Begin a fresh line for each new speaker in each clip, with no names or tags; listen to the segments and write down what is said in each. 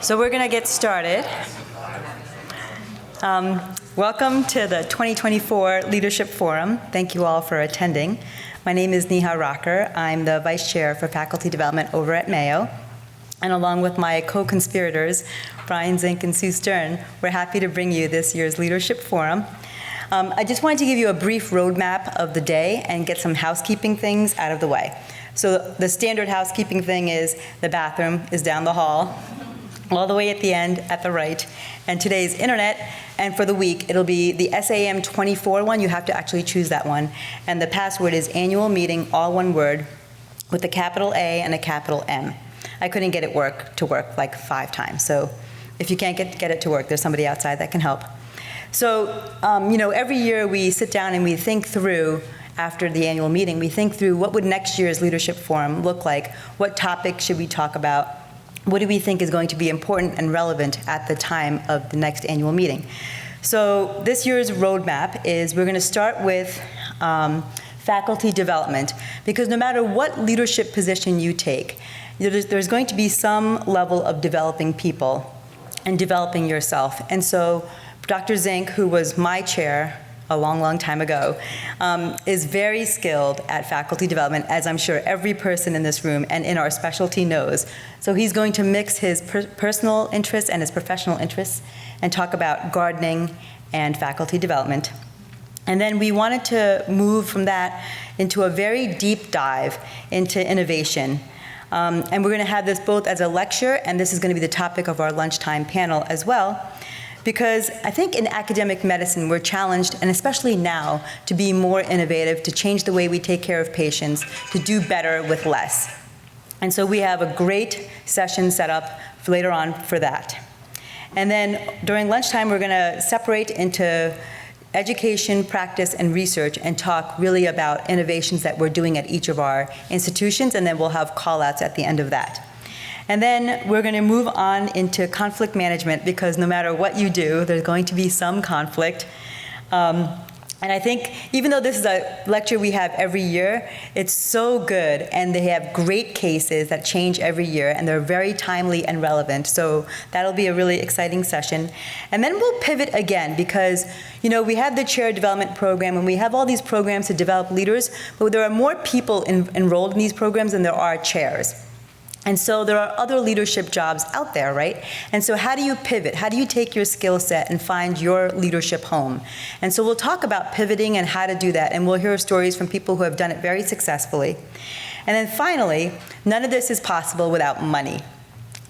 So we're going to get started. Welcome to the 2024 Leadership Forum. Thank you all for attending. My name is Neha Raukar. I'm the Vice Chair for Faculty Development over at Mayo. And along with my co-conspirators, Brian Zink and Sue Stern, we're happy to bring you this year's Leadership Forum. I just wanted to give you a brief roadmap of the day and get some housekeeping things out of the way. So the standard housekeeping thing is the bathroom is down the hall, all the way at the end at the right. And today's internet, and for the week, it'll be the SAEM 24 one. You have to actually choose that one. And the password is annual meeting, all one word, with a capital A and a capital M. I couldn't get it to work like 5 times. So if you can't get it to work, there's somebody outside that can help. So, every year we sit down and we think through, after the annual meeting, we think through what would next year's Leadership Forum look like? What topic should we talk about? What do we think is going to be important and relevant at the time of the next annual meeting? So this year's roadmap is we're going to start with faculty development, because no matter what leadership position you take, there's going to be some level of developing people and developing yourself. And so Dr. Zink, who was my chair a long, long time ago, is very skilled at faculty development, as I'm sure every person in this room and in our specialty knows. So he's going to mix his personal interests and his professional interests and talk about gardening and faculty development. And then we wanted to move from that into a very deep dive into innovation. And we're going to have this both as a lecture, and this is going to be the topic of our lunchtime panel as well. Because I think in academic medicine, we're challenged, and especially now, to be more innovative, to change the way we take care of patients, to do better with less. And so we have a great session set up for later on for that. And then during lunchtime, we're going to separate into education, practice, and research, and talk really about innovations that we're doing at each of our institutions, and then we'll have call-outs at the end of that. And then we're going to move on into conflict management, because no matter what you do, there's going to be some conflict. And I think even though this is a lecture we have every year, it's so good, and they have great cases that change every year, and they're very timely and relevant. So that'll be a really exciting session. And then we'll pivot again, because we have the chair development program, and we have all these programs to develop leaders, but there are more people enrolled in these programs than there are chairs. And so there are other leadership jobs out there, right? And so how do you pivot? How do you take your skill set and find your leadership home? And so we'll talk about pivoting and how to do that, and we'll hear stories from people who have done it very successfully. And then finally, none of this is possible without money.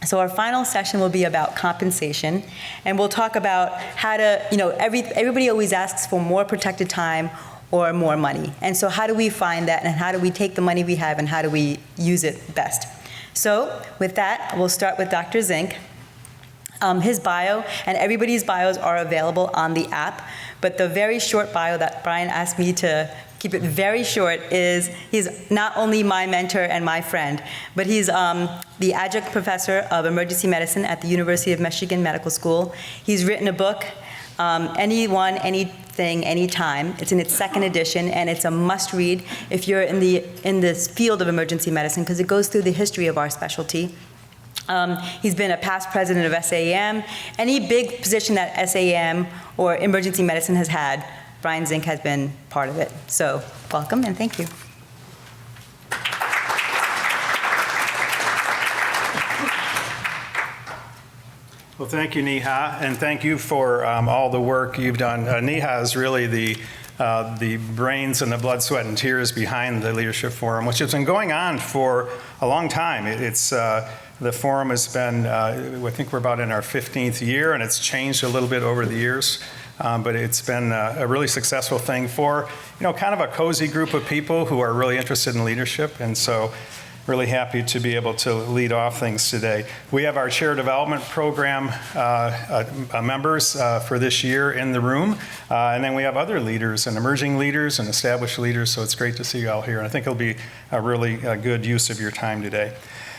So our final session will be about compensation, and we'll talk about how to, everybody always asks for more protected time or more money. And so how do we find that, and how do we take the money we have, and how do we use it best? So with that, we'll start with Dr. Zink. His bio and everybody's bios are available on the app, but the very short bio that Brian asked me to keep it very short is he's not only my mentor and my friend, but he's the adjunct professor of emergency medicine at the University of Michigan Medical School. He's written a book, Anyone, Anything, Anytime. It's in its 2nd edition, and it's a must-read if you're in this field of emergency medicine, because it goes through the history of our specialty. He's been a past president of SAEM. Any big position that SAEM or emergency medicine has had, Brian Zink has been part of it. So welcome, and thank you.
Well, thank you, Neha, and thank you for all the work you've done. Neha is really the brains and the blood, sweat, and tears behind the Leadership Forum, which has been going on for a long time. The forum has been, I think we're about in our 15th year, and it's changed a little bit over the years. But it's been a really successful thing for, kind of a cozy group of people who are really interested in leadership, and so really happy to be able to lead off things today. We have our Chair Development Program members for this year in the room, and then we have other leaders and emerging leaders and established leaders, so it's great to see you all here, and I think it'll be a really good use of your time today.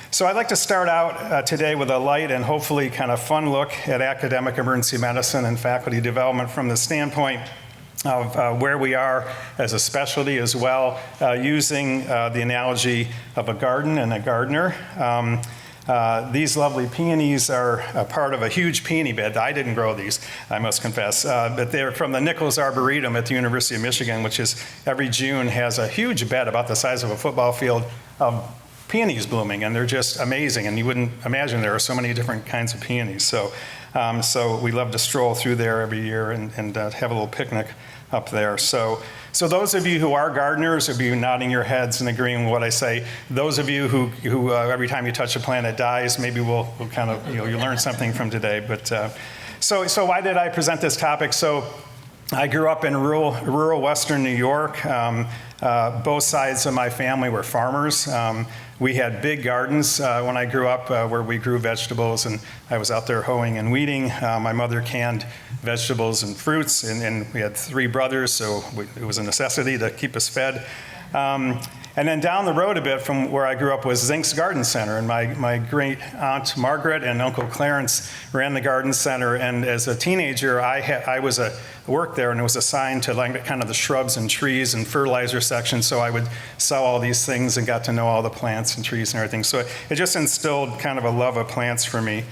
So I'd like to start out today with a light and hopefully kind of fun look at academic emergency medicine and faculty development from the standpoint of where we are as a specialty as well, using the analogy of a garden and a gardener. These lovely peonies are a part of a huge peony bed. I didn't grow these, I must confess, but they're from the Nichols Arboretum at the University of Michigan, which is every June has a huge bed about the size of a football field of peonies blooming, and they're just amazing. And you wouldn't imagine there are so many different kinds of peonies. So we love to stroll through there every year and have a little picnic up there. So those of you who are gardeners, of you nodding your heads and agreeing with what I say, those of you who every time you touch a plant it dies, maybe we'll kind of, you learn something from today. But so why did I present this topic? So I grew up in rural Western New York. Both sides of my family were farmers. We had big gardens when I grew up where we grew vegetables, and I was out there hoeing and weeding. My mother canned vegetables and fruits, and we had 3 brothers, so it was a necessity to keep us fed. And then down the road a bit from where I grew up was Zink's Garden Center, and my great aunt Margaret and Uncle Clarence ran the garden center. And as a teenager, I worked there and was assigned to like kind of the shrubs and trees and fertilizer section. So I would sell all these things and got to know all the plants and trees and everything. So it just instilled kind of a love of plants for me.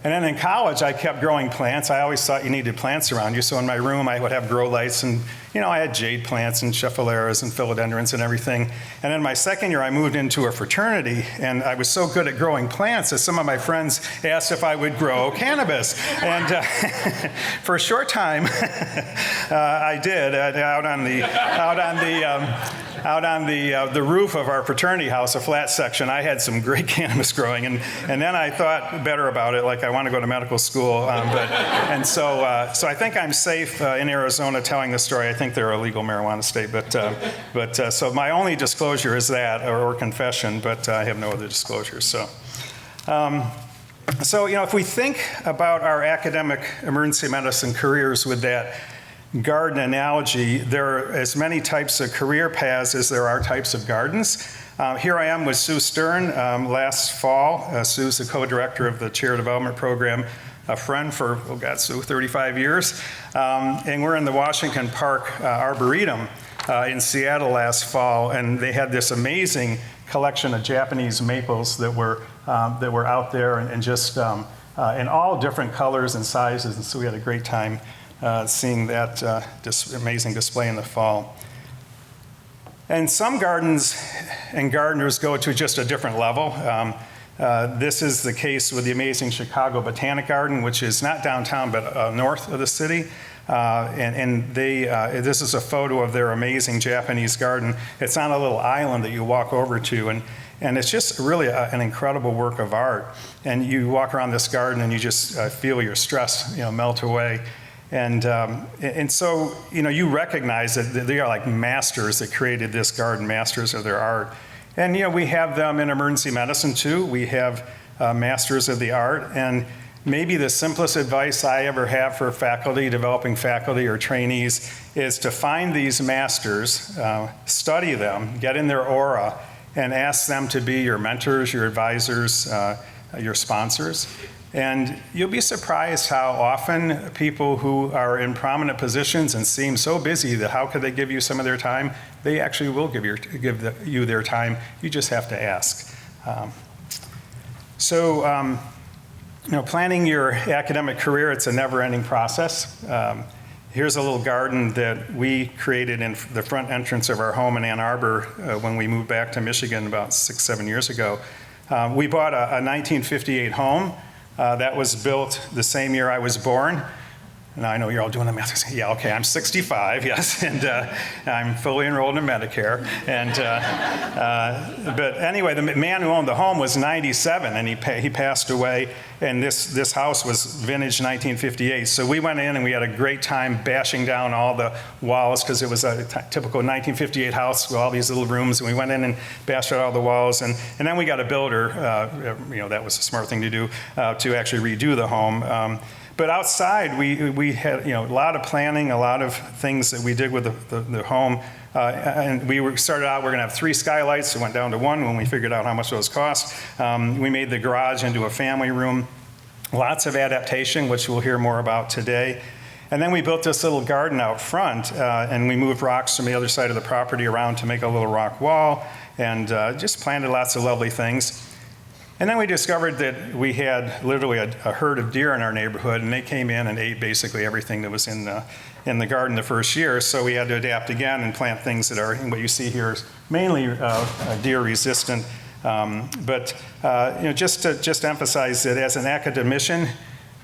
And then in college, I kept growing plants. I always thought you needed plants around you. So in my room, I would have grow lights, and I had jade plants and scheffaleras and philodendrons and everything. And then my second year, I moved into a fraternity, and I was so good at growing plants that some of my friends asked if I would grow cannabis. And for a short time, I did out on the roof of our fraternity house, a flat section. I had some great cannabis growing, and then I thought better about it. Like I want to go to medical school, so I think I'm safe in Arizona telling this story. I think they're a legal marijuana state, but so my only disclosure is that, or confession, but I have no other disclosures. So if we think about our academic emergency medicine careers with that garden analogy, there are as many types of career paths as there are types of gardens. Here I am with Sue Stern last fall. Sue's the co-director of the Chair Development Program, a friend for, Sue, 35 years. And we're in the Washington Park Arboretum in Seattle last fall, and they had this amazing collection of Japanese maples that were out there and just in all different colors and sizes. And so we had a great time seeing that amazing display in the fall. And some gardens and gardeners go to just a different level. This is the case with the amazing Chicago Botanic Garden, which is not downtown but north of the city. This is a photo of their amazing Japanese garden. It's on a little island that you walk over to, and it's just really an incredible work of art. And you walk around this garden and you just feel your stress melt away. And so, you recognize that they are like masters that created this garden, masters of their art. And, we have them in emergency medicine too. We have masters of the art. And maybe the simplest advice I ever have for faculty, developing faculty or trainees, is to find these masters, study them, get in their aura, and ask them to be your mentors, your advisors, your sponsors. And you'll be surprised how often people who are in prominent positions and seem so busy that how could they give you some of their time, they actually will give you their time. You just have to ask. Planning your academic career, it's a never-ending process. Here's a little garden that we created in the front entrance of our home in Ann Arbor when we moved back to Michigan about 6-7 years ago. We bought a 1958 home. That was built the same year I was born. Now I know you're all doing the math. Yeah, okay, I'm 65, yes, and I'm fully enrolled in Medicare. But anyway, the man who owned the home was 97, and he passed away. And this house was vintage 1958. So we went in and we had a great time bashing down all the walls because it was a typical 1958 house with all these little rooms. And we went in and bashed out all the walls. And then we got a builder. That was a smart thing to do to actually redo the home. But outside, we had a lot of planning, a lot of things that we did with the home. And started out, we're going to have 3 skylights. It went down to 1 when we figured out how much those cost. We made the garage into a family room. Lots of adaptation, which we'll hear more about today. And then we built this little garden out front, and we moved rocks from the other side of the property around to make a little rock wall, and just planted lots of lovely things. And then we discovered that we had literally a herd of deer in our neighborhood, and they came in and ate basically everything that was in the garden the first year. So we had to adapt again and plant things that are, what you see here is mainly deer resistant. But just to emphasize that as an academician,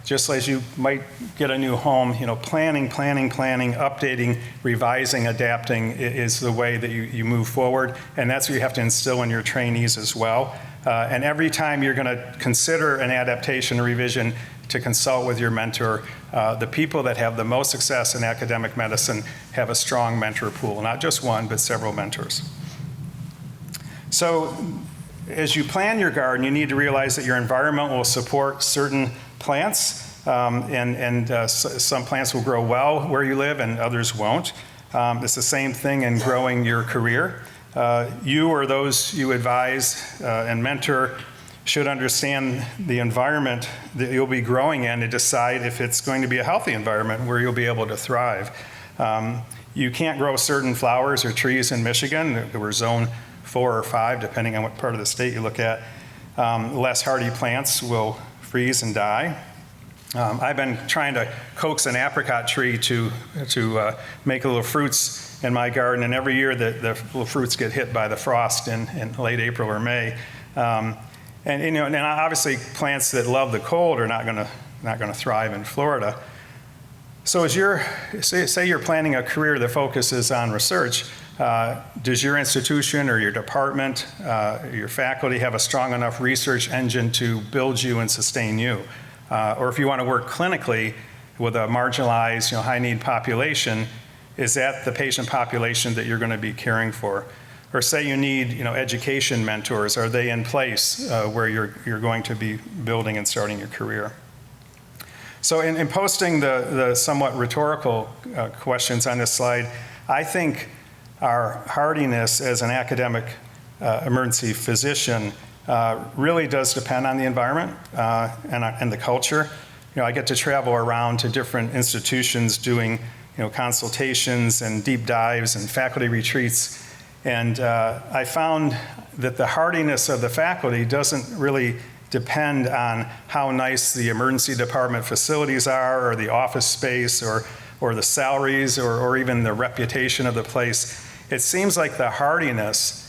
just as you might get a new home, planning, updating, revising, adapting is the way that you move forward. And that's what you have to instill in your trainees as well. And every time you're going to consider an adaptation or revision, to consult with your mentor. The people that have the most success in academic medicine have a strong mentor pool, not just one, but several mentors. So as you plan your garden, you need to realize that your environment will support certain plants, some plants will grow well where you live and others won't. It's the same thing in growing your career. You or those you advise and mentor should understand the environment that you'll be growing in to decide if it's going to be a healthy environment where you'll be able to thrive. You can't grow certain flowers or trees in Michigan. We're zone 4 or 5, depending on what part of the state you look at. Less hardy plants will freeze and die. I've been trying to coax an apricot tree to make little fruits in my garden, and every year the little fruits get hit by the frost in late April or May. And obviously plants that love the cold are not going to thrive in Florida. So as say you're planning a career that focuses on research, does your institution or your department, your faculty have a strong enough research engine to build you and sustain you? Or if you want to work clinically with a marginalized, high-need population, is that the patient population that you're going to be caring for? Or say you need, education mentors. Are they in place where you're going to be building and starting your career? So in posting the somewhat rhetorical questions on this slide, I think our hardiness as an academic emergency physician really does depend on the environment and the culture. I get to travel around to different institutions doing consultations and deep dives and faculty retreats. And I found that the hardiness of the faculty doesn't really depend on how nice the emergency department facilities are, or the office space, or the salaries, or even the reputation of the place. It seems like the hardiness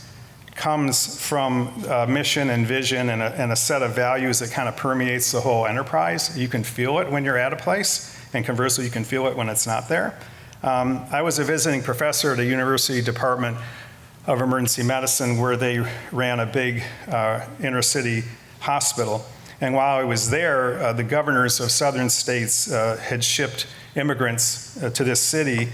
comes from mission and vision and a set of values that kind of permeates the whole enterprise. You can feel it when you're at a place, and conversely, you can feel it when it's not there. I was a visiting professor at a university department of emergency medicine where they ran a big inner city hospital. And while I was there, the governors of southern states had shipped immigrants to this city,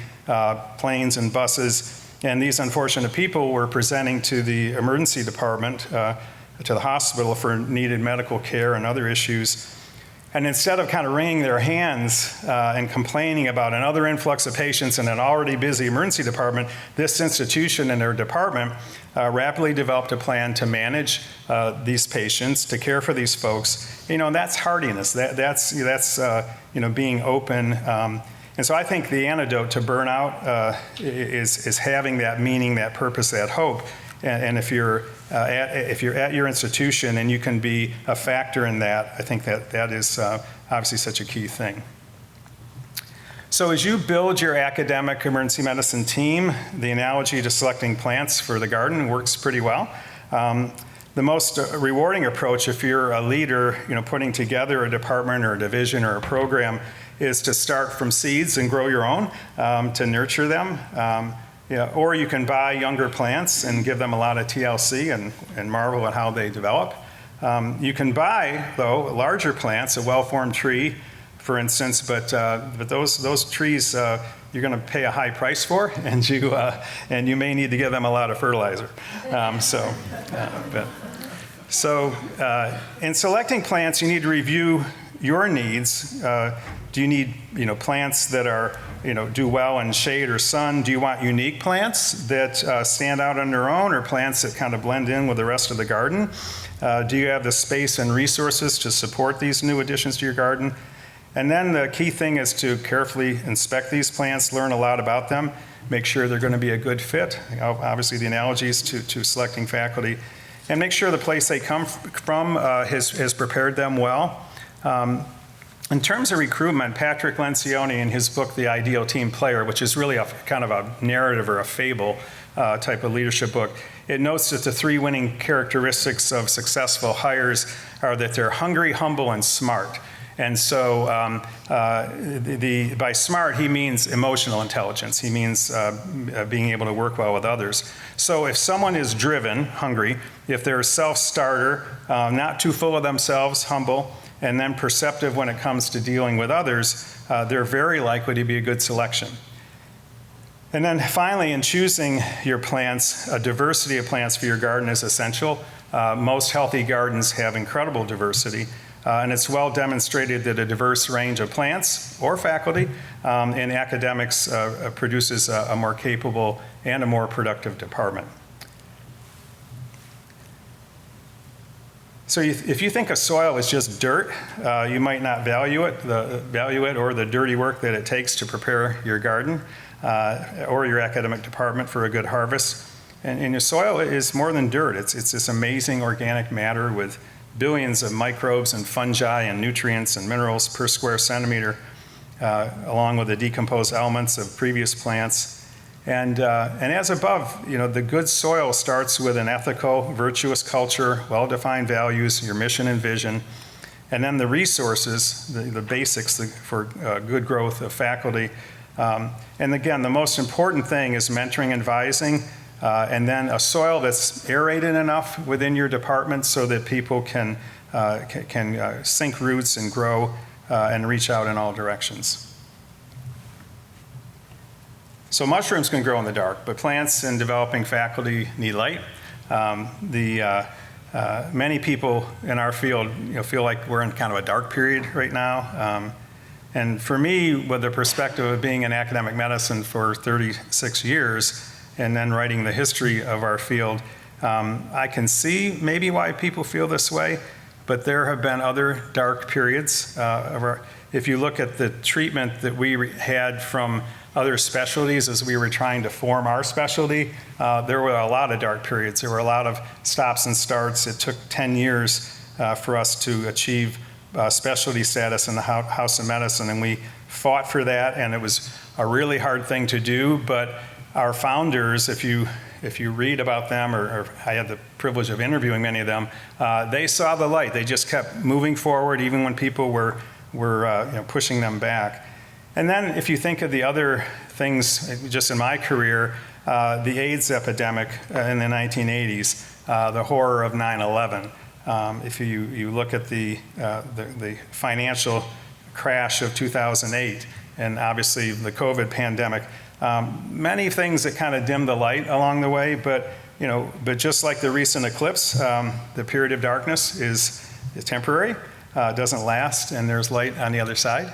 planes and buses, and these unfortunate people were presenting to the emergency department, to the hospital for needed medical care and other issues. And instead of kind of wringing their hands and complaining about another influx of patients in an already busy emergency department, this institution and their department rapidly developed a plan to manage these patients, to care for these folks. And that's hardiness. That's being open. And so I think the antidote to burnout is having that meaning, that purpose, that hope. And if you're at your institution and you can be a factor in that, I think that is obviously such a key thing. So as you build your academic emergency medicine team, the analogy to selecting plants for the garden works pretty well. The most rewarding approach, if you're a leader, putting together a department or a division or a program, is to start from seeds and grow your own, to nurture them. Or you can buy younger plants and give them a lot of TLC and marvel at how they develop. You can buy, though, larger plants, a well-formed tree, for instance, but those trees you're going to pay a high price for, and you may need to give them a lot of fertilizer. So in selecting plants, you need to review your needs. Do you need plants that are do well in shade or sun? Do you want unique plants that stand out on their own, or plants that kind of blend in with the rest of the garden? Do you have the space and resources to support these new additions to your garden? And then the key thing is to carefully inspect these plants, learn a lot about them, make sure they're going to be a good fit. Obviously the analogies to selecting faculty. and make sure the place they come from has prepared them well. In terms of recruitment, Patrick Lencioni in his book, The Ideal Team Player, which is really a kind of a narrative or a fable type of leadership book, it notes that the 3 winning characteristics of successful hires are that they're hungry, humble, and smart. And so by smart, he means emotional intelligence. He means being able to work well with others. So if someone is driven, hungry, if they're a self-starter, not too full of themselves, humble, and then perceptive when it comes to dealing with others, they're very likely to be a good selection. And then finally, in choosing your plants, a diversity of plants for your garden is essential. Most healthy gardens have incredible diversity, and it's well demonstrated that a diverse range of plants or faculty in academics produces a more capable and a more productive department. So if you think of soil as just dirt, you might not value it or the dirty work that it takes to prepare your garden or your academic department for a good harvest. And your soil is more than dirt. It's this amazing organic matter with billions of microbes and fungi and nutrients and minerals per square centimeter, along with the decomposed elements of previous plants. And as above, the good soil starts with an ethical, virtuous culture, well-defined values, your mission and vision, and then the resources, the basics for good growth of faculty. And again, the most important thing is mentoring and advising, and then a soil that's aerated enough within your department so that people can sink roots and grow and reach out in all directions. So mushrooms can grow in the dark, but plants and developing faculty need light. Many people in our field feel like we're in kind of a dark period right now. And for me, with the perspective of being in academic medicine for 36 years and then writing the history of our field, I can see maybe why people feel this way, but there have been other dark periods. If you look at the treatment that we had from other specialties as we were trying to form our specialty, there were a lot of dark periods. There were a lot of stops and starts. It took 10 years for us to achieve specialty status in the House of Medicine, and we fought for that, and it was a really hard thing to do, but our founders, if you read about them, or I had the privilege of interviewing many of them, they saw the light. They just kept moving forward even when people were pushing them back. And then if you think of the other things, just in my career, the AIDS epidemic in the 1980s, the horror of 9/11. If you look at the financial crash of 2008, and obviously the COVID pandemic, many things that kind of dimmed the light along the way, but just like the recent eclipse, the period of darkness is temporary, doesn't last, and there's light on the other side.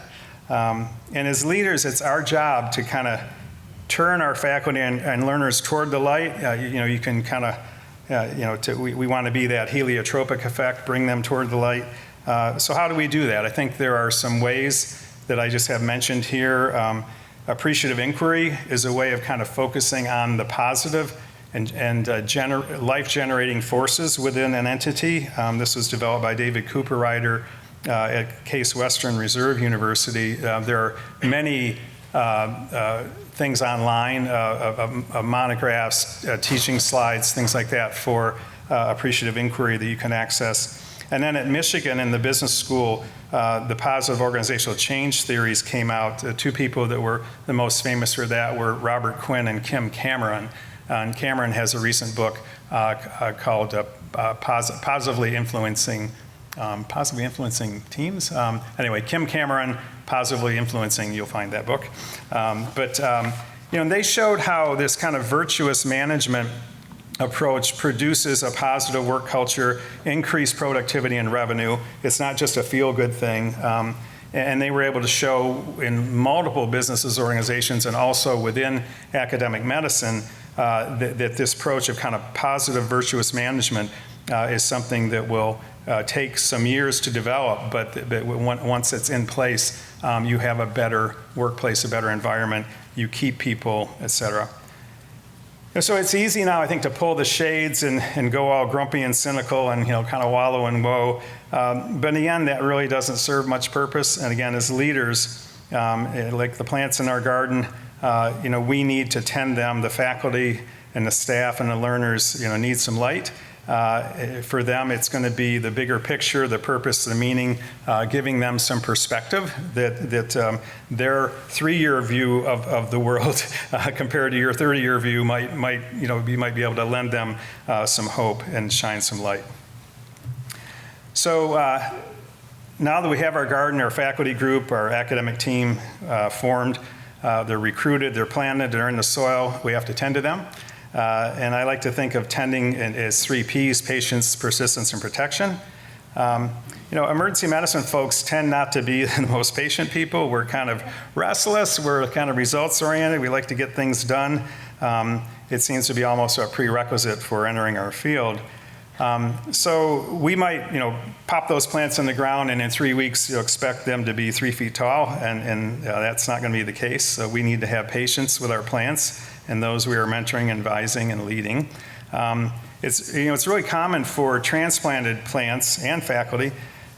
And as leaders, it's our job to kind of turn our faculty and learners toward the light. You can kind of, we want to be that heliotropic effect, bring them toward the light. So how do we do that? I think there are some ways that I just have mentioned here. Appreciative inquiry is a way of kind of focusing on the positive and life-generating forces within an entity. This was developed by David Cooper-Ryder at Case Western Reserve University. There are many things online, monographs, teaching slides, things like that for appreciative inquiry that you can access. And then at Michigan in the business school, the positive organizational change theories came out. Two people that were the most famous for that were Robert Quinn and Kim Cameron. And Cameron has a recent book called Positively Influencing Teams. Anyway, Kim Cameron, Positively Influencing, you'll find that book. And they showed how this kind of virtuous management approach produces a positive work culture, increased productivity and revenue. It's not just a feel-good thing. And they were able to show in multiple businesses, organizations, and also within academic medicine that this approach of kind of positive virtuous management is something that will take some years to develop, but once it's in place, you have a better workplace, a better environment, you keep people, et cetera. And so it's easy now, I think, to pull the shades and go all grumpy and cynical and, kind of wallow in woe. But in the end, that really doesn't serve much purpose. And again, as leaders, like the plants in our garden, we need to tend them. The faculty and the staff and the learners, need some light. For them, it's going to be the bigger picture, the purpose, the meaning, giving them some perspective that their 3-year view of the world compared to your 30-year view you might be able to lend them some hope and shine some light. So now that we have our garden, our faculty group, our academic team formed, they're recruited, they're planted, they're in the soil, we have to tend to them. And I like to think of tending as 3 Ps: patience, persistence, and protection. Emergency medicine folks tend not to be the most patient people. We're kind of restless. We're kind of results-oriented. We like to get things done. It seems to be almost a prerequisite for entering our field. So we might, pop those plants in the ground, and in 3 weeks, you'll expect them to be 3 feet tall, and that's not going to be the case. So we need to have patience with our plants and those we are mentoring, advising, and leading. It's really common for transplanted plants and faculty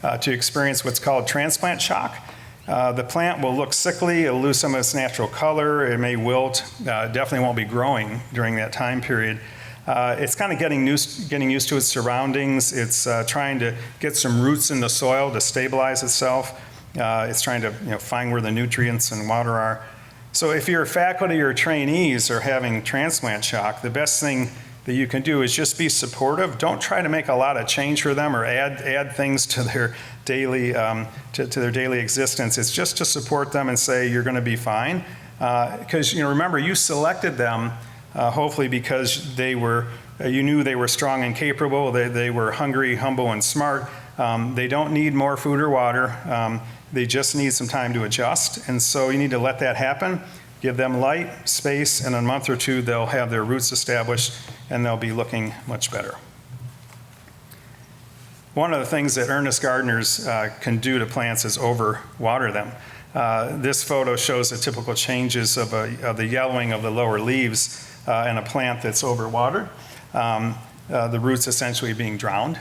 to experience what's called transplant shock. The plant will look sickly, it'll lose some of its natural color, it may wilt, definitely won't be growing during that time period. It's kind of getting used to its surroundings. It's trying to get some roots in the soil to stabilize itself. It's trying to find where the nutrients and water are. So if your faculty or trainees are having transplant shock, the best thing that you can do is just be supportive. Don't try to make a lot of change for them or add things to their daily to their daily existence. It's just to support them and say you're going to be fine. Because remember, you selected them hopefully because you knew they were strong and capable. They were hungry, humble, and smart. They don't need more food or water. They just need some time to adjust, and so you need to let that happen. Give them light, space, and in a month or 2, they'll have their roots established, and they'll be looking much better. One of the things that earnest gardeners can do to plants is overwater them. This photo shows the typical changes of the yellowing of the lower leaves in a plant that's overwatered. The roots essentially being drowned.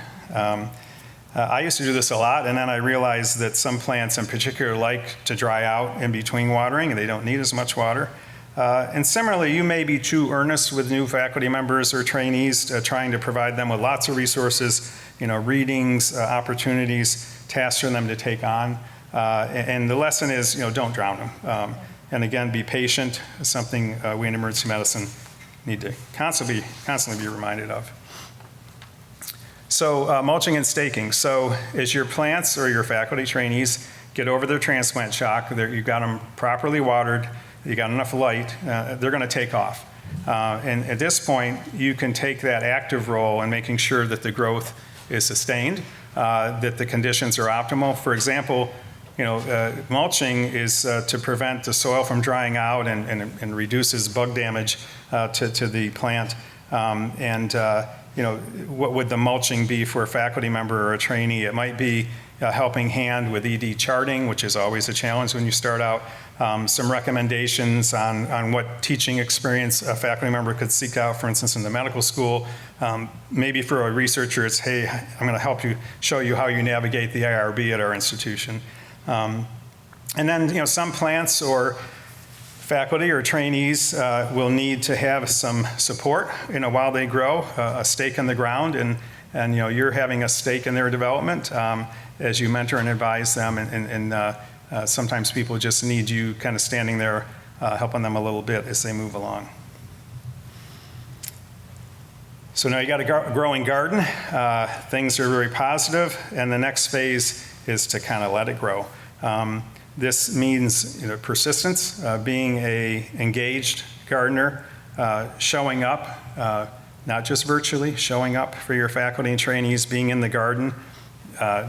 I used to do this a lot, and then I realized that some plants in particular like to dry out in between watering, and they don't need as much water. And similarly, you may be too earnest with new faculty members or trainees, trying to provide them with lots of resources, readings, opportunities, tasks for them to take on. And the lesson is, don't drown them. And again, be patient. It's something we in emergency medicine need to constantly be reminded of. So mulching and staking. So as your plants or your faculty trainees get over their transplant shock, you've got them properly watered, you got enough light, they're going to take off. And at this point, you can take that active role in making sure that the growth is sustained, that the conditions are optimal. For example, mulching is to prevent the soil from drying out and reduces bug damage to the plant. What would the mulching be for a faculty member or a trainee? It might be a helping hand with ED charting, which is always a challenge when you start out. Some recommendations on what teaching experience a faculty member could seek out, for instance, in the medical school. Maybe for a researcher, it's, hey, I'm going to show you how you navigate the IRB at our institution. And then, some plants or faculty or trainees will need to have some support, while they grow, a stake in the ground, and you're having a stake in their development as you mentor and advise them, and sometimes people just need you kind of standing there helping them a little bit as they move along. So now you got a growing garden. Things are very positive, and the next phase is to kind of let it grow. This means persistence, being a engaged gardener, showing up, not just virtually, showing up for your faculty and trainees, being in the garden,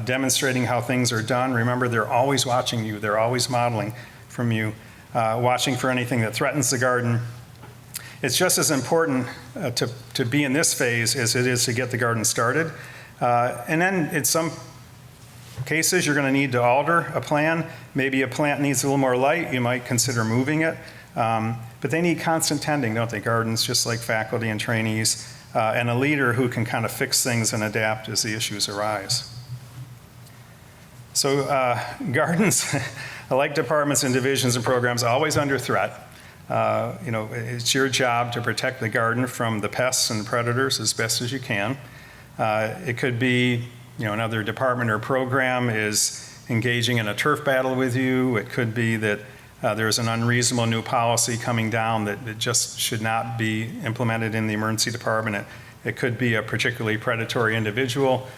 demonstrating how things are done. Remember, they're always watching you. They're always modeling from you, watching for anything that threatens the garden. It's just as important to be in this phase as it is to get the garden started. And then in some cases, you're going to need to alter a plan. Maybe a plant needs a little more light. You might consider moving it. But they need constant tending, don't they? Gardens, just like faculty and trainees, and a leader who can kind of fix things and adapt as the issues arise. So gardens, like departments and divisions and programs, always under threat. It's your job to protect the garden from the pests and predators as best as you can. It could be, another department or program is engaging in a turf battle with you. It could be that there's an unreasonable new policy coming down that just should not be implemented in the emergency department. It could be a particularly predatory individual.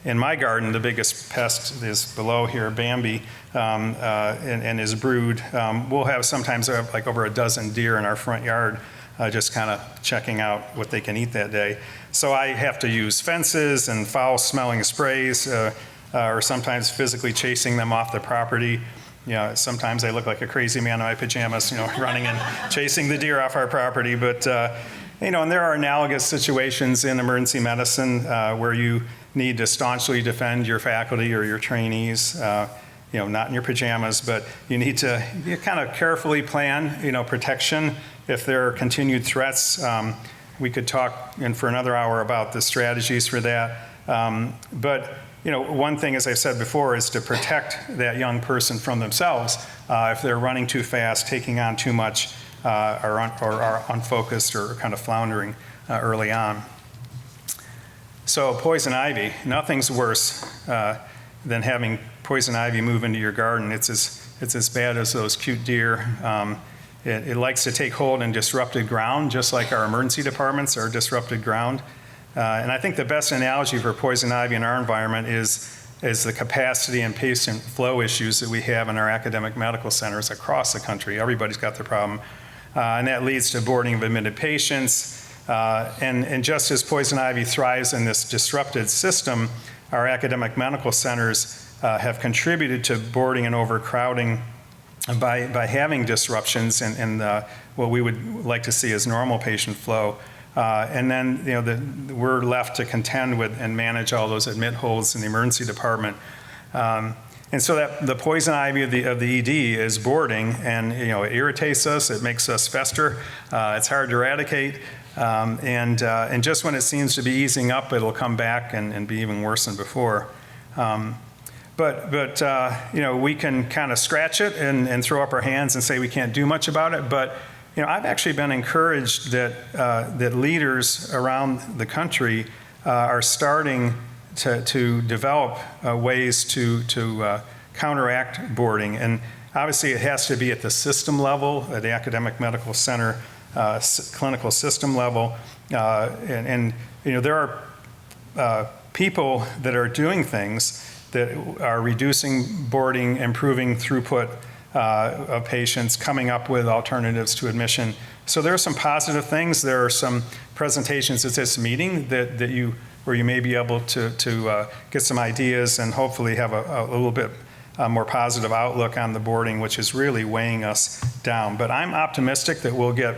In my garden, the biggest pest is below here, Bambi, and his brood. We'll have sometimes like over a dozen deer in our front yard, just kind of checking out what they can eat that day. So I have to use fences and foul-smelling sprays, or sometimes physically chasing them off the property. Sometimes I look like a crazy man in my pajamas, running and chasing the deer off our property. But and there are analogous situations in emergency medicine where you need to staunchly defend your faculty or your trainees, not in your pajamas, but you need to kind of carefully plan, protection if there are continued threats. We could talk for another hour about the strategies for that. But one thing, as I've said before, is to protect that young person from themselves if they're running too fast, taking on too much, or are unfocused or kind of floundering early on. So poison ivy, nothing's worse than having poison ivy move into your garden. It's as bad as those cute deer. It likes to take hold in disrupted ground, just like our emergency departments are disrupted ground. And I think the best analogy for poison ivy in our environment is the capacity and patient flow issues that we have in our academic medical centers across the country. Everybody's got their problem. And that leads to boarding of admitted patients. And just as poison ivy thrives in this disrupted system, our academic medical centers have contributed to boarding and overcrowding by having disruptions in what we would like to see as normal patient flow. And then we're left to contend with and manage all those admit holds in the emergency department. And so that the poison ivy of the ED is boarding, and it irritates us, it makes us fester, it's hard to eradicate, and just when it seems to be easing up, it'll come back and be even worse than before. But we can kind of scratch it and throw up our hands and say we can't do much about it. But I've actually been encouraged that leaders around the country are starting to develop ways to counteract boarding. And obviously it has to be at the system level, at the academic medical center clinical system level. And there are people that are doing things that are reducing boarding, improving throughput of patients, coming up with alternatives to admission. So there are some positive things. There are some presentations at this meeting where you may be able to get some ideas and hopefully have a little bit more positive outlook on the boarding, which is really weighing us down. But I'm optimistic that we'll get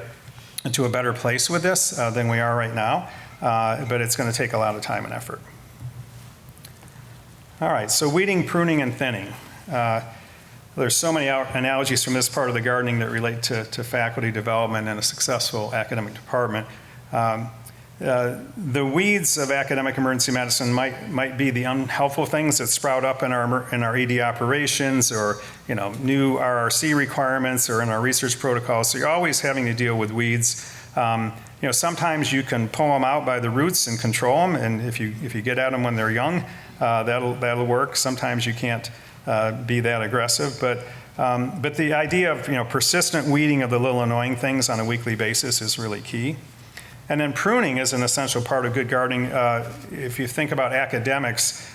to a better place with this than we are right now, but it's going to take a lot of time and effort. All right, so weeding, pruning, and thinning. There's so many analogies from this part of the gardening that relate to faculty development and a successful academic department. The weeds of academic emergency medicine might be the unhelpful things that sprout up in our ED operations, or new RRC requirements, or in our research protocols. So you're always having to deal with weeds. Sometimes you can pull them out by the roots and control them, and if you get at them when they're young, that'll work. Sometimes you can't be that aggressive, but the idea of persistent weeding of the little annoying things on a weekly basis is really key. And then pruning is an essential part of good gardening. If you think about academics,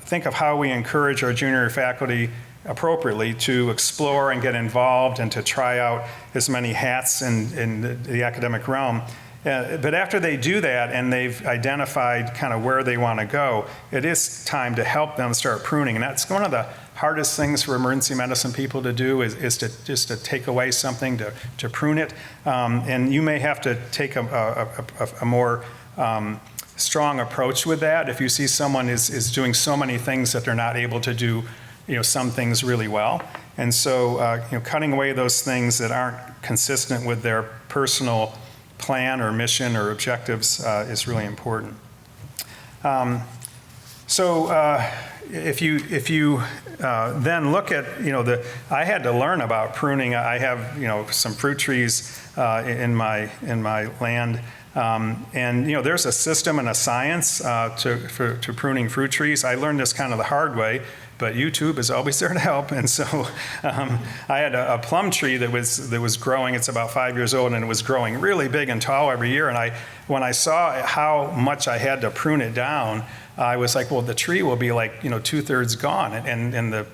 think of how we encourage our junior faculty appropriately to explore and get involved and to try out as many hats in the academic realm. But after they do that and they've identified kind of where they want to go, it is time to help them start pruning. And that's one of the hardest things for emergency medicine people to do is to take away something, to prune it. And you may have to take a more strong approach with that. If you see someone is doing so many things that they're not able to do some things really well. And so, cutting away those things that aren't consistent with their personal plan or mission or objectives is really important. If you then look at, I had to learn about pruning. I have, some fruit trees in my land. And there's a system and a science to pruning fruit trees. I learned this kind of the hard way, but YouTube is always there to help. And so I had a plum tree that was growing. It's about 5 years old, and it was growing really big and tall every year. And when I saw how much I had to prune it down, I was like, well, the tree will be like 2/3 gone. And the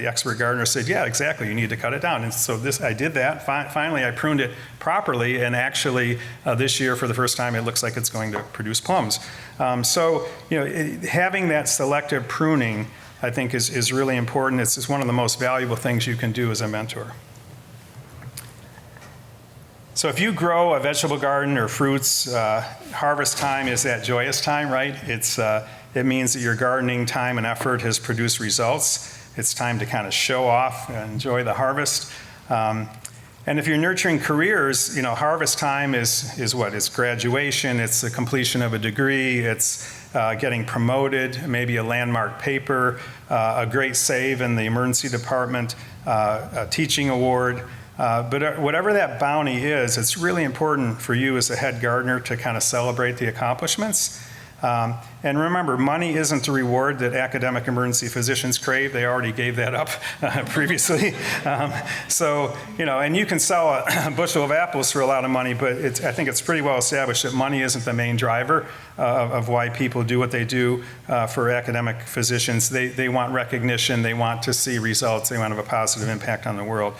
expert gardener said, yeah, exactly, you need to cut it down. And so I did that. Finally, I pruned it properly, and actually this year, for the first time, it looks like it's going to produce plums. Having that selective pruning, I think, is really important. It's one of the most valuable things you can do as a mentor. So if you grow a vegetable garden or fruits, harvest time is that joyous time, right? It means that your gardening time and effort has produced results. It's time to kind of show off and enjoy the harvest. And if you're nurturing careers, harvest time is what? It's graduation, it's the completion of a degree, it's getting promoted, maybe a landmark paper, a great save in the emergency department, a teaching award. But whatever that bounty is, it's really important for you as a head gardener to kind of celebrate the accomplishments. And remember, money isn't the reward that academic emergency physicians crave. They already gave that up previously. And you can sell a bushel of apples for a lot of money, but I think it's pretty well established that money isn't the main driver of why people do what they do for academic physicians. They want recognition, they want to see results, they want to have a positive impact on the world.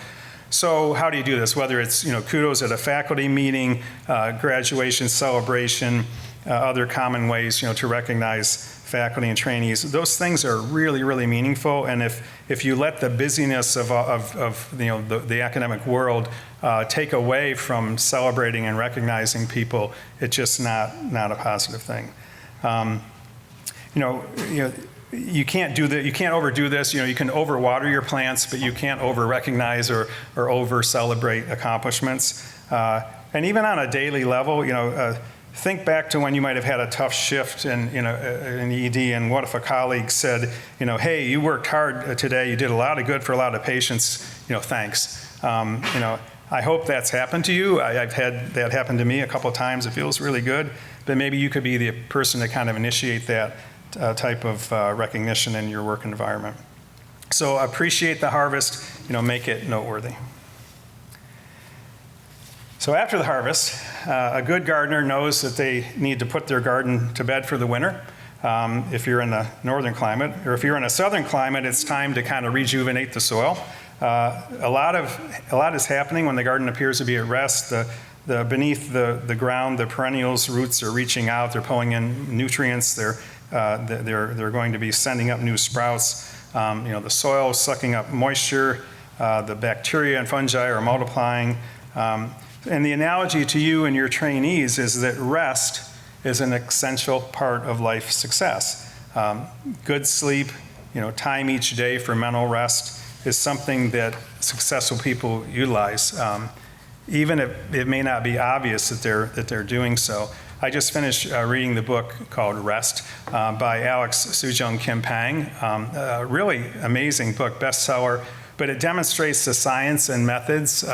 So how do you do this? Whether it's kudos at a faculty meeting, graduation celebration, other common ways to recognize faculty and trainees. Those things are really, really meaningful. And if you let the busyness of the academic world take away from celebrating and recognizing people, it's just not a positive thing. You can't do that. You can't overdo this. You can overwater your plants, but you can't over-recognize or over-celebrate accomplishments. And even on a daily level, think back to when you might have had a tough shift in ED, and what if a colleague said, hey, you worked hard today. You did a lot of good for a lot of patients. Thanks. I hope that's happened to you. I've had that happen to me a couple of times. It feels really good, but maybe you could be the person to kind of initiate that type of recognition in your work environment. So appreciate the harvest, make it noteworthy. So after the harvest, a good gardener knows that they need to put their garden to bed for the winter. If you're in a northern climate, or if you're in a southern climate, it's time to kind of rejuvenate the soil. A lot is happening when the garden appears to be at rest. Beneath the ground, the perennials roots are reaching out. They're pulling in nutrients. They're going to be sending up new sprouts. The soil is sucking up moisture. The bacteria and fungi are multiplying. And the analogy to you and your trainees is that rest is an essential part of life success. Good sleep, time each day for mental rest is something that successful people utilize, even if it may not be obvious that they're doing so. I just finished reading the book called Rest by Alex Sujung Kim Pang. A really amazing book, bestseller, but it demonstrates the science and methods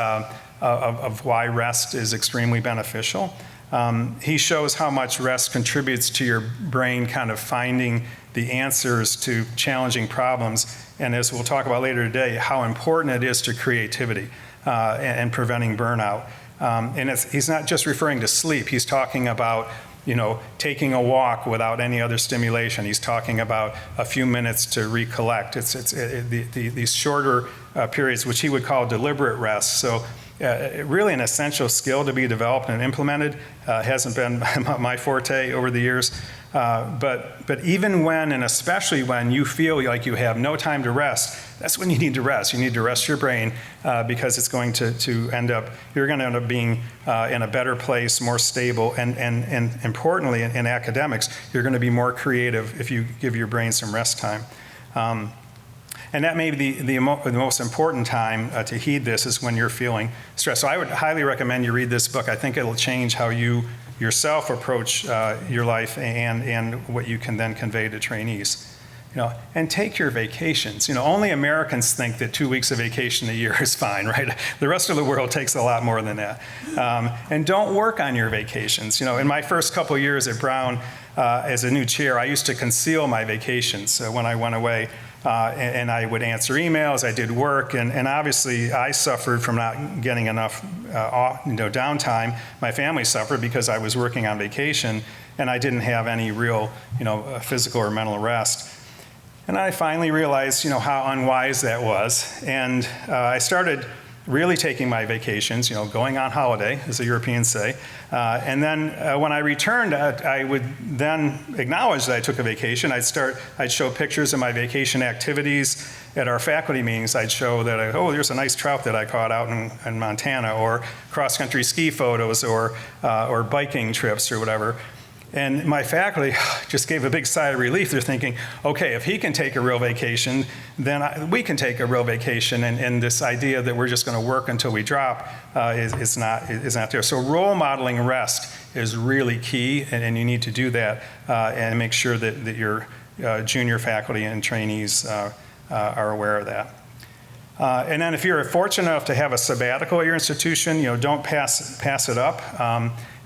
of why rest is extremely beneficial. He shows how much rest contributes to your brain kind of finding the answers to challenging problems, and as we'll talk about later today, how important it is to creativity and preventing burnout. And he's not just referring to sleep. He's talking about, taking a walk without any other stimulation. He's talking about a few minutes to recollect. These shorter periods, which he would call deliberate rest. So really an essential skill to be developed and implemented. Hasn't been my forte over the years. But even when, and especially when you feel like you have no time to rest, that's when you need to rest. You need to rest your brain because it's going to you're going to end up being in a better place, more stable, and importantly in academics, you're going to be more creative if you give your brain some rest time. And that may be the most important time to heed this is when you're feeling stressed. So I would highly recommend you read this book. I think it'll change how you yourself approach your life and what you can then convey to trainees. And take your vacations. Only Americans think that 2 weeks of vacation a year is fine, right? The rest of the world takes a lot more than that. And don't work on your vacations. In my first couple years at Brown as a new chair, I used to conceal my vacations when I went away. And I would answer emails, I did work, and obviously I suffered from not getting enough downtime. My family suffered because I was working on vacation, and I didn't have any real physical or mental rest. And I finally realized, how unwise that was. And I started really taking my vacations, going on holiday, as the Europeans say. And then when I returned, I would then acknowledge that I took a vacation. I'd show pictures of my vacation activities at our faculty meetings. I'd show that, there's a nice trout that I caught out in Montana, or cross-country ski photos, or biking trips, or whatever. And my faculty just gave a big sigh of relief. They're thinking, okay, if he can take a real vacation, then we can take a real vacation. And this idea that we're just going to work until we drop is not there. So role modeling rest is really key, and you need to do that and make sure that your junior faculty and trainees are aware of that. And then if you're fortunate enough to have a sabbatical at your institution, don't pass it up.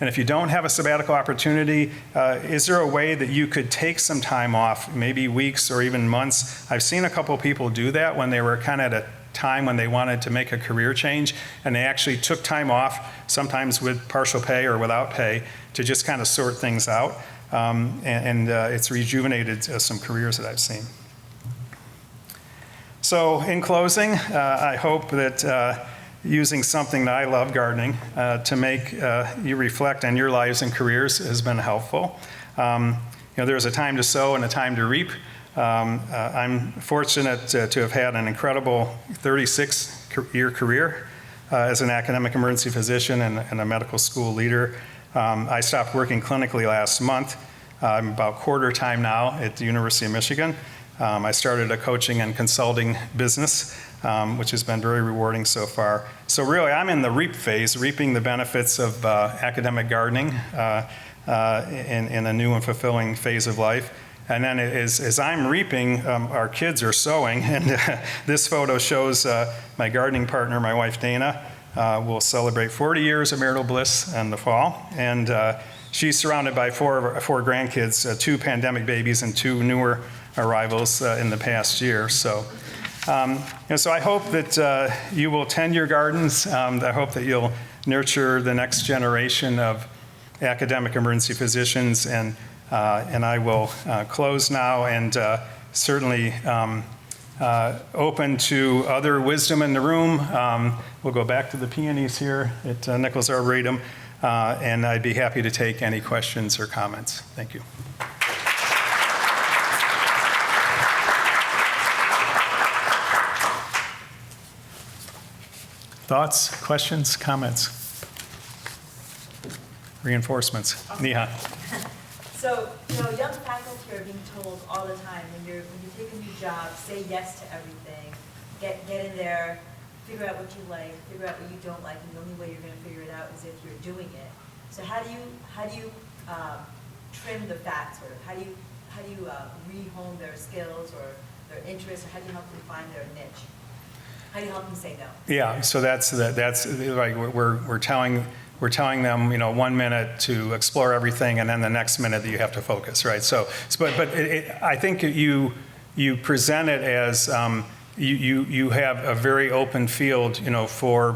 And if you don't have a sabbatical opportunity, is there a way that you could take some time off, maybe weeks or even months? I've seen a couple people do that when they were kind of at a time when they wanted to make a career change, and they actually took time off, sometimes with partial pay or without pay, to just kind of sort things out. And it's rejuvenated some careers that I've seen. So in closing, I hope that using something that I love, gardening, to make you reflect on your lives and careers has been helpful. There's a time to sow and a time to reap. I'm fortunate to have had an incredible 36-year career as an academic emergency physician and a medical school leader. I stopped working clinically last month. I'm about quarter time now at the University of Michigan. I started a coaching and consulting business, which has been very rewarding so far. So really, I'm in the reap phase, reaping the benefits of academic gardening in a new and fulfilling phase of life. And then as I'm reaping, our kids are sowing. And this photo shows my gardening partner, my wife Dana, will celebrate 40 years of marital bliss in the fall. And she's surrounded by four grandkids, 2 pandemic babies and 2 newer arrivals in the past year. So I hope that you will tend your gardens. I hope that you'll nurture the next generation of academic emergency physicians, and I will close now, and certainly open to other wisdom in the room. We'll go back to the peonies here at Nichols Arboretum, and I'd be happy to take any questions or comments. Thank you. Thoughts, questions, comments, reinforcements? Neha.
So, young faculty are being told all the time when you take a new job, say yes to everything, get in there, figure out what you like, figure out what you don't like, and the only way you're going to figure it out is if you're doing it. So how do you trim the fat, sort of? How do you rehome their skills or their interests, or how do you help them find their niche? How do you help them say no? Yeah,
so that's like we're telling them, 1 minute to explore everything, and then the next minute that you have to focus, right? I think you present it as you have a very open field, for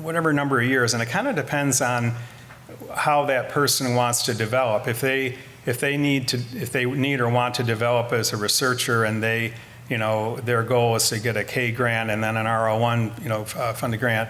whatever number of years, and it kind of depends on how that person wants to develop. If they need or want to develop as a researcher, and their goal is to get a K grant and then an R01, funded grant,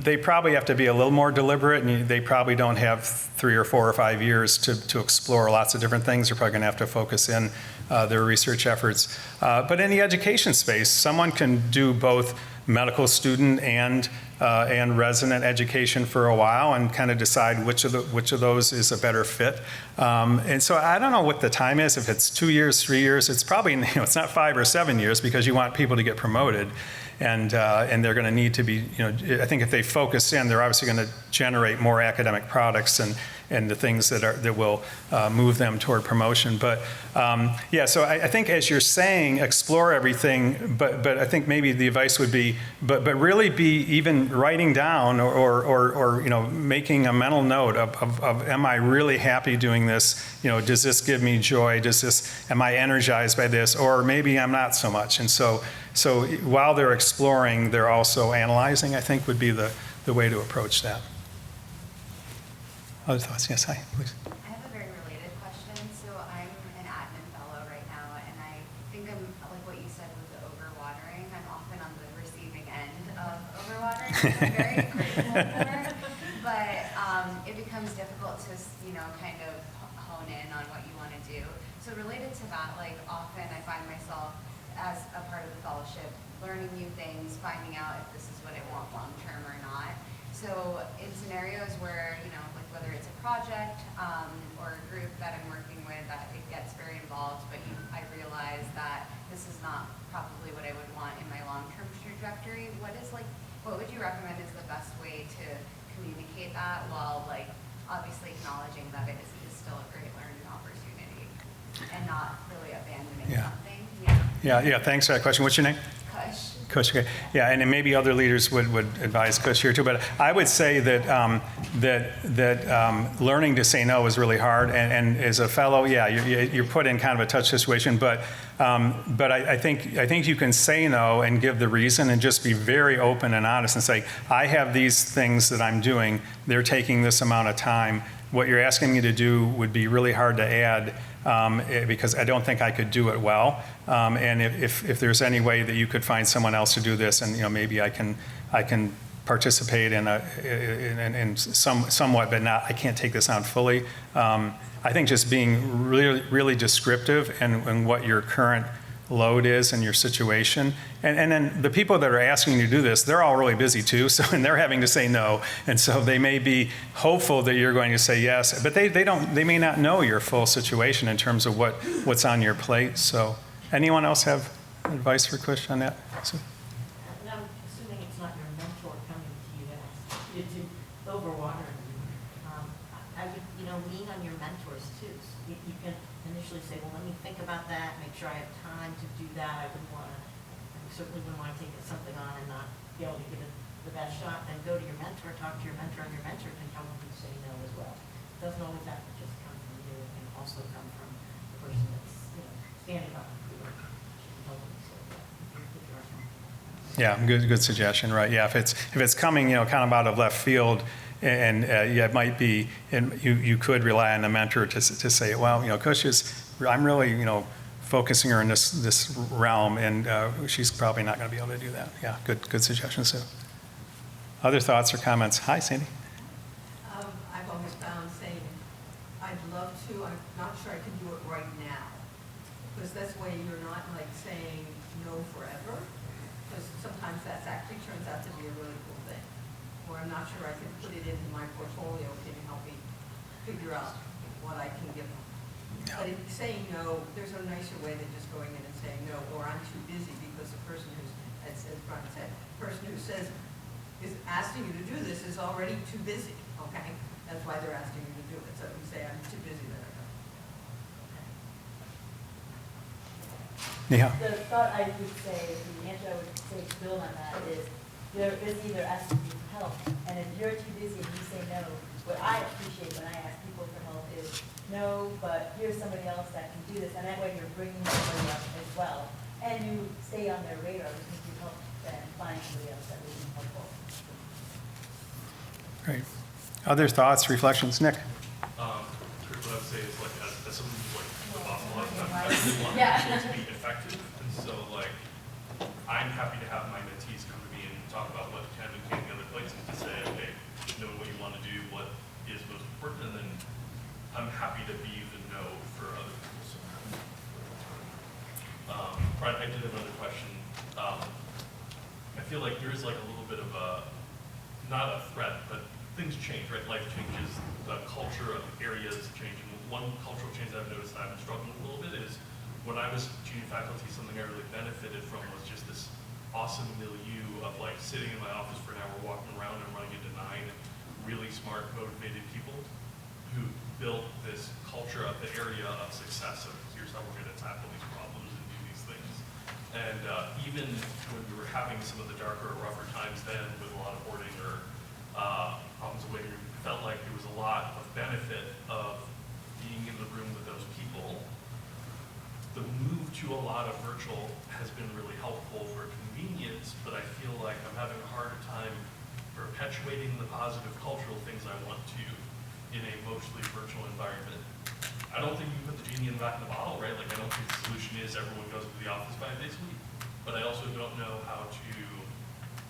they probably have to be a little more deliberate, and they probably don't have 3 or 4 or 5 years to explore lots of different things. They're probably going to have to focus in their research efforts. But in the education space, someone can do both medical student and and resident education for a while and kind of decide which of those is a better fit. And so I don't know what the time is, if it's 2 years, 3 years. It's probably, it's not 5 or 7 years, because you want people to get promoted. And they're going to need to be, I think if they focus in, they're obviously going to generate more academic products and the things that will move them toward promotion. But yeah, so I think as you're saying, explore everything, but I think maybe the advice would be, but really be even writing down or making a mental note of am I really happy doing this? Does this give me joy? Am I energized by this? Or maybe I'm not so much. And so while they're exploring, they're also analyzing, I think would be the way to approach that. Other thoughts? Yes, hi, please.
I have a very related question. So I'm an admin fellow right now, and I think I'm, like what you said with the overwatering, I'm often on the receiving end of overwatering, which I'm very grateful for. But it becomes difficult to, kind of hone in on what you want to do. So related to that, like often I find myself as a part of the fellowship learning new things, finding out if this is what I want long term or not. So in scenarios where, like whether it's a project or a group that I'm working with that it gets very involved, but I realize that this is not probably what I would want in my long-term trajectory, what would you recommend is the best way to communicate that while obviously acknowledging that it is still a great learning opportunity and not really abandoning something?
Yeah, thanks for that question. What's your name? Kush, okay. Yeah, and then maybe other leaders would advise Kush here too. But I would say that learning to say no is really hard. And as a fellow, you're put in kind of a touch situation. But I think you can say no and give the reason and just be very open and honest and say, I have these things that I'm doing. They're taking this amount of time. What you're asking me to do would be really hard to add. Because I don't think I could do it well. And if there's any way that you could find someone else to do this, and maybe I can participate in somewhat, but not. I can't take this on fully. I think just being really, really descriptive and what your current load is and your situation. And then the people that are asking you to do this, they're all really busy too, and they're having to say no. And so they may be hopeful that you're going to say yes, but they may not know your full situation in terms of what's on your plate. So anyone else have advice for Kush on that? So.
And I'm assuming it's not your mentor coming to you to overwatering you. I would, lean on your mentors too. So you can initially say, well, let me think about that, make sure I have time to do that. I certainly wouldn't want to take something on and not be able to give it the best shot. Then go to your mentor, talk to your mentor, and your mentor can help you say no as well. It doesn't always have to just come from you. It can also come from the person that's standing up for you.
Yeah, good suggestion, right? Yeah, if it's coming, kind of out of left field, and it might be, and you could rely on the mentor to say, well, Kush I'm really, focusing her in this realm, and she's probably not going to be able to do that. Yeah, good suggestion, Sue. Other thoughts or comments? Hi, Sandy.
I've always found saying, I'd love to, I'm not sure I can do it right now. Because that's way you're not saying no forever. Because sometimes that actually turns out to be a really cool thing. Or I'm not sure I can put it into my portfolio. Can you help me figure out what I can give them? Yeah. But if saying no, there's a nicer way than just going in and saying no, or I'm too busy, because the person who's, as Brian said, the person who is asking you to do this is already too busy, okay? That's why they're asking you to do it. So if you say, I'm too busy, then I don't.
Neha.
The thought I would say, the answer I would say to build on that is, there is either asking you for help, and if you're too busy and you say no, what I appreciate when I ask people for help is, no, but here's somebody else that can do this, and that way you're bringing somebody up as well, and you stay on their radar because you help them find somebody else that would be helpful.
Great. Other thoughts, reflections? Nick?
What I would say is, as someone who's the boss a lot of times, I really want it to be effective, and so I'm happy to have my mentees come to me and talk about what can and can't be other places to say, okay, know what you want to do, what is most important, and then I'm happy to be the no for other people. So, Brian, I did have another question. I feel like there is a little bit of a not a threat, but things change, right? Life changes, the culture of areas change. And one cultural change that I've noticed that I've been struggling with a little bit is when I was junior faculty, something I really benefited from was just this awesome milieu of like sitting in my office for an hour, walking around and running into 9 really smart, motivated people who built this culture of the area of success of here's how we're going to tackle these problems and do these things. And even when we were having some of the darker, rougher times then with a lot of hoarding or problems of waiting, it felt like there was a lot of benefit of being in the room with those people. The move to a lot of virtual has been really helpful for convenience, but I feel like I'm having a harder time perpetuating the positive cultural things I want to in a mostly virtual environment. I don't think you can put the genie in the back of the bottle, right? Like I don't think the solution is everyone goes to the office 5 days a week, but I also don't know how to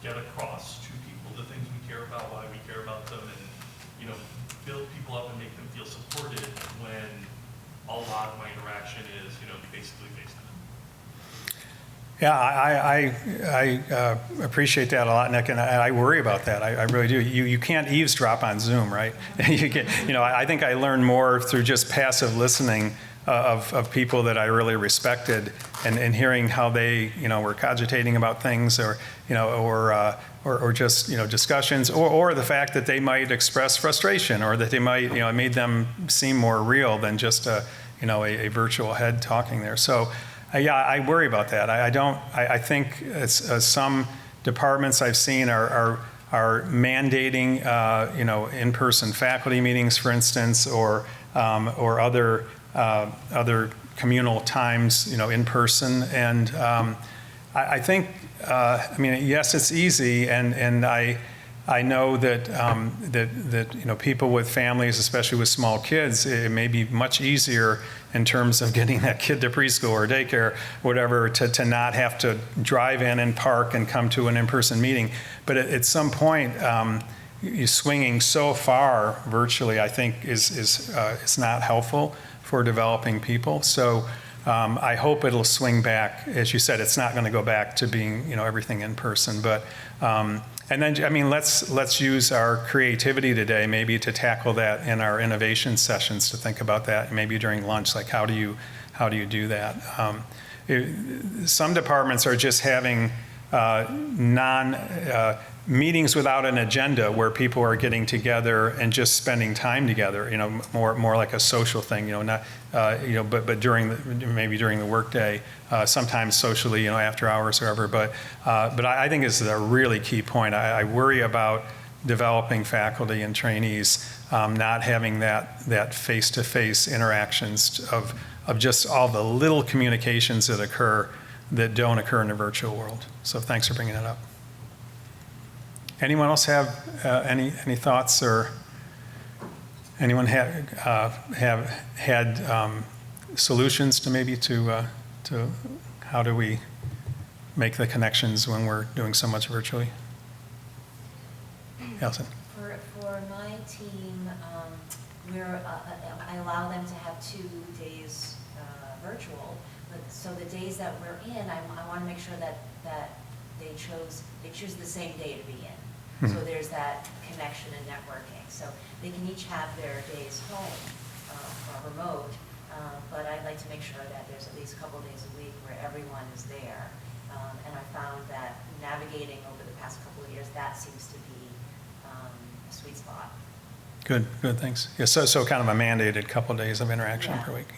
get across to people the things we care about, why we care about them, and build people up and make them feel supported when a lot of my interaction is, basically FaceTime.
Yeah, I appreciate that a lot, Nick, and I worry about that. I really do. You can't eavesdrop on Zoom, right? I think I learned more through just passive listening of people that I really respected, and hearing how they, were cogitating about things, or just, discussions, or the fact that they might express frustration, or that they might, it made them seem more real than just a virtual head talking there. So. Yeah, I worry about that. I think it's, some departments I've seen are mandating, in-person faculty meetings, for instance, or other communal times, in person. And I think, yes, it's easy, and I know that people with families, especially with small kids, it may be much easier in terms of getting that kid to preschool or daycare, whatever, to not have to drive in and park and come to an in-person meeting. But at some point, swinging so far virtually, I think, is not helpful for developing people. So I hope it'll swing back. As you said, it's not going to go back to being, everything in person. But and then, let's use our creativity today, maybe to tackle that in our innovation sessions, to think about that, maybe during lunch, like how do you do that? Some departments are just having meetings without an agenda, where people are getting together and just spending time together, more like a social thing, but maybe during the workday, sometimes socially, after hours or whatever. But I think it's a really key point. I worry about developing faculty and trainees not having that face-to-face interactions of just all the little communications that occur that don't occur in the virtual world. So thanks for bringing that up. Anyone else have any thoughts, or anyone have had solutions to how do we make the connections when we're doing so much virtually? Alyson.
For my team, I allow them to have 2 days virtual, but so the days that we're in, I want to make sure that they choose the same day to be in. So there's that connection and networking. So they can each have their days home or remote, but I'd like to make sure that there's at least a couple days a week where everyone is there. And I found that navigating over the past couple of years, that seems to be a sweet spot.
Good, thanks. Yeah, so kind of a mandated couple days of interaction per week.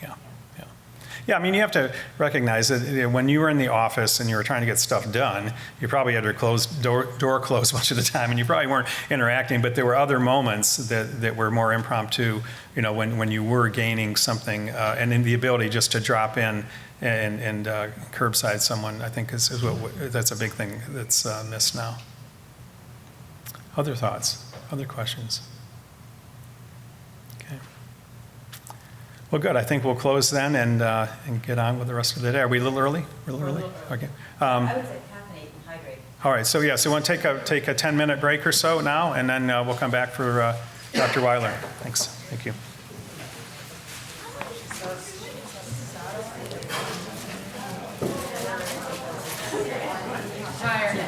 Yeah, you have to recognize that when you were in the office and you were trying to get stuff done, you probably had your door closed much of the time, and you probably weren't interacting, but there were other moments that were more impromptu, when you were gaining something, and in the ability just to drop in and curbside someone, I think that's a big thing that's missed now. Other thoughts, other questions? Okay. Well, good. I think we'll close then and get on with the rest of the day. Are we a little early? Okay.
I would say caffeinate and hydrate.
All right. So we want to take a 10-minute break or so now, and then we'll come back for Dr. Wiler. Thanks. Thank you.
Tired.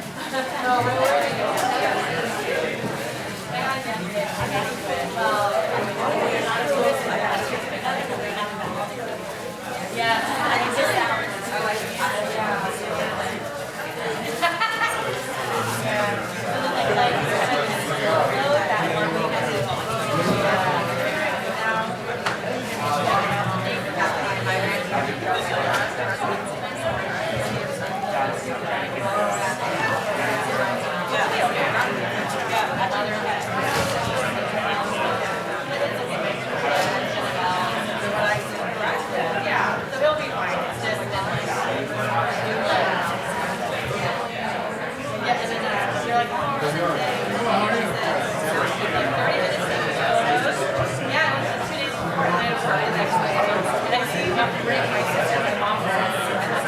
Yeah, it was 2 days before, and I was like, and I see you have to bring my sister and my mom.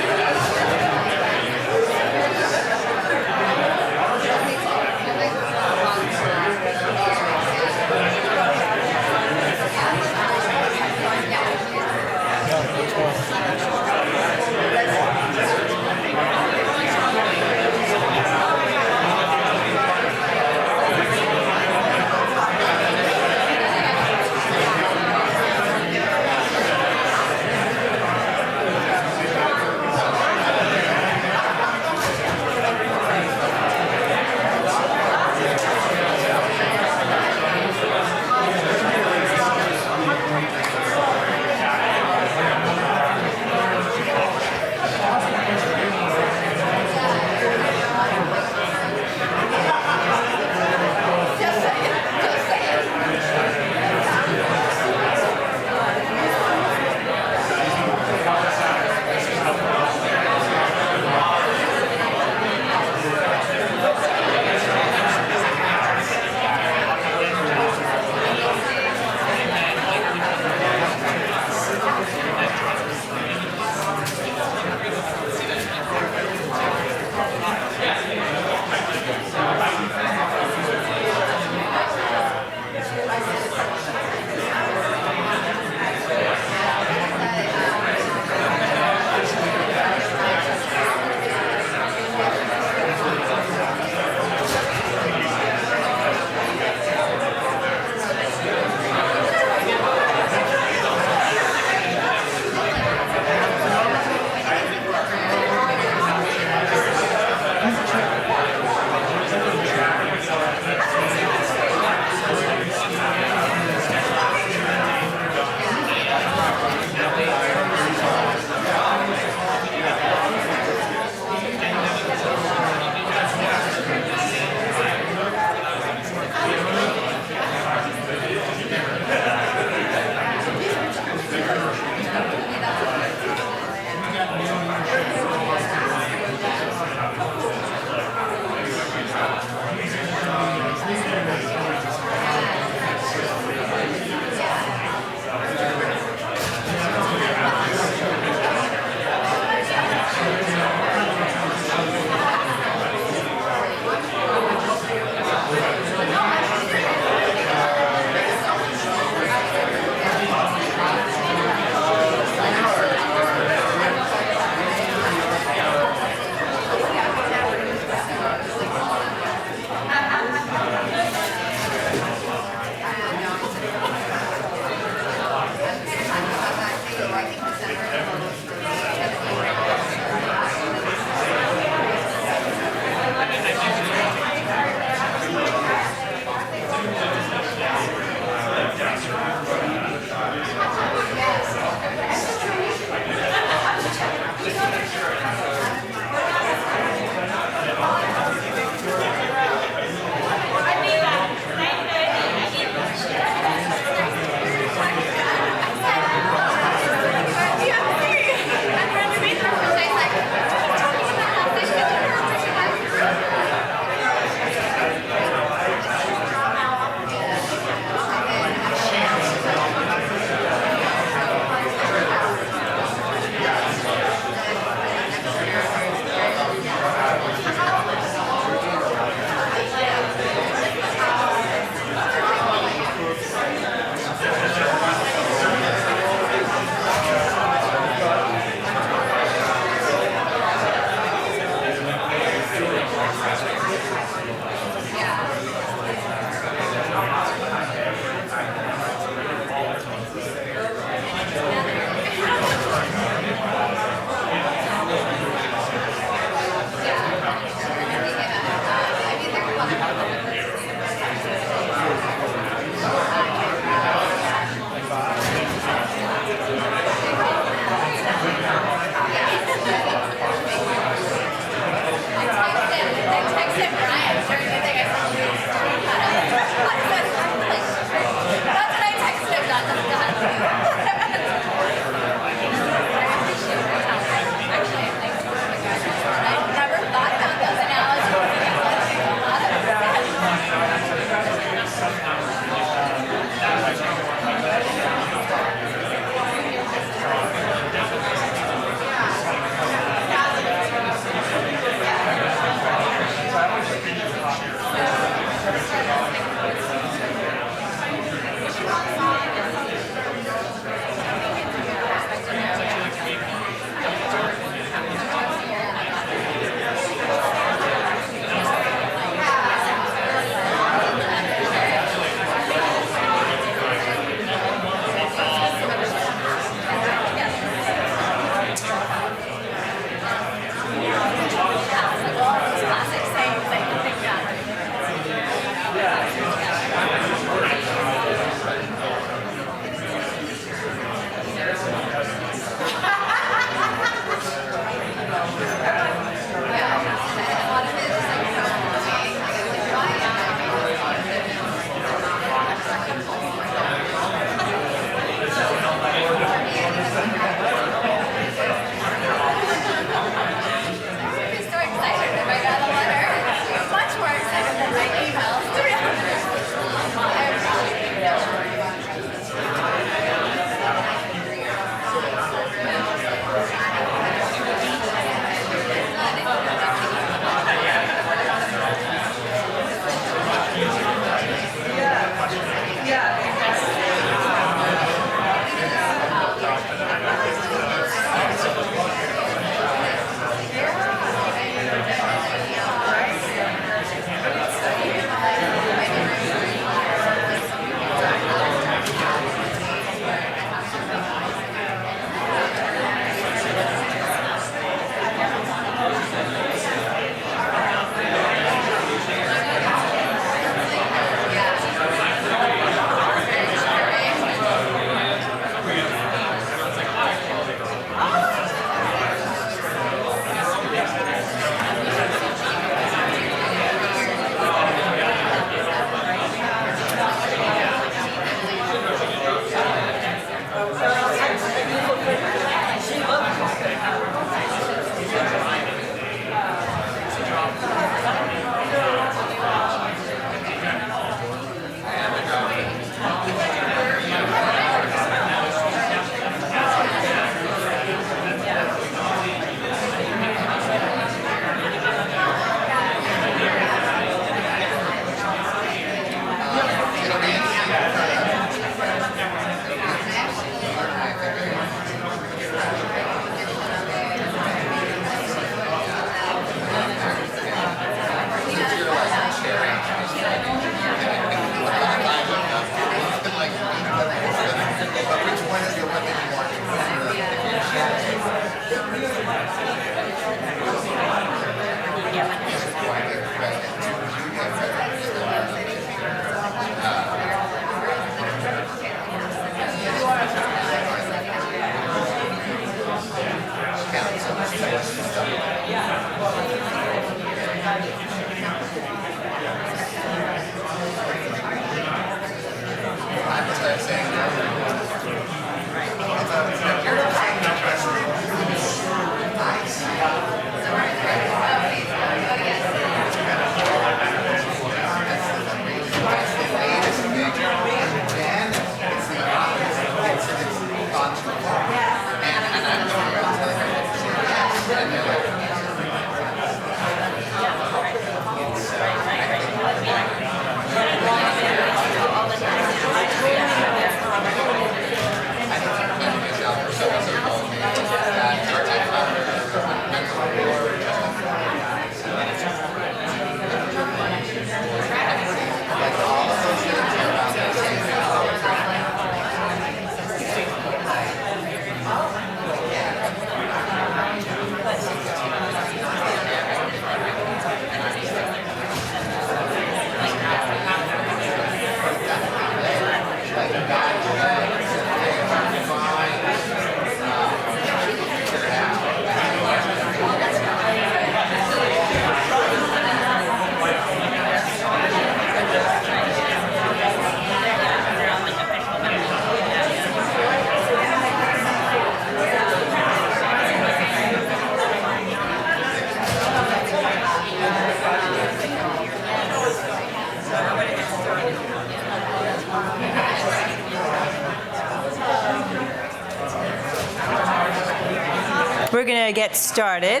We're going to get started.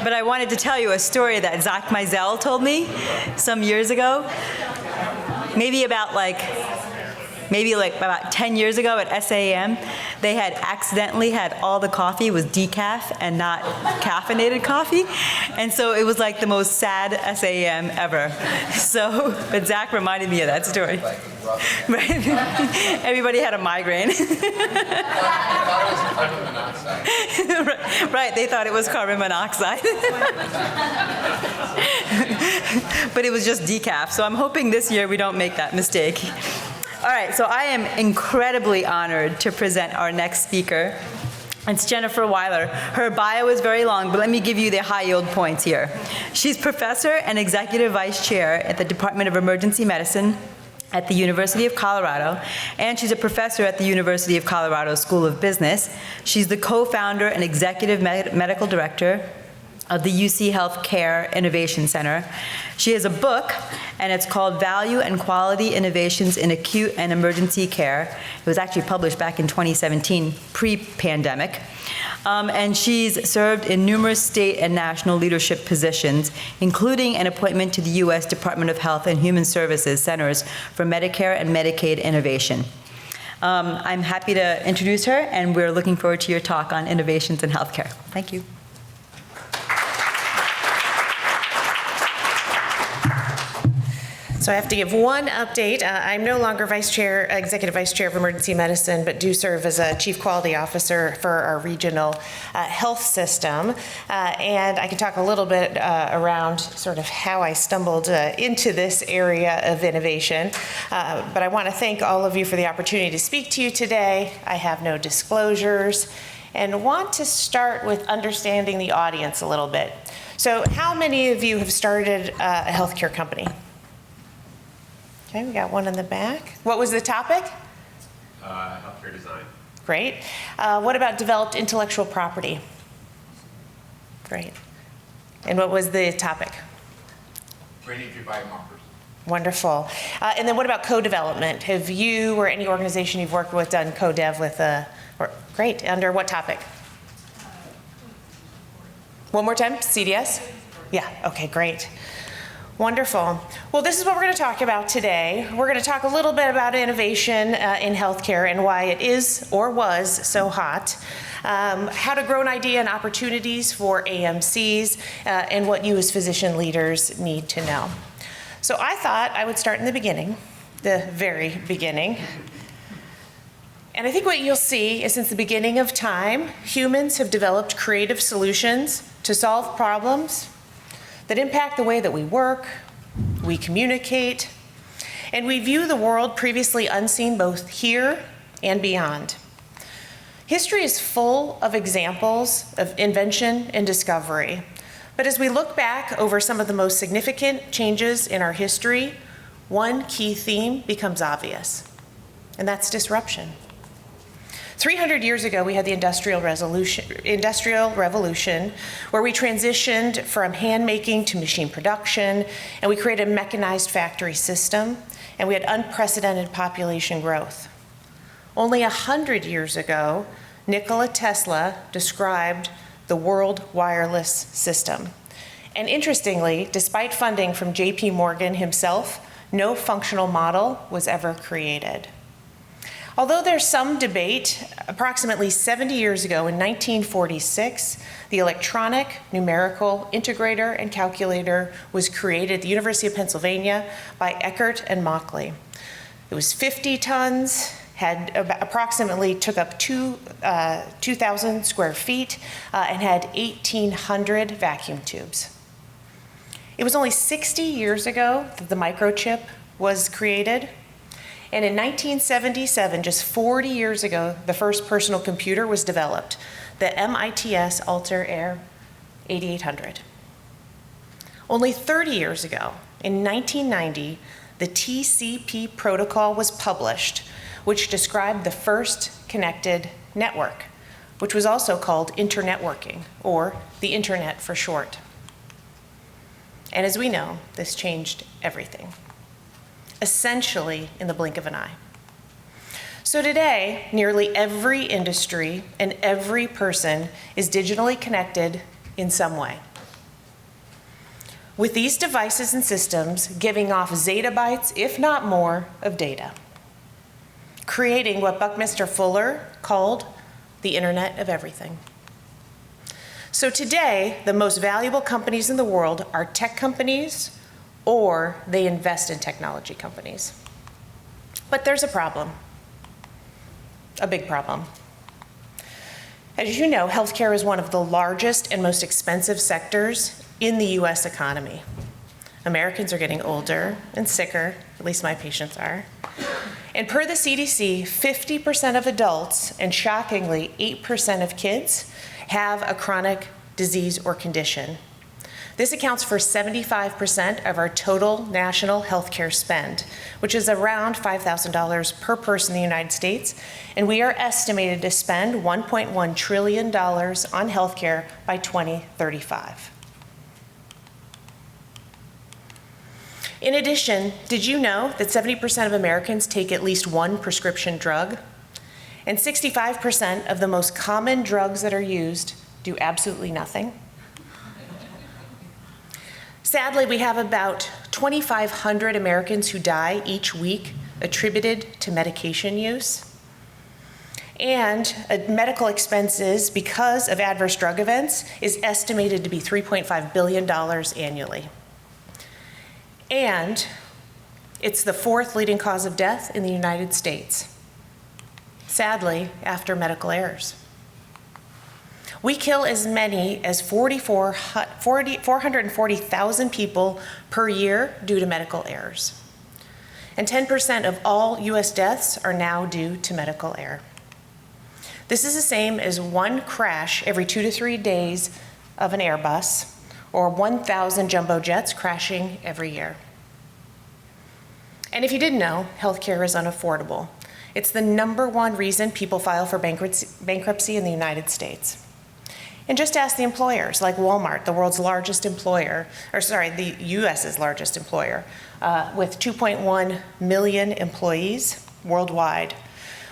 But I wanted to tell you a story that Zach Mizell told me some years ago. Maybe about 10 years ago at SAEM, they had accidentally had all the coffee was decaf and not caffeinated coffee. And so it was like the most sad SAEM ever. So, but Zach reminded me of that story. Right? Everybody had a migraine. Right, they thought it was carbon monoxide. But it was just decaf. So I'm hoping this year we don't make that mistake. All right, so I am incredibly honored to present our next speaker. It's Jennifer Wiler. Her bio is very long, but let me give you the high yield points here. She's professor and executive vice chair at the Department of Emergency Medicine at the University of Colorado, and she's a professor at the University of Colorado School of Business. She's the co-founder and executive medical director of the UC Healthcare Innovation Center. She has a book, and it's called Value and Quality Innovations in Acute and Emergency Care. It was actually published back in 2017, pre-pandemic. And she's served in numerous state and national leadership positions, including an appointment to the U.S. Department of Health and Human Services Centers for Medicare and Medicaid Innovation. I'm happy to introduce her, and we're looking forward to your talk on innovations in healthcare. Thank you.
So I have to give one update. I'm no longer executive vice chair of emergency medicine, but do serve as a chief quality officer for our regional health system. And I can talk a little bit around sort of how I stumbled into this area of innovation. But I want to thank all of you for the opportunity to speak to you today. I have no disclosures and want to start with understanding the audience a little bit. So how many of you have started a healthcare company? Okay, we got one in the back. What was the topic?
Healthcare design.
Great. What about developed intellectual property? Great. And what was the topic?
Training through biomarkers.
Wonderful. And then what about co-development? Have you or any organization you've worked with done co-dev with great. Under what topic? One more time, CDS? Yeah, okay, great. Wonderful. Well, this is what we're going to talk about today. We're going to talk a little bit about innovation in healthcare and why it is or was so hot, how to grow an idea and opportunities for AMCs, and what you as physician leaders need to know. So I thought I would start in the beginning, the very beginning. And I think what you'll see is since the beginning of time, humans have developed creative solutions to solve problems that impact the way that we work, we communicate, and we view the world previously unseen both here and beyond. History is full of examples of invention and discovery, but as we look back over some of the most significant changes in our history, one key theme becomes obvious, and that's disruption. 300 years ago, we had the Industrial Revolution, where we transitioned from hand making to machine production, and we created a mechanized factory system, and we had unprecedented population growth. Only 100 years ago, Nikola Tesla described the world wireless system. And interestingly, despite funding from J.P. Morgan himself, no functional model was ever created. Although there's some debate, approximately 70 years ago in 1946, the electronic numerical integrator and calculator was created at the University of Pennsylvania by Eckert and Mauchly. It was 50 tons, took up 2,000 square feet, and had 1,800 vacuum tubes. It was only 60 years ago that the microchip was created. And in 1977, just 40 years ago, the first personal computer was developed, the MITS Altair Air 8800. Only 30 years ago, in 1990, the TCP protocol was published, which described the first connected network, which was also called internetworking, or the internet for short. And as we know, this changed everything, essentially in the blink of an eye. So today, nearly every industry and every person is digitally connected in some way. With these devices and systems giving off zettabytes, if not more, of data, creating what Buckminster Fuller called the Internet of Everything. So today, the most valuable companies in the world are tech companies, or they invest in technology companies. But there's a problem, a big problem. As you know, healthcare is one of the largest and most expensive sectors in the US economy. Americans are getting older and sicker, at least my patients are. And per the CDC, 50% of adults, and shockingly, 8% of kids, have a chronic disease or condition. This accounts for 75% of our total national healthcare spend, which is around $5,000 per person in the United States, and we are estimated to spend $1.1 trillion on healthcare by 2035. In addition, did you know that 70% of Americans take at least one prescription drug? And 65% of the most common drugs that are used do absolutely nothing? Sadly, we have about 2,500 Americans who die each week attributed to medication use. And medical expenses because of adverse drug events is estimated to be $3.5 billion annually. And it's the fourth leading cause of death in the United States, sadly, after medical errors. We kill as many as 440,000 people per year due to medical errors. And 10% of all US deaths are now due to medical error. This is the same as one crash every 2 to 3 days of an Airbus, or 1,000 jumbo jets crashing every year. And if you didn't know, healthcare is unaffordable. It's the #1 reason people file for bankruptcy in the United States. And just ask the employers, like Walmart, the world's largest employer, the US's largest employer, with 2.1 million employees worldwide,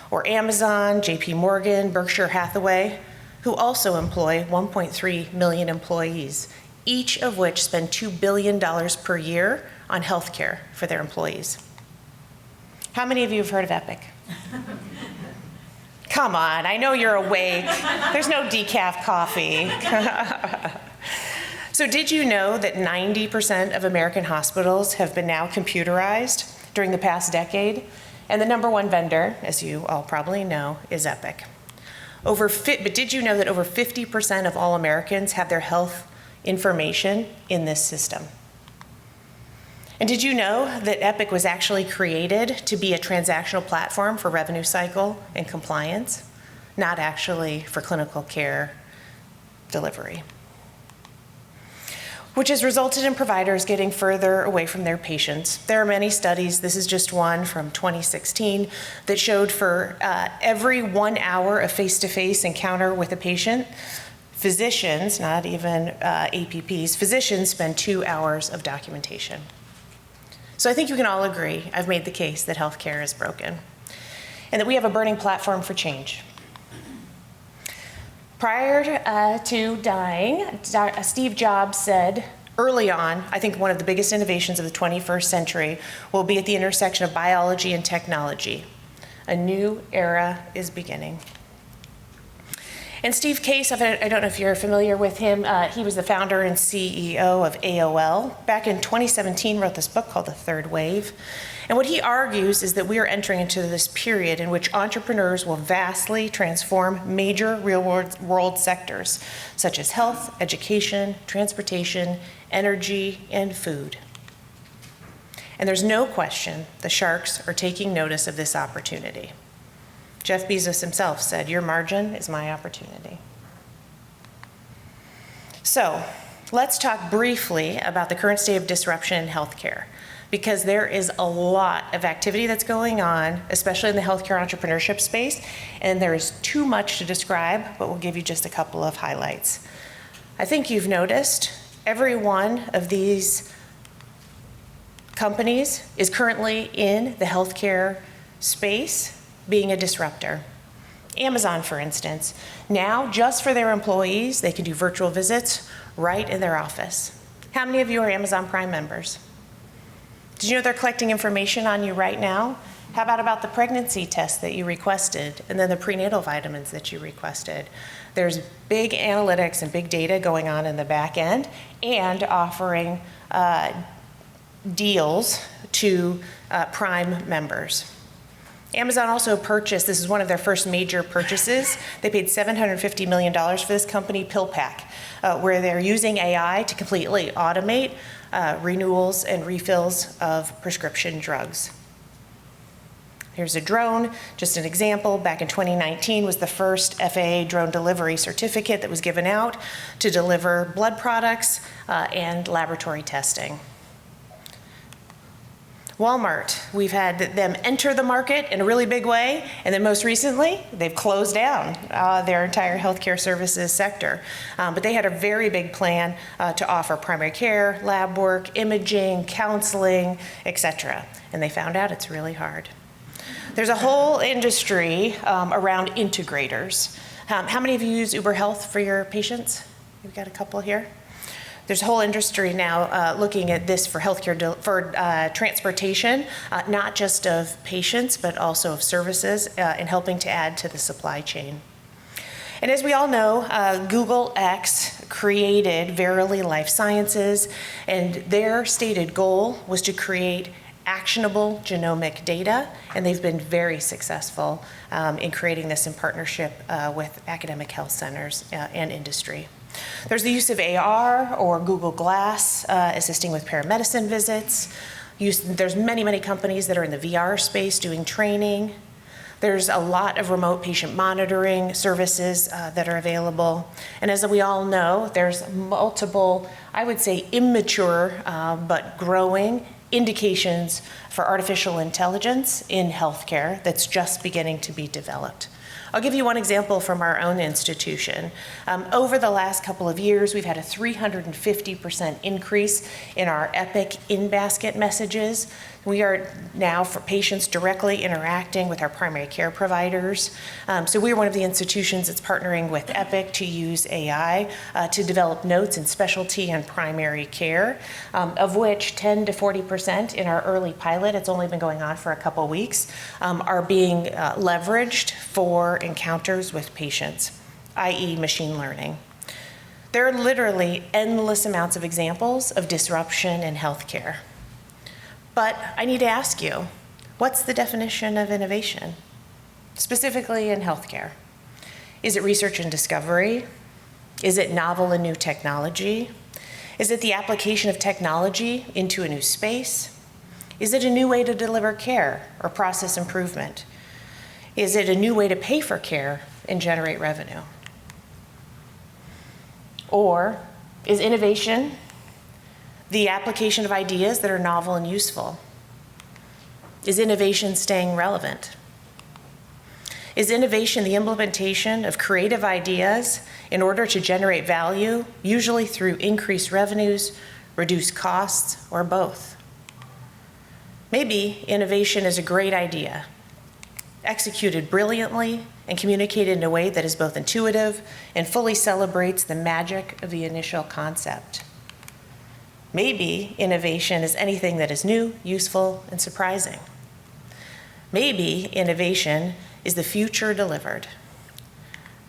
or Amazon, JP Morgan, Berkshire Hathaway, who also employ 1.3 million employees, each of which spend $2 billion per year on healthcare for their employees. How many of you have heard of Epic? Come on, I know you're awake. There's no decaf coffee. So did you know that 90% of American hospitals have been now computerized during the past decade? And the #1 vendor, as you all probably know, is Epic. But did you know that over 50% of all Americans have their health information in this system? And did you know that Epic was actually created to be a transactional platform for revenue cycle and compliance, not actually for clinical care delivery? Which has resulted in providers getting further away from their patients. There are many studies, this is just one from 2016, that showed for every 1 hour of face-to-face encounter with a patient, physicians, not even APPs, physicians spend 2 hours of documentation. So I think you can all agree, I've made the case that healthcare is broken and that we have a burning platform for change. Prior to dying, Steve Jobs said early on, I think one of the biggest innovations of the 21st century will be at the intersection of biology and technology. A new era is beginning. And Steve Case, I don't know if you're familiar with him, he was the founder and CEO of AOL. Back in 2017, wrote this book called The Third Wave. And what he argues is that we are entering into this period in which entrepreneurs will vastly transform major real-world sectors, such as health, education, transportation, energy, and food. And there's no question the sharks are taking notice of this opportunity. Jeff Bezos himself said, "Your margin is my opportunity." So let's talk briefly about the current state of disruption in healthcare, because there is a lot of activity that's going on, especially in the healthcare entrepreneurship space, and there is too much to describe, but we'll give you just a couple of highlights. I think you've noticed every one of these companies is currently in the healthcare space being a disruptor. Amazon, for instance, now just for their employees, they can do virtual visits right in their office. How many of you are Amazon Prime members? Did you know they're collecting information on you right now? How about the pregnancy test that you requested and then the prenatal vitamins that you requested? There's big analytics and big data going on in the back end and offering deals to Prime members. Amazon also purchased, this is one of their first major purchases, they paid $750 million for this company, PillPack, where they're using AI to completely automate renewals and refills of prescription drugs. Here's a drone, just an example. Back in 2019 was the first FAA drone delivery certificate that was given out to deliver blood products and laboratory testing. Walmart, we've had them enter the market in a really big way, and then most recently, they've closed down their entire healthcare services sector. But they had a very big plan to offer primary care, lab work, imaging, counseling, etc. And they found out it's really hard. There's a whole industry around integrators. How many of you use Uber Health for your patients? We've got a couple here. There's a whole industry now looking at this for healthcare, for transportation, not just of patients, but also of services, and helping to add to the supply chain. And as we all know, Google X created Verily Life Sciences, and their stated goal was to create actionable genomic data, and they've been very successful in creating this in partnership with academic health centers and industry. There's the use of AR or Google Glass, assisting with paramedicine visits. There's many, many companies that are in the VR space doing training. There's a lot of remote patient monitoring services that are available. And as we all know, there's multiple, I would say immature, but growing indications for artificial intelligence in healthcare that's just beginning to be developed. I'll give you one example from our own institution. Over the last couple of years, we've had a 350% increase in our Epic in-basket messages. We are now, for patients, directly interacting with our primary care providers. So we're one of the institutions that's partnering with Epic to use AI to develop notes in specialty and primary care, of which 10 to 40% in our early pilot, it's only been going on for a couple weeks, are being leveraged for encounters with patients, i.e. machine learning. There are literally endless amounts of examples of disruption in healthcare. But I need to ask you, what's the definition of innovation, specifically in healthcare? Is it research and discovery? Is it novel and new technology? Is it the application of technology into a new space? Is it a new way to deliver care or process improvement? Is it a new way to pay for care and generate revenue? Or is innovation the application of ideas that are novel and useful? Is innovation staying relevant? Is innovation the implementation of creative ideas in order to generate value, usually through increased revenues, reduced costs, or both? Maybe innovation is a great idea, executed brilliantly and communicated in a way that is both intuitive and fully celebrates the magic of the initial concept. Maybe innovation is anything that is new, useful, and surprising. Maybe innovation is the future delivered.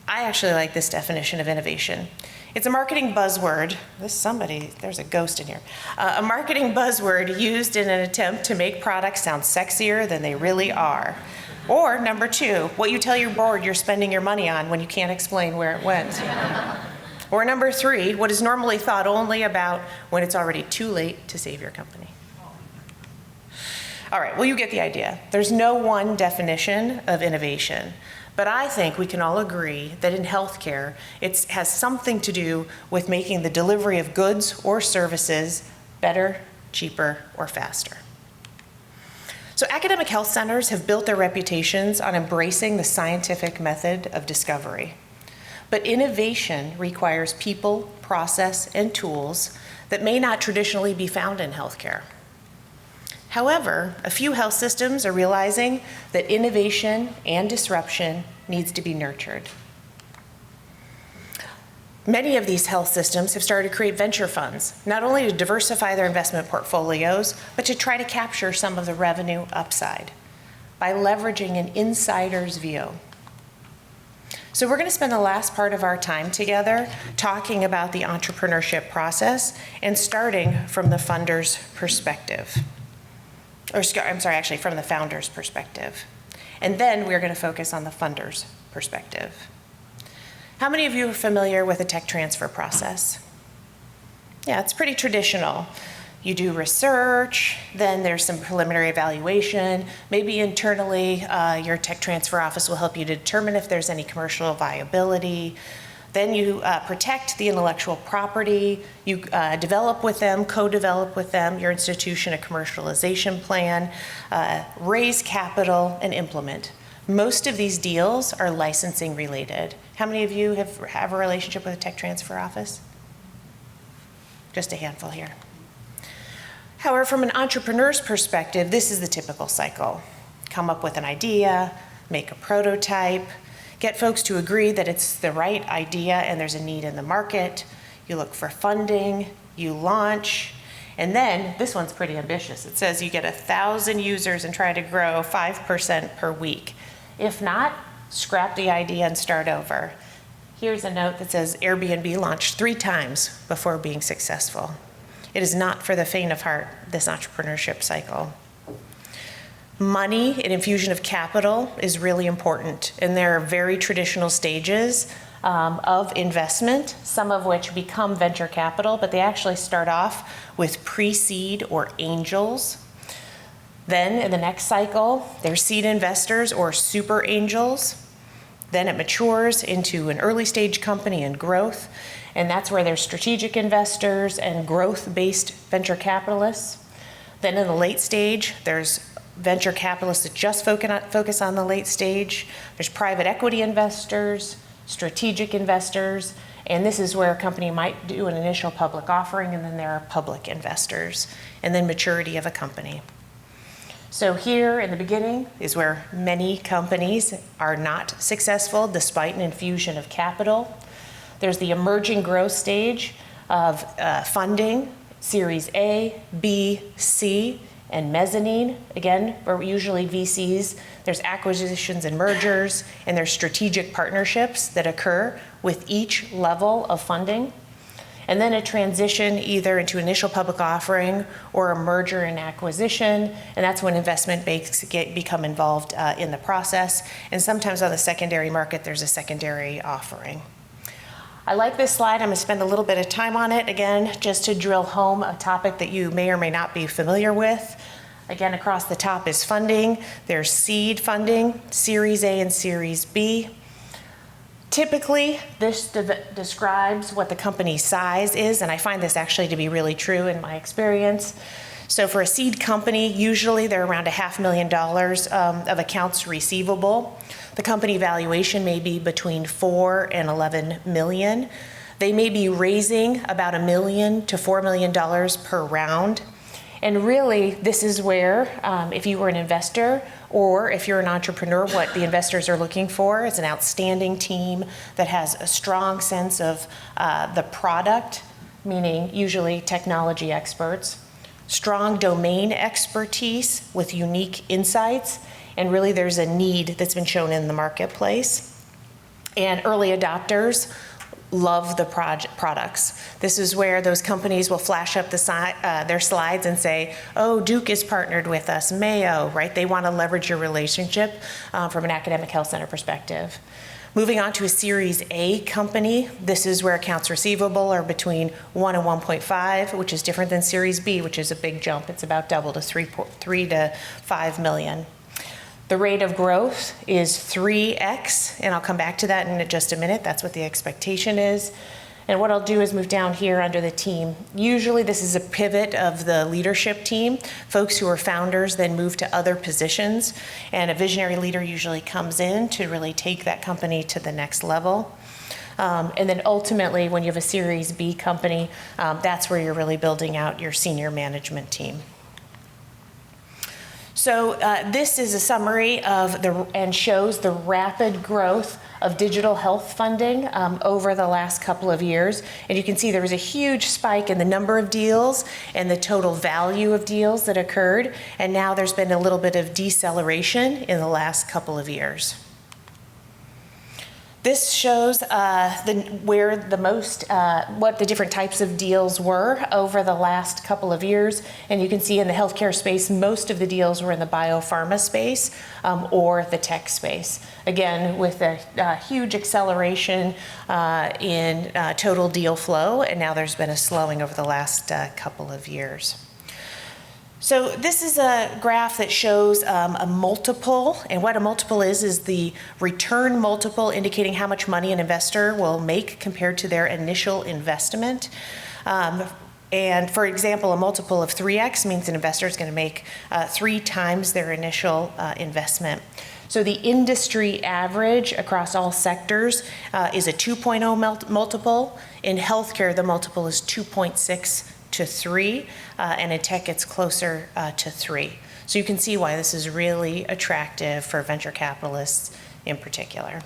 I actually like this definition of innovation. It's a marketing buzzword. There's a ghost in here. A marketing buzzword used in an attempt to make products sound sexier than they really are. Or number two, what you tell your board you're spending your money on when you can't explain where it went. Or number three, what is normally thought only about when it's already too late to save your company. All right, well, you get the idea. There's no one definition of innovation, but I think we can all agree that in healthcare, it has something to do with making the delivery of goods or services better, cheaper, or faster. So academic health centers have built their reputations on embracing the scientific method of discovery. But innovation requires people, process, and tools that may not traditionally be found in healthcare. However, a few health systems are realizing that innovation and disruption needs to be nurtured. Many of these health systems have started to create venture funds, not only to diversify their investment portfolios, but to try to capture some of the revenue upside by leveraging an insider's view. So we're going to spend the last part of our time together talking about the entrepreneurship process and starting from the funder's perspective. From the founder's perspective. And then we're going to focus on the funder's perspective. How many of you are familiar with the tech transfer process? Yeah, it's pretty traditional. You do research, then there's some preliminary evaluation. Maybe internally, your tech transfer office will help you to determine if there's any commercial viability. Then you protect the intellectual property. You develop with them, co-develop with them, your institution a commercialization plan, raise capital, and implement. Most of these deals are licensing related. How many of you have a relationship with a tech transfer office? Just a handful here. However, from an entrepreneur's perspective, this is the typical cycle. Come up with an idea, make a prototype, get folks to agree that it's the right idea and there's a need in the market. You look for funding, you launch, and then this one's pretty ambitious. It says you get 1,000 users and try to grow 5% per week. If not, scrap the idea and start over. Here's a note that says Airbnb launched 3 times before being successful. It is not for the faint of heart, this entrepreneurship cycle. Money and infusion of capital is really important, and there are very traditional stages of investment, some of which become venture capital, but they actually start off with pre-seed or angels. Then in the next cycle, there's seed investors or super angels. Then it matures into an early stage company and growth, and that's where there's strategic investors and growth-based venture capitalists. Then in the late stage, there's venture capitalists that just focus on the late stage. There's private equity investors, strategic investors, and this is where a company might do an initial public offering, and then there are public investors, and then maturity of a company. So here in the beginning is where many companies are not successful despite an infusion of capital. There's the emerging growth stage of funding, Series A, B, C, and mezzanine. Again, we're usually VCs. There's acquisitions and mergers, and there's strategic partnerships that occur with each level of funding. And then a transition either into initial public offering or a merger and acquisition, and that's when investment banks become involved in the process. And sometimes on the secondary market, there's a secondary offering. I like this slide. I'm going to spend a little bit of time on it, again, just to drill home a topic that you may or may not be familiar with. Again, across the top is funding. There's seed funding, Series A and Series B. Typically, this describes what the company's size is, and I find this actually to be really true in my experience. So for a seed company, usually they're around $500,000 of accounts receivable. The company valuation may be between $4 and $11 million. They may be raising about $1 million to $4 million per round. And really, this is where, if you were an investor or if you're an entrepreneur, what the investors are looking for is an outstanding team that has a strong sense of the product, meaning usually technology experts, strong domain expertise with unique insights, and really there's a need that's been shown in the marketplace. And early adopters love the products. This is where those companies will flash up their slides and say, oh, Duke is partnered with us, Mayo, right? They want to leverage your relationship from an academic health center perspective. Moving on to a Series A company, this is where accounts receivable are between 1 and 1.5, which is different than Series B, which is a big jump. It's about double to 3 to 5 million. The rate of growth is 3x, and I'll come back to that in just a minute. That's what the expectation is. And what I'll do is move down here under the team. Usually this is a pivot of the leadership team. Folks who are founders then move to other positions, and a visionary leader usually comes in to really take that company to the next level. And then ultimately, when you have a Series B company, that's where you're really building out your senior management team. So this is a summary of and shows the rapid growth of digital health funding over the last couple of years. And you can see there was a huge spike in the number of deals and the total value of deals that occurred. And now there's been a little bit of deceleration in the last couple of years. This shows what the different types of deals were over the last couple of years. And you can see in the healthcare space, most of the deals were in the biopharma space or the tech space. Again, with a huge acceleration in total deal flow, and now there's been a slowing over the last couple of years. So this is a graph that shows a multiple, and what a multiple is the return multiple indicating how much money an investor will make compared to their initial investment. And for example, a multiple of 3x means an investor is going to make 3 times their initial investment. So the industry average across all sectors is a 2.0 multiple. In healthcare, the multiple is 2.6 to 3, and in tech it's closer to 3. So you can see why this is really attractive for venture capitalists in particular.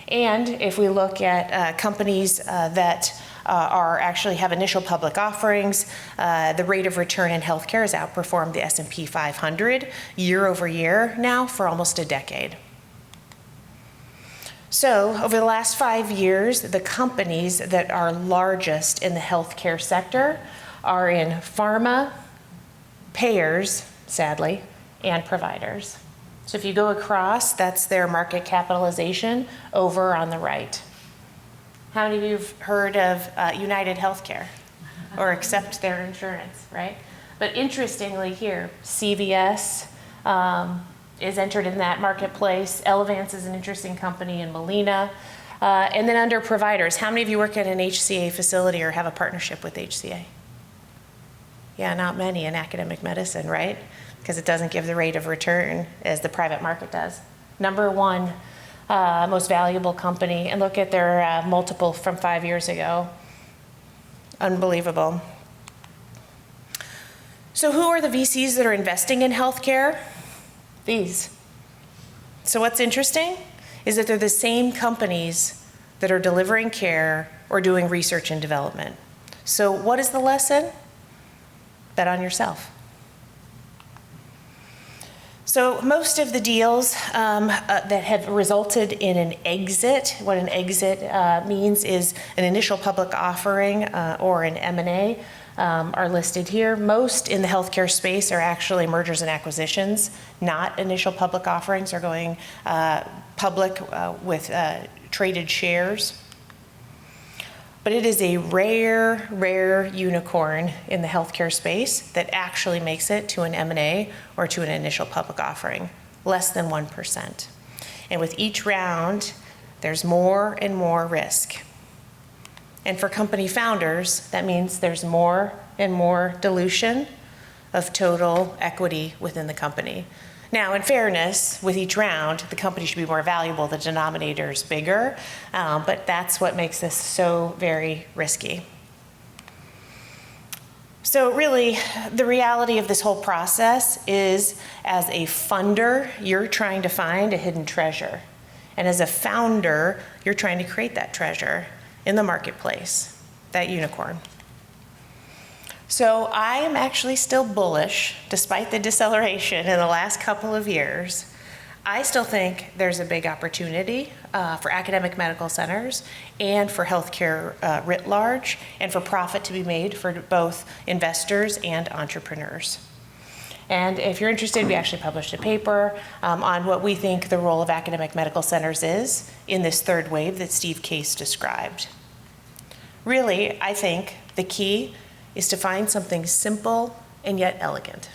And if we look at companies that actually have initial public offerings, the rate of return in healthcare has outperformed the S&P 500 year over year now for almost a decade. So over the last 5 years, the companies that are largest in the healthcare sector are in pharma, payers, sadly, and providers. So if you go across, that's their market capitalization over on the right. How many of you have heard of United Healthcare or accept their insurance, right? But interestingly here, CVS, is entered in that marketplace. Elevance is an interesting company in Molina. And then under providers, how many of you work at an HCA facility or have a partnership with HCA? Yeah, not many in academic medicine, right? Because it doesn't give the rate of return as the private market does. Number 1 most valuable company, and look at their multiple from 5 years ago. Unbelievable. So who are the VCs that are investing in healthcare? These. So what's interesting is that they're the same companies that are delivering care or doing research and development. So what is the lesson? Bet on yourself. So most of the deals that have resulted in an exit, what an exit means is an initial public offering or an M&A, are listed here. Most in the healthcare space are actually mergers and acquisitions, not initial public offerings, are going public with traded shares. But it is a rare unicorn in the healthcare space that actually makes it to an M&A or to an initial public offering, less than 1%. And with each round, there's more and more risk. And for company founders, that means there's more and more dilution of total equity within the company. Now, in fairness, with each round, the company should be more valuable, the denominator is bigger, but that's what makes this so very risky. So really, the reality of this whole process is, as a funder, you're trying to find a hidden treasure. And as a founder, you're trying to create that treasure in the marketplace, that unicorn. So I am actually still bullish, despite the deceleration in the last couple of years. I still think there's a big opportunity for academic medical centers and for healthcare writ large, and for profit to be made for both investors and entrepreneurs. And if you're interested, we actually published a paper on what we think the role of academic medical centers is in this third wave that Steve Case described. Really, I think the key is to find something simple and yet elegant.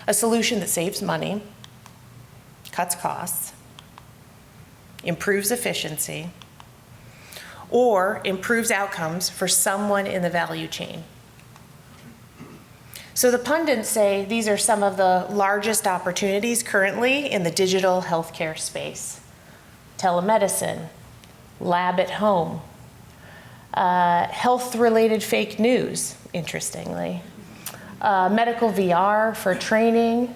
A solution that saves money, cuts costs, improves efficiency, or improves outcomes for someone in the value chain. So the pundits say these are some of the largest opportunities currently in the digital healthcare space. Telemedicine, lab at home, health-related fake news, interestingly, Medical VR for training,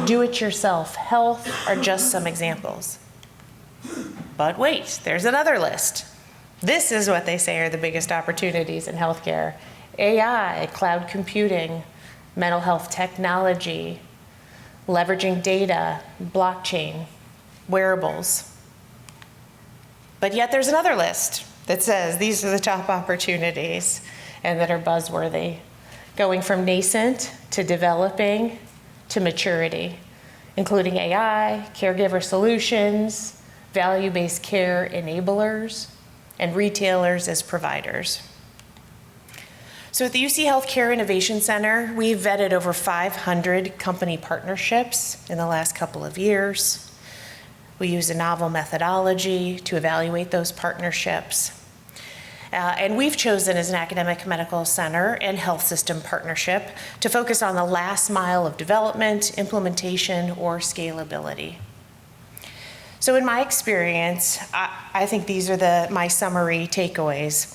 do-it-yourself health are just some examples. But wait, there's another list. This is what they say are the biggest opportunities in healthcare: AI, cloud computing, mental health technology, leveraging data, blockchain, wearables. But yet there's another list that says these are the top opportunities and that are buzzworthy, going from nascent to developing to maturity, including AI, caregiver solutions, value-based care enablers, and retailers as providers. So at the UC Healthcare Innovation Center, we've vetted over 500 company partnerships in the last couple of years. We use a novel methodology to evaluate those partnerships. And we've chosen as an academic medical center and health system partnership to focus on the last mile of development, implementation, or scalability. So in my experience, I think these are my summary takeaways.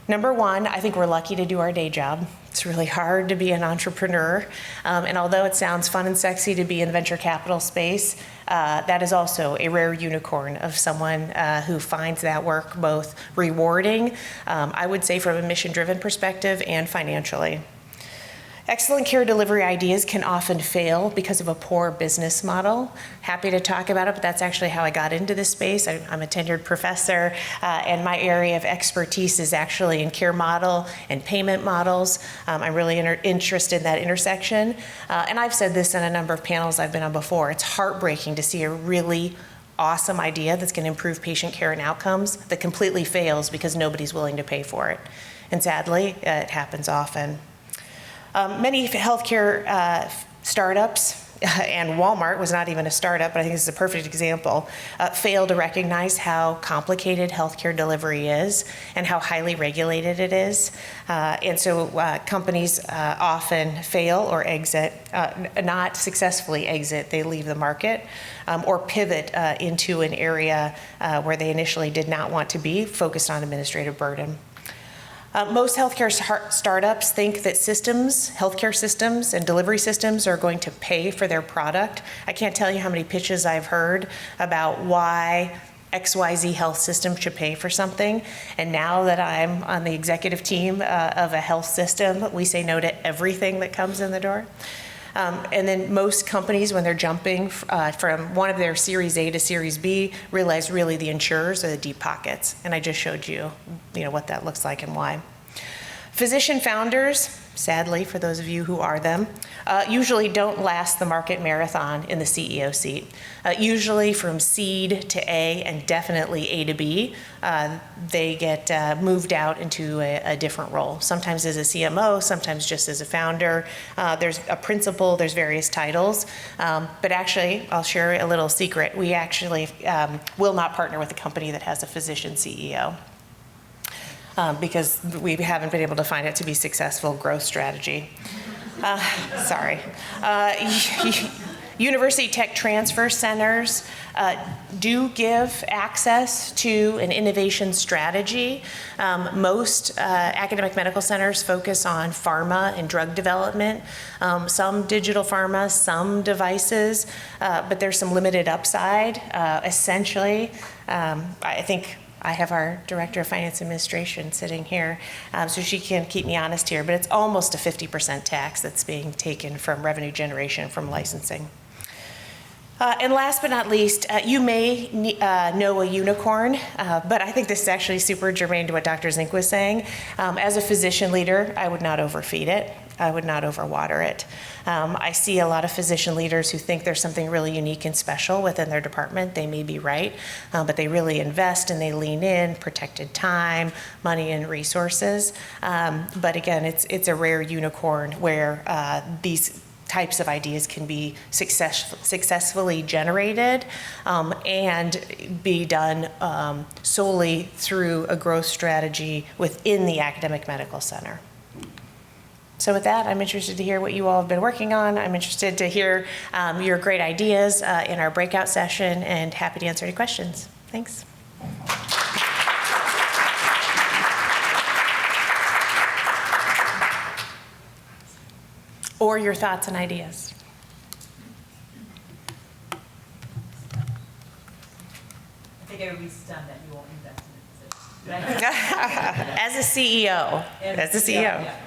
Number one, I think we're lucky to do our day job. It's really hard to be an entrepreneur. And although it sounds fun and sexy to be in the venture capital space, that is also a rare unicorn of someone who finds that work both rewarding, I would say from a mission-driven perspective, and financially. Excellent care delivery ideas can often fail because of a poor business model. Happy to talk about it, but that's actually how I got into this space. I'm a tenured professor, and my area of expertise is actually in care model and payment models. I'm really interested in that intersection. And I've said this in a number of panels I've been on before. It's heartbreaking to see a really awesome idea that's going to improve patient care and outcomes that completely fails because nobody's willing to pay for it. And sadly, it happens often. Many healthcare startups, and Walmart was not even a startup, but I think this is a perfect example, fail to recognize how complicated healthcare delivery is and how highly regulated it is. And so companies often fail or exit, not successfully exit, they leave the market or pivot into an area where they initially did not want to be, focused on administrative burden. Most healthcare startups think that healthcare systems and delivery systems are going to pay for their product. I can't tell you how many pitches I've heard about why XYZ health system should pay for something. And now that I'm on the executive team of a health system, we say no to everything that comes in the door. And then most companies, when they're jumping from one of their Series A to Series B, realize really the insurers are the deep pockets. And I just showed you, what that looks like and why. Physician founders, sadly, for those of you who are them, usually don't last the market marathon in the CEO seat. Usually from seed to A and definitely A to B, they get moved out into a different role. Sometimes as a CMO, sometimes just as a founder. There's a principal, there's various titles. But actually, I'll share a little secret. We actually will not partner with a company that has a physician CEO. Because we haven't been able to find it to be successful growth strategy. Sorry. University tech transfer centers do give access to an innovation strategy. Most academic medical centers focus on pharma and drug development, some digital pharma, some devices, but there's some limited upside. Essentially, I think I have our Director of Finance Administration sitting here, so she can keep me honest here, but it's almost a 50% tax that's being taken from revenue generation from licensing. And last but not least, you may know a unicorn, but I think this is actually super germane to what Dr. Zink was saying. As a physician leader, I would not overfeed it. I would not overwater it. I see a lot of physician leaders who think there's something really unique and special within their department. They may be right, but they really invest and they lean in, protected time, money, and resources. But again, it's a rare unicorn where these types of ideas can be successfully generated and be done solely through a growth strategy within the academic medical center. So with that, I'm interested to hear what you all have been working on. I'm interested to hear your great ideas in our breakout session, and happy to answer any questions. Thanks. or your thoughts and ideas.
I think everybody's stunned that you won't invest in a position. Right?
As a CEO,
Yeah.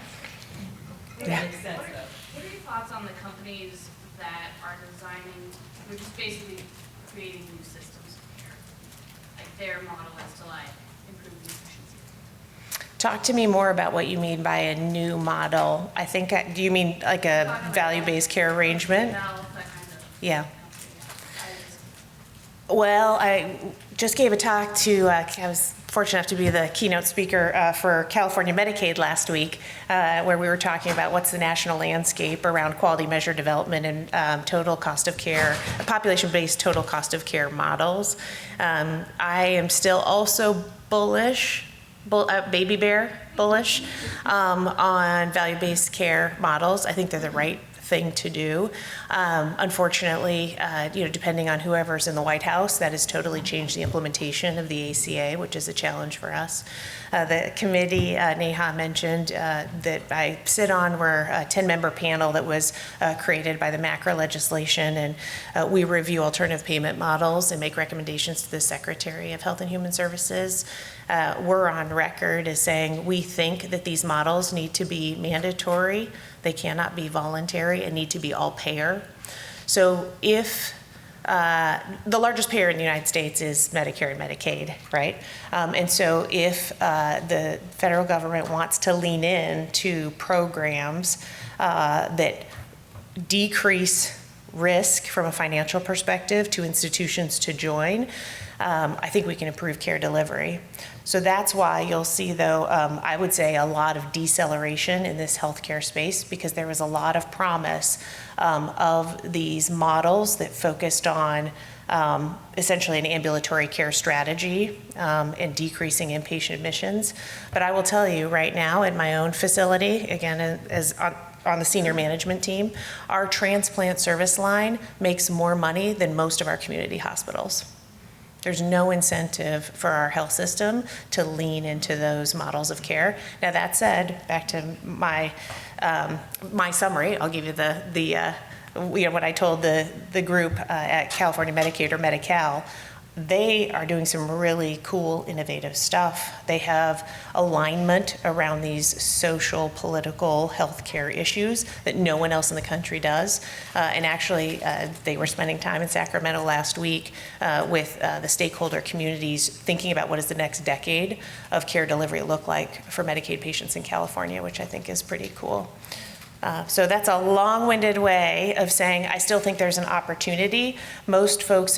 Yeah.
Makes sense, though.
What are your thoughts on the companies that are designing, which is basically creating new systems of care? Like their model is to like improve the efficiency.
Talk to me more about what you mean by a new model. I think, do you mean like a value-based care arrangement?
Health, that kind of
Yeah.
company,
Well, I just gave a talk to, I was fortunate enough to be the keynote speaker for California Medicaid last week, where we were talking about what's the national landscape around quality measure development and total cost of care, population-based total cost of care models. I am still also bullish, baby bear bullish, on value-based care models. I think they're the right thing to do. Unfortunately, depending on whoever's in the White House, that has totally changed the implementation of the ACA, which is a challenge for us. The committee, Neha mentioned, that I sit on, we're a 10-member panel that was created by the MACRA legislation, and we review alternative payment models and make recommendations to the Secretary of Health and Human Services. We're on record as saying we think that these models need to be mandatory, they cannot be voluntary, and need to be all payer. So if the largest payer in the United States is Medicare and Medicaid, right? And so if the federal government wants to lean in to programs that decrease risk from a financial perspective to institutions to join, I think we can improve care delivery. So that's why you'll see, though, I would say a lot of deceleration in this healthcare space, because there was a lot of promise of these models that focused on essentially an ambulatory care strategy and decreasing inpatient admissions. But I will tell you right now, in my own facility, again, as on the senior management team, our transplant service line makes more money than most of our community hospitals. There's no incentive for our health system to lean into those models of care. Now, that said, back to my summary, I'll give you what I told the group at California Medicaid or Medi-Cal. They are doing some really cool, innovative stuff. They have alignment around these social, political, healthcare issues that no one else in the country does. And actually, they were spending time in Sacramento last week with the stakeholder communities thinking about what does the next decade of care delivery look like for Medicaid patients in California, which I think is pretty cool. So that's a long-winded way of saying I still think there's an opportunity. Most folks,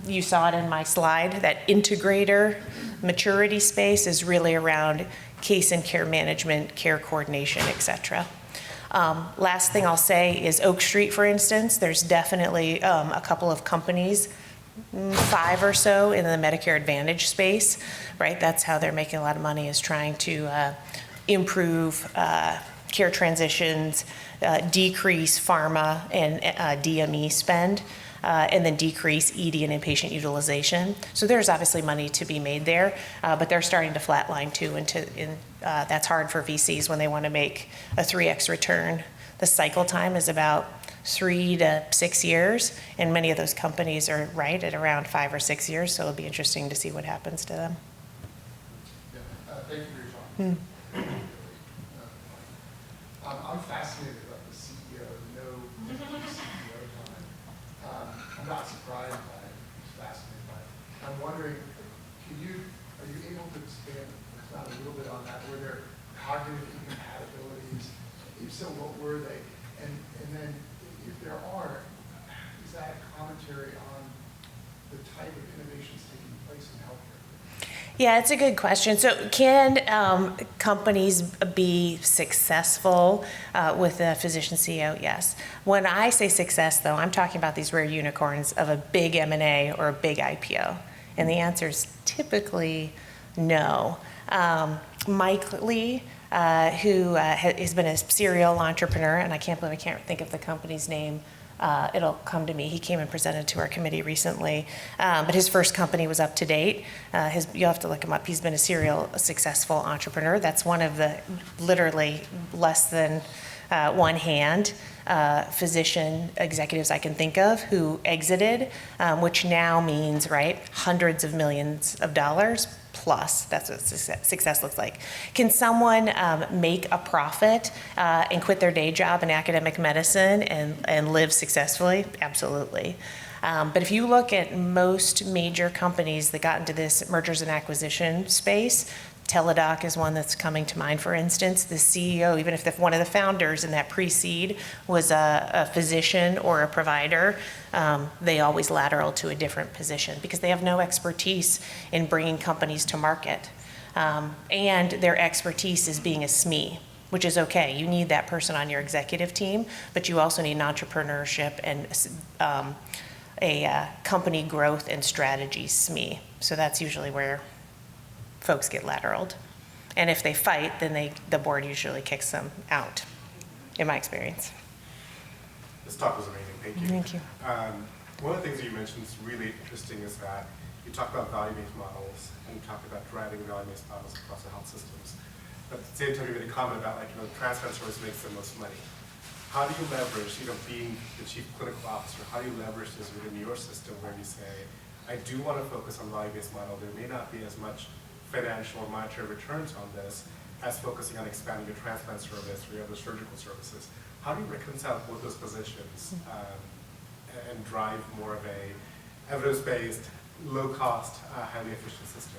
you saw it in my slide, that integrator maturity space is really around case and care management, care coordination, et cetera. Last thing I'll say is Oak Street, for instance, there's definitely a couple of companies, 5 or so in the Medicare Advantage space, right? That's how they're making a lot of money, is trying to improve care transitions, decrease pharma and DME spend, and then decrease ED and inpatient utilization. So there's obviously money to be made there, but they're starting to flatline too, and that's hard for VCs when they want to make a 3x return. The cycle time is about 3 to 6 years, and many of those companies are right at around 5 or 6 years, so it'll be interesting to see what happens to them.
Yeah, thank you for your time. I'm fascinated about the CEO, no CEO time. I'm not surprised by it, I'm just fascinated by it. I'm wondering, are you able to expand a little bit on that? Were there cognitive incompatibilities? If so, what were they? And then, if there are, is that a commentary on the type of innovations taking place in healthcare?
Yeah, it's a good question. So can companies be successful with a physician CEO? Yes. When I say success, though, I'm talking about these rare unicorns of a big M&A or a big IPO. And the answer is typically no. Mike Lee, who has been a serial entrepreneur, and I can't believe I can't think of the company's name. It'll come to me. He came and presented to our committee recently, but his first company was Up to Date. You'll have to look him up. He's been a successful entrepreneur. That's one of the literally less than one hand physician executives I can think of who exited, which now means, right, hundreds of millions of dollars plus. That's what success looks like. Can someone make a profit and quit their day job in academic medicine and live successfully? Absolutely. But if you look at most major companies that got into this mergers and acquisition space, Teladoc is one that's coming to mind, for instance. The CEO, even if one of the founders in that pre-seed was a physician or a provider, they always lateral to a different position because they have no expertise in bringing companies to market. And their expertise is being a SME, which is okay. You need that person on your executive team, but you also need entrepreneurship and a company growth and strategy SME. So that's usually where folks get lateraled. And if they fight, then the board usually kicks them out, in my experience.
This talk was amazing, thank you.
Thank you.
One of the things that you mentioned is really interesting is that you talk about value-based models and you talk about driving value-based models across the health systems. But at the same time, you made a comment about transplant source makes the most money. How do you leverage, being the chief clinical officer, how do you leverage this within your system where you say, I do want to focus on value-based model, there may not be as much financial or monetary returns on this as focusing on expanding your transplant service or your other surgical services. How do you reconcile both those positions and drive more of a evidence-based, low-cost, highly efficient system?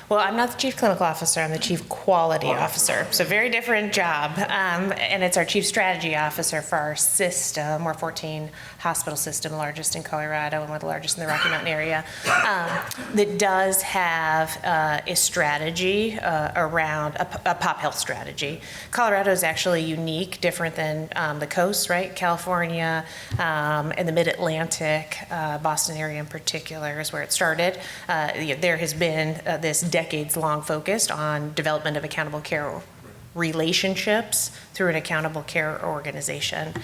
Well, I'm not the chief clinical officer, I'm the chief quality officer. So very different job. And it's our chief strategy officer for our system. We're a 14 hospital system, the largest in Colorado and one of the largest in the Rocky Mountain area, that does have a strategy around a pop health strategy. Colorado is actually unique, different than the coast, right? California and the mid-Atlantic, Boston area in particular is where it started. There has been this decades-long focused on development of accountable care relationships through an accountable care organization.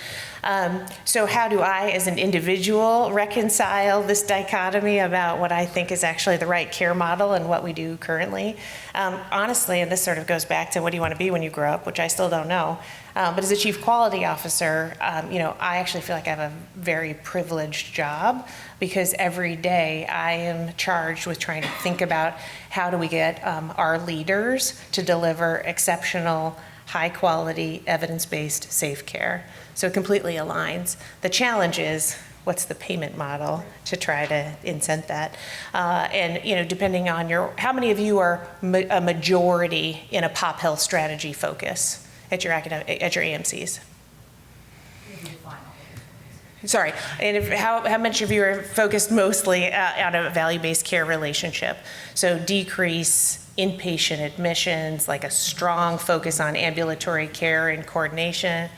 So how do I, as an individual, reconcile this dichotomy about what I think is actually the right care model and what we do currently? Honestly, and this sort of goes back to what do you want to be when you grow up, which I still don't know. But as a chief quality officer, I actually feel like I have a very privileged job because every day I am charged with trying to think about how do we get our leaders to deliver exceptional, high-quality, evidence-based, safe care. So it completely aligns. The challenge is, what's the payment model to try to incent that? And depending on how many of you are a majority in a pop health strategy focus at your AMCs? Sorry, and how much of you are focused mostly on a value-based care relationship? So decrease inpatient admissions, like a strong focus on ambulatory care and coordination.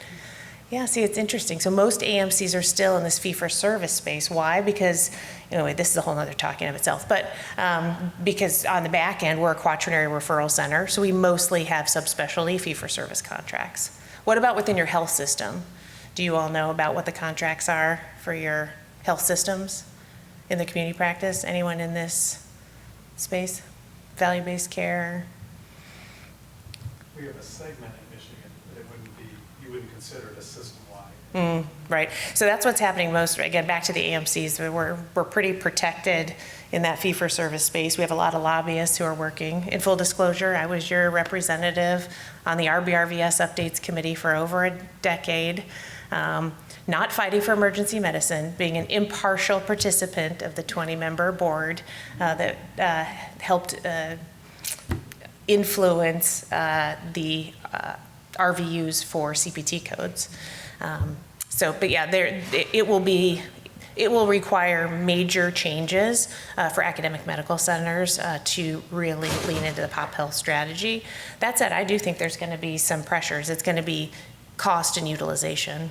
Yeah, see, it's interesting. So most AMCs are still in this fee-for-service space. Why? Because, anyway, this is a whole other talk in of itself, but because on the back end, we're a quaternary referral center, so we mostly have subspecialty fee-for-service contracts. What about within your health system? Do you all know about what the contracts are for your health systems in the community practice? Anyone in this space? Value-based care?
We have a segment in Michigan, but you wouldn't consider it a system-wide.
Right. So that's what's happening most. Again, back to the AMCs, we're pretty protected in that fee-for-service space. We have a lot of lobbyists who are working. In full disclosure, I was your representative on the RBRVS Updates Committee for over a decade. Not fighting for emergency medicine, being an impartial participant of the 20-member board that helped influence the RVUs for CPT codes. But yeah, it will require major changes for academic medical centers to really lean into the pop health strategy. That said, I do think there's going to be some pressures. It's going to be cost and utilization.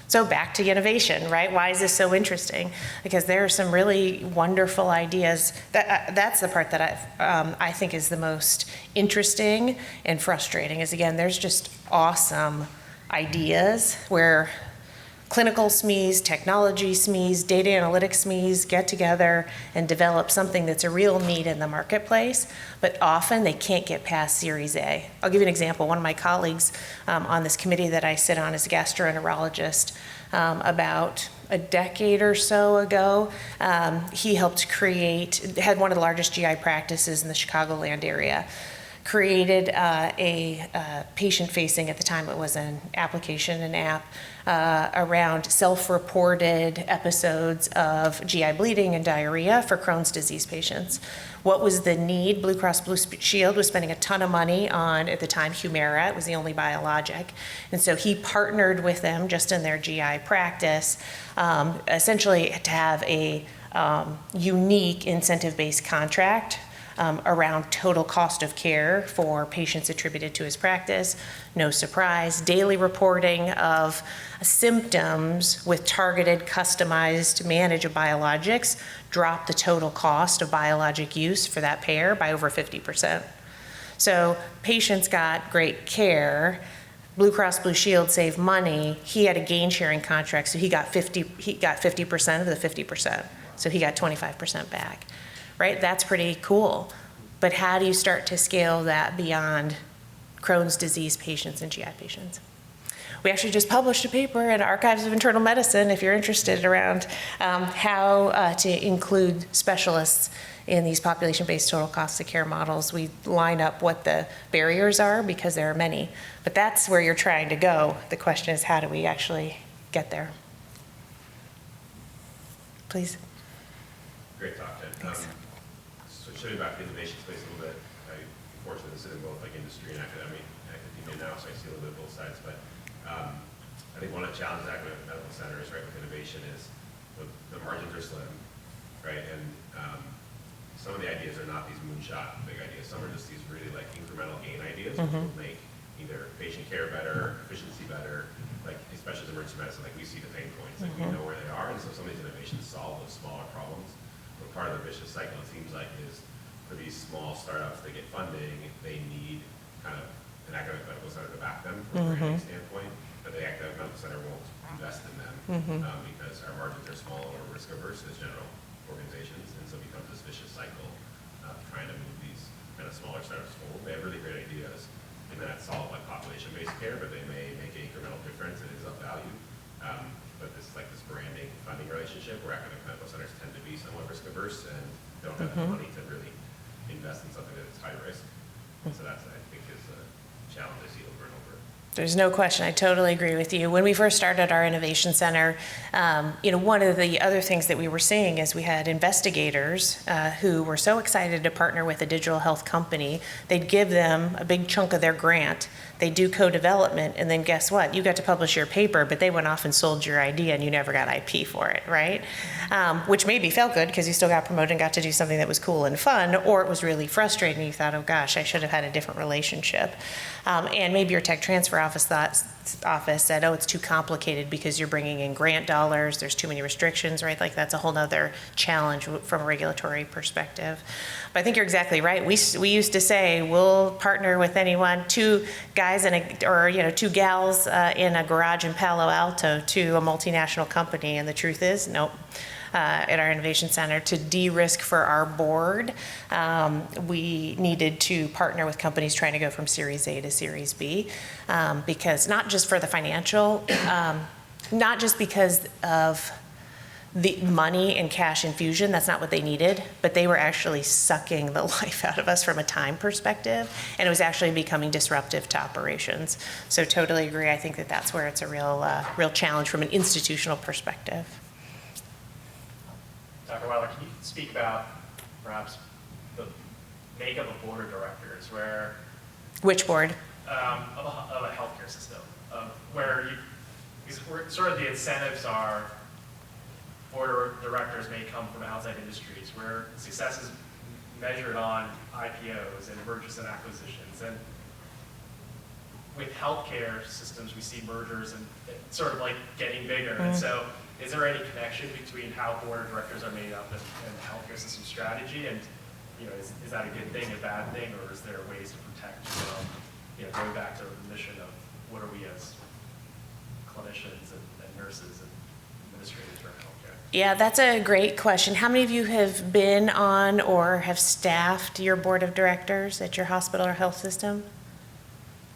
So back to innovation, right? Why is this so interesting? Because there are some really wonderful ideas. That's the part that I think is the most interesting and frustrating is, again, there's just awesome ideas where clinical SMEs, technology SMEs, data analytics SMEs get together and develop something that's a real need in the marketplace, but often they can't get past Series A. I'll give you an example. One of my colleagues on this committee that I sit on is a gastroenterologist. About a decade or so ago, he helped had one of the largest GI practices in the Chicagoland area, created a patient-facing, at the time it was an application, an app, around self-reported episodes of GI bleeding and diarrhea for Crohn's disease patients. What was the need? Blue Cross Blue Shield was spending a ton of money on, at the time, Humira. It was the only biologic. And so he partnered with them just in their GI practice, essentially to have a unique incentive-based contract around total cost of care for patients attributed to his practice. No surprise, daily reporting of symptoms with targeted, customized manage of biologics dropped the total cost of biologic use for that payer by over 50%. So patients got great care. Blue Cross Blue Shield saved money. He had a gain sharing contract, so he got 50% of the 50%. So he got 25% back. Right? That's pretty cool. But how do you start to scale that beyond Crohn's disease patients and GI patients? We actually just published a paper in Archives of Internal Medicine, if you're interested, around how to include specialists in these population-based total cost of care models. We line up what the barriers are, because there are many. But that's where you're trying to go. The question is, how do we actually get there? Please.
Great talk, Jen. Switching back to the innovation space a little bit, I'm fortunate to sit in both like industry and academia now, so I see a little bit of both sides. But I think one of the challenges at academic medical centers, right, with innovation is the margins are slim, right? And some of the ideas are not these moonshot big ideas. Some are just these really like incremental gain ideas, which will make either patient care better, efficiency better, like especially in emergency medicine, like we see the pain points, like we know where they are, and so some of these innovations solve those smaller problems. But part of the vicious cycle, it seems like, is for these small startups to get funding, they need kind of an academic medical center to back them from a branding standpoint, but the academic medical center won't invest in them because our margins are small or risk averse as general organizations, and so it becomes this vicious cycle of trying to move these kind of smaller startups forward. They have really great ideas, and that solve like population-based care, but they may make an incremental difference and it is of value. But this is like this branding funding relationship where academic medical centers tend to be somewhat risk averse and don't have the money to really invest in something that is high risk. And so that's, I think, is a challenge I see over and over.
There's no question. I totally agree with you. When we first started our innovation center, one of the other things that we were seeing is we had investigators who were so excited to partner with a digital health company. They'd give them a big chunk of their grant. They do co-development, and then guess what? You got to publish your paper, but they went off and sold your idea, and you never got IP for it, right? Which maybe felt good because you still got promoted and got to do something that was cool and fun, or it was really frustrating. You thought, oh gosh, I should have had a different relationship. And maybe your tech transfer office said, oh, it's too complicated because you're bringing in grant dollars, there's too many restrictions, right? Like that's a whole nother challenge from a regulatory perspective. But I think you're exactly right. We used to say, we'll partner with anyone, two guys two gals in a garage in Palo Alto to a multinational company, and the truth is, nope. At our innovation center, to de-risk for our board, we needed to partner with companies trying to go from Series A to Series B, because not just for the financial, not just because of the money and cash infusion, that's not what they needed, but they were actually sucking the life out of us from a time perspective, and it was actually becoming disruptive to operations. So totally agree. I think that that's where it's a real challenge from an institutional perspective.
Dr. Wiler, can you speak about perhaps the makeup of board of directors, where
Which board?
Of a healthcare system, where sort of the incentives are board of directors may come from outside industries, where success is measured on IPOs and mergers and acquisitions. And with healthcare systems, we see mergers and sort of like getting bigger. And so is there any connection between how board of directors are made up and healthcare system strategy? And is that a good thing, a bad thing, or is there ways to protect, going back to the mission of what are we as clinicians and nurses and administrators for healthcare?
Yeah, that's a great question. How many of you have been on or have staffed your board of directors at your hospital or health system?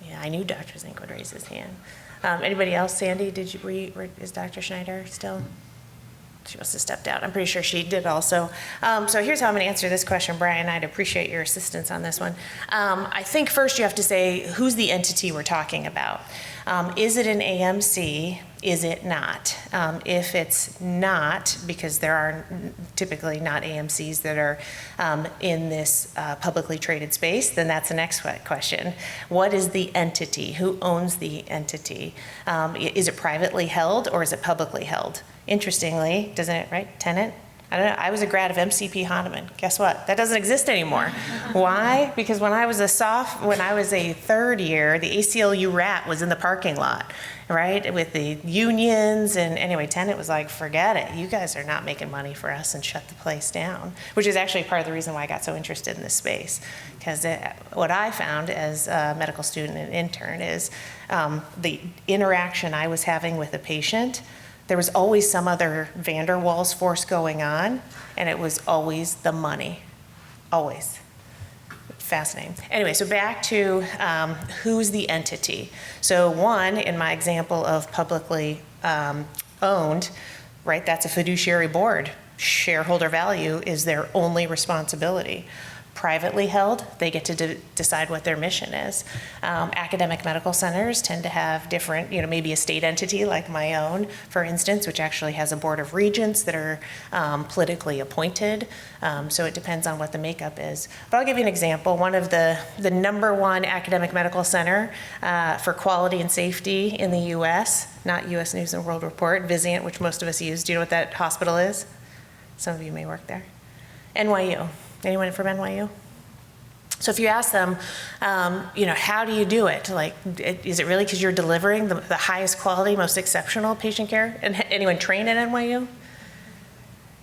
Yeah, I knew Dr. Zink would raise his hand. Anybody else? Sandy, is Dr. Schneider still? She must have stepped out. I'm pretty sure she did also. So here's how I'm going to answer this question, Brian. I'd appreciate your assistance on this one. I think first you have to say, who's the entity we're talking about? Is it an AMC? Is it not? If it's not, because there are typically not AMCs that are in this publicly traded space, then that's the next question. What is the entity? Who owns the entity? Is it privately held or is it publicly held? Interestingly, doesn't it, right? Tenant? I don't know. I was a grad of MCP Hahnemann. Guess what? That doesn't exist anymore. Why? Because when I was a third year, the ACLU rat was in the parking lot, right? With the unions, and anyway, Tenant was like, forget it. You guys are not making money for us, and shut the place down, which is actually part of the reason why I got so interested in this space. Because what I found as a medical student and intern is the interaction I was having with a patient, there was always some other van der Waals force going on, and it was always the money, always. Fascinating. Anyway, so back to who's the entity. So one, in my example of publicly owned, right, that's a fiduciary board. Shareholder value is their only responsibility. Privately held, they get to decide what their mission is. Academic medical centers tend to have different, maybe a state entity like my own, for instance, which actually has a board of regents that are politically appointed. So it depends on what the makeup is. But I'll give you an example. One of the #1 academic medical center for quality and safety in the US, not US News and World Report, Vizient, which most of us use. Do you know what that hospital is? Some of you may work there. NYU. Anyone from NYU? So if you ask them, how do you do it? Like, is it really because you're delivering the highest quality, most exceptional patient care? And anyone trained at NYU?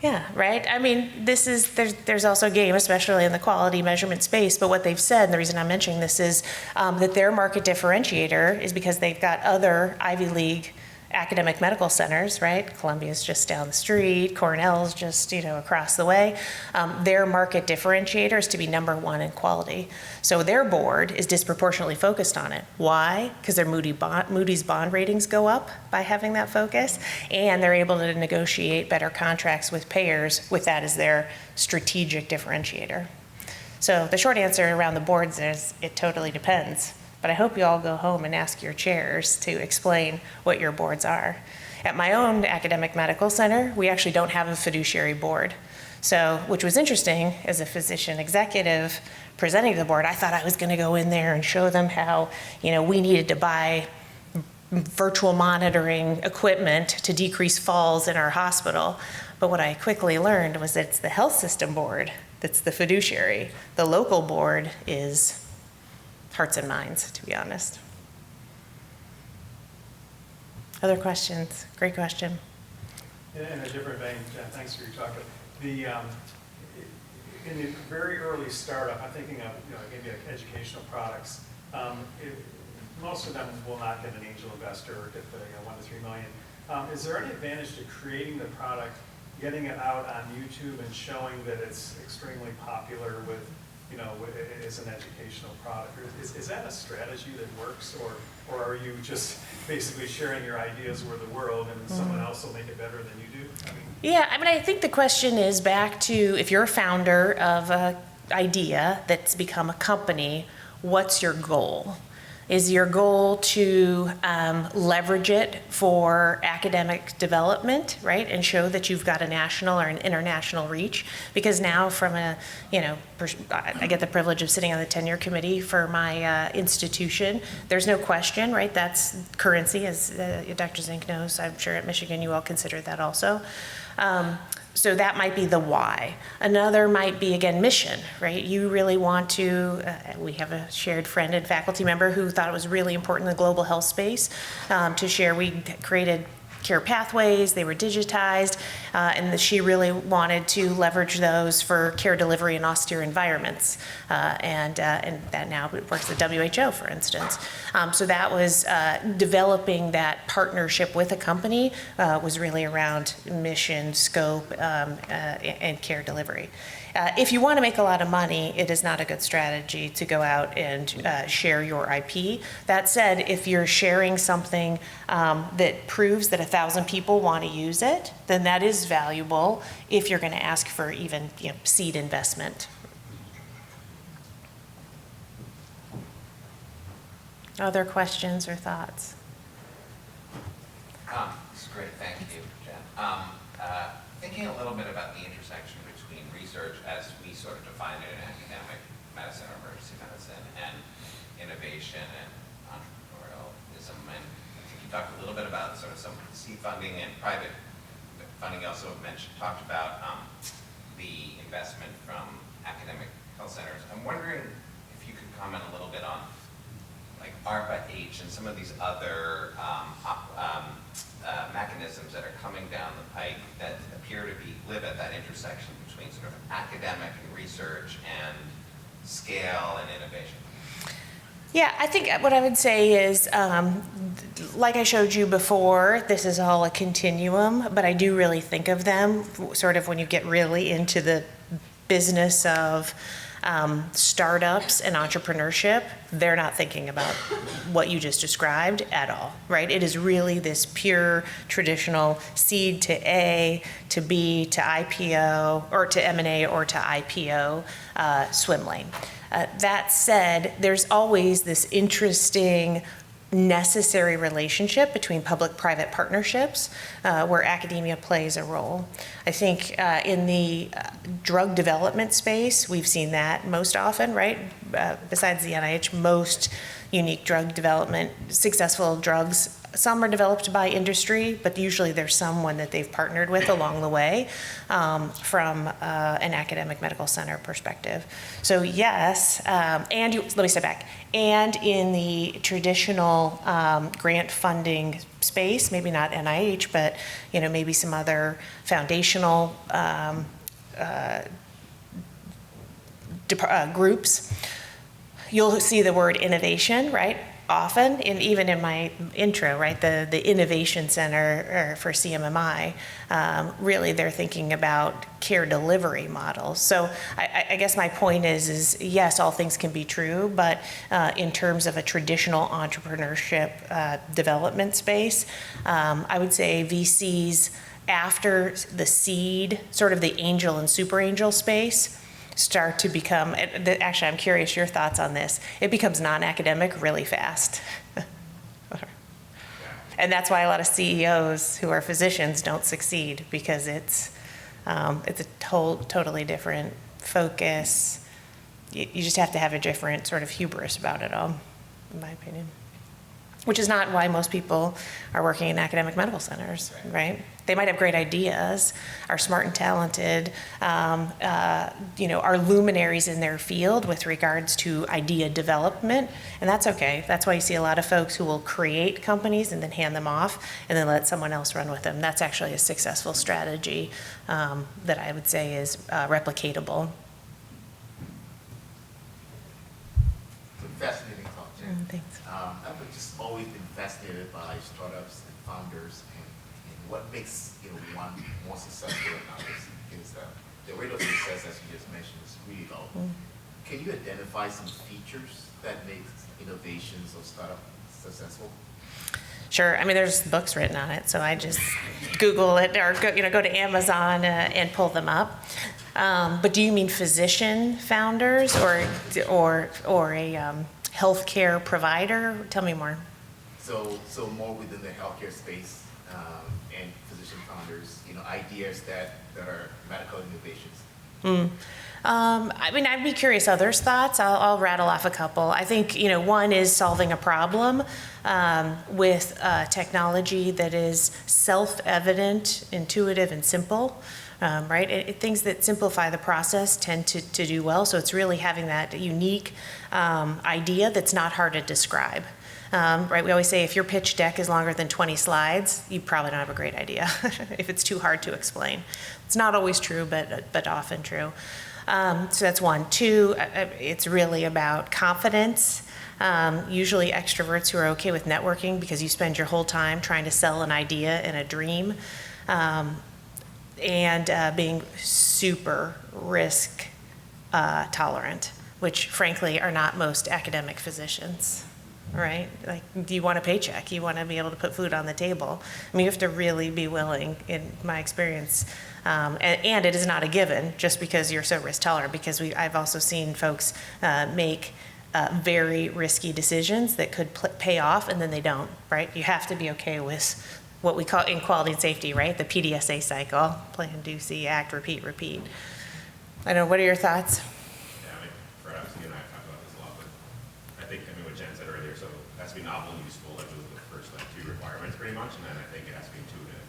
Yeah, right? I mean, there's also a game, especially in the quality measurement space, but what they've said, and the reason I'm mentioning this is that their market differentiator is because they've got other Ivy League academic medical centers, right? Columbia's just down the street, Cornell's just, across the way. Their market differentiator is to be #1 in quality. So their board is disproportionately focused on it. Why? Because their Moody's bond ratings go up by having that focus, and they're able to negotiate better contracts with payers with that as their strategic differentiator. So the short answer around the boards is it totally depends. But I hope you all go home and ask your chairs to explain what your boards are. At my own academic medical center, we actually don't have a fiduciary board. So, which was interesting, as a physician executive presenting to the board, I thought I was gonna go in there and show them how, we needed to buy virtual monitoring equipment to decrease falls in our hospital. But what I quickly learned was that it's the health system board that's the fiduciary. The local board is hearts and minds, to be honest. Other questions? Great question.
In a different vein, Jen, thanks for your talk. In the very early startup, I'm thinking of maybe like educational products. Most of them will not get an angel investor or get the 1 to 3 million. Is there any advantage to creating the product, getting it out on YouTube, and showing that it's extremely popular with as an educational product? Is that a strategy that works, or are you just basically sharing your ideas with the world and someone else will make it better than you do?
I think the question is back to, if you're a founder of an idea that's become a company, what's your goal? Is your goal to leverage it for academic development, right, and show that you've got a national or an international reach? Because now, from I get the privilege of sitting on the tenure committee for my institution. There's no question, right? That's currency, as Dr. Zink knows. I'm sure at Michigan you all consider that also. So that might be the why. Another might be, again, mission, right? You really want to, we have a shared friend and faculty member who thought it was really important in the global health space to share. We created care pathways, they were digitized, and that she really wanted to leverage those for care delivery in austere environments. And that now works at WHO, for instance. So that was developing that partnership with a company was really around mission, scope, and care delivery. If you want to make a lot of money, it is not a good strategy to go out and share your IP. That said, if you're sharing something that proves that 1,000 people want to use it, then that is valuable if you're going to ask for even seed investment. Other questions or thoughts?
This is great, thank you, Jen. Thinking a little bit about the intersection between research as we sort of define it in academic medicine or emergency medicine and innovation and entrepreneurialism. And I think you talked a little bit about sort of some seed funding and private funding. You also talked about the investment from academic health centers. I'm wondering if you could comment a little bit on like ARPA-H and some of these other mechanisms that are coming down the pike that appear to live at that intersection between sort of academic and research and scale and innovation.
Yeah, I think what I would say is, like I showed you before, this is all a continuum, but I do really think of them sort of when you get really into the business of startups and entrepreneurship. They're not thinking about what you just described at all, right? It is really this pure traditional seed to A, to B, to IPO, or to M&A, or to IPO swim lane. That said, there's always this interesting necessary relationship between public-private partnerships where academia plays a role. I think in the drug development space, we've seen that most often, right? Besides the NIH, most unique drug development, successful drugs, some are developed by industry, but usually there's someone that they've partnered with along the way from an academic medical center perspective. So yes, let me step back. And in the traditional grant funding space, maybe not NIH, but maybe some other foundational groups, you'll see the word innovation, right? Often, and even in my intro, right, the Innovation Center for CMMI, really they're thinking about care delivery models. So I guess my point is yes, all things can be true, but in terms of a traditional entrepreneurship development space, I would say VCs after the seed, sort of the angel and super angel space, start to become, actually I'm curious your thoughts on this, it becomes non-academic really fast. And that's why a lot of CEOs who are physicians don't succeed, because it's a totally different focus. You just have to have a different sort of hubris about it all, in my opinion. Which is not why most people are working in academic medical centers, right? They might have great ideas, are smart and talented, are luminaries in their field with regards to idea development, and that's okay. That's why you see a lot of folks who will create companies and then hand them off and then let someone else run with them. That's actually a successful strategy that I would say is replicatable.
Fascinating talk, Jen.
Thanks.
I've just always been fascinated by startups and founders and what makes one more successful than others. Because the rate of success, as you just mentioned, is really low. Can you identify some features that make innovations or startup successful?
Sure. I mean, there's books written on it, so I just Google it or go to Amazon and pull them up. But do you mean physician founders or a healthcare provider? Tell me more.
So more within the healthcare space and physician founders, ideas that are medical innovations.
I mean, I'd be curious others' thoughts. I'll rattle off a couple. I think, one is solving a problem with technology that is self-evident, intuitive, and simple. Right? Things that simplify the process tend to do well. So it's really having that unique idea that's not hard to describe. Right, we always say if your pitch deck is longer than 20 slides, you probably don't have a great idea if it's too hard to explain. It's not always true, but often true. So that's one. Two, it's really about confidence. Usually extroverts who are okay with networking because you spend your whole time trying to sell an idea and a dream, and being super risk tolerant, which frankly are not most academic physicians, right? Like, do you want a paycheck? You want to be able to put food on the table. I mean, you have to really be willing, in my experience, and it is not a given just because you're so risk tolerant, because I've also seen folks make very risky decisions that could pay off and then they don't, right? You have to be okay with what we call in quality and safety, right? The PDSA cycle, plan, do, see, act, repeat. I don't know, what are your thoughts?
Yeah, I mean, perhaps you and I have talked about this a lot, but I think, what Jen said earlier, so it has to be novel and useful, like those are the first two requirements pretty much, and then I think it has to be intuitive,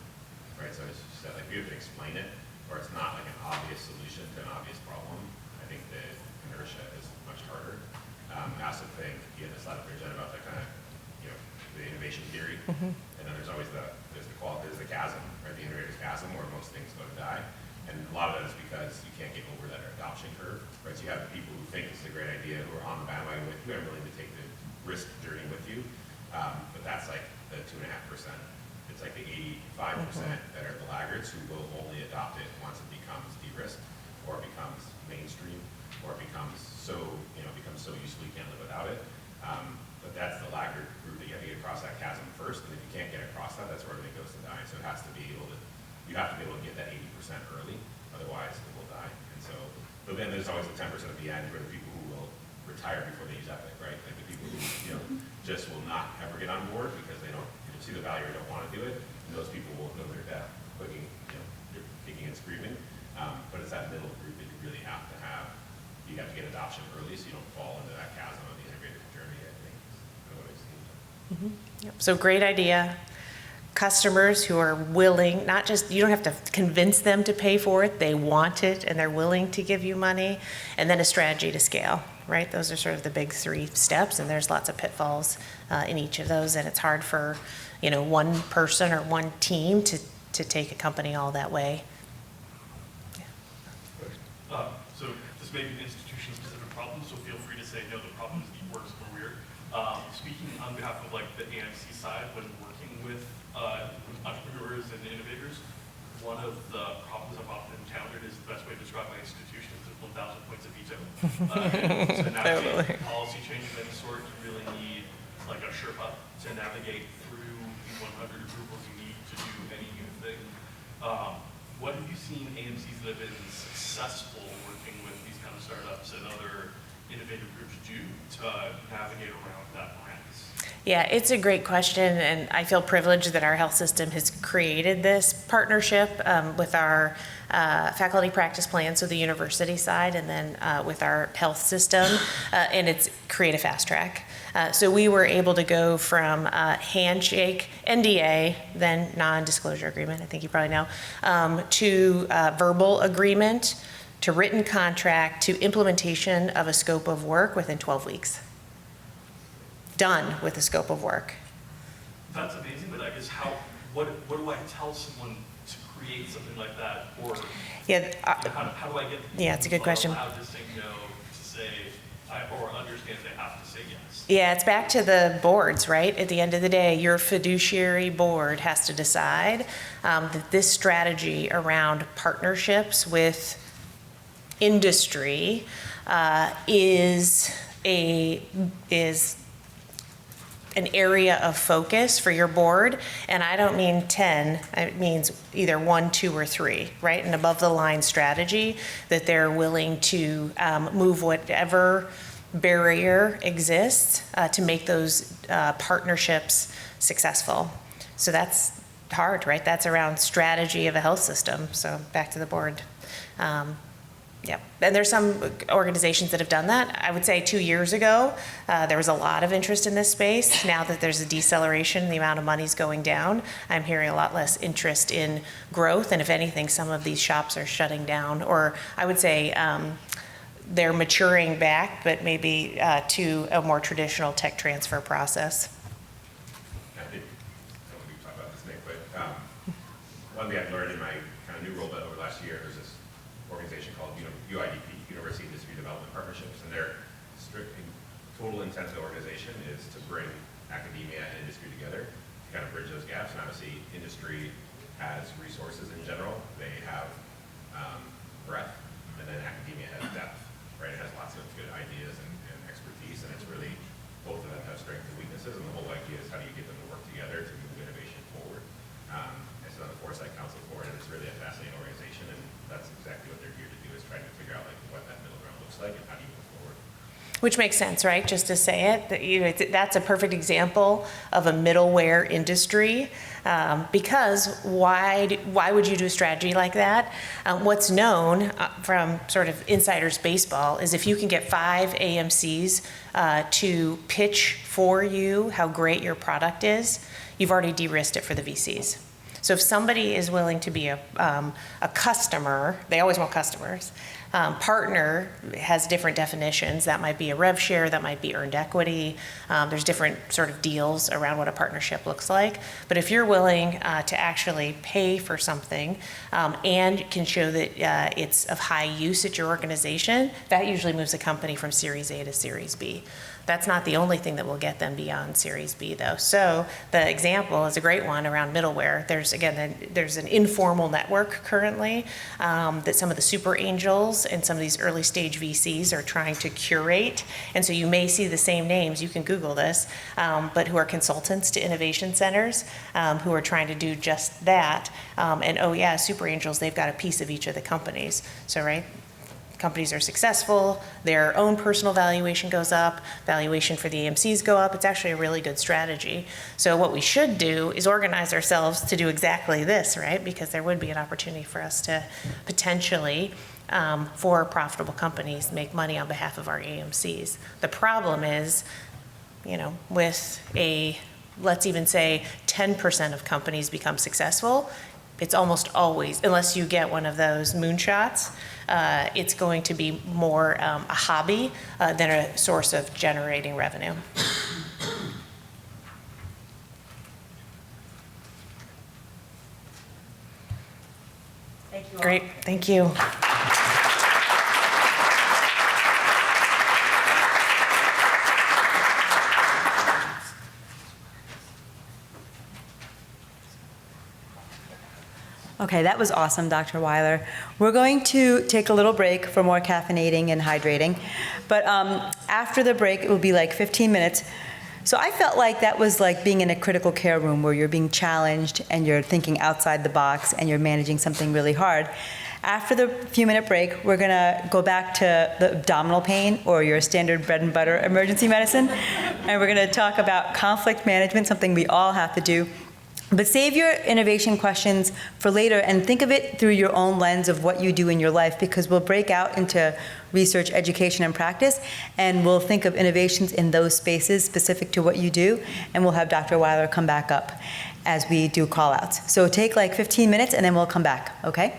right? So as you said, like, you have to explain it, or it's not like an obvious solution to an obvious problem. I think the inertia is much harder. I also think you had this slide up here, Jen, about the kind of, the innovation theory, and then there's always there's the chasm, right? The innovator's chasm, where most things go to die. And a lot of that is because you can't get over that adoption curve, right? So you have the people who think it's a great idea, who are on the bandwagon with you, and willing to take the risk journey with you. But that's like the 2.5%. It's like the 85% that are the laggards who will only adopt it once it becomes de-risked, or becomes mainstream, or becomes so useful you can't live without it. But that's the laggard group that you have to get across that chasm first, and if you can't get across that, that's where everything goes to die. So it has to be able to, you have to be able to get that 80% early, otherwise it will die. And so, but then there's always the 10% at the end, where the people who will retire before they use Epic, right? Like the people who, just will not ever get on board because they don't see the value or don't want to do it. And those people will know their death, kicking and screaming. But it's that middle group that you really have to have. You have to get adoption early so you don't fall into that chasm of the integrated journey, I think, is what I've seen.
Yep. So great idea. Customers who are willing, not just, you don't have to convince them to pay for it, they want it and they're willing to give you money, and then a strategy to scale, right? Those are sort of the big 3 steps, and there's lots of pitfalls in each of those, and it's hard for, one person or one team to take a company all that way.
So this may be an institution-specific problem, so feel free to say, no, the problem is Diercks or weird. Speaking on behalf of like the AMC side, when working with entrepreneurs and innovators, one of the problems I've often encountered is the best way to describe my institution is there's 1,000 points of veto. To navigate policy change of any sort, you really need like a Sherpa to navigate through the 100 approvals you need to do any new thing. What have you seen AMCs that have been successful working with these kind of startups and other innovative groups do to navigate around that morass?
Yeah, it's a great question, and I feel privileged that our health system has created this partnership with our faculty practice plan, so the university side, and then with our health system, and it's create a fast track. So we were able to go from handshake, NDA, then non-disclosure agreement, I think you probably know, to verbal agreement, to written contract, to implementation of a scope of work within 12 weeks. Done with the scope of work.
That's amazing, but I guess what do I tell someone to create something like that, or how do I get
it's a good question.
Allowed to say no, to say or understand they have to say yes?
Yeah, it's back to the boards, right? At the end of the day, your fiduciary board has to decide that this strategy around partnerships with industry is an area of focus for your board, and I don't mean 10, it means either 1, 2, or 3, right? An above the line strategy that they're willing to move whatever barrier exists to make those partnerships successful. So that's hard, right? That's around strategy of a health system. So back to the board. Yep, and there's some organizations that have done that. I would say 2 years ago, there was a lot of interest in this space. Now that there's a deceleration, the amount of money's going down, I'm hearing a lot less interest in growth. And if anything, some of these shops are shutting down, or I would say they're maturing back, but maybe to a more traditional tech transfer process.
thing I've learned in my kind of new role, but over the last year, there's this organization called UIDP, University Industry Development Partnerships, and their strict, total intent of the organization is to bring academia and industry together to kind of bridge those gaps. And obviously, industry has resources in general. They have breadth, and then academia has depth, right? It has lots of good ideas and expertise, and it's really, both of them have strengths and weaknesses, and the whole idea is how do you get them to work together to move innovation forward. And so on the Foresight Council for it, and it's really a fascinating organization, and that's exactly what they're here to do, is trying to figure out like what that middle ground looks like and how do you move forward.
Which makes sense, right? Just to say it, that's a perfect example of a middleware industry. Because why would you do a strategy like that? What's known from sort of insider's baseball is if you can get 5 AMCs to pitch for you how great your product is, you've already de-risked it for the VCs. So if somebody is willing to be a customer, they always want customers. Partner has different definitions. That might be a rev share, that might be earned equity. There's different sort of deals around what a partnership looks like. But if you're willing to actually pay for something and can show that it's of high use at your organization, that usually moves a company from Series A to Series B. That's not the only thing that will get them beyond Series B, though. So the example is a great one around middleware. There's an informal network currently that some of the super angels and some of these early stage VCs are trying to curate. And so you may see the same names, you can Google this, but who are consultants to innovation centers who are trying to do just that. And oh yeah, super angels, they've got a piece of each of the companies. So, right? Companies are successful, their own personal valuation goes up, valuation for the AMCs go up. It's actually a really good strategy. So what we should do is organize ourselves to do exactly this, right? Because there would be an opportunity for us to potentially, for profitable companies, make money on behalf of our AMCs. The problem is, with let's even say 10% of companies become successful, it's almost always, unless you get one of those moonshots, it's going to be more a hobby than a source of generating revenue.
Thank you all.
Great, thank you.
Okay, that was awesome, Dr. Wiler. We're going to take a little break for more caffeinating and hydrating, but after the break, it will be like 15 minutes. So I felt like that was like being in a critical care room where you're being challenged and you're thinking outside the box and you're managing something really hard. After the few-minute break, we're gonna go back to the abdominal pain or your standard bread and butter emergency medicine, and we're gonna talk about conflict management, something we all have to do. But save your innovation questions for later and think of it through your own lens of what you do in your life, because we'll break out into research, education, and practice, and we'll think of innovations in those spaces specific to what you do, and we'll have Dr. Wiler come back up as we do call-outs. So take like 15 minutes, and then we'll come back, okay?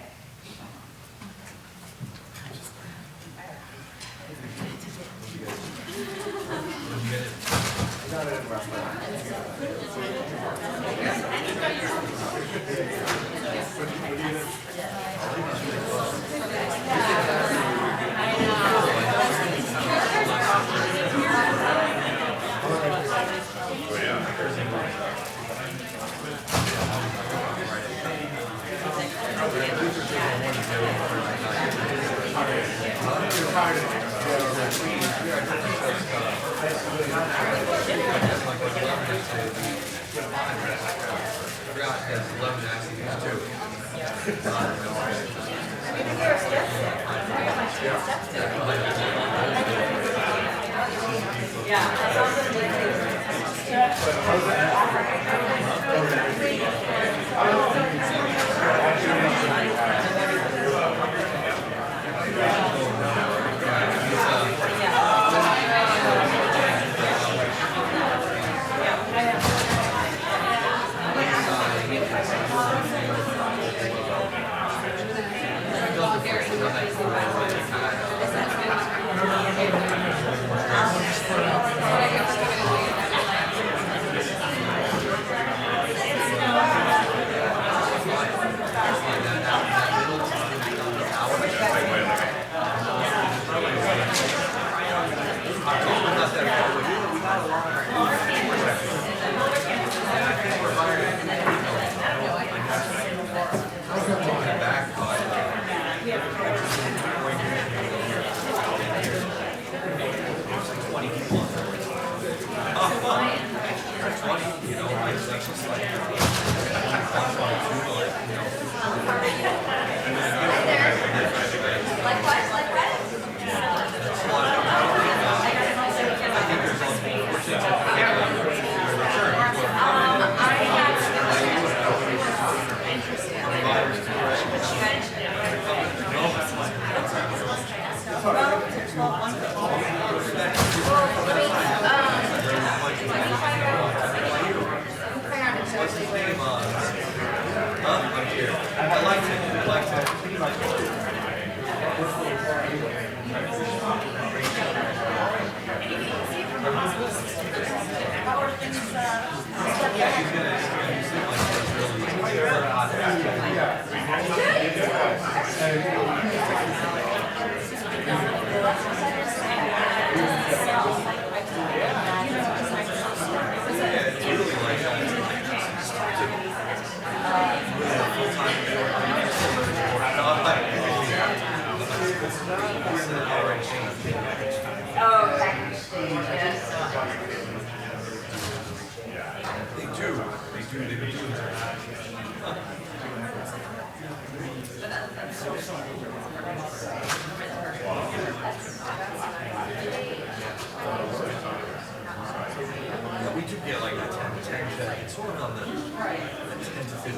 We do get like a 10, it's sort of on the 10 to 15%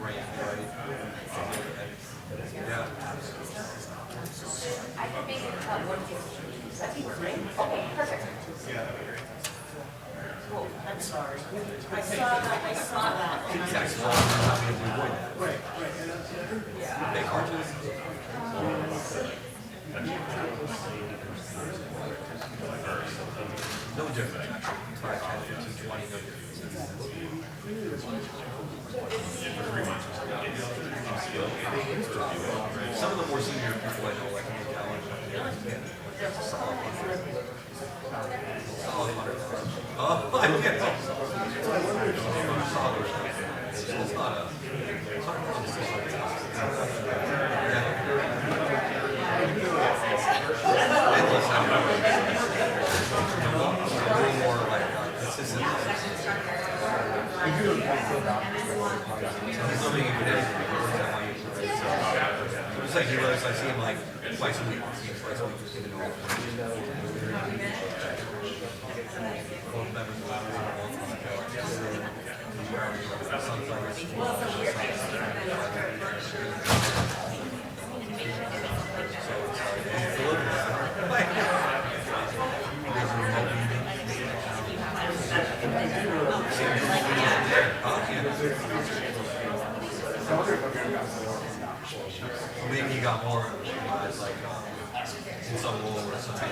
range, right? Yeah.
I can make it about 150. That'd be great. Okay, perfect.
Yeah.
Oh, I'm sorry. I saw that. and I-
Tax law, how we avoid that.
Right.
Big hard tax. No different, actually. 5, 10, 15, 20, no difference. Some of the more senior people I know, like Solid 100. Oh, I get it. It's not a... more like consistent. It's like he lives, I see him like twice a week. Just giving off. Maybe you got more like in some role or something.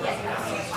Yes.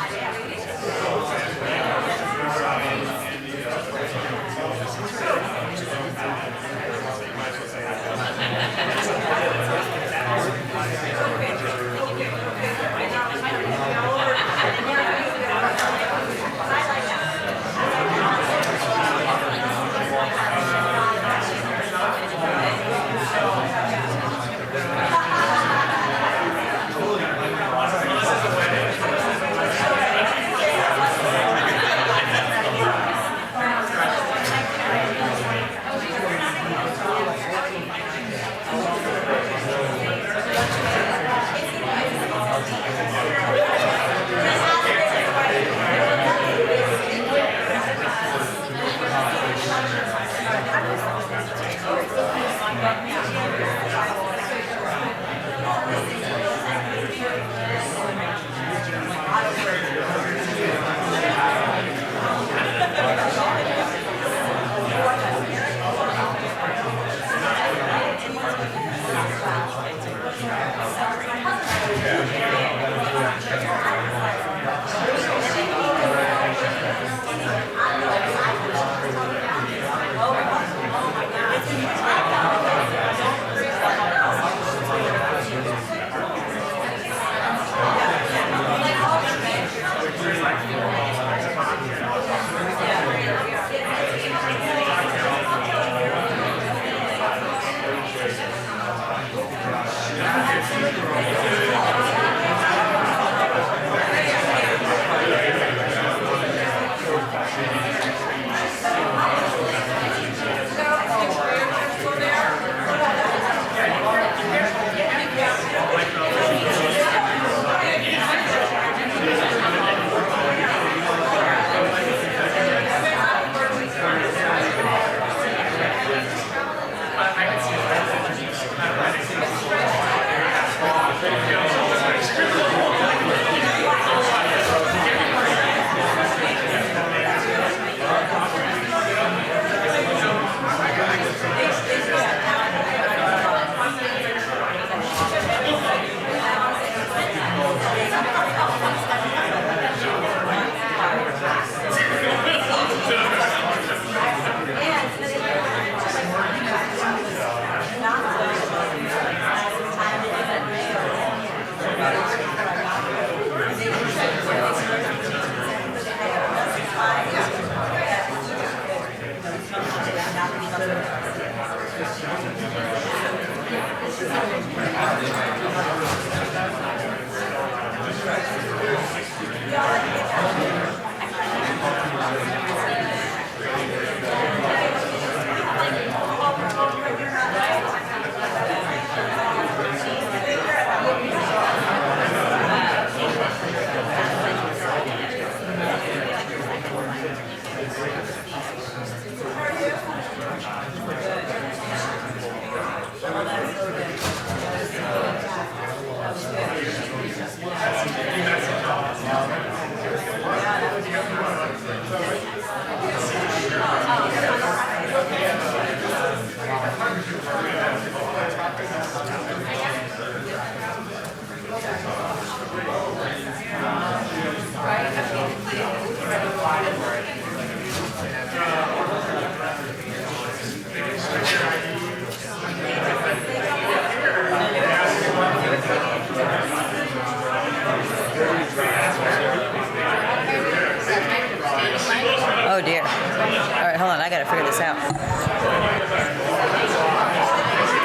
dear. All right, hold on, I gotta figure this out.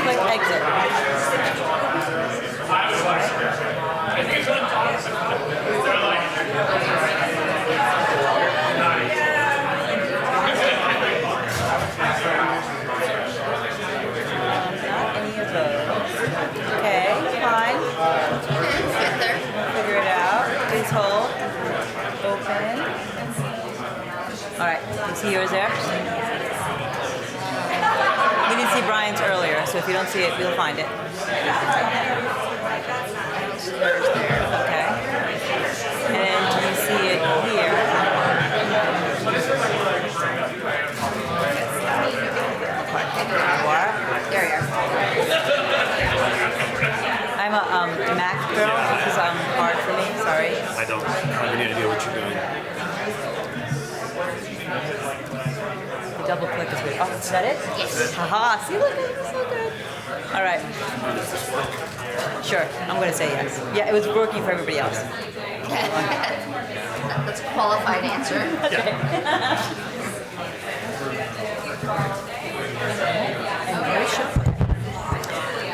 Click exit. Okay, fine. Figure it out. Please hold. Open. All right, you see yours there? We didn't see Brian's earlier, so if you don't see it, we'll find it. Yours there, okay. And then you see it here. There you are. I'm a Mac girl. This is hard for me. Sorry.
I don't have any idea what you're doing.
The double click is good. Oh, is that it? Yes. Haha. See, look, it's so good. All right. Sure. I'm going to say yes. Yeah, it was working for everybody else.
That's a qualified answer.
Okay.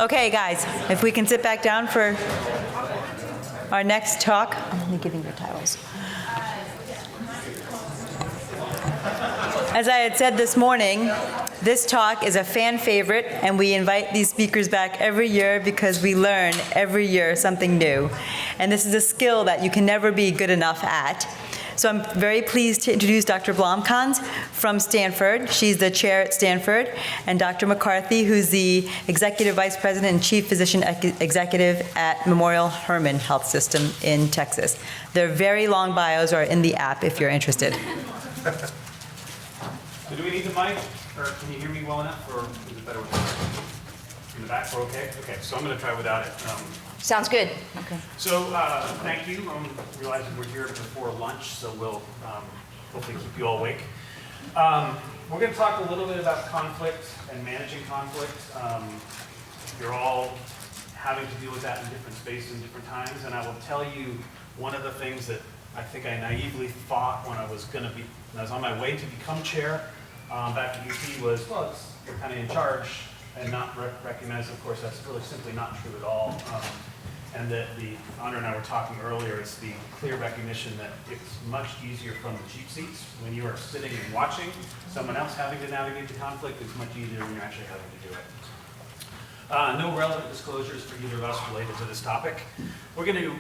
Okay, guys, if we can sit back down for our next talk. I'm only giving you titles. As I had said this morning, this talk is a fan favorite, and we invite these speakers back every year because we learn every year something new. And this is a skill that you can never be good enough at. So I'm very pleased to introduce Dr. Blomkalns from Stanford. She's the chair at Stanford, and Dr. McCarthy, who's the Executive Vice President and Chief Physician Executive at Memorial Hermann Health System in Texas. Their very long bios are in the app if you're interested.
So do we need the mic, or can you hear me well enough, or is it better with the mic? In the back, we're okay? Okay, so I'm going to try without it.
Sounds good.
Okay.
So thank you. I'm realizing we're here before lunch, so we'll hopefully keep you all awake. We're going to talk a little bit about conflict and managing conflict. You're all having to deal with that in different spaces and different times, and I will tell you one of the things that I think I naively thought when I was on my way to become chair back at UP was, well, you're kind of in charge, and not recognize, of course, that's really simply not true at all. And that Andra and I were talking earlier, it's the clear recognition that it's much easier from the cheap seats. When you are sitting and watching someone else having to navigate the conflict, it's much easier when you're actually having to do it. No relevant disclosures for either of us related to this topic. We're going to do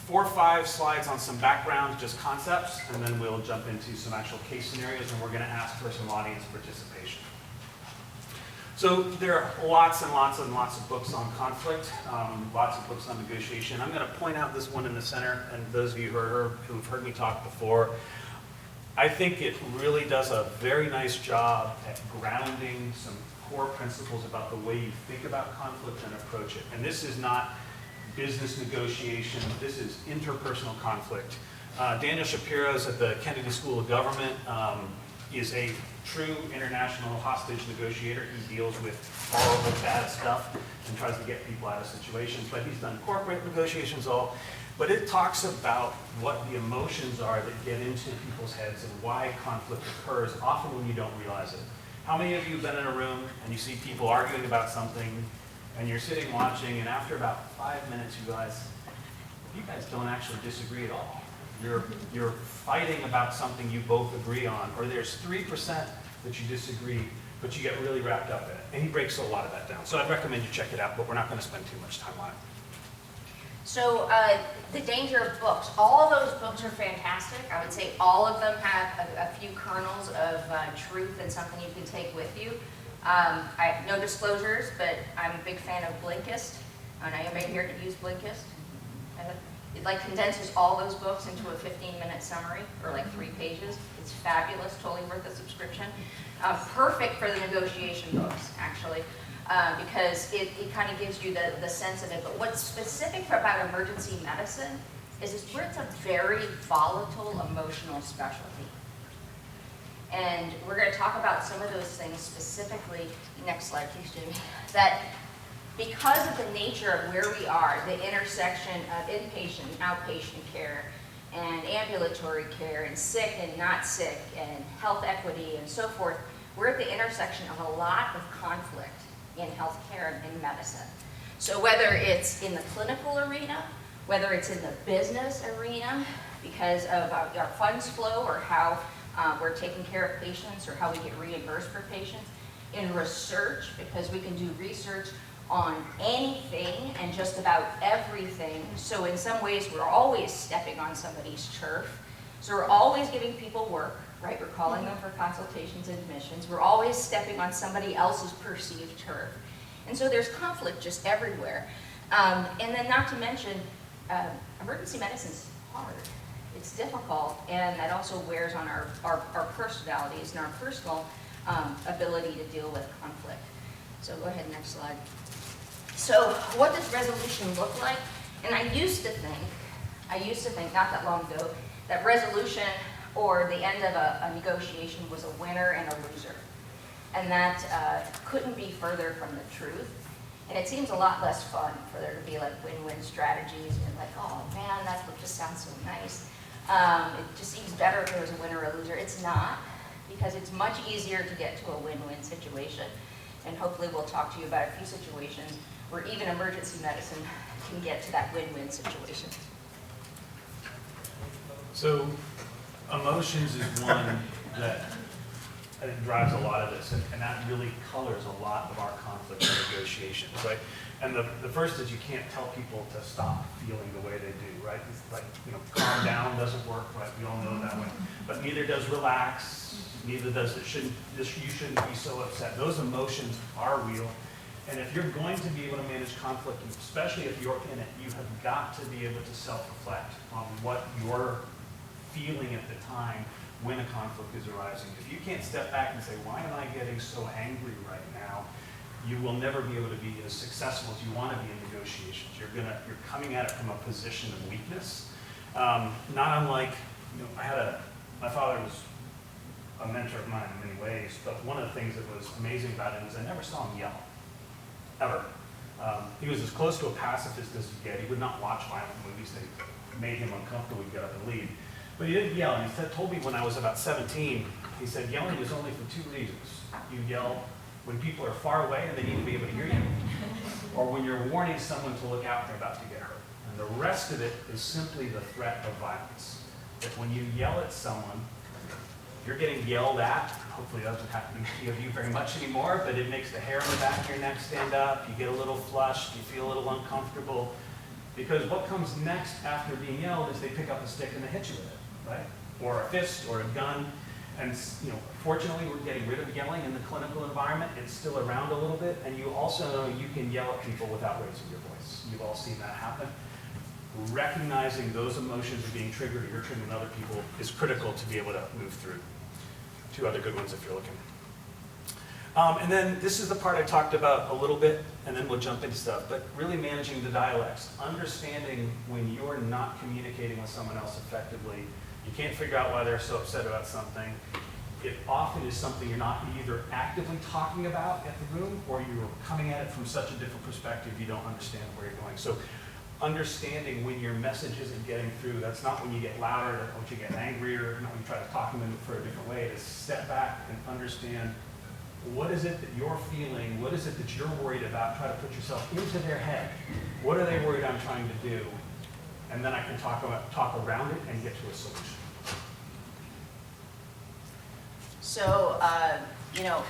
4 or 5 slides on some background, just concepts, and then we'll jump into some actual case scenarios, and we're going to ask for some audience participation. So there are lots and lots and lots of books on conflict, lots of books on negotiation. I'm going to point out this one in the center, and those of you who've heard me talk before, I think it really does a very nice job at grounding some core principles about the way you think about conflict and approach it. And this is not business negotiation, this is interpersonal conflict. Daniel Shapiro's at the Kennedy School of Government, is a true international hostage negotiator. He deals with horrible, bad stuff and tries to get people out of situations, but he's done corporate negotiations all. But it talks about what the emotions are that get into people's heads and why conflict occurs, often when you don't realize it. How many of you have been in a room and you see people arguing about something and you're sitting watching, and after about 5 minutes you realize, you guys don't actually disagree at all. You're fighting about something you both agree on, or there's 3% that you disagree, but you get really wrapped up in it. And he breaks a lot of that down. So I'd recommend you check it out, but we're not going to spend too much time on it.
So the danger of books. All those books are fantastic. I would say all of them have a few kernels of truth and something you can take with you. I have no disclosures, but I'm a big fan of Blinkist. And anybody here could use Blinkist? It like condenses all those books into a 15-minute summary, or like 3 pages. It's fabulous, totally worth a subscription. Perfect for the negotiation books, actually, because it kind of gives you the sense of it. But what's specific about emergency medicine is it's a very volatile emotional specialty. And we're going to talk about some of those things specifically. Next slide, please, Jimmy. That because of the nature of where we are, the intersection of inpatient and outpatient care, and ambulatory care and sick and not sick and health equity and so forth, we're at the intersection of a lot of conflict in healthcare and in medicine. So whether it's in the clinical arena, whether it's in the business arena, because of our funds flow or how we're taking care of patients or how we get reimbursed for patients, in research, because we can do research on anything and just about everything. So in some ways, we're always stepping on somebody's turf. So we're always giving people work, right? We're calling them for consultations and admissions. We're always stepping on somebody else's perceived turf. And so there's conflict just everywhere. And then not to mention, emergency medicine's hard. It's difficult, and that also wears on our personalities and our personal ability to deal with conflict. So go ahead, next slide. So what does resolution look like? And I used to think not that long ago, that resolution or the end of a negotiation was a winner and a loser. And that couldn't be further from the truth. And it seems a lot less fun for there to be like win-win strategies and like, oh man, that just sounds so nice. It just seems better if there was a winner or a loser. It's not, because it's much easier to get to a win-win situation. And hopefully we'll talk to you about a few situations where even emergency medicine can get to that win-win situation.
So emotions is one that I think drives a lot of this, and that really colors a lot of our conflict and negotiations, right? And the first is you can't tell people to stop feeling the way they do, right? It's like, calm down doesn't work, right? We all know that one. But neither does relax, neither does you shouldn't be so upset. Those emotions are real. And if you're going to be able to manage conflict, especially if you're in it, you have got to be able to self-reflect on what you're feeling at the time when a conflict is arising. If you can't step back and say, why am I getting so angry right now? You will never be able to be as successful as you want to be in negotiations. You're coming at it from a position of weakness. Not unlike, my father was a mentor of mine in many ways, but one of the things that was amazing about him is I never saw him yell, ever. He was as close to a pacifist as you get. He would not watch violent movies that made him uncomfortable. He'd get up and leave. But he didn't yell. And he told me when I was about 17, he said, yelling is only for two reasons. You yell when people are far away and they need to be able to hear you, or when you're warning someone to look out, they're about to get hurt. And the rest of it is simply the threat of violence. That when you yell at someone, you're getting yelled at. Hopefully it doesn't happen to you very much anymore, but it makes the hair on the back of your neck stand up. You get a little flushed. You feel a little uncomfortable. Because what comes next after being yelled is they pick up a stick and they hit you with it, right? Or a fist or a gun. And fortunately, we're getting rid of yelling in the clinical environment. It's still around a little bit. And you also know you can yell at people without raising your voice. You've all seen that happen. Recognizing those emotions are being triggered or you're triggering other people is critical to be able to move through. Two other good ones if you're looking. And then this is the part I talked about a little bit, and then we'll jump into stuff, but really managing the dialects. Understanding when you're not communicating with someone else effectively, you can't figure out why they're so upset about something. It often is something you're not either actively talking about at the room, or you're coming at it from such a different perspective you don't understand where you're going. So understanding when your message isn't getting through, that's not when you get louder, or when you get angrier, not when you try to talk them for a different way. To step back and understand what is it that you're feeling, what is it that you're worried about, try to put yourself into their head. What are they worried I'm trying to do? And then I can talk around it and get to a solution.
So,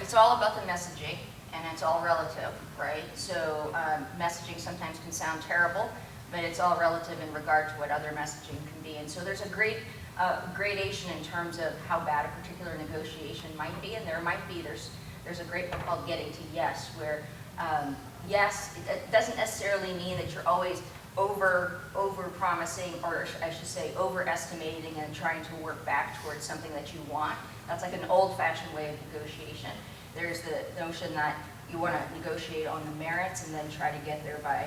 it's all about the messaging, and it's all relative, right? So messaging sometimes can sound terrible, but it's all relative in regard to what other messaging can be. And so there's a great gradation in terms of how bad a particular negotiation might be, and there's a great book called Getting to Yes, where yes, it doesn't necessarily mean that you're always over promising, or I should say overestimating and trying to work back towards something that you want. That's like an old-fashioned way of negotiation. There's the notion that you want to negotiate on the merits and then try to get there by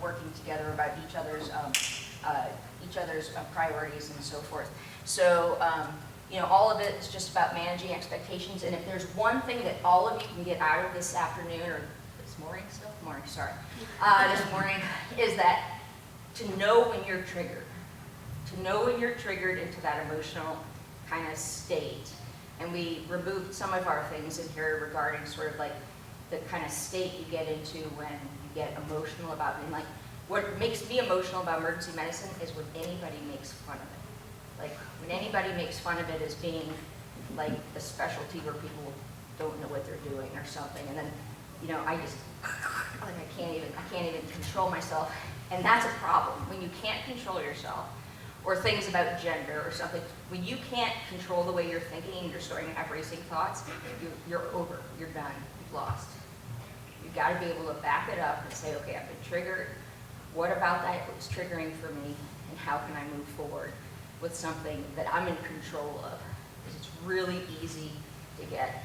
working together about each other's priorities and so forth. So all of it is just about managing expectations. And if there's one thing that all of you can get out of this afternoon, or this morning, this morning, is that to know when you're triggered. to know when you're triggered into that emotional kind of state. And we removed some of our things in here regarding sort of like the kind of state you get into when you get emotional about it. And like, what makes me emotional about emergency medicine is when anybody makes fun of it. Like, when anybody makes fun of it as being like a specialty where people don't know what they're doing or something. And then, you know, I just, like, I can't even control myself. And that's a problem, when you can't control yourself, or things about gender or something. When you can't control the way you're thinking and you're starting to have racing thoughts, you're over, you're done, you've lost. You've got to be able to back it up and say, okay, I've been triggered. What about that was triggering for me, and how can I move forward with something that I'm in control of? Because it's really easy to get,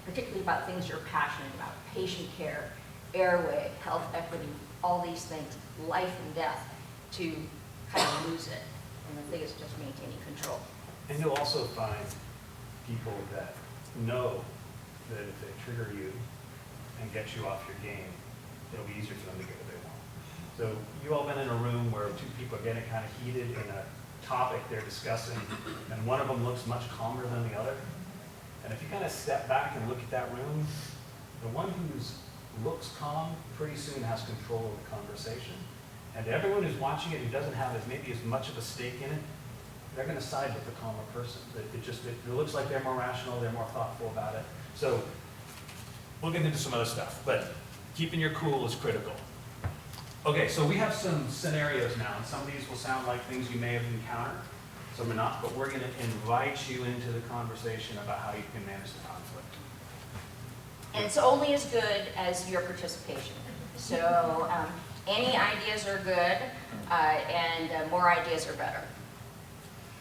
particularly about things you're passionate about, patient care, airway, health equity, all these things, life and death, to kind of lose it. And the thing is just maintaining control.
And you'll also find people that know that if they trigger you and get you off your game, it'll be easier for them to get what they want. So you all been in a room where two people are getting kind of heated in a topic they're discussing, and one of them looks much calmer than the other. And if you kind of step back and look at that room, the one who looks calm pretty soon has control of the conversation. And everyone who's watching it who doesn't have maybe as much of a stake in it, they're going to side with the calmer person. It looks like they're more rational, they're more thoughtful about it. So we'll get into some other stuff, but keeping your cool is critical. Okay, so we have some scenarios now, and some of these will sound like things you may have encountered, some are not, but we're going to invite you into the conversation about how you can manage the conflict.
And it's only as good as your participation. So any ideas are good, and more ideas are better.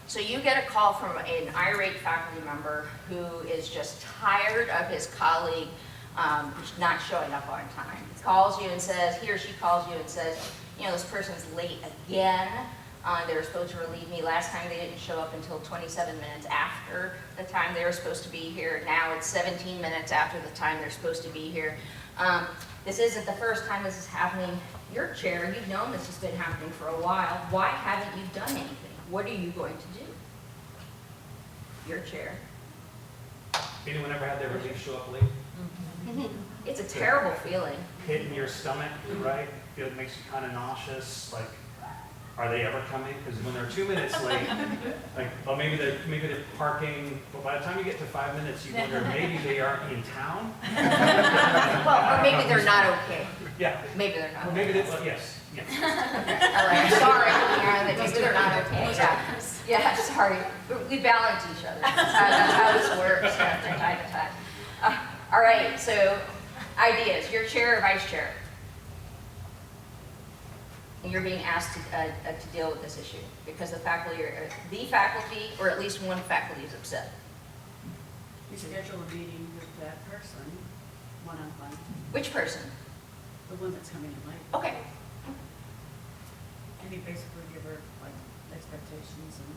So you get a call from an irate faculty member who is just tired of his colleague not showing up on time. He calls you and says, he or she calls you and says, you know, this person's late again. They were supposed to relieve me. Last time they didn't show up until 27 minutes after the time they were supposed to be here. Now it's 17 minutes after the time they're supposed to be here. This isn't the first time this is happening. Your chair, you've known this has been happening for a while. Why haven't you done anything? What are you going to do? Your chair.
Anyone ever had their relief show up late?
It's a terrible feeling.
Hit in your stomach, right? It makes you kind of nauseous. Like, are they ever coming? Because when they're 2 minutes late, like, well, maybe they're parking. But by the time you get to 5 minutes, you wonder maybe they aren't in town.
Well, or maybe they're not okay.
Yeah.
Maybe they're not.
Or maybe they. Well, yes. Yes.
All right. Sorry. Yeah, maybe they're not okay. Yeah. Yeah. Sorry. We balance each other. That's how this works from time to time. All right. So, ideas. You're chair or vice chair. And you're being asked to deal with this issue because the faculty, or at least one faculty, is upset.
You schedule a meeting with that person, one-on-one.
Which person?
The one that's coming in late.
Okay.
And you basically give her like expectations, and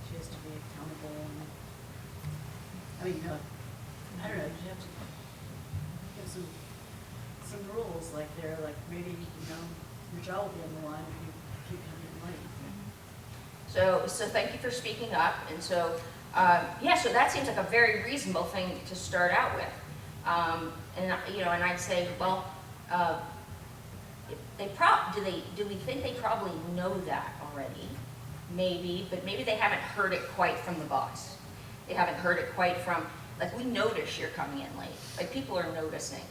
she has to be accountable. And I mean, I don't know. You have to give some rules, like they're like maybe your jaw will be on the line if you keep coming in late.
So thank you for speaking up. And so yeah, so that seems like a very reasonable thing to start out with. And and I'd say, well, do we think they probably know that already? Maybe, but maybe they haven't heard it quite from the boss. They haven't heard it quite from, like, we notice you're coming in late. Like, people are noticing.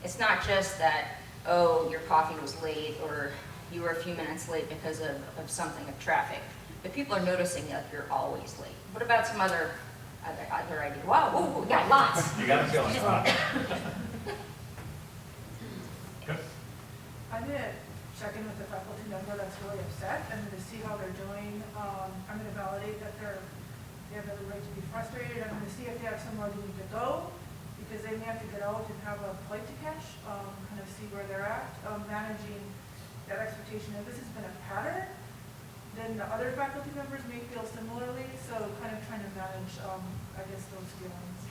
It's not just that, oh, your coffee was late or you were a few minutes late because of something, of traffic. But people are noticing that you're always late. What about some other idea? Wow, ooh, we got lots.
You got it going.
I'm going to check in with the faculty member that's really upset and to see how they're doing. I'm going to validate that they have every right to be frustrated. I'm going to see if they have somewhere they need to go, because they may have to get out and have a flight to catch, kind of see where they're at, managing that expectation. If this has been a pattern, then the other faculty members may feel similarly, so kind of trying to manage, I guess, those feelings.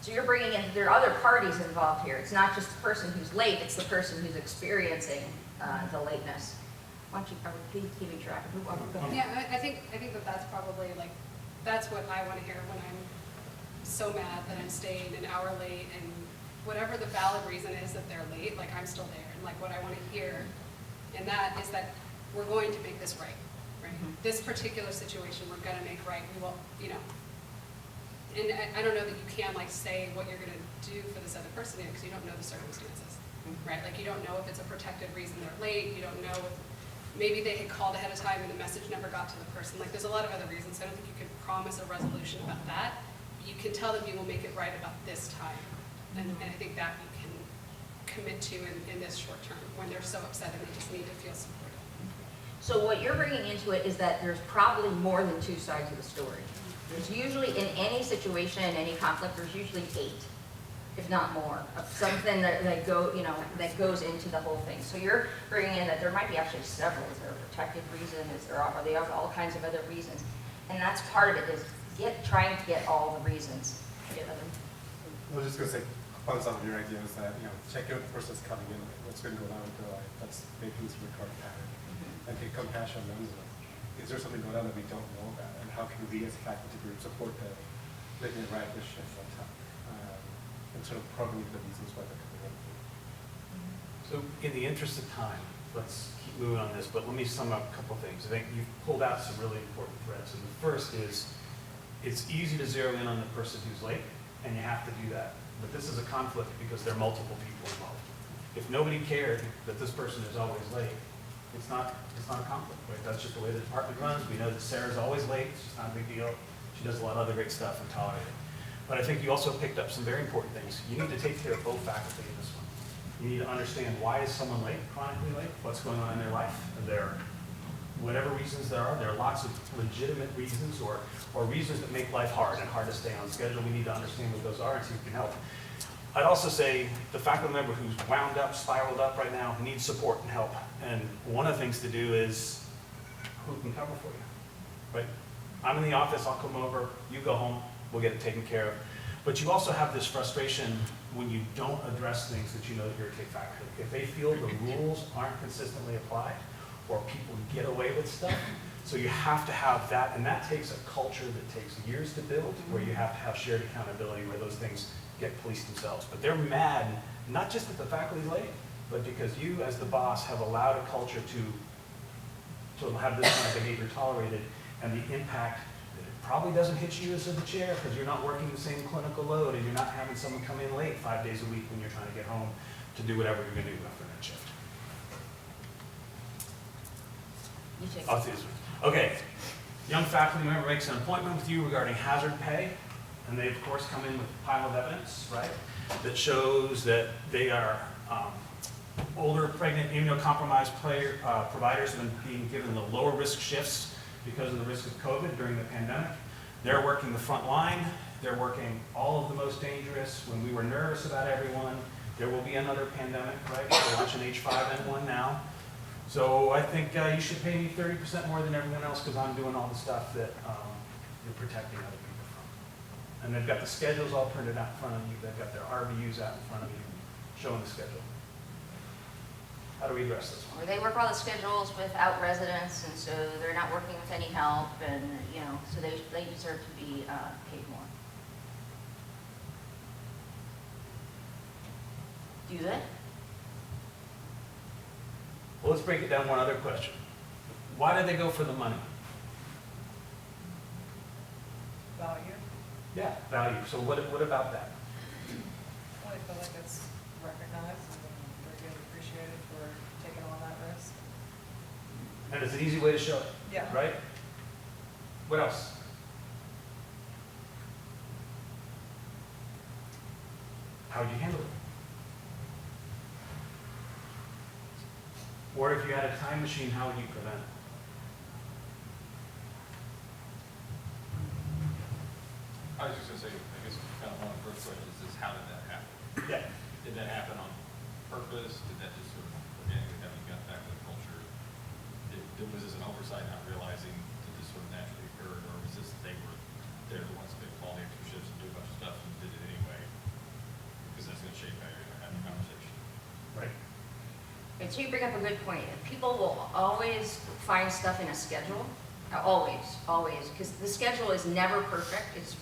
So you're bringing in, there are other parties involved here. It's not just the person who's late, it's the person who's experiencing the lateness. Why don't you, are we keeping track of who, go ahead.
Yeah, I think that that's probably like, that's what I want to hear when I'm so mad that I'm staying an hour late, and whatever the valid reason is that they're late, like I'm still there, and like what I want to hear, and that is that we're going to make this right, right? This particular situation, we're going to make right. We will, you know, and I don't know that you can like say what you're going to do for this other person because you don't know the circumstances, right? Like you don't know if it's a protected reason they're late. You don't know if maybe they had called ahead of time and the message never got to the person. Like there's a lot of other reasons. I don't think you can promise a resolution about that. You can tell them you will make it right about this time. And I think that you can commit to in this short term when they're so upset and they just need to feel supported.
So what you're bringing into it is that there's probably more than two sides of the story. There's usually, in any situation, in any conflict, there's usually 8, if not more, of something that that goes into the whole thing. So you're bringing in that there might be actually several. Is there a protective reason? Are they all kinds of other reasons? And that's part of it, is trying to get all the reasons.
I was just going to say, on some of your ideas that, check out the person's coming in, what's been going on with their life. That's making this recurrent pattern. And take compassion on them. Is there something going on that we don't know about? And how can we as a faculty group support them making it right this shift on time? And sort of programming the reasons why they're coming in.
So in the interest of time, let's keep moving on this, but let me sum up a couple things. I think you've pulled out some really important threads. And the first is, it's easy to zero in on the person who's late, and you have to do that. But this is a conflict because there are multiple people involved. If nobody cared that this person is always late, it's not a conflict, right? That's just the way the department runs. We know that Sarah's always late. It's just not a big deal. She does a lot of other great stuff and tolerate it. But I think you also picked up some very important things. You need to take care of both faculty in this one. You need to understand, why is someone late, chronically late? What's going on in their life? Whatever reasons there are lots of legitimate reasons or reasons that make life hard and hard to stay on schedule. We need to understand what those are and see if we can help. I'd also say the faculty member who's wound up, spiraled up right now needs support and help. And one of the things to do is, who can cover for you, right? I'm in the office, I'll come over, you go home, we'll get it taken care of. But you also have this frustration when you don't address things that you know that irritate faculty. If they feel the rules aren't consistently applied, or people get away with stuff, so you have to have that, and that takes a culture that takes years to build, where you have to have shared accountability, where those things get policed themselves. But they're mad, not just that the faculty's late, but because you, as the boss, have allowed a culture to have this kind of behavior tolerated, and the impact that it probably doesn't hit you as the chair because you're not working the same clinical load, and you're not having someone come in late 5 days a week when you're trying to get home to do whatever you're going to do after that shift. I'll see this one. Okay, young faculty member makes an appointment with you regarding hazard pay, and they of course come in with a pile of evidence, right, that shows that they are older, pregnant, immunocompromised providers have been being given the lower risk shifts because of the risk of COVID during the pandemic. They're working the front line. They're working all of the most dangerous. When we were nervous about everyone, there will be another pandemic, right? We're launching H5N1 now. So I think you should pay me 30% more than everyone else because I'm doing all the stuff that you're protecting other people from. And they've got the schedules all printed out in front of you. They've got their RVUs out in front of you, showing the schedule. How do we address this one?
Or they work all the schedules without residents, and so they're not working with any help, and so they deserve to be paid more. Do they?
Well, let's break it down one other question. Why did they go for the money?
Value.
Yeah, value. So what about that?
Well, I feel like it's recognized and they're getting appreciated for taking on that risk.
And it's an easy way to show it,
Yeah.
right? What else? How would you handle it? Or if you had a time machine, how would you prevent it?
I was just going to say, I guess kind of one of the first questions is how did that happen?
Yeah.
Did that happen on purpose? Did that just sort of organically happen? Got back to the culture? Was this an oversight, not realizing that this sort of naturally occurred, or was this they were there the ones that call the extra shifts and do a bunch of stuff and did it anyway? Because that's going to shape how you're going to have the conversation.
Right.
And so you bring up a good point. People will always find stuff in a schedule. Always, because the schedule is never perfect. It's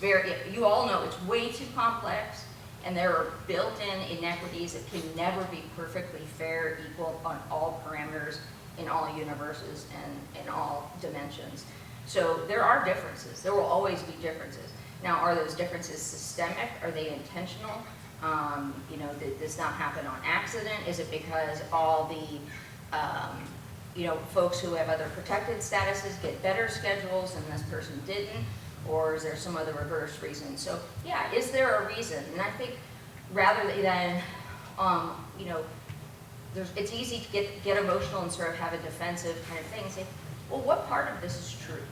you all know it's way too complex, and there are built-in inequities that can never be perfectly fair, equal on all parameters in all universes and in all dimensions. So there are differences. There will always be differences. Now, are those differences systemic? Are they intentional? Did this not happen on accident? Is it because all the folks who have other protected statuses get better schedules and this person didn't? Or is there some other reverse reason? So yeah, is there a reason? And I think rather than, it's easy to get emotional and sort of have a defensive kind of thing and say, well, what part of this is true?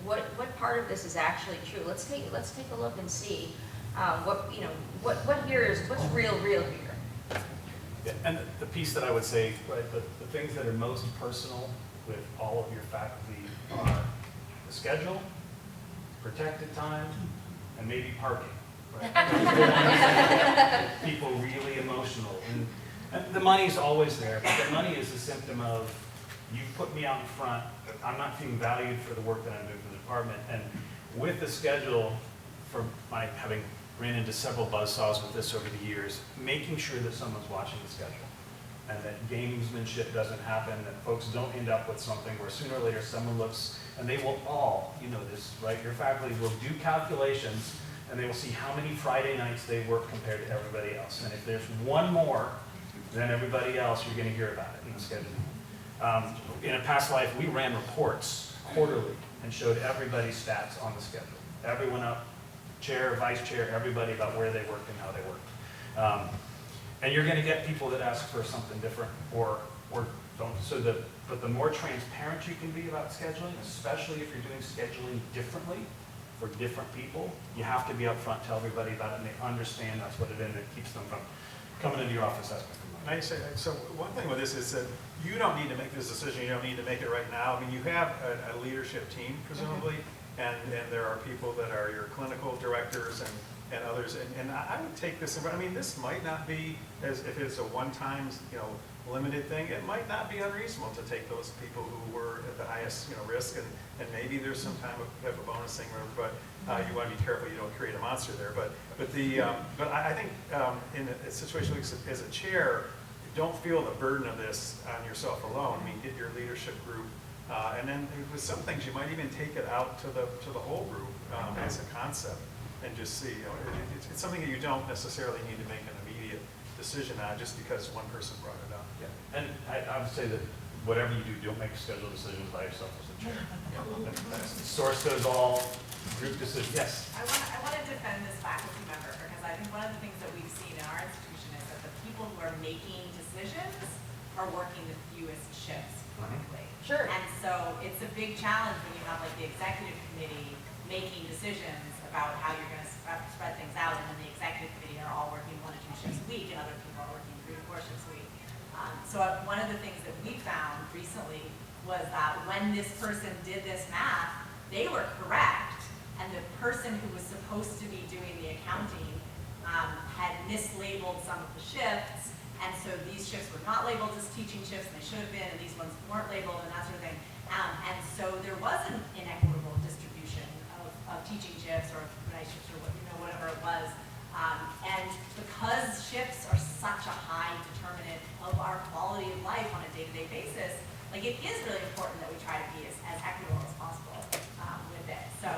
Like what part of this is actually true? Let's take a look and see what's real here.
Yeah, and the piece that I would say, right, the things that are most personal with all of your faculty are the schedule, protected time, and maybe parking. Right? People really emotional. And the money's always there, but the money is a symptom of you put me out in front, I'm not feeling valued for the work that I'm doing for the department. And with the schedule, for my having ran into several buzzsaws with this over the years, making sure that someone's watching the schedule and that gamesmanship doesn't happen, that folks don't end up with something where sooner or later someone looks, and they will all, you know this, right? Your faculty will do calculations and they will see how many Friday nights they work compared to everybody else. And if there's one more than everybody else, you're going to hear about it in the schedule. In a past life, we ran reports quarterly and showed everybody's stats on the schedule. Everyone up, chair, vice chair, everybody about where they worked and how they worked. And you're going to get people that ask for something different or don't. But the more transparent you can be about scheduling, especially if you're doing scheduling differently for different people, you have to be upfront, tell everybody about it, and they understand that's what it is, and it keeps them from coming into your office asking for money.
I say, so one thing with this is that you don't need to make this decision, you don't need to make it right now. I mean, you have a leadership team, presumably, and there are people that are your clinical directors and others, and I would take this, I mean, this might not be, as if it's a one-time, limited thing, it might not be unreasonable to take those people who were at the highest, risk, and maybe there's some kind of a bonus thing, but you want to be careful you don't create a monster there. But I think in a situation like as a chair, don't feel the burden of this on yourself alone. I mean, get your leadership group, and then with some things you might even take it out to the whole group as a concept, and just see. It's something that you don't necessarily need to make an immediate decision on just because one person brought it up.
Yeah. And I would say that whatever you do, don't make schedule decisions by yourself as a chair. Source code is all group decisions. Yes?
I want to defend this faculty member because I think one of the things that we've seen in our institution is that the people who are making decisions are working the fewest shifts clinically.
Sure.
And so it's a big challenge when you have like the executive committee making decisions about how you're going to spread things out, and then the executive committee are all working 1 to 2 shifts a week, and other people are working 3 to 4 shifts a week. So one of the things that we found recently was that when this person did this math, they were correct, and the person who was supposed to be doing the accounting had mislabeled some of the shifts, and so these shifts were not labeled as teaching shifts, and they should have been, and these ones weren't labeled, and that sort of thing. And so there was an inequitable distribution of teaching shifts or night shifts or whatever it was. And because shifts are such a high determinant of our quality of life on a day-to-day basis, like it is really important that we try to be as equitable as possible with it. So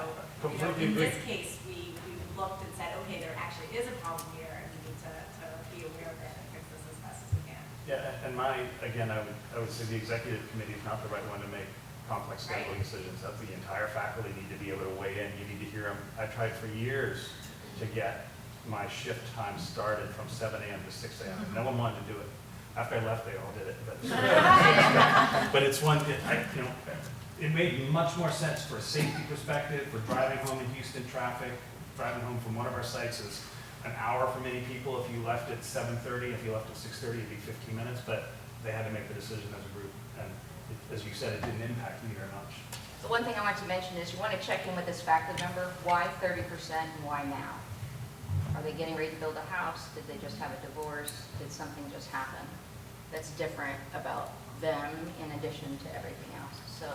in this case, we looked and said, okay, there actually is a problem here, and we need to be aware of it and fix this as best as we can.
Yeah, and I would say the executive committee is not the right one to make complex scheduling decisions. That the entire faculty need to be able to weigh in. You need to hear them. I tried for years to get my shift time started from 7 a.m. to 6 a.m. No one wanted to do it. After I left, they all did it. But it's one, it made much more sense for a safety perspective, for driving home in Houston traffic. Driving home from one of our sites is an hour for many people. If you left at 7:30, if you left at 6:30, it'd be 15 minutes. But they had to make the decision as a group. And as you said, it didn't impact me very much.
So one thing I want to mention is you want to check in with this faculty member. Why 30% and why now? Are they getting ready to build a house? Did they just have a divorce? Did something just happen? that's different about them in addition to everything else. So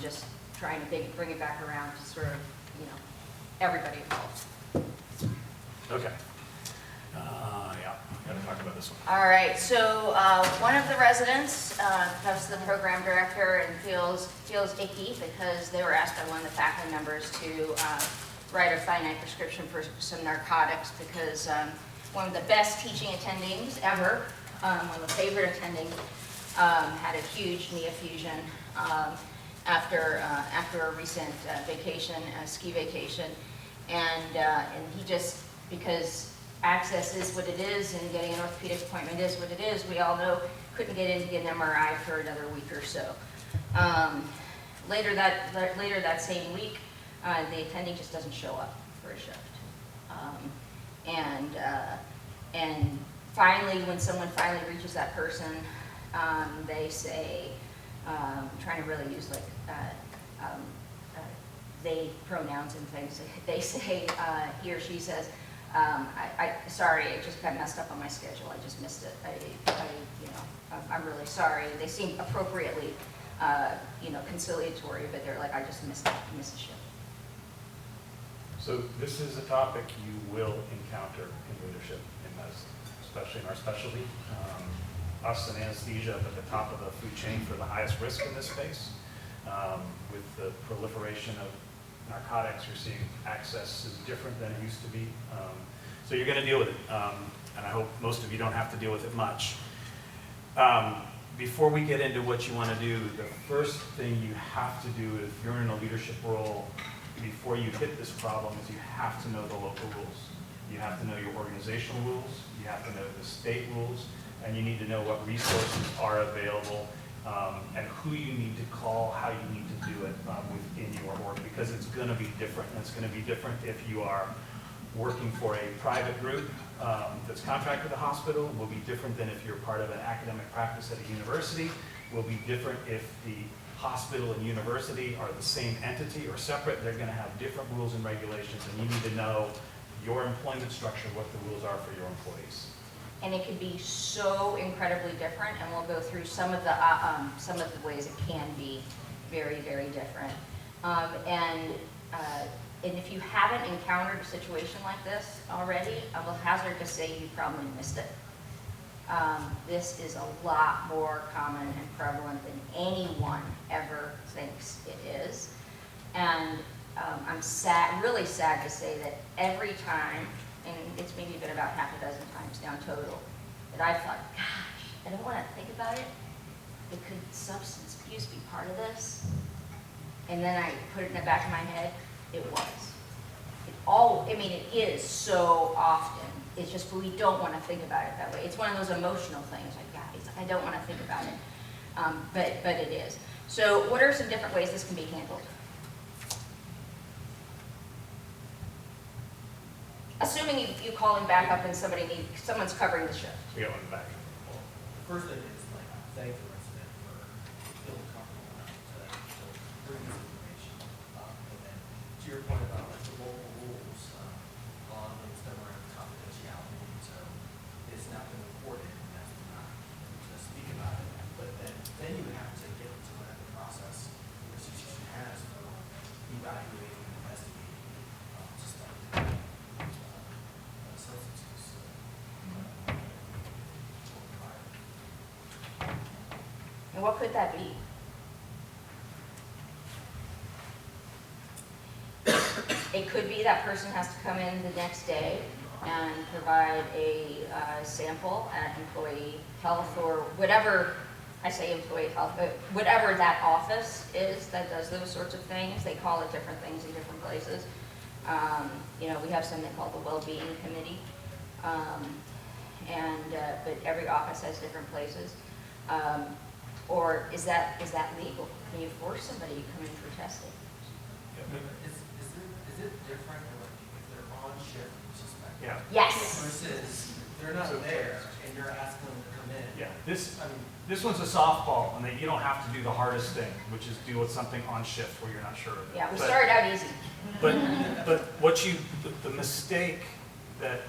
just trying to bring it back around to sort of, everybody involved.
Okay. Yeah, gotta talk about this one.
All right, so one of the residents comes to the program director and feels icky because they were asked by one of the faculty members to write a finite prescription for some narcotics because one of the best teaching attendings ever, one of the favorite attendings, had a huge knee effusion after a recent vacation, a ski vacation, and he just, because access is what it is and getting an orthopedic appointment is what it is, we all know, couldn't get in to get an MRI for another week or so. Later that same week, the attending just doesn't show up for a shift. And finally, when someone finally reaches that person, they say, trying to really use like they pronouns and things. They say, he or she says, sorry, I just got messed up on my schedule. I just missed it. I'm really sorry. They seem appropriately, conciliatory, but they're like, I just missed a shift.
So this is a topic you will encounter in leadership in medicine, especially in our specialty. Us and anesthesia up at the top of the food chain for the highest risk in this space. With the proliferation of narcotics, you're seeing access is different than it used to be. So you're going to deal with it. And I hope most of you don't have to deal with it much. Before we get into what you want to do, the first thing you have to do if you're in a leadership role before you hit this problem is you have to know the local rules. You have to know your organizational rules, you have to know the state rules, and you need to know what resources are available and who you need to call, how you need to do it within your org, because it's going to be different. And it's going to be different if you are working for a private group that's contracted with the hospital. It will be different than if you're part of an academic practice at a university. It will be different if the hospital and university are the same entity or separate. They're going to have different rules and regulations, and you need to know your employment structure, what the rules are for your employees.
And it could be so incredibly different, and we'll go through some of the ways it can be very, very different. And if you haven't encountered a situation like this already, I will hazard to say you probably missed it. This is a lot more common and prevalent than anyone ever thinks it is. And I'm really sad to say that every time, and it's maybe been about half a dozen times now total, that I've thought, gosh, I don't want to think about it, but could substance abuse be part of this? And then I put it in the back of my head, it was. It is so often. It's just we don't want to think about it that way. It's one of those emotional things, like, guys, I don't want to think about it, but it is. So what are some different ways this can be handled? Assuming you call him back up and someone's covering the shift.
We got one back.
First thing is like thank the resident for feeling comfortable enough to bring this information up. And then to your point about like the local rules, a lot of them stem around confidentiality. So it's not been reported and that's not to speak about it. But then you would have to get into whatever process the institution has for evaluating and investigating substance use.
And what could that be? It could be that person has to come in the next day and provide a sample at employee health or whatever, I say employee health, but whatever that office is that does those sorts of things. They call it different things in different places. We have something called the well-being committee, but every office has different places. Or is that legal? Can you force somebody to come in for testing?
Is it different if they're on shift and suspect?
Yeah.
Yes.
Versus they're not there and you're asking them to come in.
Yeah. This one's a softball, and you don't have to do the hardest thing, which is deal with something on shift where you're not sure of it.
Yeah, we started out easy.
But the mistake that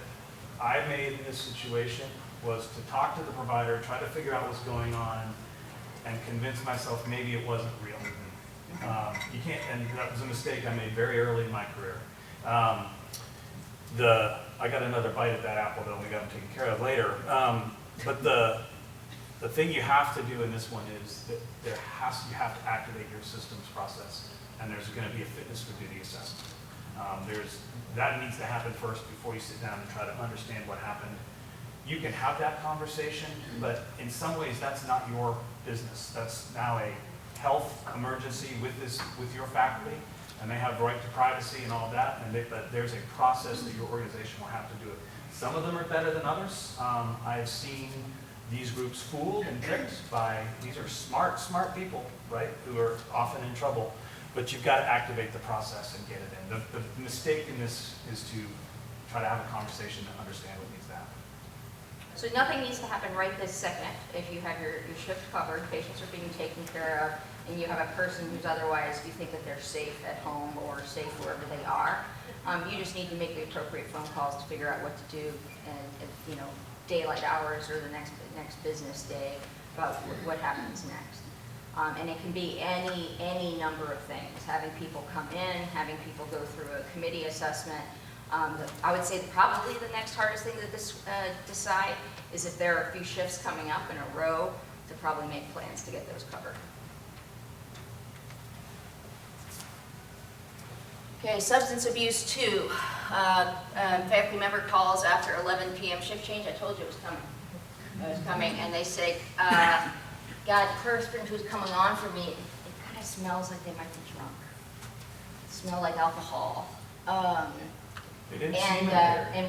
I made in this situation was to talk to the provider, try to figure out what's going on, and convince myself maybe it wasn't real. You can't, and that was a mistake I made very early in my career. I got another bite at that apple though, and we got them taken care of later. But the thing you have to do in this one is that you have to activate your systems process, and there's going to be a fitness for duty assessment. That needs to happen first before you sit down and try to understand what happened. You can have that conversation, but in some ways that's not your business. That's now a health emergency with your faculty, and they have right to privacy and all that, but there's a process that your organization will have to do it. Some of them are better than others. I've seen these groups fooled and tricked by, these are smart people, right, who are often in trouble. But you've got to activate the process and get it in. The mistake in this is to try to have a conversation to understand what needs to happen.
So nothing needs to happen right this second. If you have your shift covered, patients are being taken care of, and you have a person who's otherwise, you think that they're safe at home or safe wherever they are, you just need to make the appropriate phone calls to figure out what to do, and daylight hours or the next business day about what happens next. And it can be any number of things. Having people come in, having people go through a committee assessment. I would say that probably the next hardest thing to decide is if there are a few shifts coming up in a row, to probably make plans to get those covered. Okay, substance abuse 2. Faculty member calls after 11 p.m. shift change. I told you it was coming. It was coming, and they say, God, the person who's coming on for me, it kind of smells like they might be drunk. Smell like alcohol. And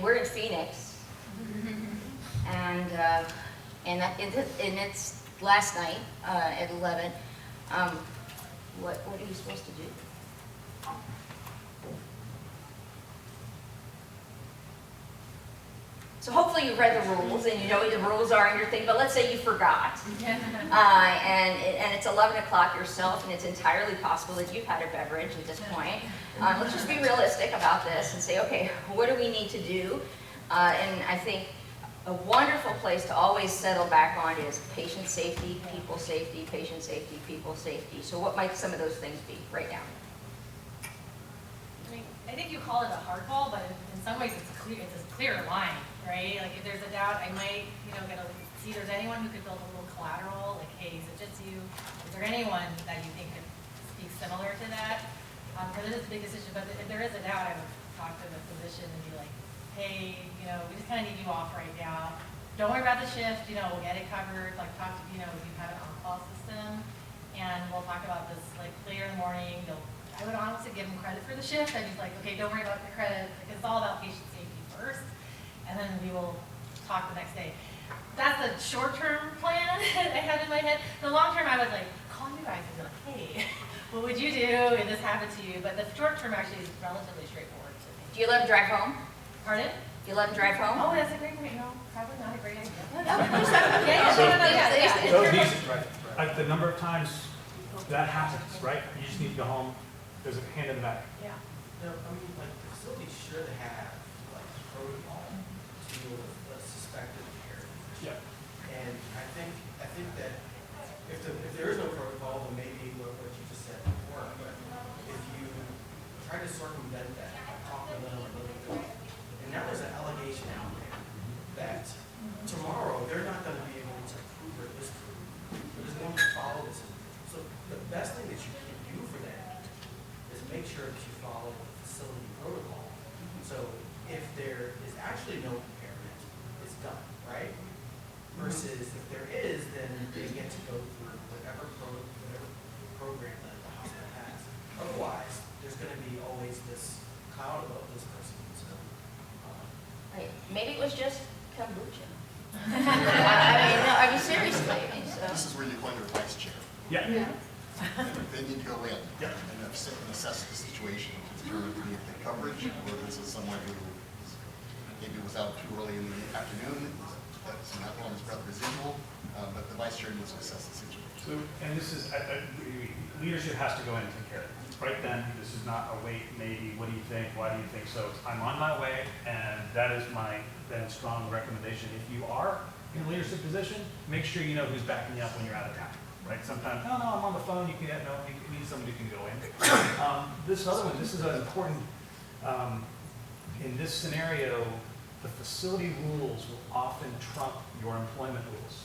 we're in Phoenix, and it's last night at 11. What are you supposed to do? So hopefully you read the rules and you know what the rules are in your thing, but let's say you forgot. And it's 11 o'clock yourself, and it's entirely possible that you've had a beverage at this point. Let's just be realistic about this and say, okay, what do we need to do? And I think a wonderful place to always settle back on is patient safety, people safety, patient safety, people safety. So what might some of those things be right now?
I think you call it a hardball, but in some ways it's a clear line, right? Like if there's a doubt, I might, get to see if there's anyone who could build a little collateral, like, hey, is it just you? Is there anyone that you think could speak similar to that? Because it is a big decision, but if there is a doubt, I would talk to the physician and be like, hey, we just kind of need you off right now. Don't worry about the shift, we'll get it covered. Like talk to, you have an on-call system, and we'll talk about this like later in the morning. I would honestly give them credit for the shift. I'd be like, okay, don't worry about the credit, because it's all about patient safety first, and then we will talk the next day. That's a short-term plan I have in my head. The long-term, I would like call you guys and be like, hey, what would you do if this happened to you? But the short-term actually is relatively straightforward to me.
Do you let them drive home?
Pardon?
Do you let them drive home?
Oh, that's a great point. No, probably not a great idea.
The number of times that happens, right? You just need to go home. There's a hand in the back.
Yeah.
The facilities should have protocol to deal with a suspected carrier.
Yeah.
And I think that if there is no protocol, then maybe what you just said before. But if you try to circumvent that, talk to them a little bit, and now there's an allegation out there that tomorrow they're not going to be able to prove or disprove. They're just going to follow this. So the best thing that you can do for that is make sure that you follow the facility protocol. So if there is actually no impairment, it's done, right? Versus if there is, then they get to go through whatever program that the hospital has. Otherwise, there's going to be always this cloud about this person. So,
right. Maybe it was just kombucha. I mean, seriously.
This is where you go under vice chair.
Yeah.
They need to go in and assess the situation to determine if the coverage, or this is someone who maybe was out too early in the afternoon, that's not on his breath residual, but the vice chair needs to assess the situation.
So, and this is, leadership has to go in and take care of it. Right then, this is not a wait, maybe, what do you think, why do you think so? I'm on my way, and that is my then strong recommendation. If you are in a leadership position, make sure you know who's backing you up when you're out of town, right? Sometimes, no, I'm on the phone, you need somebody who can go in. This other one, this is an important, in this scenario, the facility rules will often trump your employment rules.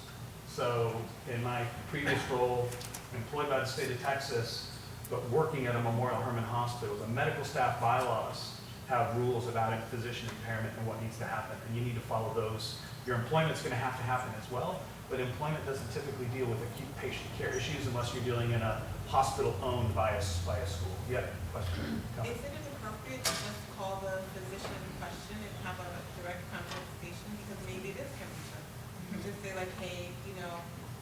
So in my previous role, employed by the state of Texas, but working at a Memorial Hermann Hospital, the medical staff bylaws have rules about physician impairment and what needs to happen, and you need to follow those. Your employment's going to happen as well, but employment doesn't typically deal with acute patient care issues unless you're dealing in a hospital owned by a school. Yeah, question?
Is it appropriate to just call the physician in question and have a direct conversation, because maybe it is temperature? Just say like, hey,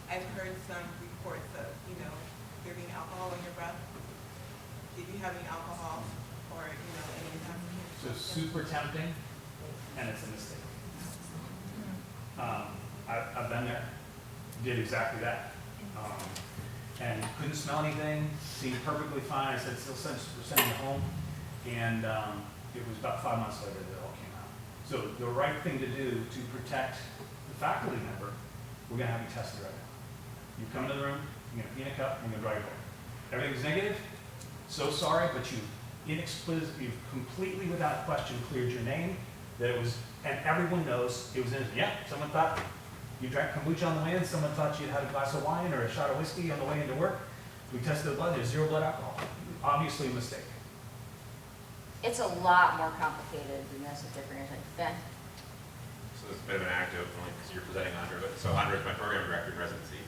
I've heard some reports of, there being alcohol in your breath. Did you have any alcohol or, any intoxication?
So super tempting, and it's a mistake. I've been there, did exactly that. And couldn't smell anything, seemed perfectly fine. I said, we're sending it home. And it was about 5 months later that it all came out. So the right thing to do to protect the faculty member, we're gonna have you tested right now. You come into the room, you're gonna pee in a cup, you're gonna dry your ball. Everything's negative, so sorry, but you've completely without question cleared your name, that it was, and everyone knows it was in, someone thought you drank kombucha on the way in, someone thought you had a glass of wine or a shot of whiskey on the way into work. We tested the blood, there's 0 blood alcohol. Obviously a mistake.
It's a lot more complicated than this, if different. Ben?
So it's a bit of an anecdote, only because you're presenting Andra, but so Andra is my program director in residency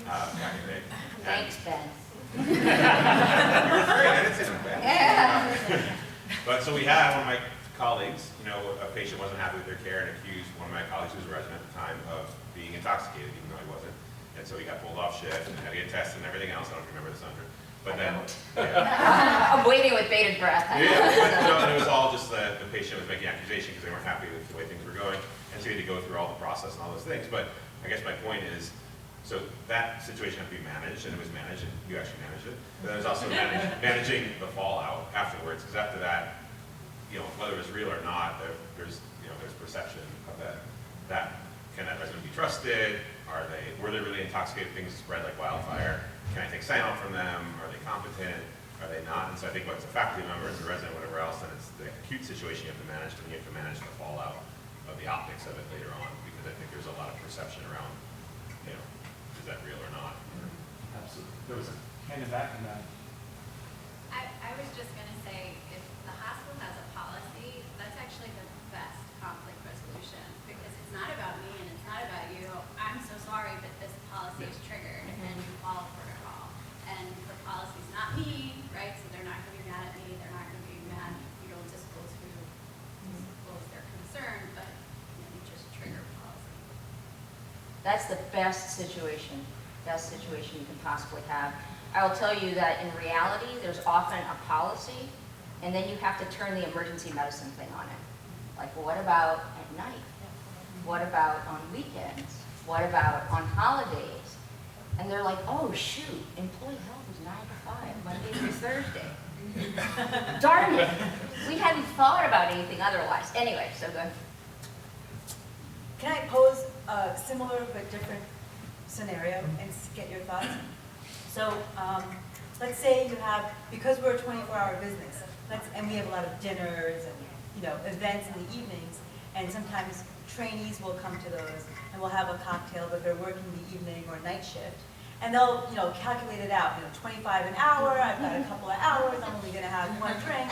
back in the day.
Thanks, Ben.
You're referring, I didn't say anything bad. But so we had one of my colleagues, a patient wasn't happy with their care and accused one of my colleagues who was a resident at the time of being intoxicated, even though he wasn't. And so he got pulled off shift and had to get tested and everything else. I don't remember this, Andra. But then,
I'm waiting with bated breath.
Yeah, but it was all just the patient was making accusation because they weren't happy with the way things were going. And so he had to go through all the process and all those things. But I guess my point is, so that situation had to be managed, and it was managed, and you actually managed it. But then there's also managing the fallout afterwards, because after that, whether it was real or not, there's perception of that can that resident be trusted? Were they really intoxicated? Things spread like wildfire. Can I take sign off from them? Are they competent? Are they not? And so I think what's a faculty member, as a resident, whatever else, then it's the acute situation you have to manage, but you have to manage the fallout of the optics of it later on, because I think there's a lot of perception around, is that real or not?
Absolutely. There was a hand in back in that.
I was just going to say, if the hospital has a policy, that's actually the best conflict resolution, because it's not about me and it's not about you. I'm so sorry, but this policy is triggered and you follow protocol. And the policy's not me, right? So they're not going to be mad at me. They're not going to be mad if you don't disclose their concern, but you just trigger policy.
That's the best situation you can possibly have. I will tell you that in reality, there's often a policy, and then you have to turn the emergency medicine thing on it. Like, well, what about at night? What about on weekends? What about on holidays? And they're like, oh, shoot, employee health is 9 to 5, Monday through Thursday. Darn it. We hadn't thought about anything otherwise. Anyway, so go ahead.
Can I pose a similar but different scenario and get your thoughts? So let's say you have, because we're a 24-hour business, and we have a lot of dinners and events in the evenings, and sometimes trainees will come to those, and we'll have a cocktail, but they're working the evening or night shift, and they'll calculate it out. 25 an hour. I've got a couple of hours. I'm only going to have one drink,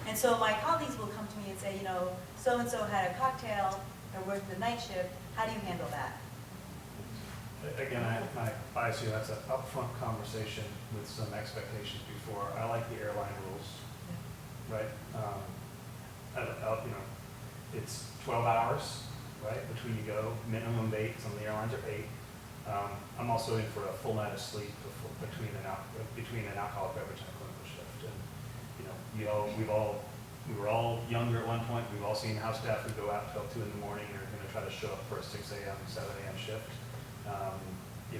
and so my colleagues will come to me and say, so and so had a cocktail. They're working the night shift. How do you handle that?
Again, I advise you that's an upfront conversation with some expectations before. I like the airline rules, right? It's 12 hours, right, between you go. Minimum 8. Some of the airlines are 8. I'm also in for a full night of sleep between an alcoholic beverage and a clinical shift. And we were all younger at one point. We've all seen house staff who go out till 2 in the morning and are going to try to show up for a 6 a.m., 7 a.m. shift.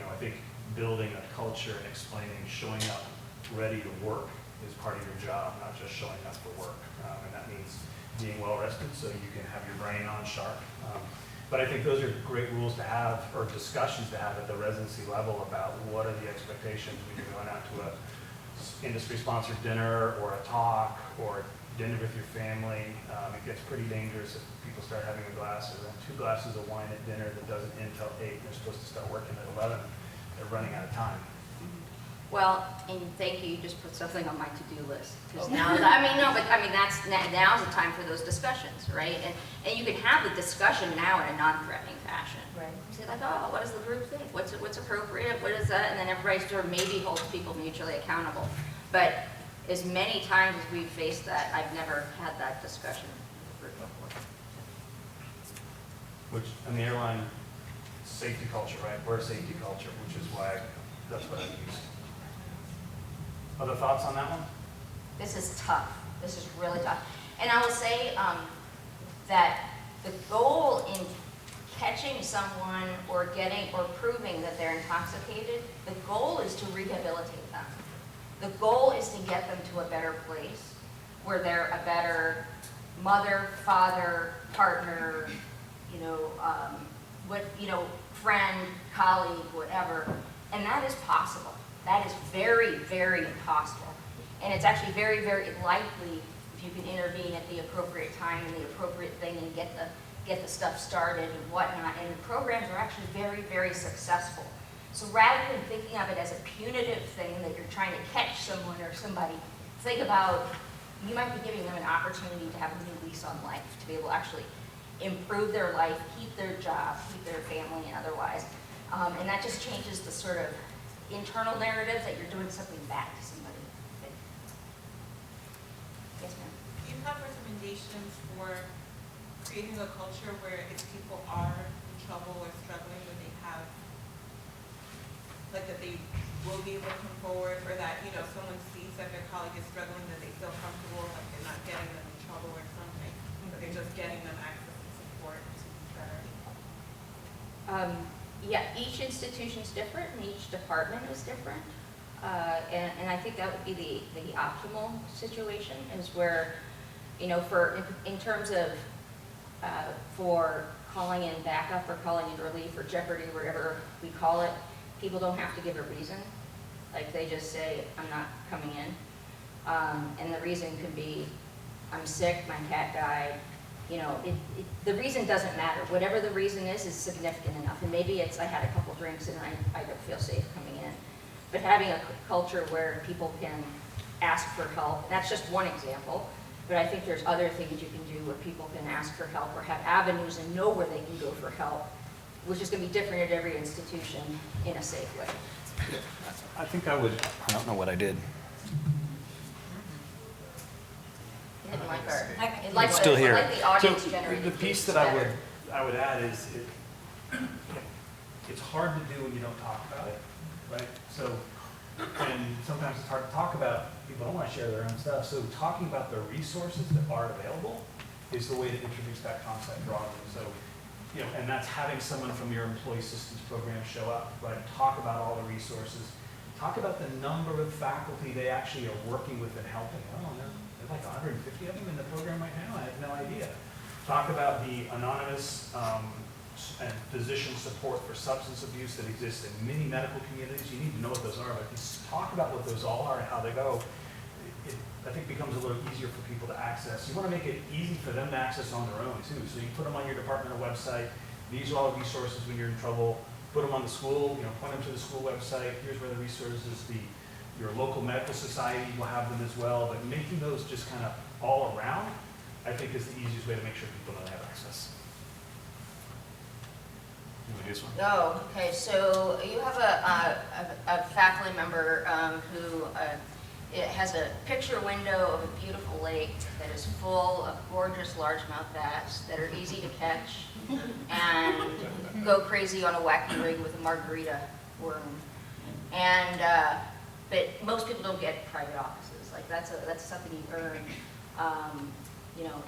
I think building a culture and explaining showing up ready to work is part of your job, not just showing up for work. And that means being well rested so you can have your brain on sharp. But I think those are great rules to have, or discussions to have at the residency level about what are the expectations when you're going out to a industry-sponsored dinner or a talk or dinner with your family. It gets pretty dangerous if people start having a glass or then 2 glasses of wine at dinner that doesn't end till 8. They're supposed to start working at 11. They're running out of time.
Well, and thank you, you just put something on my to-do list. 'Cause now, that's, now's the time for those discussions, right? And you can have the discussion now in a non-threatening fashion.
Right.
Say like, oh, what does the group think? What's appropriate? What is that? And then everybody sort of maybe holds people mutually accountable. But as many times as we've faced that, I've never had that discussion with the group before.
Which, in the airline safety culture, right? We're a safety culture, which is why that's what I use. Other thoughts on that one?
This is tough. This is really tough. And I will say that the goal in catching someone or proving that they're intoxicated, the goal is to rehabilitate them. The goal is to get them to a better place where they're a better mother, father, partner, friend, colleague, whatever. And that is possible. That is very, very possible. And it's actually very, very likely if you can intervene at the appropriate time and the appropriate thing and get the stuff started and whatnot. And the programs are actually very, very successful. So rather than thinking of it as a punitive thing that you're trying to catch someone or somebody, think about you might be giving them an opportunity to have a new lease on life, to be able to actually improve their life, keep their job, keep their family and otherwise. And that just changes the sort of internal narrative that you're doing something bad to somebody. Yes, ma'am.
Do you have recommendations for creating a culture where if people are in trouble or struggling, that they have, like that they will be able to come forward, or that, if someone sees that their colleague is struggling, that they feel comfortable, like they're not getting them in trouble or something, but they're just getting them access and support to be better?
Yeah, each institution's different and each department is different. And I think that would be the optimal situation is where, in terms of for calling in backup or calling in relief or jeopardy, whatever we call it, people don't have to give a reason. Like they just say, I'm not coming in. And the reason could be, I'm sick, my cat died. The reason doesn't matter. Whatever the reason is significant enough. And maybe it's I had a couple drinks and I don't feel safe coming in. But having a culture where people can ask for help, that's just one example. But I think there's other things you can do where people can ask for help or have avenues and know where they can go for help, which is going to be different at every institution in a safe way.
I think I would, I don't know what I did.
It's
still here.
Like the audience
So
generated
the piece that I would add is it's hard to do when you don't talk about it, right? So, and sometimes it's hard to talk about, people don't want to share their own stuff. So talking about the resources that are available is the way to introduce that concept broadly. So, and that's having someone from your employee assistance program show up, right? Talk about all the resources. Talk about the number of faculty they actually are working with and helping. Oh, there's like 150 of them in the program right now. I have no idea. Talk about the anonymous and physician support for substance abuse that exists in many medical communities. You need to know what those are, but just talk about what those all are and how they go. It, I think, becomes a little easier for people to access. You want to make it easy for them to access on their own, too. So you put them on your departmental website. These are all the resources when you're in trouble. Put them on the school, point them to the school website. Here's where the resources, your local medical society will have them as well. But making those just kind of all around, I think, is the easiest way to make sure people know they have access. You want to do this one?
Oh, okay. So you have a faculty member who it has a picture window of a beautiful lake that is full of gorgeous largemouth bass that are easy to catch and go crazy on a wacky rig with a margarita worm. And but most people don't get private offices. Like that's something you earn,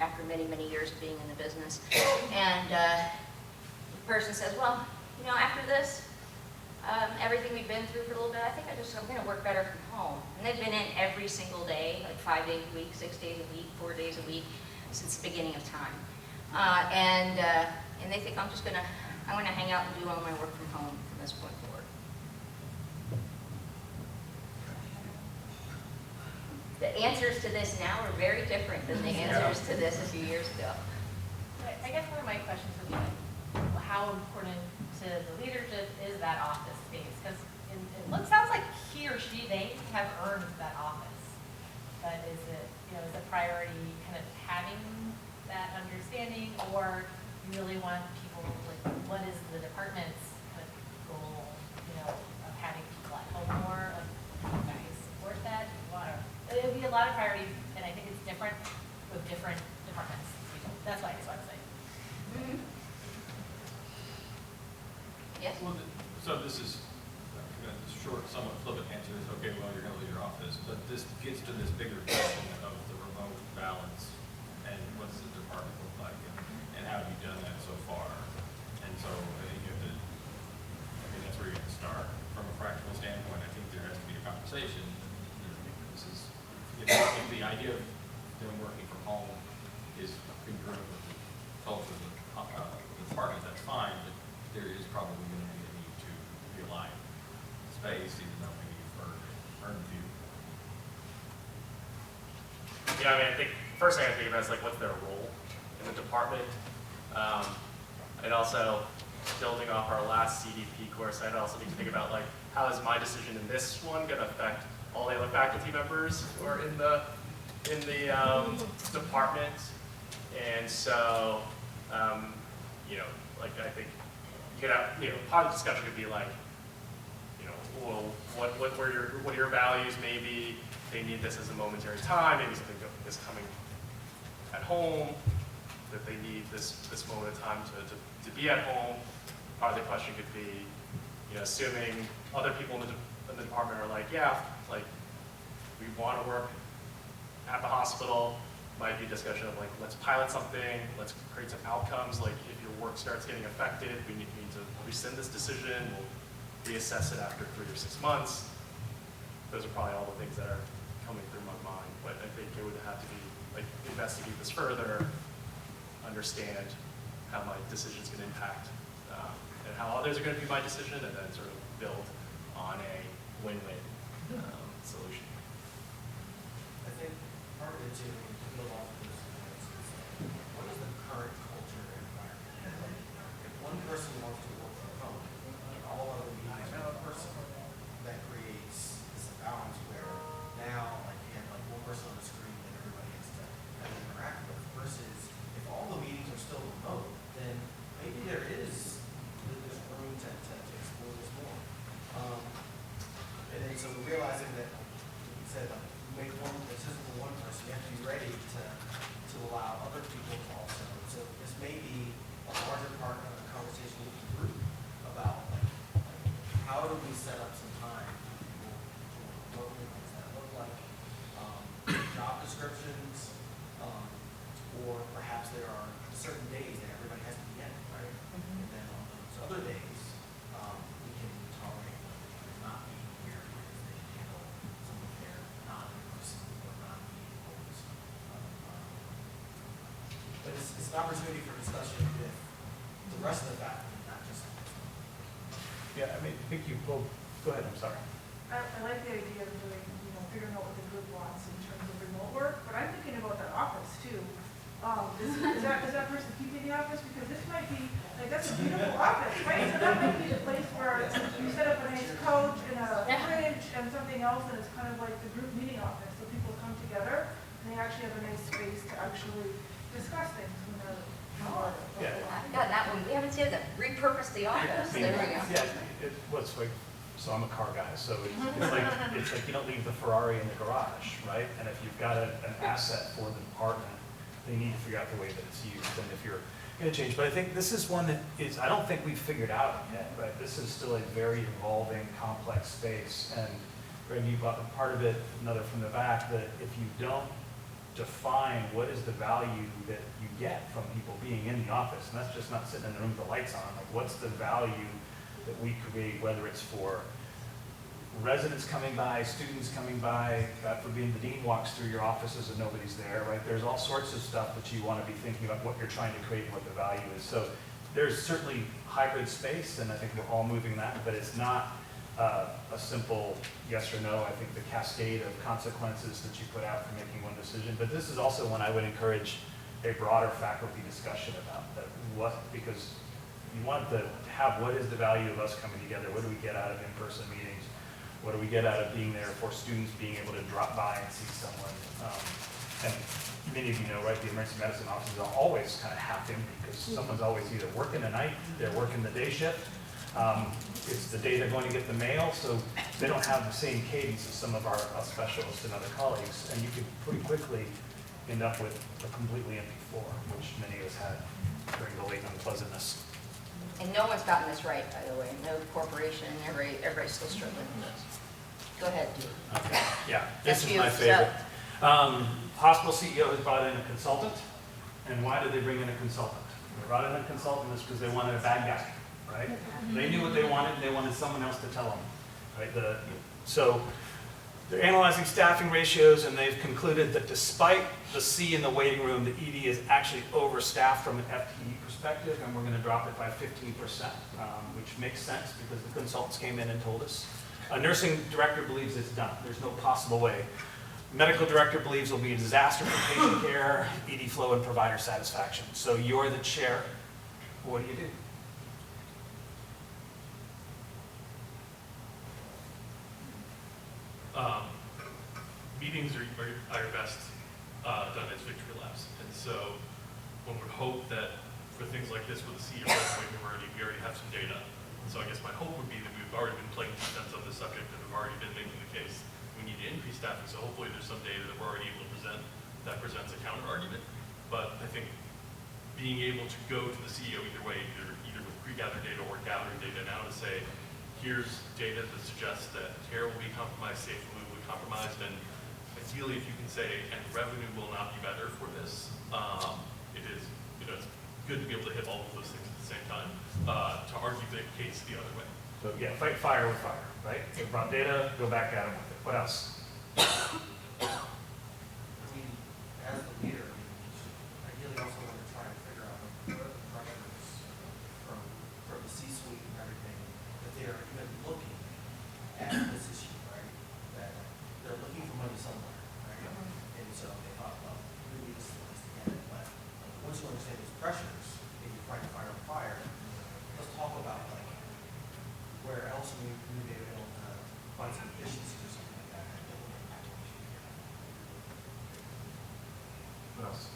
after many, many years of being in the business. And the person says, well, after this, everything we've been through for a little bit, I think I'm going to work better from home. And they've been in every single day, like 5 days a week, 6 days a week, 4 days a week, since the beginning of time. And they think I'm gonna hang out and do all my work from home from this point forward. The answers to this now are very different than the answers to this a few years ago.
I guess one of my questions would be like, how important to the leadership is that office space? Because it sounds like he or she, they have earned that office. But is it, is the priority kind of having that understanding, or you really want people, like, what is the department's kind of goal, of having people at home more? Like, do you guys support that? It would be a lot of priorities, and I think it's different with different departments. That's why I just want to say.
Yes?
Well, so this is, the short, somewhat flippant answer is, okay, well, you're going to leave your office, but this gets to this bigger question of the remote balance and what does the department look like, and how have you done that so far? And so I think you have to, that's where you have to start. From a practical standpoint, I think there has to be a conversation. This is, if the idea of them working from home is congruent with the culture of the department, that's fine, but there is probably going to be a need to realign space, even though maybe you've earned a few.
Yeah, I mean, I think first thing I think about is like, what's their role in the department? And also, building off our last CDP course, I'd also need to think about like, how is my decision in this one going to affect all the other faculty members who are in the department? And so, like I think you could have, part of the discussion could be like, well, what are your values? Maybe they need this as a momentary time. Maybe something is coming at home that they need this moment of time to be at home. Part of the question could be, assuming other people in the department are like, yeah, like we want to work at the hospital. Might be a discussion of like, let's pilot something, let's create some outcomes. Like if your work starts getting affected, we need to rescind this decision. We'll reassess it after 3 or 6 months. Those are probably all the things that are coming through my mind. But I think it would have to be like investigate this further, understand how my decisions can impact and how others are going to view my decision, and then sort of build on a win-win solution.
I think part of it too, to build off of this, is what is the current culture and environment? If one person wants to work from home, and all other meetings are in person, that creates this imbalance where now, like, you have like one person on the screen that everybody has to kind of interact with, versus if all the meetings are still remote, then maybe there's room to explore this more. And then so realizing that, like you said, like, make one decision for one person, you have to be ready to allow other people to also. So this may be a larger part of the conversation with the group about like how do we set up some time for people to work? What does that look like? Job descriptions, or perhaps there are certain days that everybody has to be in, right? And then on those other days, we can tolerate them not being here because they handle some of their non-in-person or non-meeting goals. But it's an opportunity for discussion with the rest of the faculty, not just.
Yeah, I mean, I think you both, go ahead, I'm sorry.
I like the idea of doing, figuring out what the group wants in terms of remote work, but I'm thinking about that office too. Is that person keeping the office? Because this might be, like, that's a beautiful office, right? So that might be the place where you set up a nice couch and a fridge and something else, and it's kind of like the group meeting office. So people come together and they actually have a nice space to actually discuss things when they're.
God, that one, we haven't seen that. Repurpose the office. There we go.
Yeah, what's like, so I'm a car guy, so it's like you don't leave the Ferrari in the garage, right? And if you've got an asset for the department, they need to figure out the way that it's used, and if you're going to change. But I think this is one that is, I don't think we've figured out yet, right? This is still a very evolving, complex space, and Greg, you brought part of it, another from the back, that if you don't define what is the value that you get from people being in the office, and that's just not sitting in the room with the lights on, like what's the value that we create, whether it's for residents coming by, students coming by, God forbid the dean walks through your offices and nobody's there, right? There's all sorts of stuff that you want to be thinking about what you're trying to create and what the value is. So there's certainly hybrid space, and I think we're all moving that, but it's not a simple yes or no. I think the cascade of consequences that you put out for making one decision, but this is also one I would encourage a broader faculty discussion about, that because you want to have what is the value of us coming together, what do we get out of in-person meetings, what do we get out of being there for students being able to drop by and see someone. And many of you know, right, the emergency medicine offices are always kind of half empty because someone's always either working the night, they're working the day shift, it's the day they're going to get the mail, so they don't have the same cadence as some of our specialists and other colleagues, and you could pretty quickly end up with a completely empty floor, which many of us had during the late unpleasantness.
And no one's gotten this right, by the way. No corporation, everybody's still struggling with this. Go ahead.
Okay. Yeah, this
That's
is
you,
my favorite. Hospital CEO has brought in a consultant, and why did they bring in a consultant? They brought in a consultant because they wanted a bad guy, right? They knew what they wanted someone else to tell them, right? So they're analyzing staffing ratios, and they've concluded that despite the C in the waiting room, the ED is actually overstaffed from an FTE perspective, and we're going to drop it by 15%, which makes sense because the consultants came in and told us. A nursing director believes it's done. There's no possible way. Medical director believes it'll be a disaster for patient care, ED flow, and provider satisfaction. So you're the chair. What do you do?
Meetings are best done as victory laps, and so one would hope that for things like this with the CEO we already have some data. And so I guess my hope would be that we've already been playing defense on this subject and have already been making the case we need to increase staffing. So hopefully there's some data that we're already able to present that presents a counter argument. But I think being able to go to the CEO either way, either with pre-gathered data or gathering data now to say, here's data that suggests that care will be compromised, safety will be compromised, and ideally, if you can say, and revenue will not be better for this, it is, it's good to be able to hit all of those things at the same time, to argue the case the other way.
So yeah, fight fire with fire, right? They brought data, go back at them with it. What else?
I mean, as the leader, ideally also want to try and figure out what are the pressures from the C-suite and everything, that they are even looking at this issue, right? That they're looking for money somewhere, right? And so they thought, well, we need this to get it. But once you understand these pressures, and you fight fire with fire, let's talk about like where else we may be able to find some efficiencies or something like that. That will impact what we should do.
What else?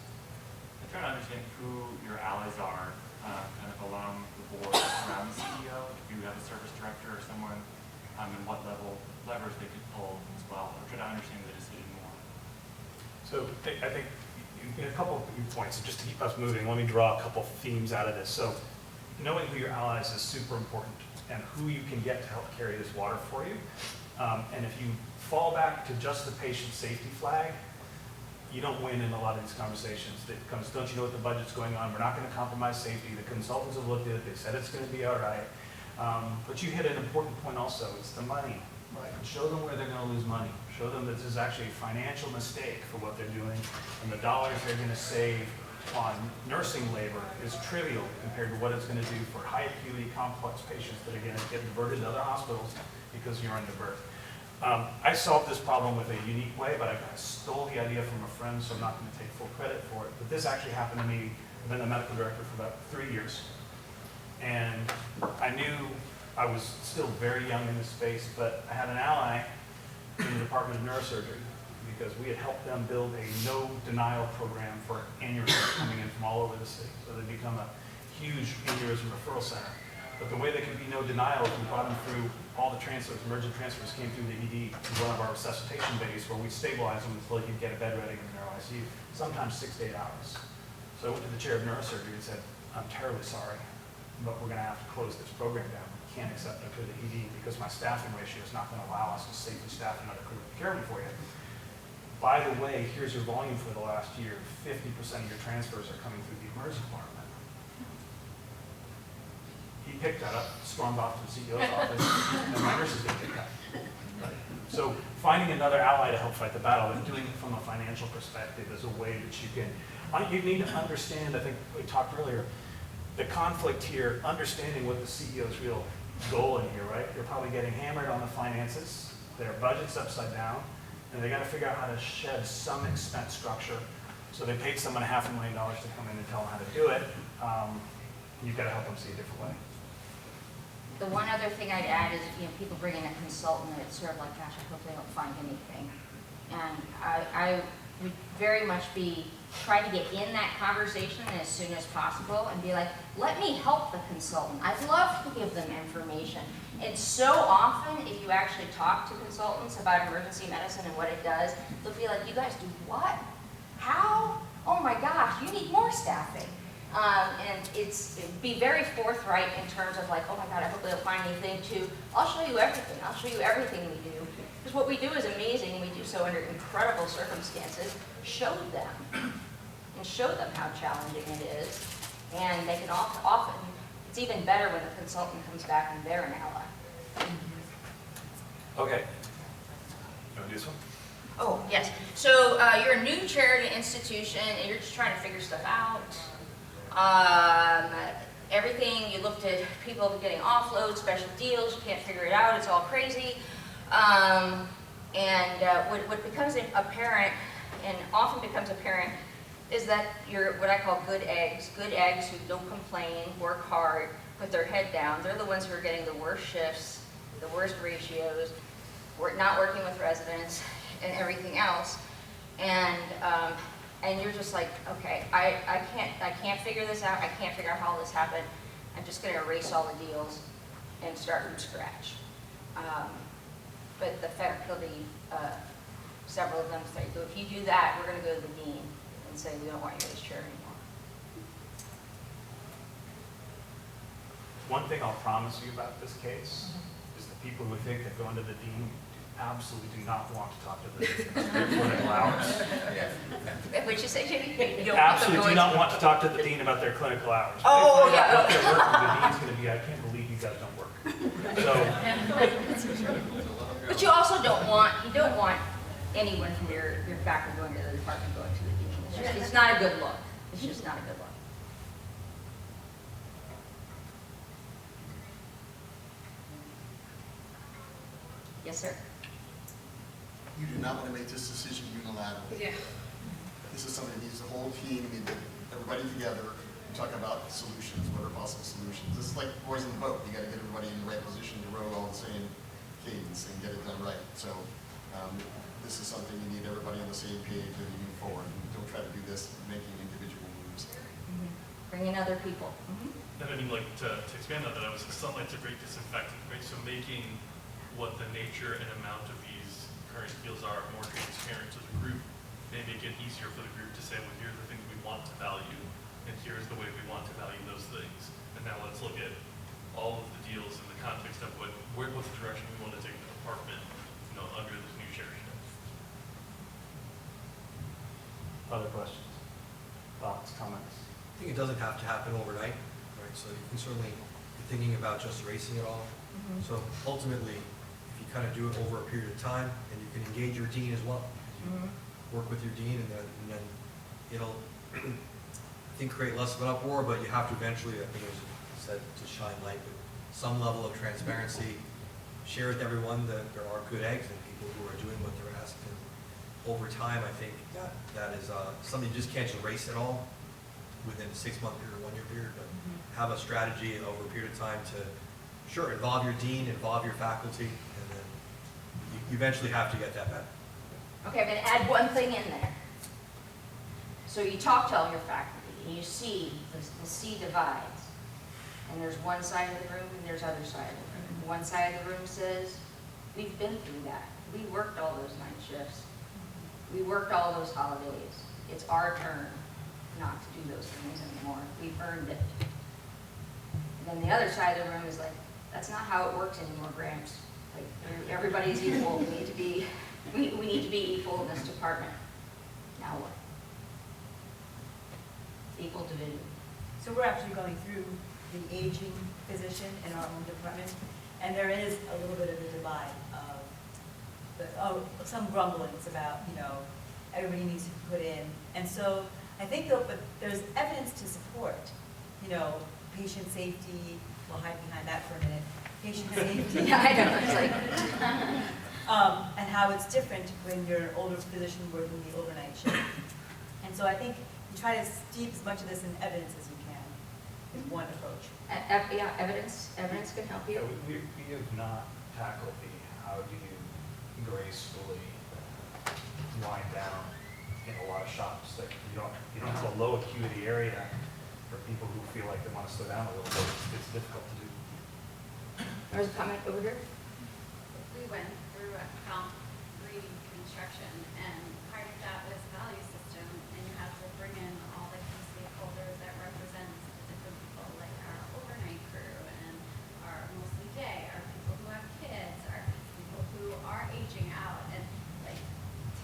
I'm trying to understand who your allies are, kind of along the board around the CEO. If you have a service director or someone, and what levers they could pull as well. I'm trying to understand the decision more.
So I think a couple of points, just to keep us moving, let me draw a couple themes out of this. So knowing who your allies is super important, and who you can get to help carry this water for you. And if you fall back to just the patient safety flag, you don't win in a lot of these conversations. It comes, don't you know what the budget's going on? We're not going to compromise safety. The consultants have looked at it. They said it's going to be all right. But you hit an important point also. It's the money. Right? Show them where they're going to lose money. Show them that this is actually a financial mistake for what they're doing, and the dollars they're going to save on nursing labor is trivial compared to what it's going to do for high acuity, complex patients that are going to get diverted to other hospitals because you're underburdened. I solved this problem with a unique way, but I stole the idea from a friend, so I'm not going to take full credit for it. But this actually happened to me. I've been the medical director for about 3 years. And I knew I was still very young in this space, but I had an ally in the Department of Neurosurgery because we had helped them build a no denial program for aneurysms coming in from all over the city. So they become a huge aneurysm referral center. But the way they could be no denial is we brought them through all the transfers, emergent transfers came through the ED to one of our resuscitation bays where we stabilize them until they could get a bed ready in the neuro ICU, sometimes 6 to 8 hours. So I went to the chair of neurosurgery and said, I'm terribly sorry, but we're going to have to close this program down. We can't accept them to the ED because my staffing ratio is not going to allow us to safely staff another critical care unit for you. By the way, here's your volume for the last year. 50% of your transfers are coming through the emergency department. He picked that up, stormed off to the CEO's office, and my nurses didn't pick that. So finding another ally to help fight the battle and doing it from a financial perspective is a way that you can, you need to understand, I think we talked earlier, the conflict here, understanding what the CEO's real goal in here, right? They're probably getting hammered on the finances, their budget's upside down, and they got to figure out how to shed some expense structure. So they paid someone $500,000 to come in and tell them how to do it. You've got to help them see a different way.
The one other thing I'd add is, people bring in a consultant, and it's sort of like, gosh, I hope they don't find anything. And I would very much be trying to get in that conversation as soon as possible and be like, let me help the consultant. I'd love to give them information. And so often, if you actually talk to consultants about emergency medicine and what it does, they'll be like, you guys do what? How? Oh my gosh, you need more staffing. And be very forthright in terms of like, oh my God, I hope they'll find anything, to I'll show you everything. I'll show you everything we do. Because what we do is amazing. We do so under incredible circumstances. Show them. And show them how challenging it is. And they can often, it's even better when the consultant comes back and they're an ally.
Okay. You want to do this one?
Oh, yes. So you're a new charity institution and you're just trying to figure stuff out. Everything, you looked at people getting offloads, special deals, you can't figure it out, it's all crazy. What becomes apparent, and often becomes apparent, is that you're what I call good eggs who don't complain, work hard, put their head down. They're the ones who are getting the worst shifts, the worst ratios, not working with residents, and everything else. And you're just like, okay, I can't figure this out. I can't figure out how all this happened. I'm just going to erase all the deals and start from scratch. But the faculty, several of them say, so if you do that, we're going to go to the dean and say, we don't want you as chair anymore.
One thing I'll promise you about this case is the people who think that going to the dean absolutely do not want to talk to the dean about their clinical hours.
What'd you say, Jamie? You don't
Absolutely do not want to talk to the dean about their clinical hours.
Oh,
yeah.
yeah.
What they're working, the dean's going to be, I can't believe you guys don't work. So,
but you also don't want anyone from your faculty going to the department going to the dean. It's not a good look. It's just not a good look. Yes, sir.
You do not want to make this decision unilaterally.
Yeah.
This is something that needs the whole team, need everybody together, and talk about solutions, what are possible solutions. This is like boys in the boat. You got to get everybody in the right position to row all the same cadence and get it done right. So this is something you need everybody on the same page as you move forward. And don't try to do this making individual moves.
Bring in other people.
And I mean, like, to expand on that, I was sunlight's a great disinfectant, right? So making what the nature and amount of these current fields are more transparent to the group may make it easier for the group to say, well, here are the things we want to value, and here's the way we want to value those things. And now let's look at all of the deals in the context of what's the direction we want to take the department, under this new chairship.
other questions, thoughts, comments?
I think it doesn't have to happen overnight, right? So you can certainly be thinking about just erasing it all. So ultimately, if you kind of do it over a period of time, and you can engage your dean as well. Work with your dean, and then it'll, I think, create less of an uproar, but you have to eventually, I think it was said, to shine light with some level of transparency, share with everyone that there are good eggs and people who are doing what they're asked. And over time, I think that is something you just can't erase at all within a 6-month period, 1-year period, but have a strategy over a period of time to, sure, involve your dean, involve your faculty, and then you eventually have to get that back.
Okay, I'm going to add one thing in there. So you talk to all your faculty, and you see the sea divides. And there's one side of the room, and there's other side of the room. One side of the room says, we've been through that. We worked all those night shifts. We worked all those holidays. It's our turn not to do those things anymore. We've earned it. And then the other side of the room is like, that's not how it works anymore, Gramps. Like, everybody's equal. We need to be equal in this department. Now what? Equal division.
So we're actually going through the aging physician in our own department, and there is a little bit of a divide of some grumblings about, everybody needs to put in. And so I think though, but there's evidence to support, patient safety, we'll hide behind that for a minute, patient safety.
Yeah, I know, it's like.
And how it's different when you're an older physician working the overnight shift. And so I think you try to steep as much of this in evidence as you can, is one approach.
Yeah, evidence can help you.
Yeah, we have not tackled the how do you gracefully wind down in a lot of shops. Like you don't have a low acuity area for people who feel like they want to slow down a little bit. It's difficult to do.
There's a comment over here.
We went through a comp reconstruction, and part of that was value system, and you have to bring in all the key stakeholders that represent the different people, like our overnight crew and our mostly day, our people who have kids, our people who are aging out, and like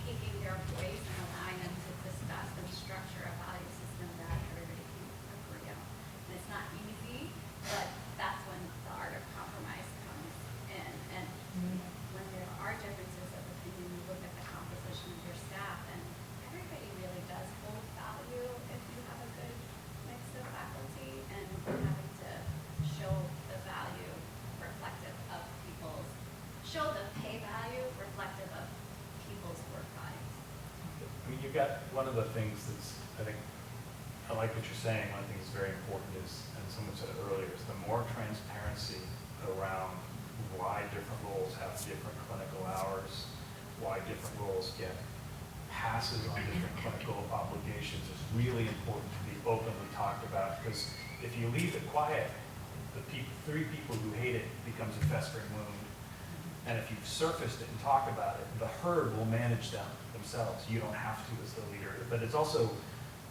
taking their voice and allowing them to discuss and structure a value system that everybody can agree on. And it's not easy, but that's when the art of compromise comes in. And when there are differences of opinion, you look at the composition of your staff, and everybody really does hold value if you have a good mix of faculty, and having to show the value reflective of show the pay value reflective of people's work values.
I mean, you've got one of the things that's, I like what you're saying. One of the things that's very important is, and someone said it earlier, is the more transparency around why different roles have different clinical hours, why different roles get passes on different clinical obligations is really important to be openly talked about, because if you leave it quiet, the three people who hate it becomes a festering wound. And if you've surfaced it and talk about it, the herd will manage themselves. You don't have to as the leader. But it's also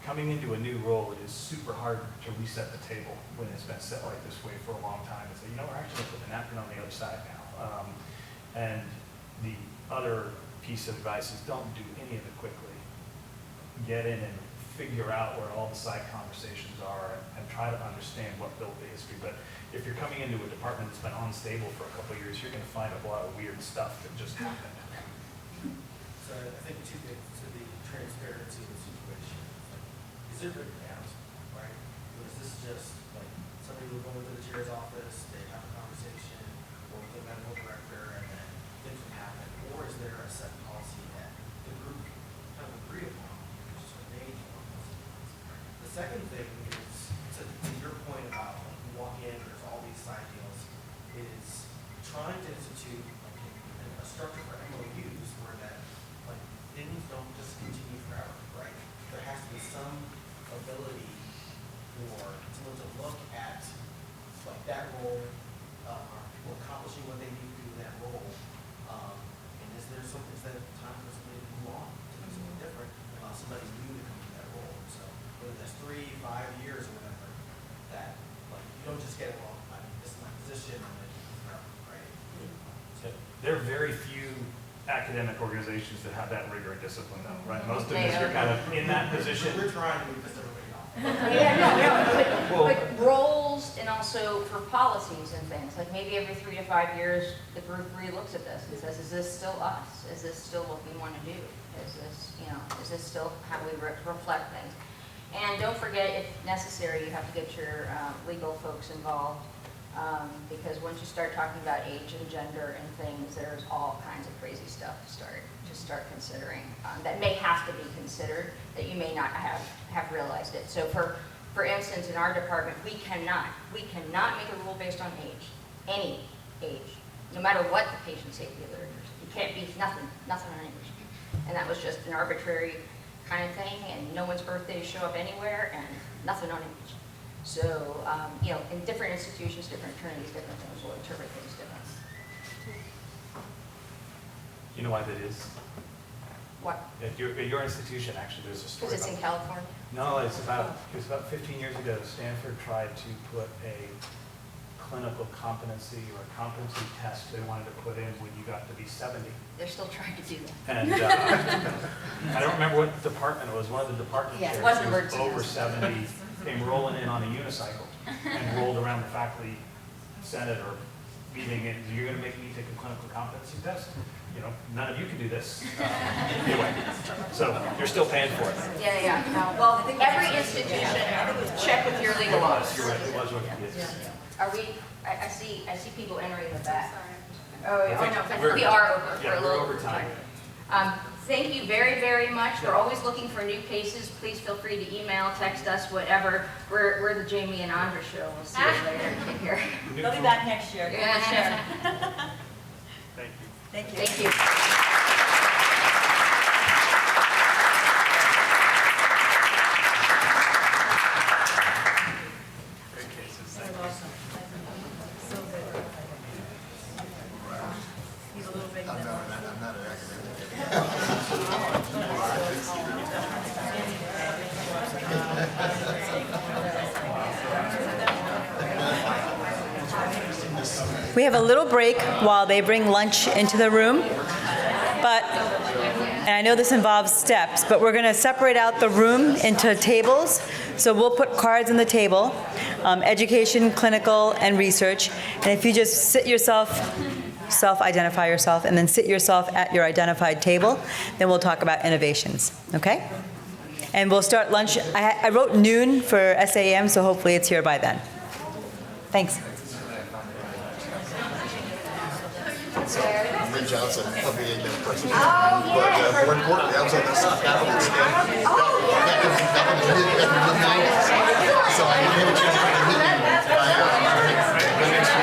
coming into a new role. It is super hard to reset the table when it's been set like this way for a long time and say, we're actually going to put the napkin on the other side now. And the other piece of advice is don't do any of it quickly. Get in and figure out where all the side conversations are and try to understand what built the history. But if you're coming into a department that's been unstable for a couple of years, you're going to find a lot of weird stuff that just happened.
So I think two things to the transparency of the situation. Is it written down, right? Or is this just like somebody will go into the chair's office, they have a conversation, or with the medical director, and then things will happen? Or is there a set policy that the group kind of agree upon, which is what they want? The second thing is, to your point about like, you walk in, there's all these side deals, is trying to institute like a structure for MOUs where that like things don't just continue forever, right? There has to be some ability for someone to look at like that role, are people accomplishing what they need to do in that role, and is there time for somebody to move on to do something different, somebody new to come to that role? So whether that's 3, 5 years or whatever, that like you don't just get it, well, this is my position and then forever, right?
So there are very few academic organizations that have that rigor and discipline though, right? Most of us are kind of in that position.
We're trying to piss everybody off.
Yeah, but roles and also for policies and things, like maybe every 3 to 5 years, the group re-looks at this and says, is this still us? Is this still what we want to do? Is this still how we reflect things? And don't forget, if necessary, you have to get your legal folks involved, because once you start talking about age and gender and things, there's all kinds of crazy stuff to start considering that may have to be considered, that you may not have realized it. So for instance, in our department, we cannot make a rule based on age, any age, no matter what the patient safety literature is. It can't be nothing on age. And that was just an arbitrary kind of thing, and no one's birthdays show up anywhere, and nothing on age. So, in different institutions, different attorneys, different things will interpret things differently.
You know why that is?
What?
At your institution, actually, there's a story.
Because it's in California?
No, it was about 15 years ago. Stanford tried to put a clinical competency or a competency test they wanted to put in when you got to be 70.
They're still trying to do that.
And I don't remember what department it was. One of the department chairs
it wasn't
who was
emergency.
over 70 came rolling in on a unicycle and rolled around the faculty senate or meeting, and you're going to make me take a clinical competency test? none of you can do this. Anyway, so you're still paying for it.
Yeah, no, well, every institution, check with your legal office.
You're right, it was what it is.
Are we, I see people entering the back.
I think
No, we are over for
yeah,
a little.
we're over time.
Thank you very, very much. We're always looking for new cases. Please feel free to email, text us, whatever. We're the Jamie and Andra show. We'll see you later. Take care.
They'll be back next year.
Yeah.
Thank you.
Thank you.
Thank you.
We have a little break while they bring lunch into the room, and I know this involves steps, but we're going to separate out the room into tables. So we'll put cards on the table, education, clinical, and research. And if you just sit yourself, self-identify yourself, and then sit yourself at your identified table, then we'll talk about innovations, okay? And we'll start lunch. I wrote noon for SAEM, so hopefully it's here by then. Thanks.
Ray Johnson of the AACEM president. But more importantly, I was on the faculty stand back in the mid-90s. So I didn't have a chance to meet him. I went next to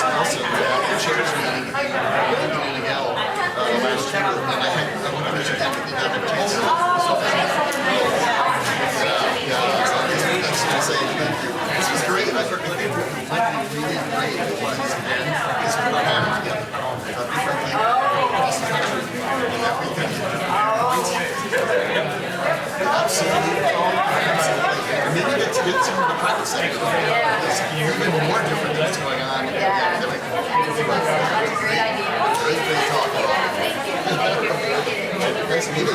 Alyson at the chairs meeting in L last year, and I wanted to mention that we had a chance to this was great. I heard it might be really great. It was, and it's for having together. And maybe get to get some of the private sector. There's even more different things going on in the academic. That's a great idea. Great talk. Thank you. Nice meeting you.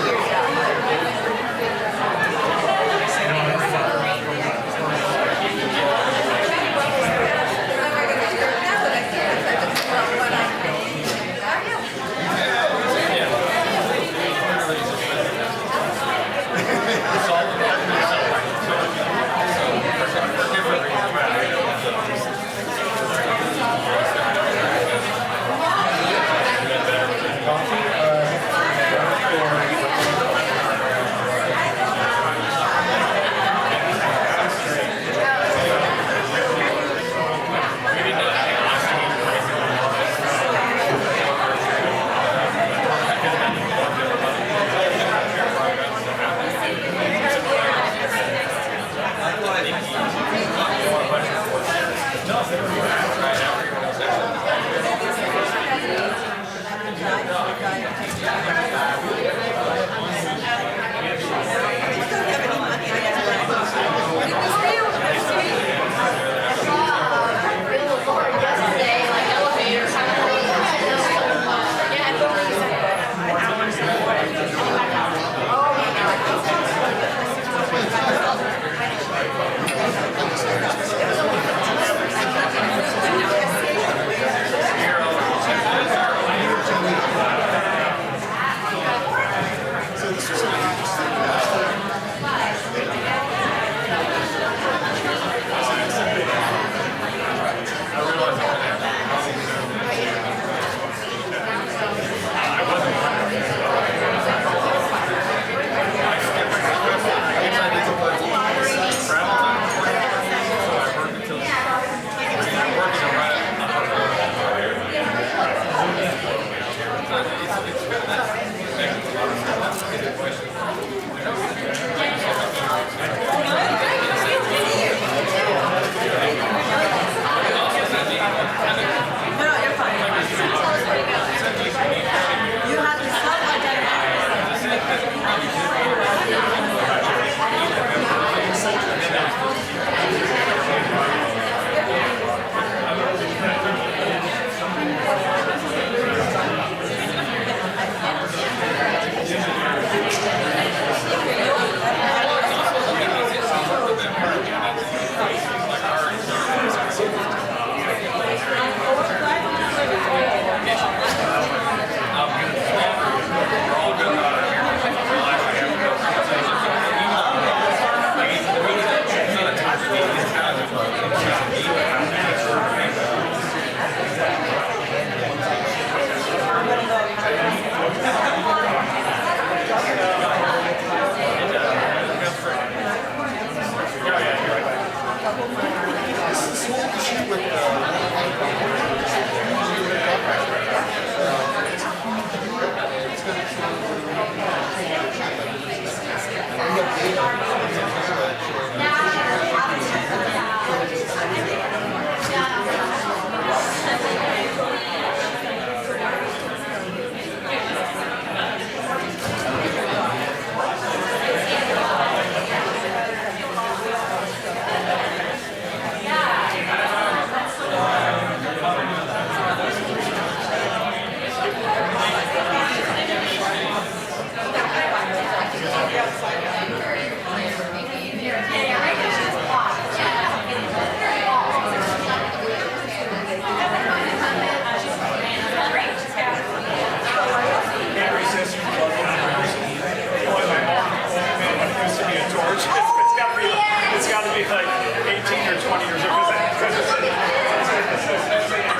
It's got to be like 18 or 20 years old because it's a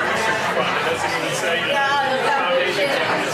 research fund. It doesn't even say foundation campus.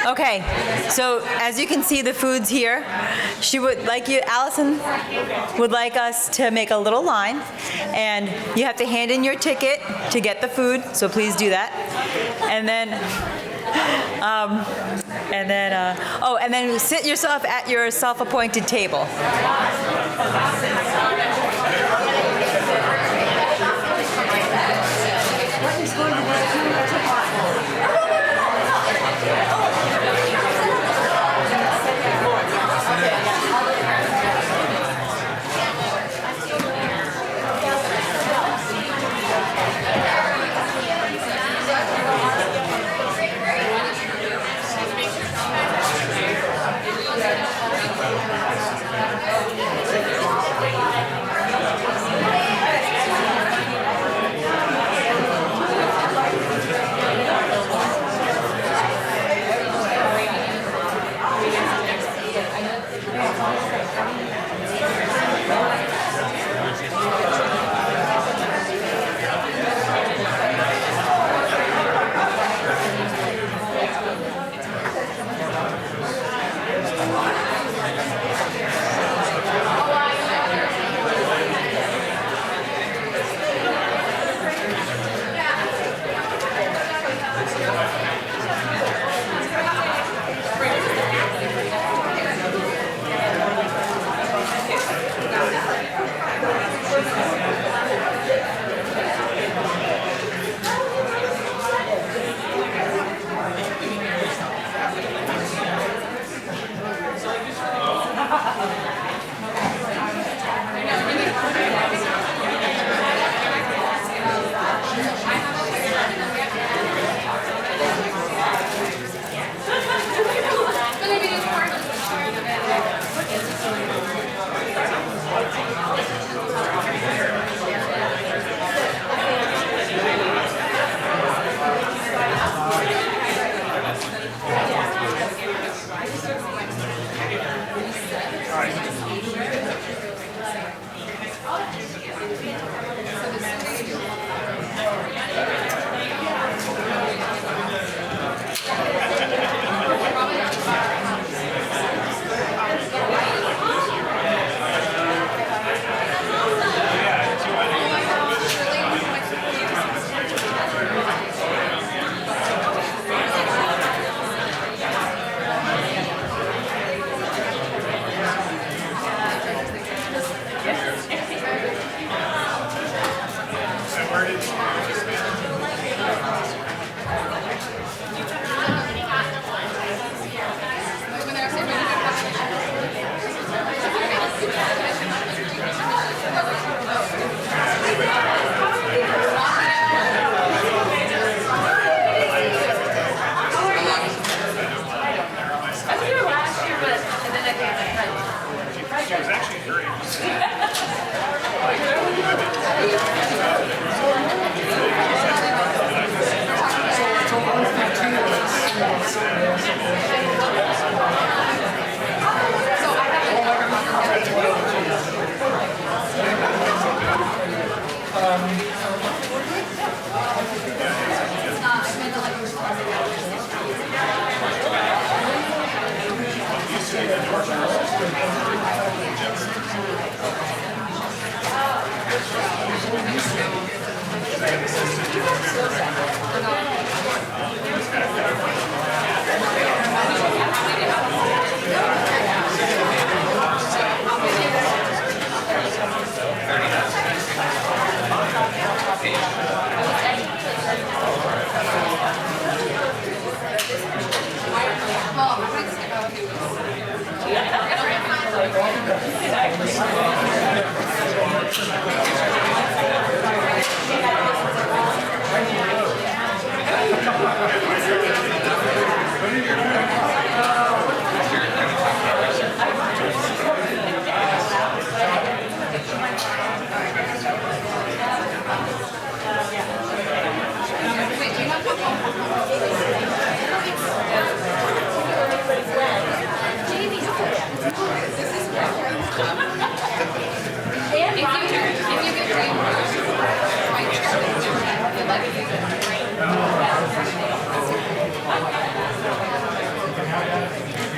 Okay, so as you can see the food's here. She would like you, Alyson would like us to make a little line, and you have to hand in your ticket to get the food, so please do that. And then sit yourself at your self-appointed table.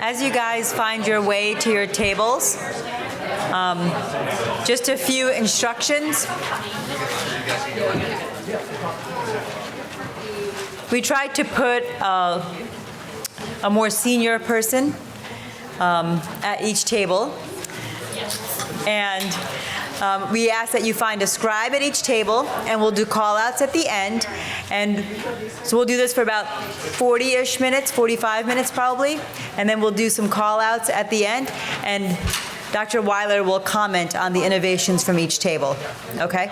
As you guys find your way to your tables, just a few instructions. We tried to put a more senior person at each table. And we ask that you find a scribe at each table, and we'll do call-outs at the end. And so we'll do this for about 40-ish minutes, 45 minutes probably, and then we'll do some call-outs at the end, and Dr. Wiler will comment on the innovations from each table. Okay?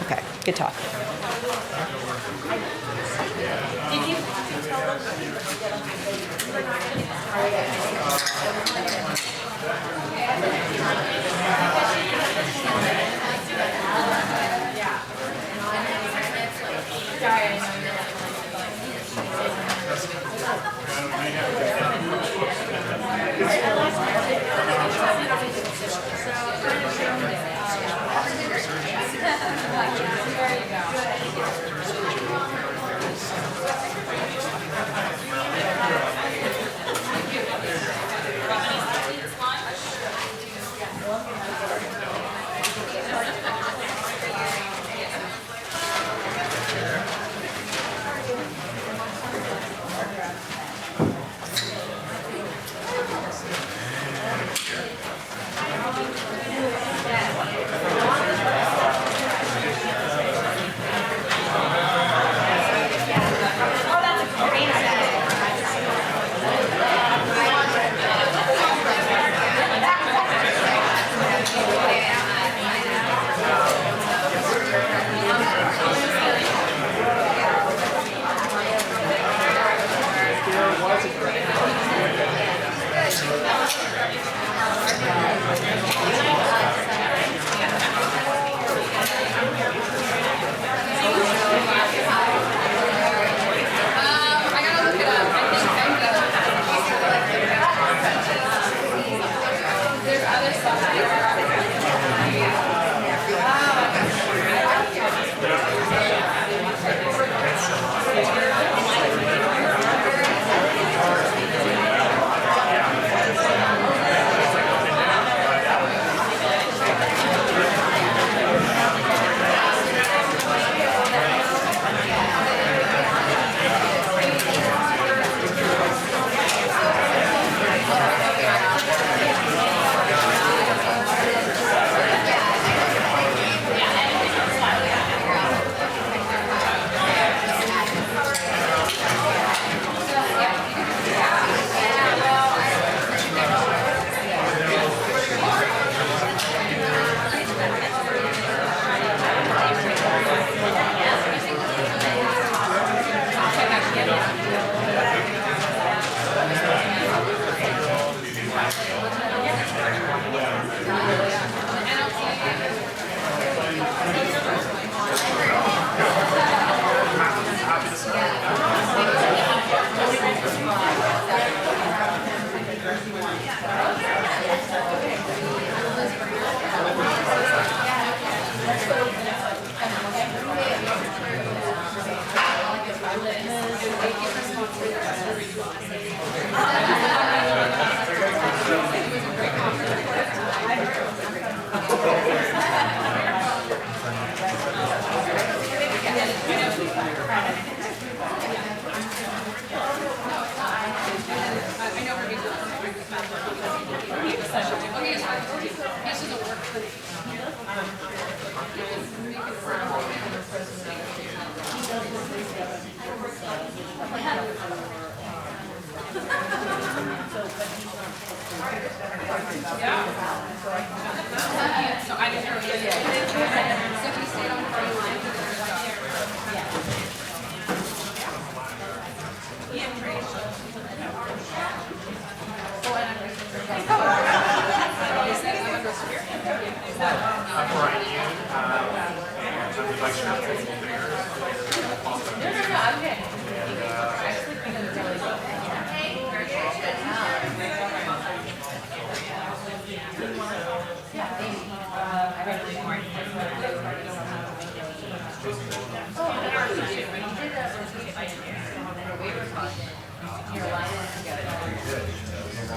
Okay, good talk.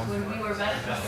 When we were medical.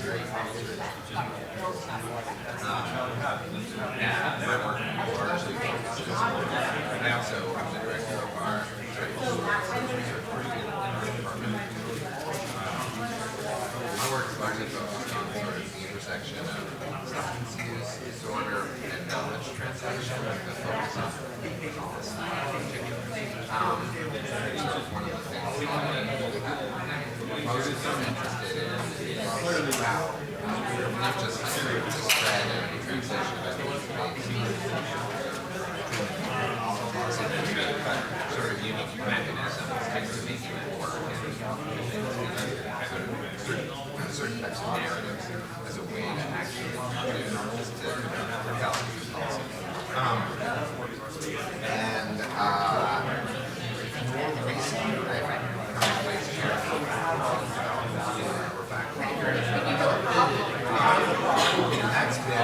great research. My work largely focuses on, I also am the director of our research department. My work is largely focused on sort of the intersection of substance use disorder and knowledge translation, with the focus on this in particular. So one of the things that I'm most interested in is how not just the spread and translation of evidence-based but sort of unique mechanisms to make it work and certain types of narratives as a way to actually just to propel policy. And more recently, I've come to place chair for faculty. That's been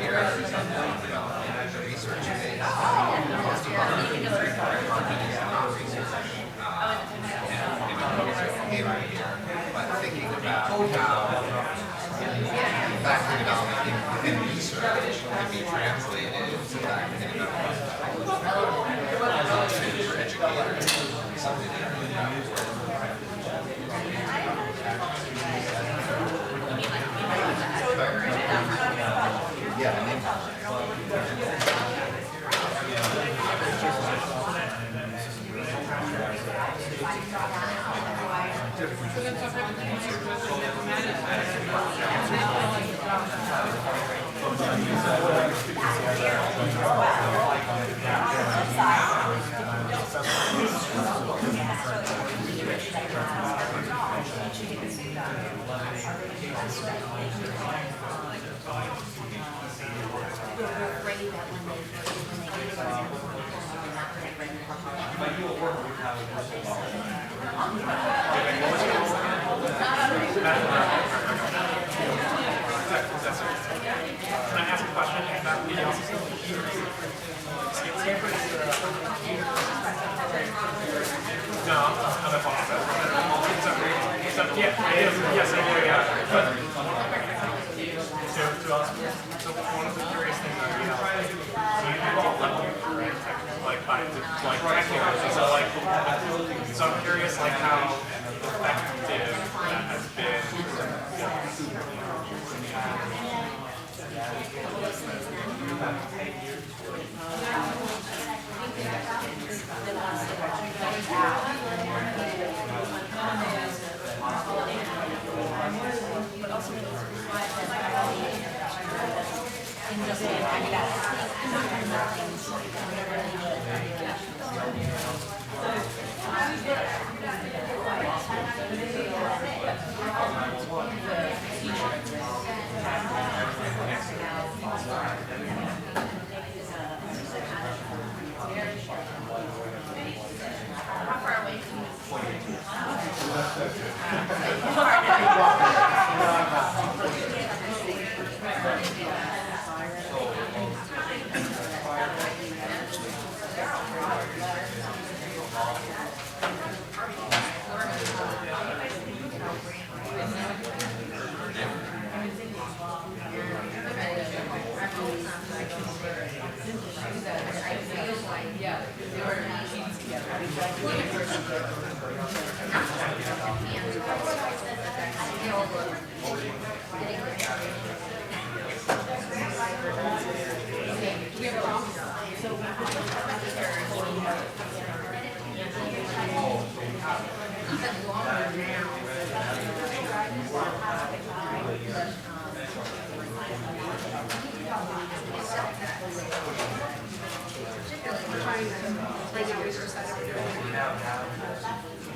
interesting. Research base. Most of our department is not research but thinking about how fact development in research can be translated to fact for educators. Something that really
Can I ask a question about the analysis? No, I'm a boss. Yes, I do, yeah. So one of the curious things I read out, you do all level, right? Technical. So I'm curious, like, how effective that has been.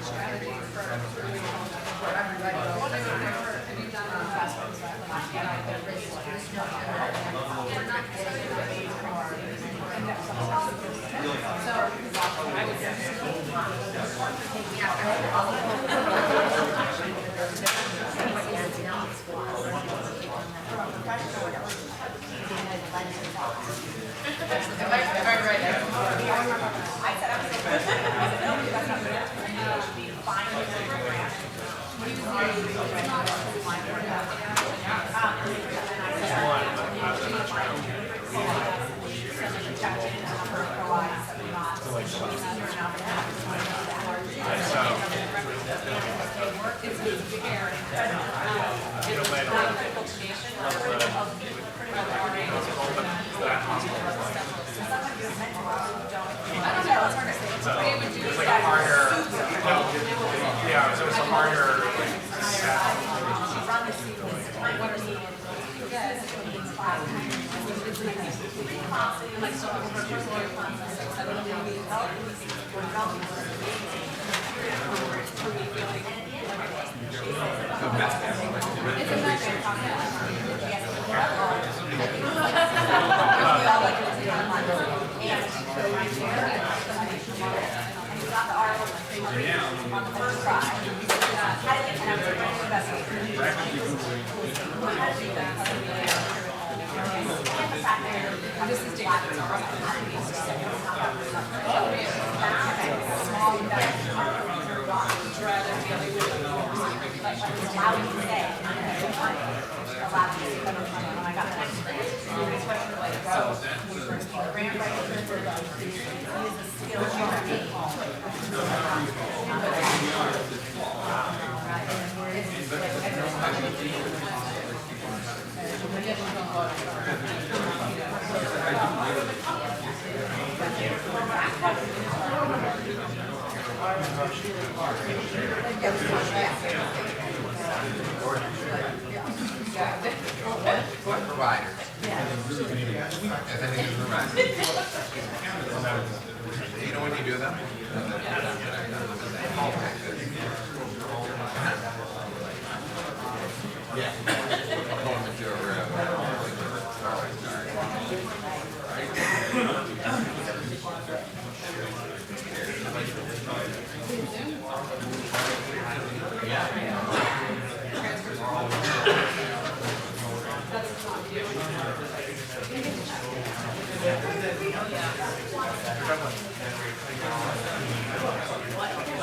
Strategy for everybody.
It's like a harder, yeah, so it's a harder,
Providers. Do you know when you do them?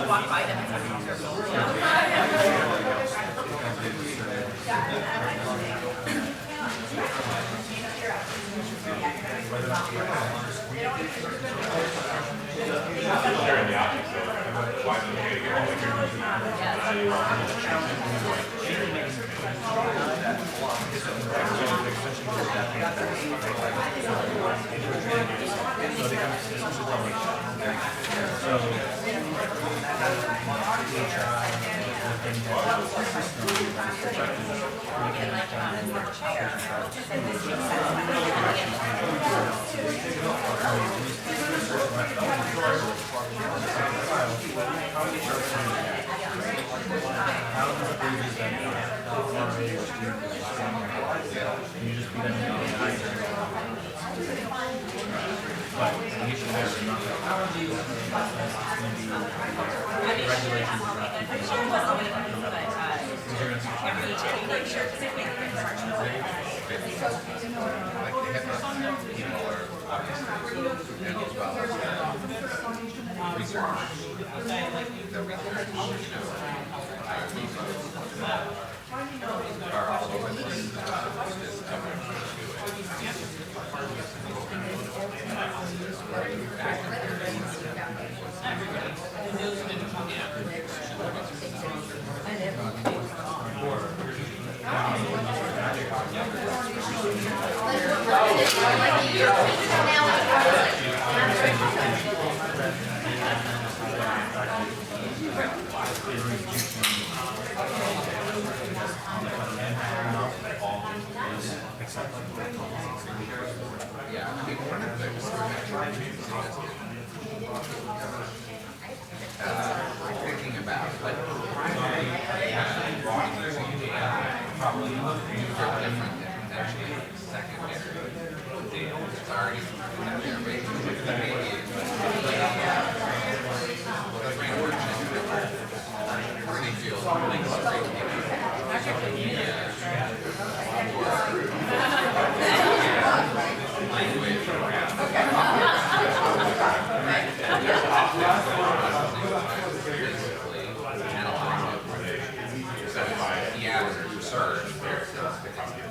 Walk by them and
They're in the option, so why don't they get all the thinking about, but probably different than potentially secondary. It's already there, maybe the framework is different. Really feels like
surge, there becomes the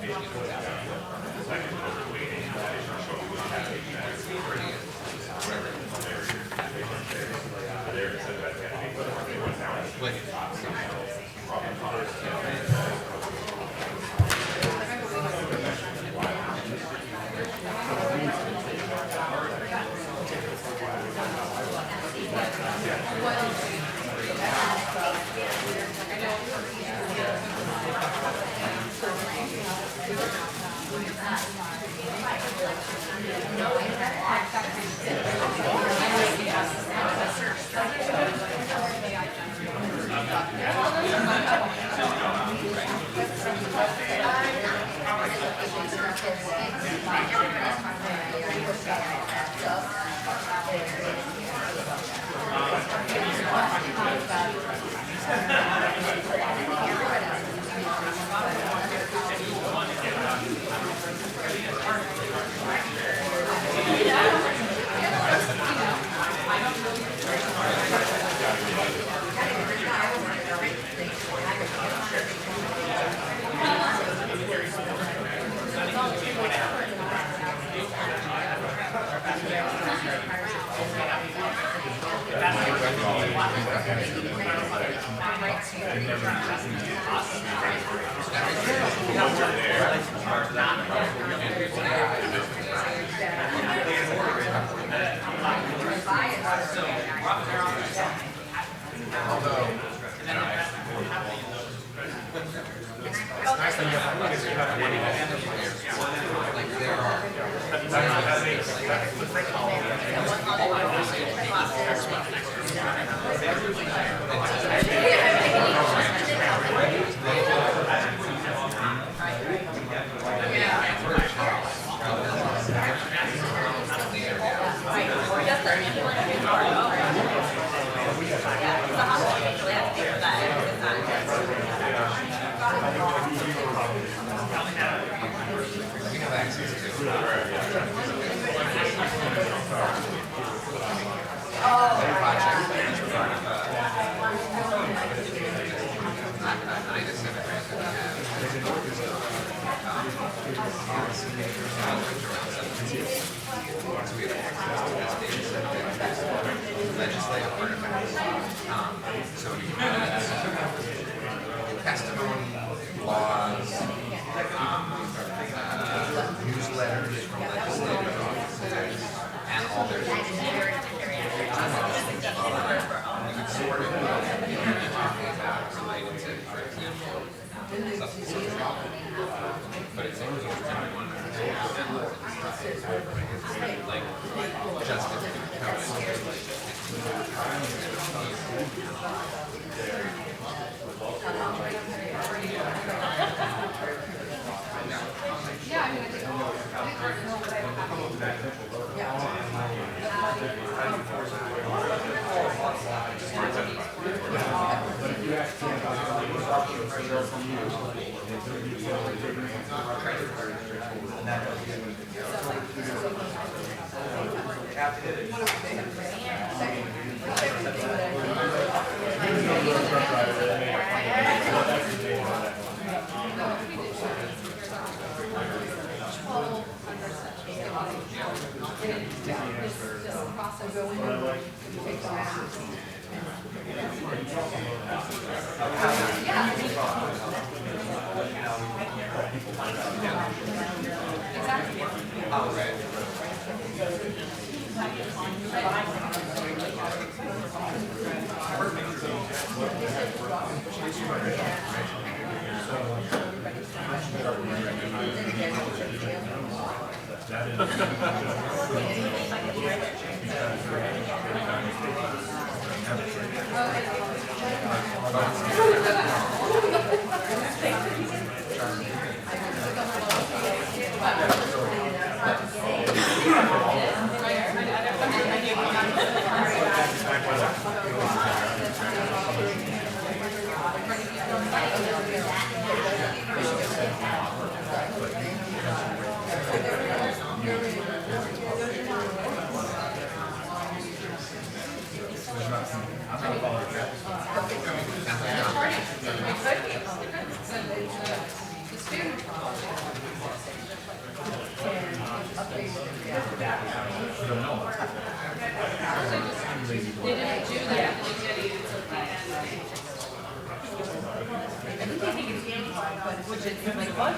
which is like fun.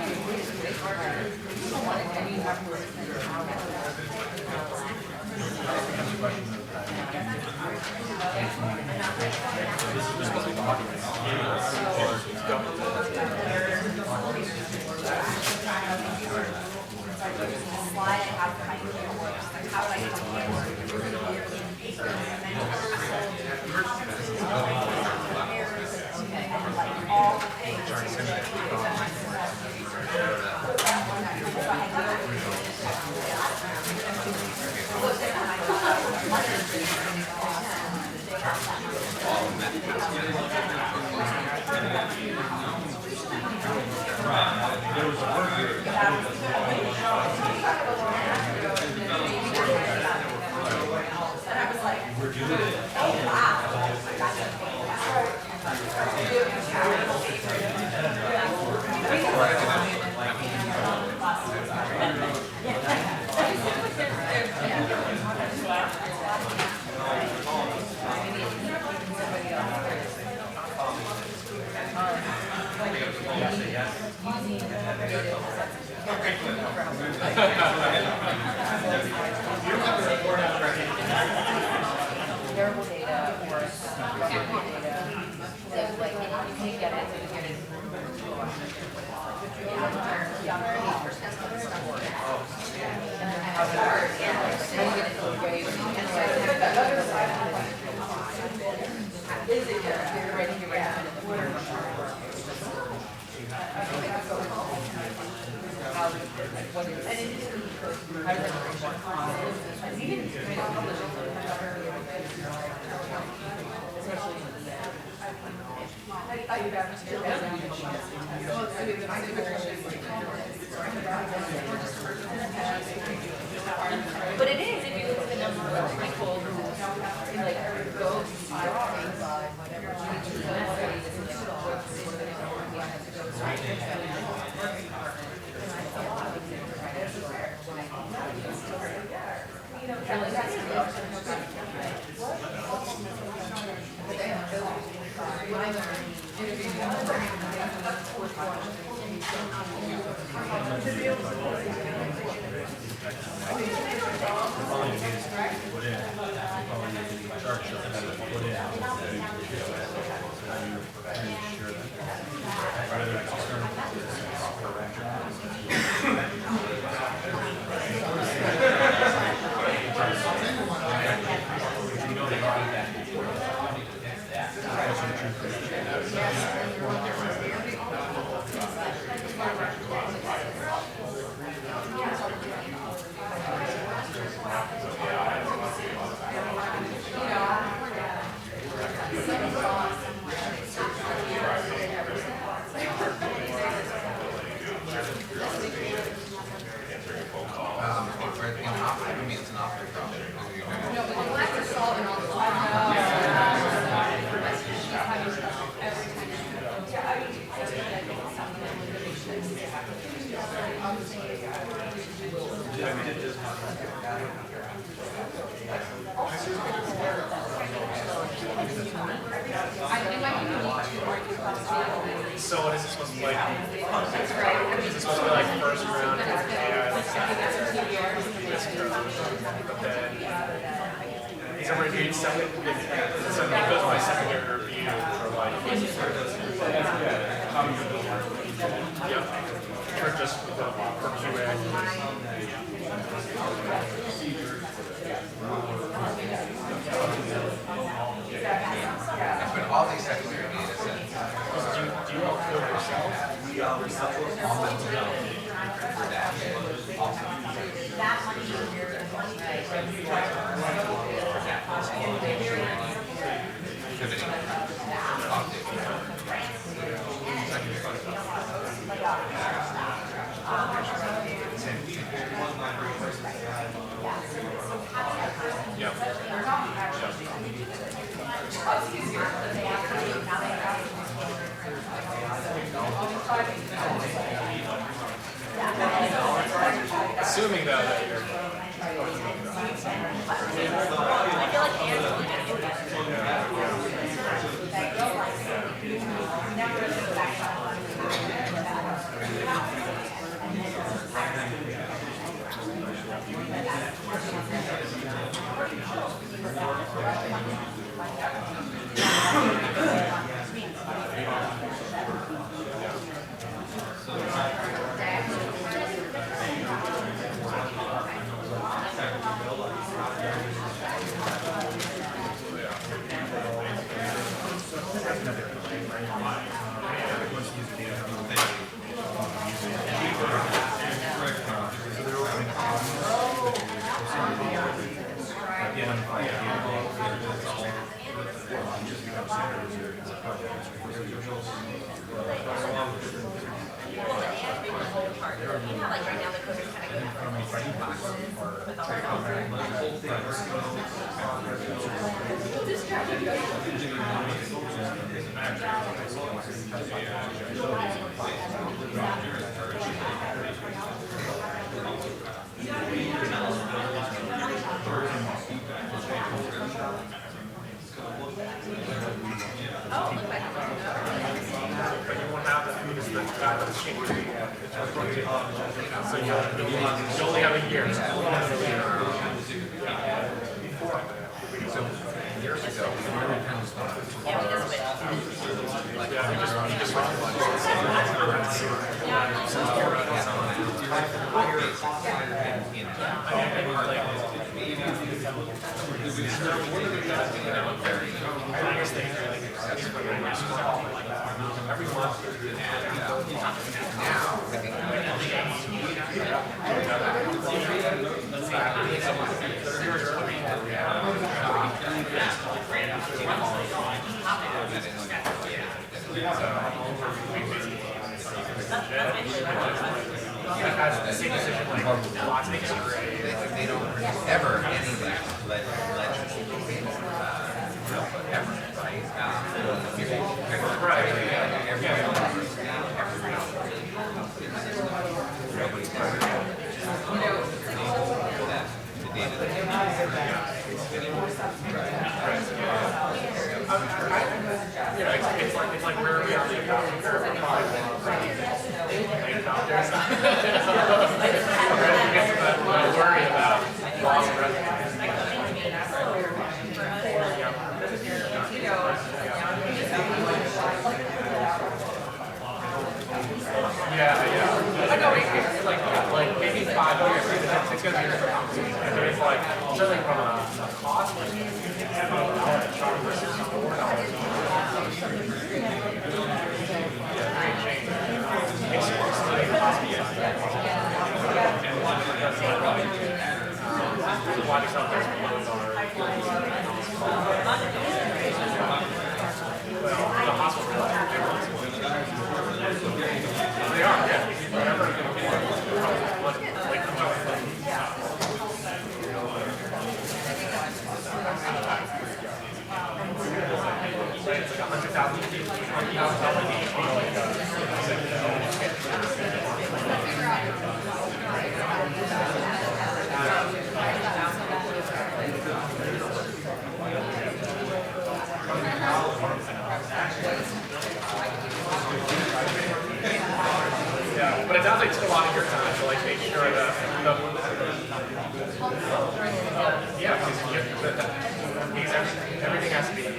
Slide I have for my works, like how would I all the things. Variable data or data, that like you can get it. But it is, if you look at the number of people who like go
So what is this supposed to be like? Is this supposed to be like first round of AI, like second but then is it reviewed second? So it goes my secondary review for like yeah, or just for QA.
But all these secondary data sets.
Do you want to code yourself? Assuming though that you're
Like right now the coders kind of go through boxes with all their
So you only have a year.
So years ago, we were in town they don't ever any of that ever,
It's like where we are the adoption curve for late adopters. Worry about loss of yeah. I know it's like maybe 5 years. It's going to be a different conversation. I mean, it's like certainly from a cost they are, yeah. It's like 100,000 people. Yeah, but it sounds like it's a lot of your time to like make sure that yeah, because everything has to be like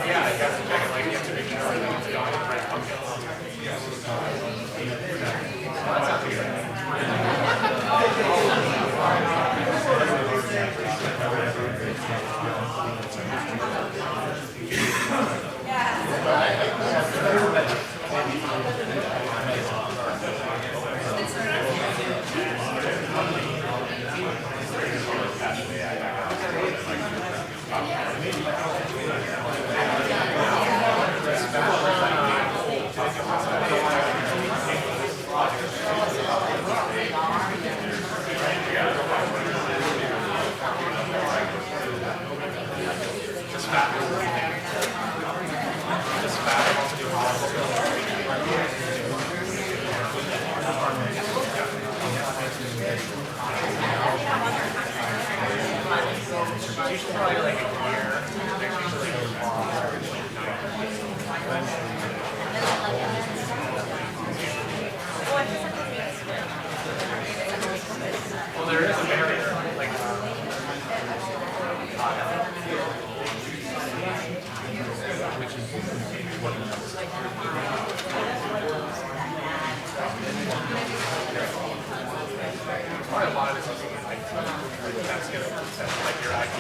yeah, you have to check it, like you have to make sure that it's going in the right function. That sounds good. Well, there is a barrier, like, which is probably a lot of this is like that's gonna like your ID.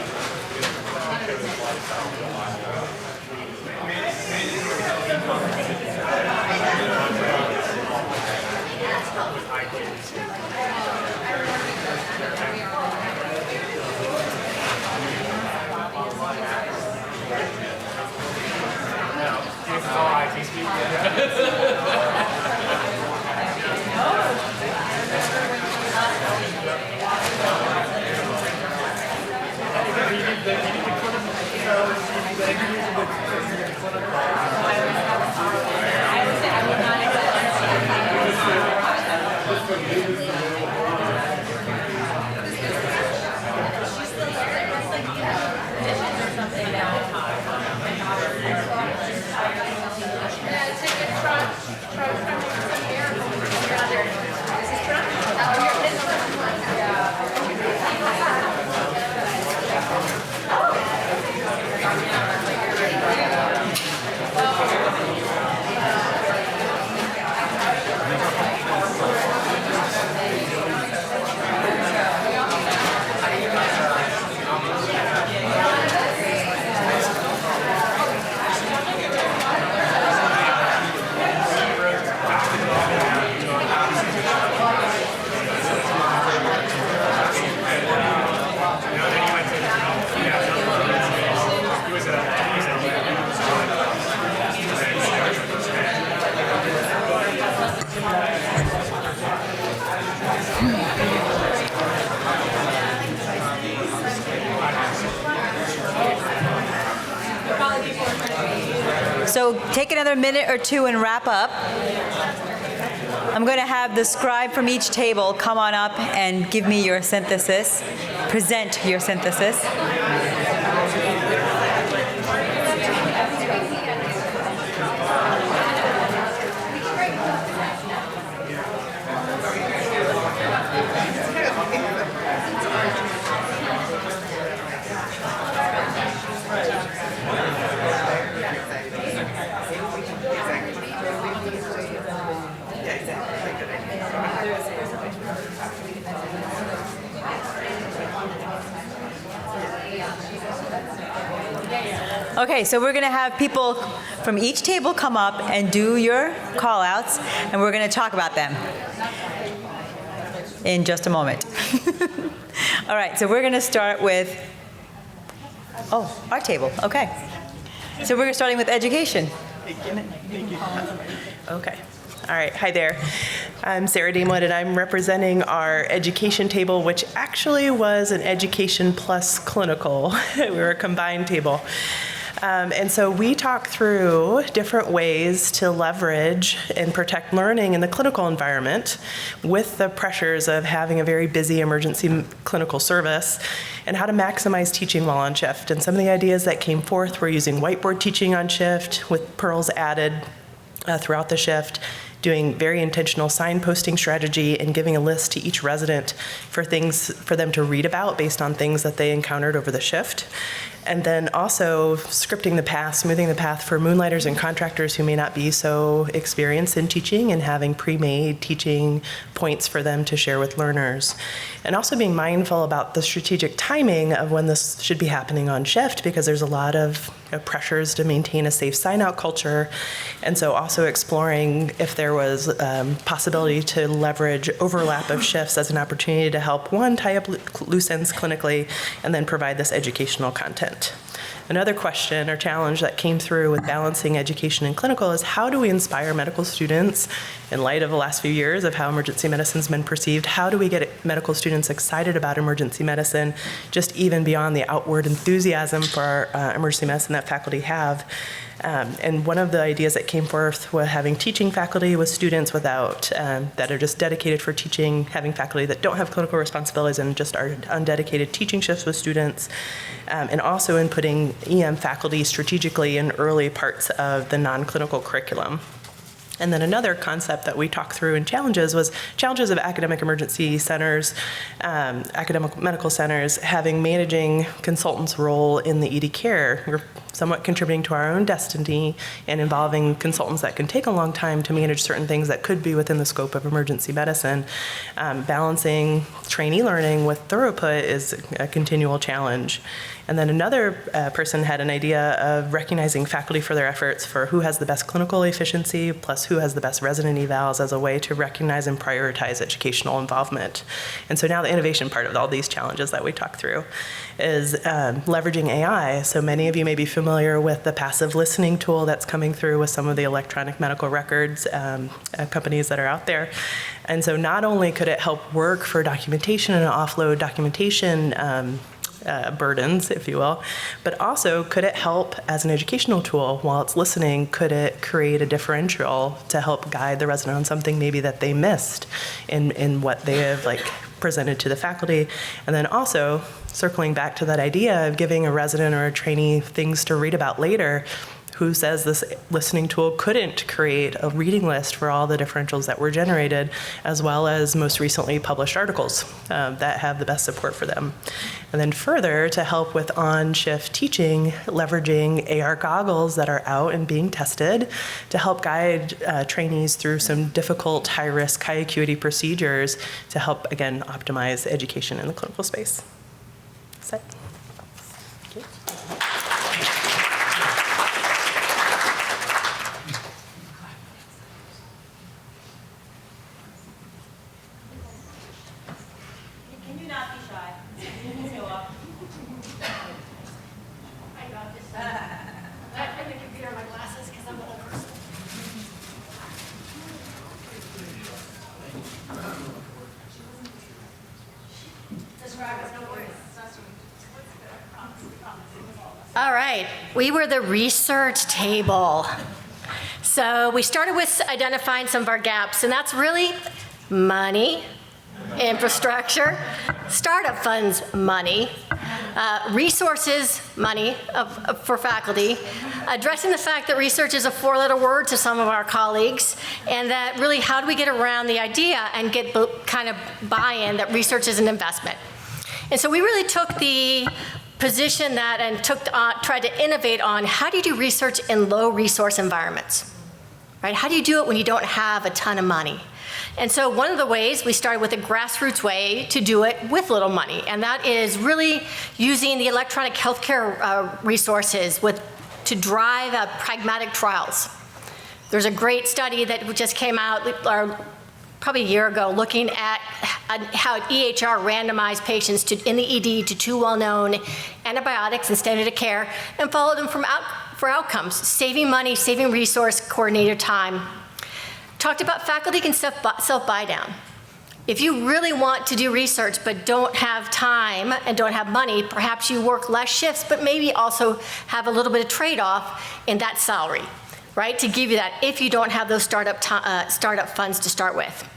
So take another minute or two and wrap up. I'm going to have the scribe from each table come on up and give me your synthesis, present your synthesis. Okay, so we're going to have people from each table come up and do your call-outs, and we're going to talk about them in just a moment. All right, so we're going to start with, our table, okay. So we're starting with education.
Okay. All right. Hi there. I'm Sarah Damewood, and I'm representing our education table, which actually was an education plus clinical. We were a combined table. And so we talk through different ways to leverage and protect learning in the clinical environment with the pressures of having a very busy emergency clinical service, and how to maximize teaching while on shift. And some of the ideas that came forth were using whiteboard teaching on shift with pearls added throughout the shift, doing very intentional signposting strategy, and giving a list to each resident for things for them to read about based on things that they encountered over the shift. And then also scripting the path, smoothing the path for moonlighters and contractors who may not be so experienced in teaching, and having pre-made teaching points for them to share with learners. And also being mindful about the strategic timing of when this should be happening on shift, because there's a lot of pressures to maintain a safe sign-out culture. And so also exploring if there was possibility to leverage overlap of shifts as an opportunity to help, one, tie up loose ends clinically, and then provide this educational content. Another question or challenge that came through with balancing education and clinical is, how do we inspire medical students in light of the last few years of how emergency medicine's been perceived? How do we get medical students excited about emergency medicine, just even beyond the outward enthusiasm for emergency medicine that faculty have? And one of the ideas that came forth was having teaching faculty with students without, that are just dedicated for teaching, having faculty that don't have clinical responsibilities and just are undedicated teaching shifts with students, and also in putting EM faculty strategically in early parts of the non-clinical curriculum. And then another concept that we talked through in challenges was challenges of academic emergency centers, academic medical centers, managing consultants' role in the ED care. We're somewhat contributing to our own destiny and involving consultants that can take a long time to manage certain things that could be within the scope of emergency medicine. Balancing trainee learning with throughput is a continual challenge. And then another person had an idea of recognizing faculty for their efforts for who has the best clinical efficiency plus who has the best resident evals as a way to recognize and prioritize educational involvement. And so now the innovation part of all these challenges that we talked through is leveraging AI. So many of you may be familiar familiar with the passive listening tool that's coming through with some of the electronic medical records companies that are out there. And so not only could it help work for documentation and offload documentation burdens, if you will, but also could it help as an educational tool while it's listening? Could it create a differential to help guide the resident on something maybe that they missed in what they have presented to the faculty? And then also circling back to that idea of giving a resident or a trainee things to read about later. Who says this listening tool couldn't create a reading list for all the differentials that were generated, as well as most recently published articles that have the best support for them? And then further, to help with on-shift teaching, leveraging AR goggles that are out and being tested to help guide trainees through some difficult, high-risk, high-acuity procedures to help, again, optimize education in the clinical space. That's it.
All right, we were the research table. So we started with identifying some of our gaps, and that's really money, infrastructure, startup funds, money, resources, money for faculty, addressing the fact that research is a four-letter word to some of our colleagues, and that really how do we get around the idea and get kind of buy-in that research is an investment. And so we really took the position that and tried to innovate on how do you do research in low resource environments, right? How do you do it when you don't have a ton of money? And so one of the ways we started with a grassroots way to do it with little money, and that is really using the electronic healthcare resources to drive pragmatic trials. There's a great study that just came out probably a year ago looking at how EHR randomized patients in the ED to two well-known antibiotics and standard of care and followed them for outcomes, saving money, saving resource, coordinated time. Talked about faculty can self-buy down. If you really want to do research but don't have time and don't have money, perhaps you work less shifts, but maybe also have a little bit of trade-off in that salary, right? To give you that if you don't have those startup funds to start with.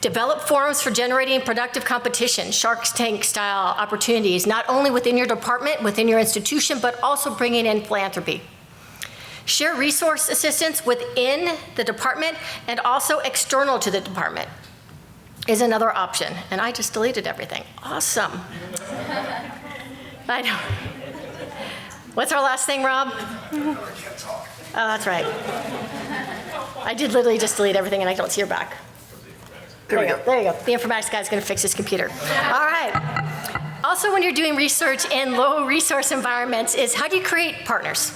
Develop forums for generating productive competition, Shark Tank style opportunities, not only within your department, within your institution, but also bringing in philanthropy. Share resource assistance within the department and also external to the department is another option. And I just deleted everything. Awesome. I know. What's our last thing, Rob? Oh, that's right. I did literally just delete everything and I don't see your back. There you go. There you go. The informatics guy's going to fix his computer. All right. Also, when you're doing research in low resource environments is how do you create partners?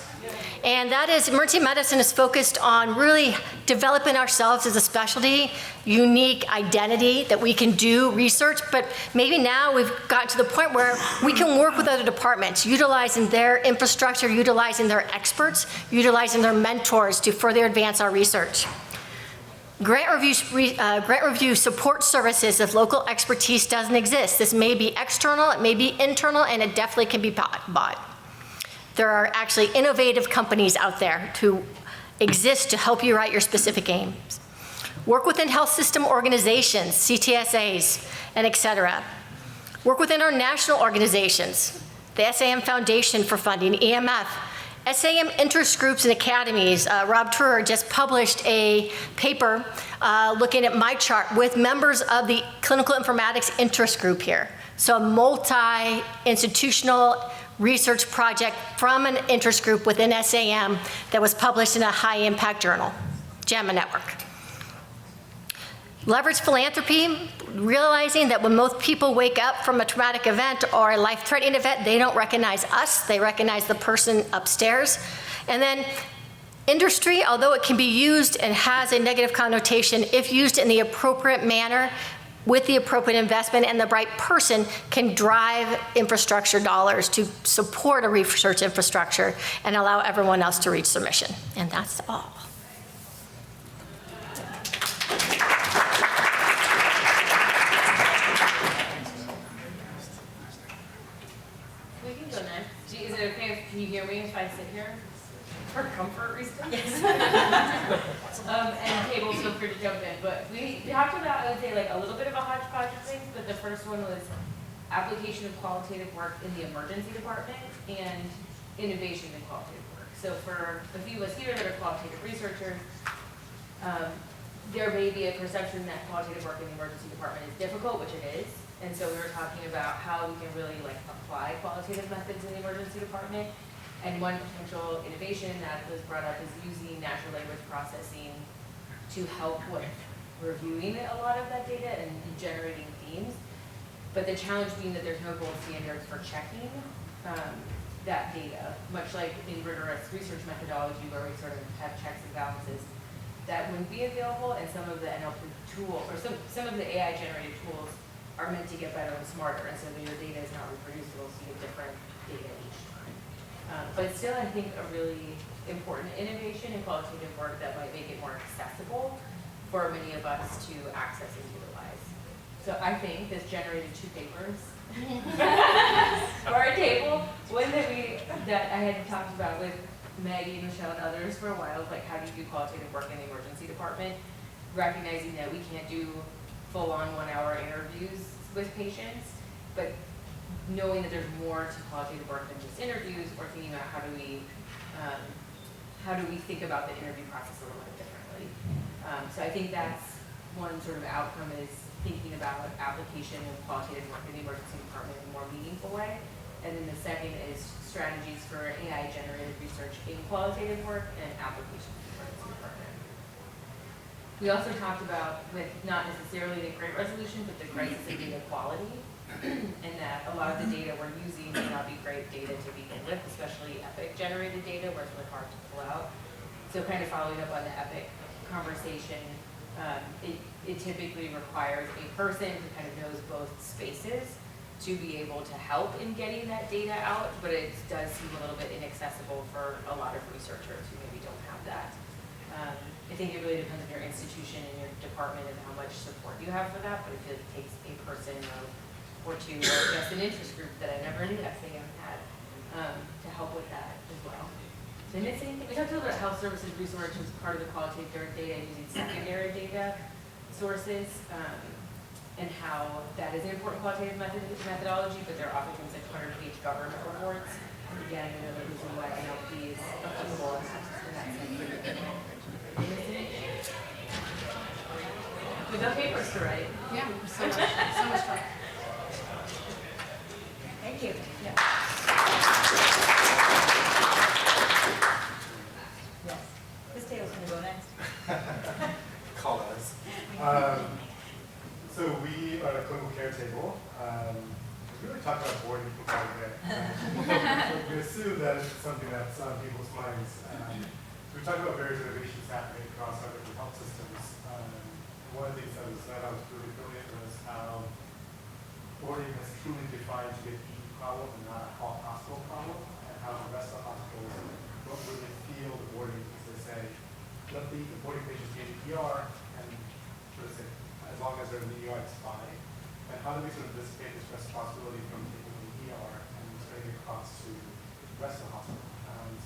And that is, emergency medicine is focused on really developing ourselves as a specialty, unique identity that we can do research, but maybe now we've gotten to the point where we can work with other departments, utilizing their infrastructure, utilizing their experts, utilizing their mentors to further advance our research. Grant review support services if local expertise doesn't exist. This may be external, it may be internal, and it definitely can be bought. There are actually innovative companies out there to exist to help you write your specific aims. Work within health system organizations, CTSAs, and et cetera. Work within our national organizations, the SAEM Foundation for funding, EMF, SAEM interest groups and academies. Rob Truer just published a paper looking at my chart with members of the clinical informatics interest group here. So a multi-institutional research project from an interest group within SAEM that was published in a high-impact journal, JAMA Network. Leverage philanthropy, realizing that when most people wake up from a traumatic event or a life-threatening event, they don't recognize us, they recognize the person upstairs. And then industry, although it can be used and has a negative connotation, if used in the appropriate manner, with the appropriate investment and the right person, can drive infrastructure dollars to support a research infrastructure and allow everyone else to reach their mission. And that's all.
We can go next. Is it okay if, can you hear me if I sit here? For comfort reasons? Yes. And tables, feel free to jump in. But we talked about, I would say, like a little bit of a hodgepodge of things, but the first one was application of qualitative work in the emergency department and innovation in qualitative work. So for a few of us here that are qualitative researchers, there may be a perception that qualitative work in the emergency department is difficult, which it is. And so we were talking about how we can really like apply qualitative methods in the emergency department. And one potential innovation that was brought up is using natural language processing to help with reviewing a lot of that data and generating themes. But the challenge being that there's no gold standards for checking that data, much like in rigorous research methodology where we sort of have checks and balances. That wouldn't be available, and some of the NLP tools, or some of the AI generated tools are meant to get better and smarter, and so that your data is not reproducible, so you get different data each time. But still, I think a really important innovation in qualitative work that might make it more accessible for many of us to access and utilize. So I think this generated 2 papers for our table. One that I had talked about with Maggie, Michelle, and others for a while, like how do you do qualitative work in the emergency department, recognizing that we can't do full-on 1-hour interviews with patients, but knowing that there's more to qualitative work than just interviews, or thinking about how do we think about the interview process a little bit differently. So I think that's one sort of outcome, is thinking about application of qualitative work in the emergency department in a more meaningful way. And then the second is strategies for AI-generated research in qualitative work and application in the emergency department. We also talked about, with not necessarily the great resolution, but the crisis of data quality, and that a lot of the data we're using may not be great data to begin with, especially EPIC-generated data, where it's really hard to pull out. So kind of following up on the EPIC conversation, it typically requires a person who kind of knows both spaces to be able to help in getting that data out, but it does seem a little bit inaccessible for a lot of researchers who maybe don't have that. I think it really depends on your institution and your department and how much support you have for that, but if it takes a person or 2, or just an interest group that I never knew SAEM had, to help with that as well. Did I miss anything? We talked a little bit about health services research as part of the qualitative data, using secondary data sources, and how that is an important qualitative methodology, but there are often things like 100-page government reports. Again, another reason why NLP is applicable in that sense. We've got papers to write.
Yeah, so much fun.
Thank you.
Yeah.
Yes. This table's going to go next.
Call us. So we are a clinical care table. We really talk about boarding for quite a bit. We assume that it's something that's on people's minds. So we talked about various innovations happening across our different health systems. One of the things that I was really brilliant was how boarding has truly defined to be an ED problem and not a hospital problem, and how the rest of the hospitals don't really feel the boarding, because they say, let the boarding patients be in the ER, and sort of say, as long as they're in the ER, it's fine. And how do we sort of dissipate this responsibility from taking the ER and spreading it across to the rest of the hospital?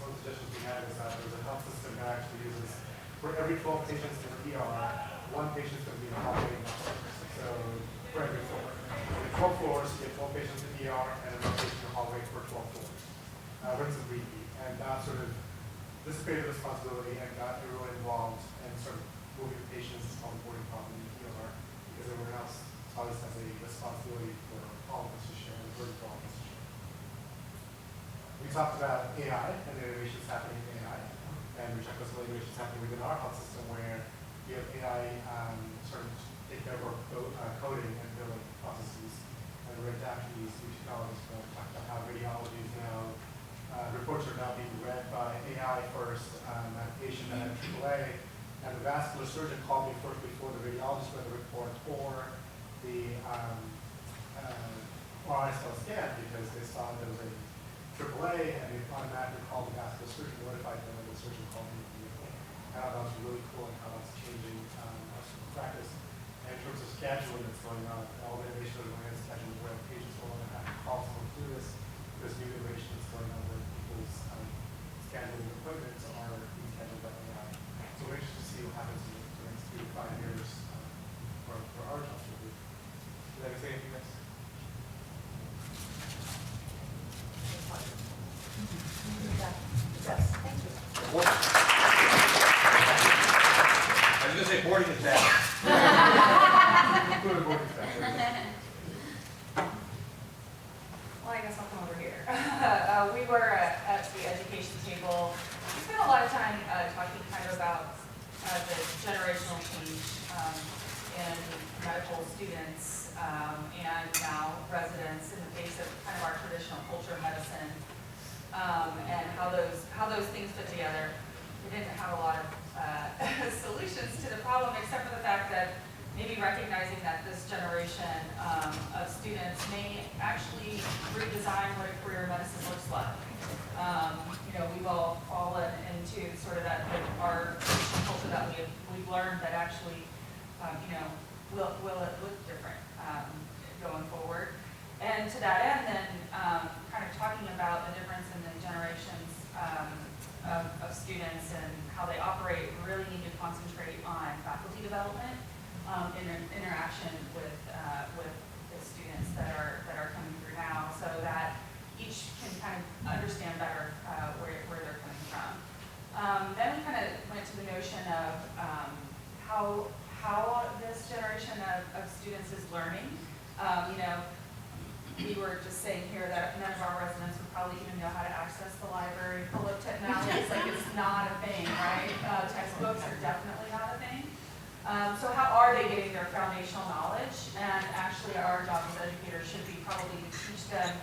Some of the suggestions we had is that there's a health system that actually uses, for every 12 patients in the ER, 1 patient's going to be in the hallway. So for every floor. In 12 floors, you get 12 patients in the ER and another patient in the hallway for 12 floors. Rinse and repeat. And that sort of dissipated responsibility and got everyone involved and sort of moving patients on the boarding problem in the ER, because everyone else saw this as a responsibility for all of us to share, and a burden for all of us to share. We talked about AI and the innovations happening in AI, and we talked about some innovations happening within our health system where we have AI sort of take care of our coding and billing processes. And we're after these new technologies. We talked about how radiology is now, reports are now being read by AI first, at a patient at AAA, and the vascular surgeon called me first before the radiologist read the report, or the RSL scan because they saw there was a AAA and they automatically called the vascular surgeon, notified them, and the surgeon called me immediately. I thought that was really cool and how that's changing our surgical practice. And in terms of scheduling that's going on, all the innovation that's going on in scheduling where patients will only have to call someone through this. There's new innovation that's going on where people's scheduling appointments are being scheduled by AI. So we're interested to see what happens in the next 3 to 5 years for our jobs. Did I say anything else?
Yes, thank you.
I was going to say boarding is bad.
Well, I guess I'll come over here. We were at the education table. We spent a lot of time talking kind of about the generational change in medical students and now residents in the face of kind of our traditional culture of medicine and how those things fit together. We didn't have a lot of solutions to the problem except for the fact that maybe recognizing that this generation of students may actually redesign what a career in medicine looks like. We've all fallen into sort of that our culture that we've learned that actually, will it look different going forward? And to that end, then kind of talking about the difference in the generations of students and how they operate, we really need to concentrate on faculty development. Interaction with the students that are coming through now, so that each can kind of understand better where they're coming from. Then we kind of went to the notion of how this generation of students is learning. We were just saying here that none of our residents would probably even know how to access the library full of technology. It's like it's not a thing, right? Textbooks are definitely not a thing. So how are they getting their foundational knowledge? And actually our job as educators should be probably to teach them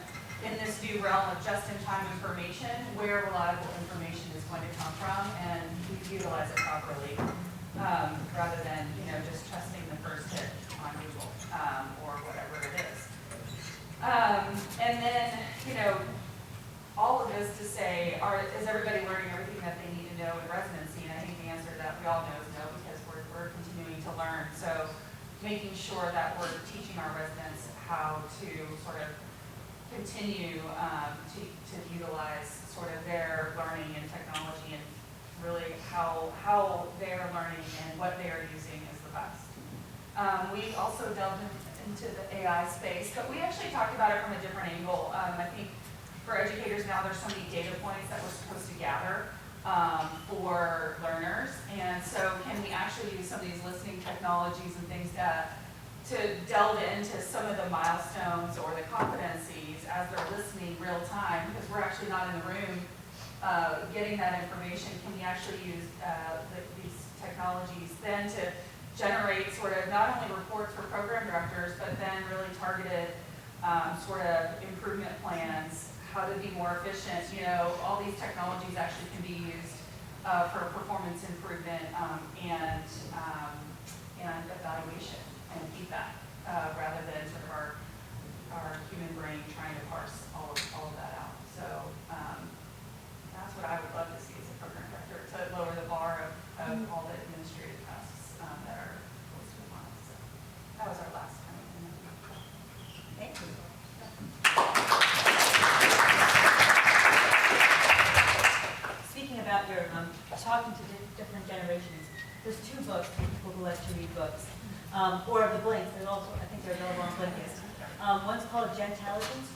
in this new realm of just-in-time information, where reliable information is going to come from, and utilize it properly, rather than just trusting the first hit on Google or whatever it is. And then, all of this to say, is everybody learning everything that they need to know in residency? And I think the answer that we all know is no, because we're continuing to learn. So making sure that we're teaching our residents how to sort of continue to utilize sort of their learning and technology, and really how they're learning and what they are using is the best. We also delved into the AI space, but we actually talked about it from a different angle. I think for educators now, there's so many data points that we're supposed to gather for learners, and so can we actually use some of these listening technologies and things to delve into some of the milestones or the competencies as they're listening real time, because we're actually not in the room getting that information. Can we actually use these technologies then to generate sort of not only reports for program directors, but then really targeted sort of improvement plans, how to be more efficient. All these technologies actually can be used for performance improvement and evaluation and feedback, rather than sort of our human brain trying to parse all of that out. So that's what I would love to see as a program director, to lower the bar of all the administrative tasks that are listed upon us. So that was our last time. Thank you.
Speaking about your talking to different generations, there's 2 books for people who like to read books, or the blinks. There's also, I think they're available on Blinkist. One's called Gentelligence.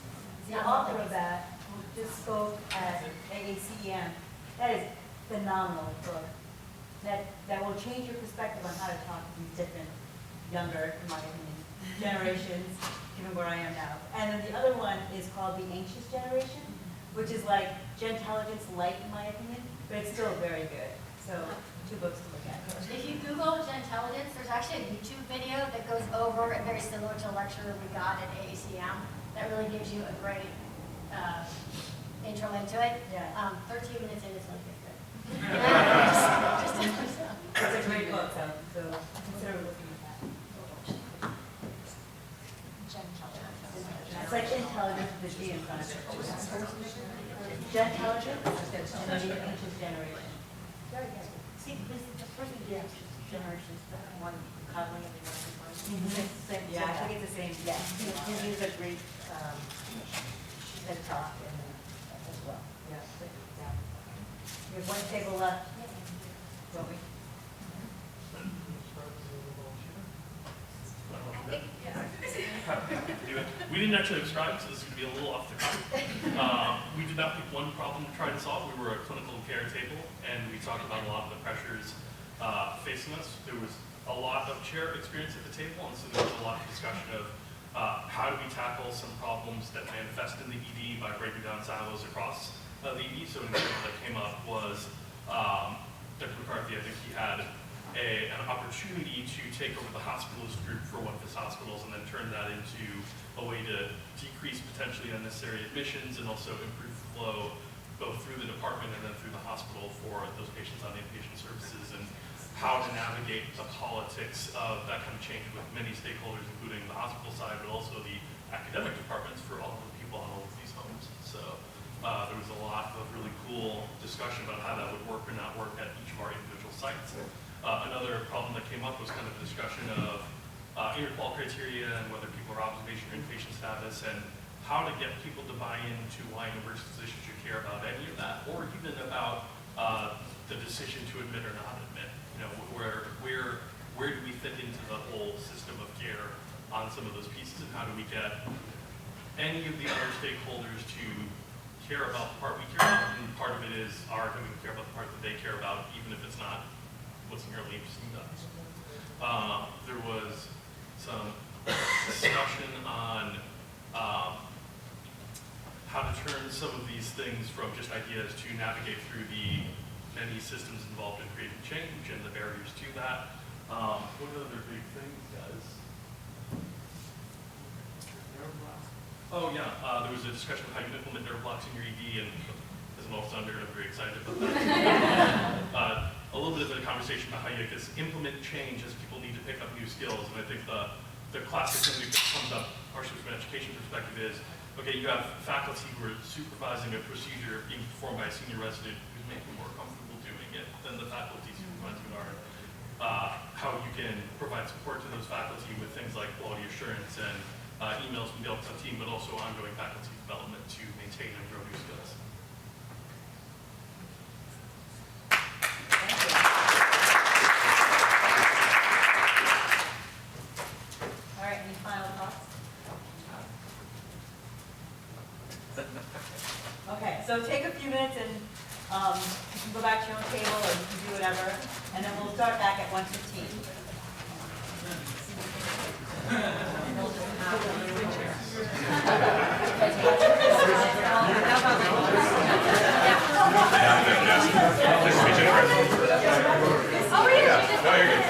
The author of that, who just spoke at AACEM, that is a phenomenal book. That will change your perspective on how to talk to these different, younger, in my opinion, generations, given where I am now. And then the other one is called The Anxious Generation, which is like Gentelligence light, in my opinion, but it's still very good. So 2 books to look at.
If you Google Gentelligence, there's actually a YouTube video that goes over, and very similar to a lecture we got at AACM, that really gives you a great intro into it.
Yeah.
13 minutes in, it's like this good.
It's a great book, so consider looking at that. It's like intelligence with a G in front of it. Intelligence, and then the ancient generation. See, the first generation is the one coddling and the other one. Yeah, I think it's the same, yeah. He was a great, TED talk as well. Yeah. We have one table left, don't we?
We didn't actually describe it, so this is going to be a little off the cuff. We did not pick one problem to try to solve. We were a clinical care table, and we talked about a lot of the pressures facing us. There was a lot of chair experience at the table, and so there was a lot of discussion of how do we tackle some problems that manifest in the ED by breaking down silos across the ED. So an example that came up was Dr. McCarthy, I think he had an opportunity to take over the hospitalist group for one of his hospitals and then turn that into a way to decrease potentially unnecessary admissions and also improve flow both through the department and then through the hospital for those patients on inpatient services, and how to navigate the politics of that kind of change with many stakeholders, including the hospital side, but also the academic departments for all of the people on all of these homes. So there was a lot of really cool discussion about how that would work or not work at each of our individual sites. Another problem that came up was kind of a discussion of interqual criteria and whether people are observation or inpatient status, and how to get people to buy into why an emergency physician should care about any of that, or even about the decision to admit or not admit. You know, where do we fit into the whole system of care on some of those pieces, and how do we get any of the other stakeholders to care about the part we care about, and part of it is our having to care about the part that they care about, even if it's not what's inherently interesting to us. There was some discussion on how to turn some of these things from just ideas to navigate through the many systems involved in creating change and the barriers to that. What other big things, guys? Oh yeah, there was a discussion of how you implement nerve blocks in your ED, and as an officer under, I'm very excited about that. A little bit of a conversation about how you implement change as people need to pick up new skills, and I think the classic thing that comes up, partially from an education perspective, is okay, you have faculty who are supervising a procedure being performed by a senior resident who's making more comfortable doing it than the faculty supervising are. How you can provide support to those faculty with things like quality assurance and emails from the Diercks team, but also ongoing faculty development to maintain and grow new skills.
All right, any final thoughts? Okay, so take a few minutes and you can go back to your own table or you can do whatever, and then we'll start back at 1:15.
Oh, yeah. No, you're good.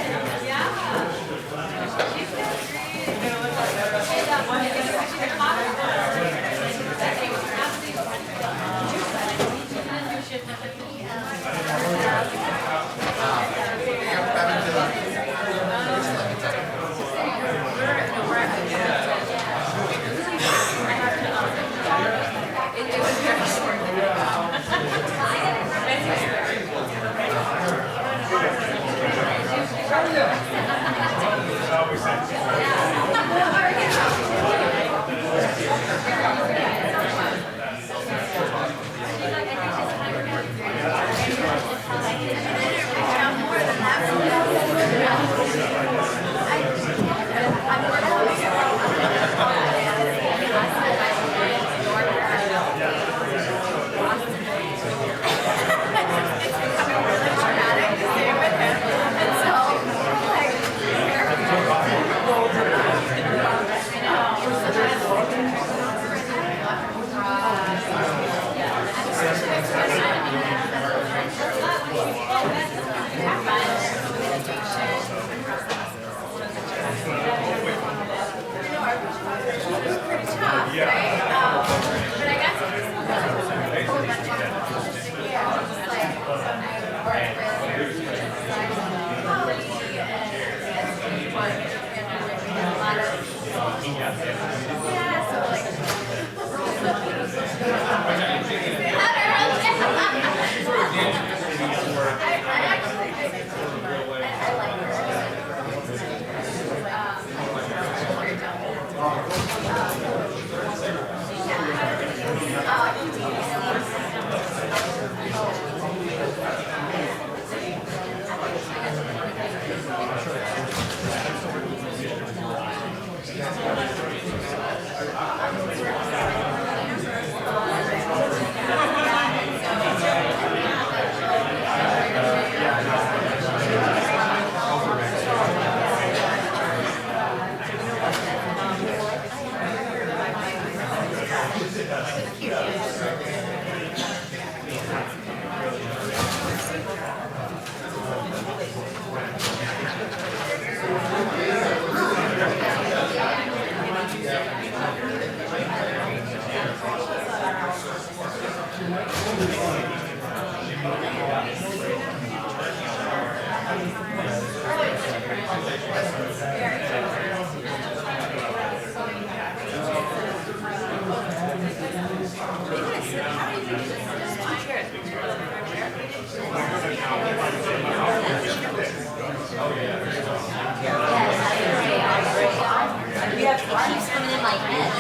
It keeps coming in my head.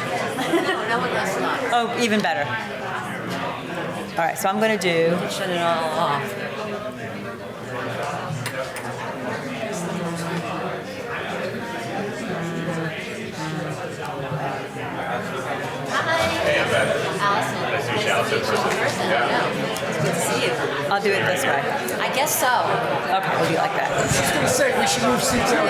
No one does not.
Oh, even better. All right, so I'm going to do.
Shut it all off.
Hey, I'm Ben.
Alyson.
Nice to meet you, Alyson.
It's good to see you.
I'll do it this way.
I guess so.
Okay, we'll do it like that.
I was just going to say, we should move seats out.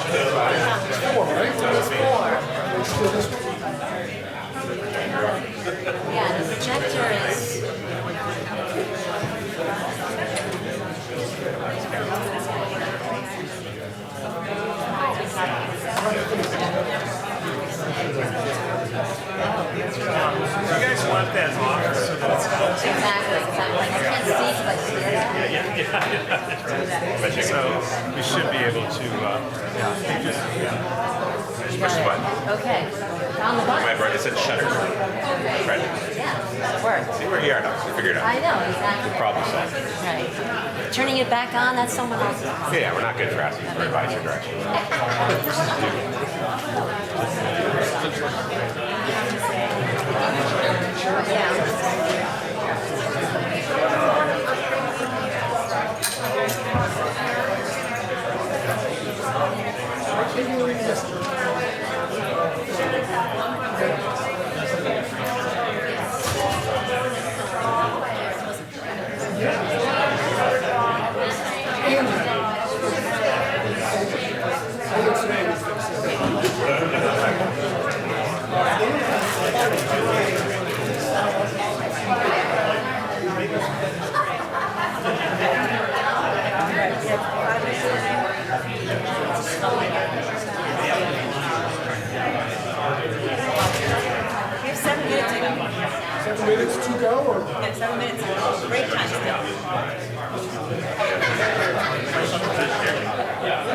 There's 4, right?
There's 4.
Let's do this one.
Yeah, the projector is.
You guys want that off so that it's
Exactly. I can't see because I steer that.
So we should be able to,
Just push the button.
Okay. Found the button.
My brain, it said shutter. Right.
Yeah, that worked.
See, we're here now. We figured it out.
I know, exactly.
Good problem solved.
Right. Turning it back on, that's someone else's problem.
Yeah, we're not good for asking for advice or direction.
We have 7 minutes to go.
7 minutes to go, or?
Yeah, 7 minutes to go. Break time still.
Yeah.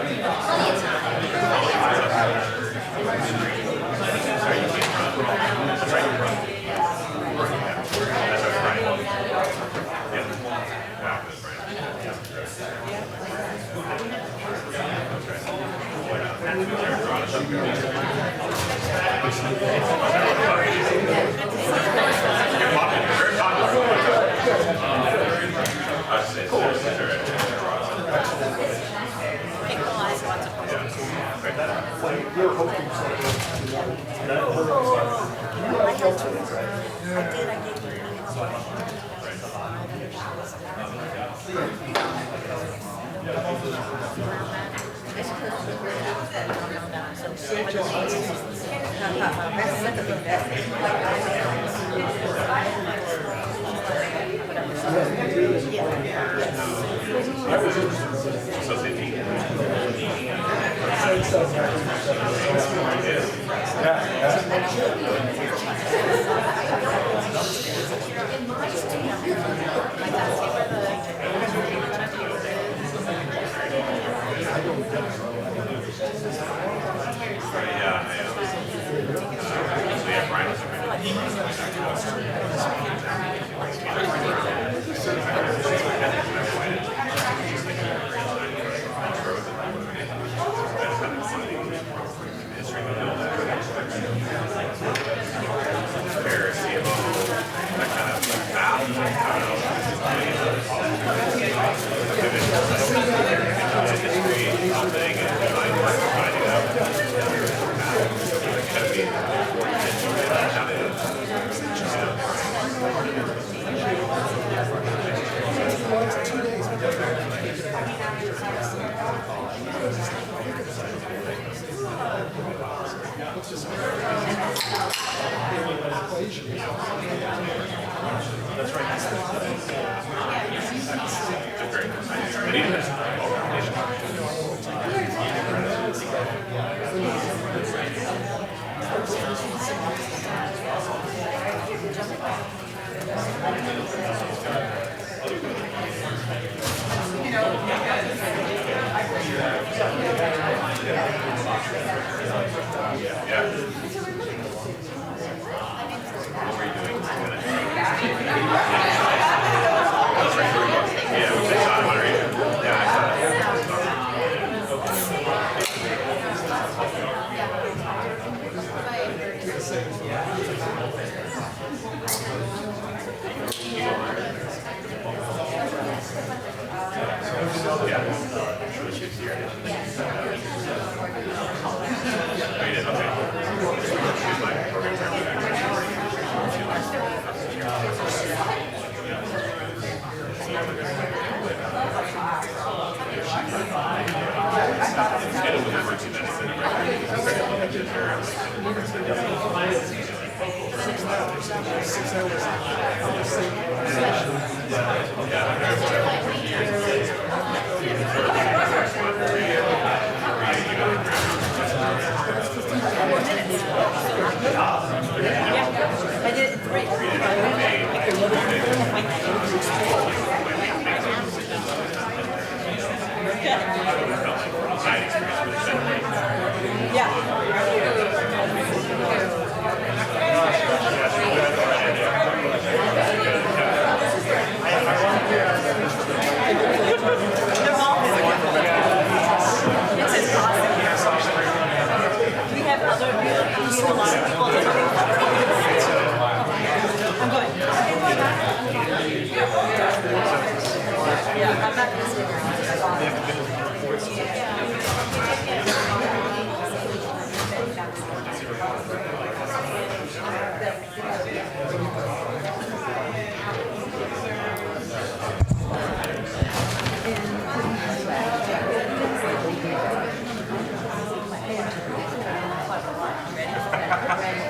I did it in 3.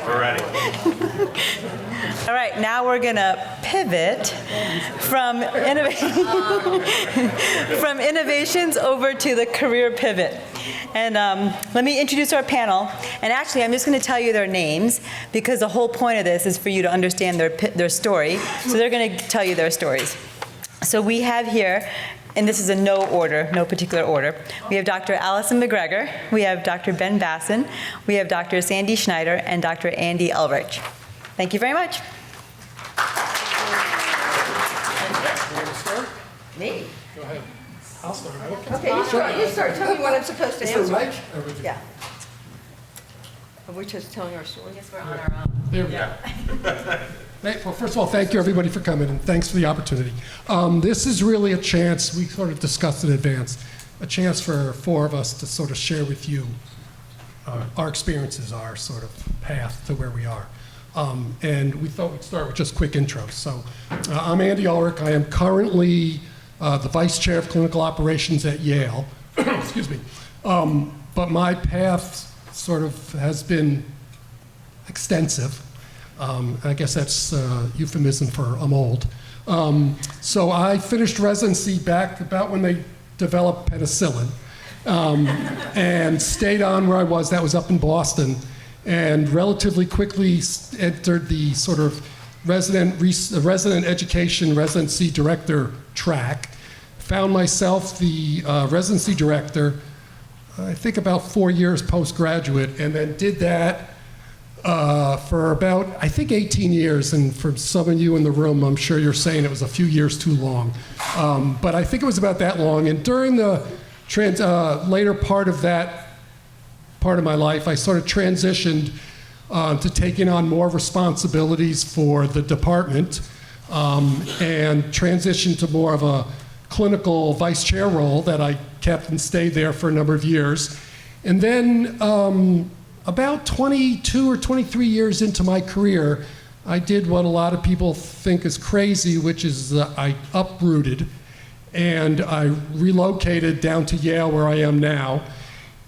We're ready.
All right, now we're going to pivot from from innovations over to the career pivot. And let me introduce our panel. And actually, I'm just going to tell you their names because the whole point of this is for you to understand their story. So they're going to tell you their stories. So we have here, and this is in no order, no particular order. We have Dr. Alyson McGregor, we have Dr. Ben Bassin, we have Dr. Sandra Schneider, and Dr. Andy Ulrich. Thank you very much.
Me? Go ahead. I'll start.
Okay, you start. Tell me what I'm supposed to
Is
answer.
there a mic?
Yeah. Are we just telling our story?
Yes, we're on our own.
There we go. Well, first of all, thank you everybody for coming, and thanks for the opportunity. This is really a chance, we sort of discussed in advance, a chance for 4 of us to sort of share with you our experiences, our sort of path to where we are. And we thought we'd start with just quick intros. So I'm Andy Ulrich. I am currently the Vice Chair of Clinical Operations at Yale. Excuse me. But my path sort of has been extensive. I guess that's a euphemism for I'm old. So I finished residency back about when they developed penicillin, and stayed on where I was. That was up in Boston, and relatively quickly entered the sort of resident education residency director track. Found myself the residency director, I think about 4 years postgraduate, and then did that for about, I think, 18 years. And for some of you in the room, I'm sure you're saying it was a few years too long. But I think it was about that long. And during the later part of that part of my life, I sort of transitioned to taking on more responsibilities for the department, and transitioned to more of a clinical vice chair role that I kept and stayed there for a number of years. And then about 22 or 23 years into my career, I did what a lot of people think is crazy, which is I uprooted and I relocated down to Yale, where I am now,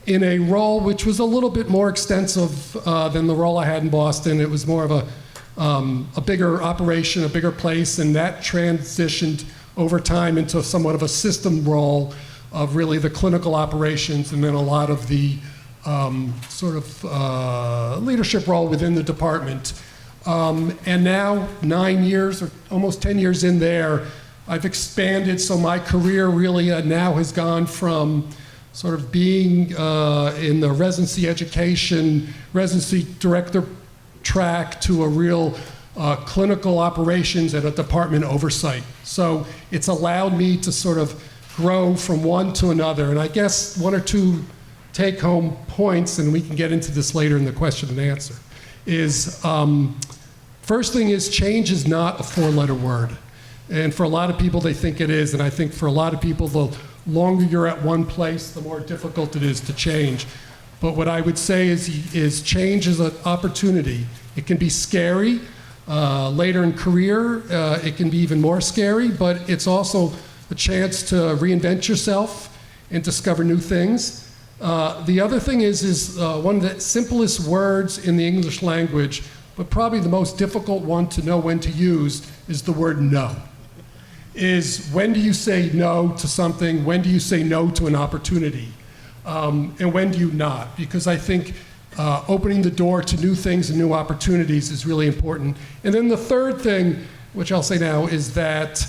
in a role which was a little bit more extensive than the role I had in Boston. It was more of a bigger operation, a bigger place, and that transitioned over time into somewhat of a system role of really the clinical operations, and then a lot of the sort of leadership role within the department. And now, 9 years or almost 10 years in there, I've expanded, so my career really now has gone from sort of being in the residency education, residency director track to a real clinical operations and a department oversight. So it's allowed me to sort of grow from one to another. And I guess 1 or 2 take-home points, and we can get into this later in the question and answer, is first thing is change is not a 4-letter word. And for a lot of people, they think it is. And I think for a lot of people, the longer you're at one place, the more difficult it is to change. But what I would say is change is an opportunity. It can be scary. Later in career, it can be even more scary, but it's also a chance to reinvent yourself and discover new things. The other thing is one of the simplest words in the English language, but probably the most difficult one to know when to use, is the word no. Is when do you say no to something? When do you say no to an opportunity? And when do you not? Because I think opening the door to new things and new opportunities is really important. And then the third thing, which I'll say now, is that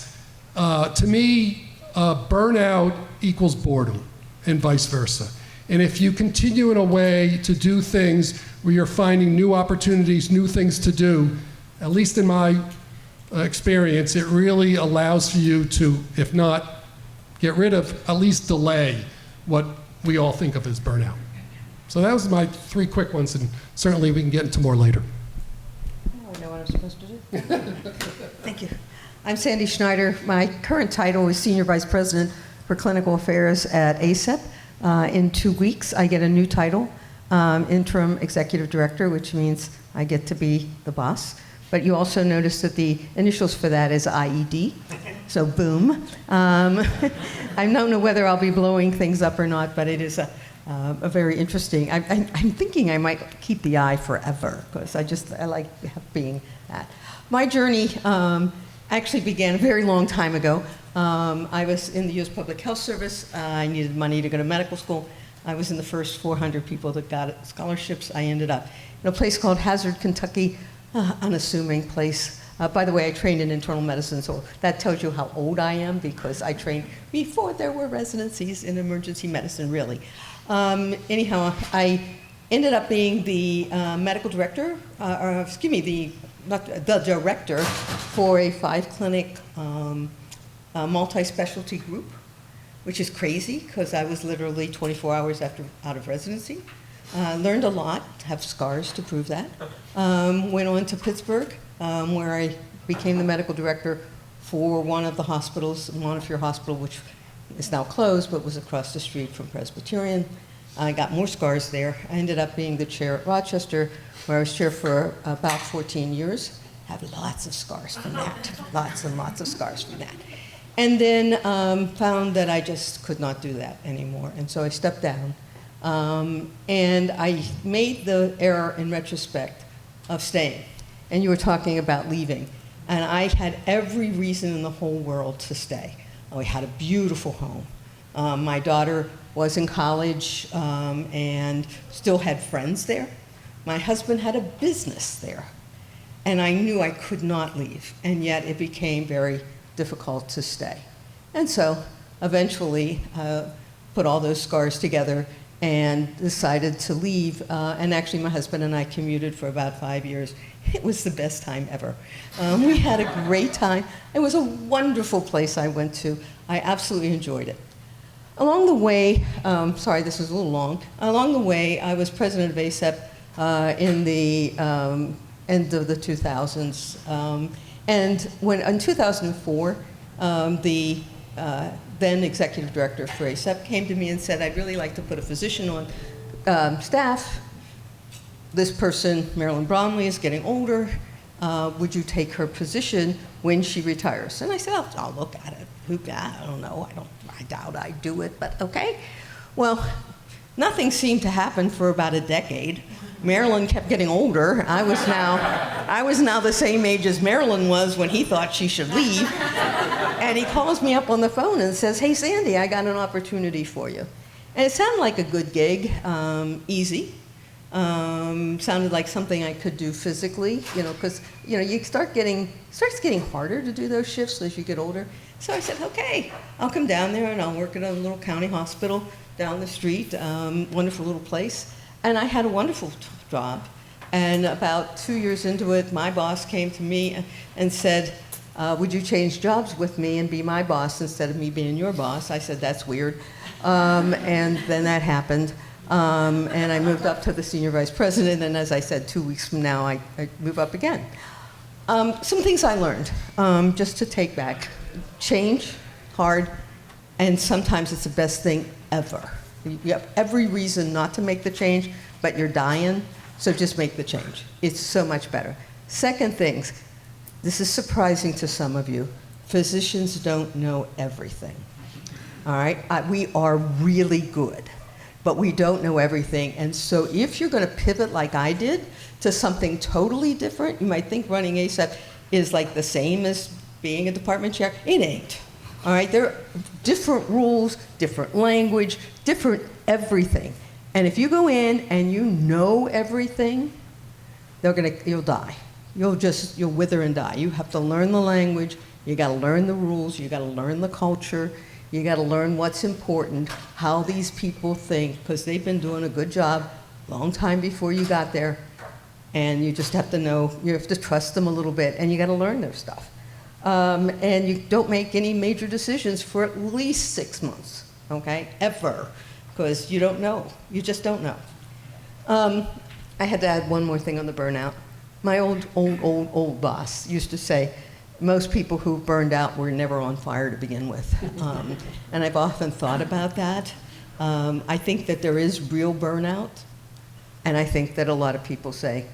to me, burnout equals boredom and vice versa. And if you continue in a way to do things where you're finding new opportunities, new things to do, at least in my experience, it really allows for you to, if not get rid of, at least delay what we all think of as burnout. So that was my 3 quick ones, and certainly we can get into more later.
I know what I'm supposed to do.
Thank you.
I'm Sandra Schneider. My current title is Senior Vice President for Clinical Affairs at AACEM. In 2 weeks, I get a new title, Interim Executive Director, which means I get to be the boss. But you also notice that the initials for that is IED, so boom. I don't know whether I'll be blowing things up or not, but it is a very interesting. I'm thinking I might keep the I forever, because I like being that. My journey actually began a very long time ago. I was in the U.S. Public Health Service. I needed money to go to medical school. I was in the first 400 people that got scholarships. I ended up in a place called Hazard, Kentucky, unassuming place. By the way, I trained in internal medicine, so that tells you how old I am, because I trained before there were residencies in emergency medicine, really. Anyhow, I ended up being the medical director, the director for a 5-clinic multi-specialty group, which is crazy, because I was literally 24 hours out of residency. Learned a lot, have scars to prove that. Went on to Pittsburgh, where I became the medical director for one of the hospitals, Montefiore Hospital, which is now closed, but was across the street from Presbyterian. I got more scars there. I ended up being the chair at Rochester, where I was chair for about 14 years. Have lots of scars from that, lots and lots of scars from that. And then found that I just could not do that anymore, and so I stepped down. And I made the error in retrospect of staying. And you were talking about leaving. And I had every reason in the whole world to stay. We had a beautiful home. My daughter was in college and still had friends there. My husband had a business there. And I knew I could not leave. And yet it became very difficult to stay. And so eventually put all those scars together and decided to leave. And actually, my husband and I commuted for about 5 years. It was the best time ever. We had a great time. It was a wonderful place I went to. I absolutely enjoyed it. Along the way, sorry, this was a little long. Along the way, I was president of AACEM in the end of the 2000s. And when in 2004, the then executive director for AACEM came to me and said, I'd really like to put a physician on staff. This person, Marilyn Bromley, is getting older. Would you take her position when she retires? And I said, I'll look at it. I don't know. I doubt I'd do it, but okay. Well, nothing seemed to happen for about a decade. Marilyn kept getting older. I was now the same age as Marilyn was when he thought she should leave. And he calls me up on the phone and says, hey, Sandy, I got an opportunity for you. And it sounded like a good gig, easy. Sounded like something I could do physically, because, you starts getting harder to do those shifts as you get older. So I said, okay, I'll come down there and I'll work at a little county hospital down the street, wonderful little place. And I had a wonderful job. And about 2 years into it, my boss came to me and said, would you change jobs with me and be my boss instead of me being your boss? I said, that's weird. And then that happened. And I moved up to the senior vice president. And as I said, 2 weeks from now, I move up again. Some things I learned, just to take back. Change, hard, and sometimes it's the best thing ever. You have every reason not to make the change, but you're dying, so just make the change. It's so much better. Second things, this is surprising to some of you, physicians don't know everything. All right, we are really good, but we don't know everything. And so if you're going to pivot like I did to something totally different, you might think running AACEM is like the same as being a department chair. It ain't. All right, there are different rules, different language, different everything. And if you go in and you know everything, you'll die. You'll wither and die. You have to learn the language, you got to learn the rules, you got to learn the culture, you got to learn what's important, how these people think, because they've been doing a good job a long time before you got there. And you just have to know, you have to trust them a little bit, and you got to learn their stuff. And you don't make any major decisions for at least 6 months, okay, ever, because you don't know. You just don't know. I had to add one more thing on the burnout. My old boss used to say, most people who burned out were never on fire to begin with. And I've often thought about that. I think that there is real burnout, and I think that a lot of people say,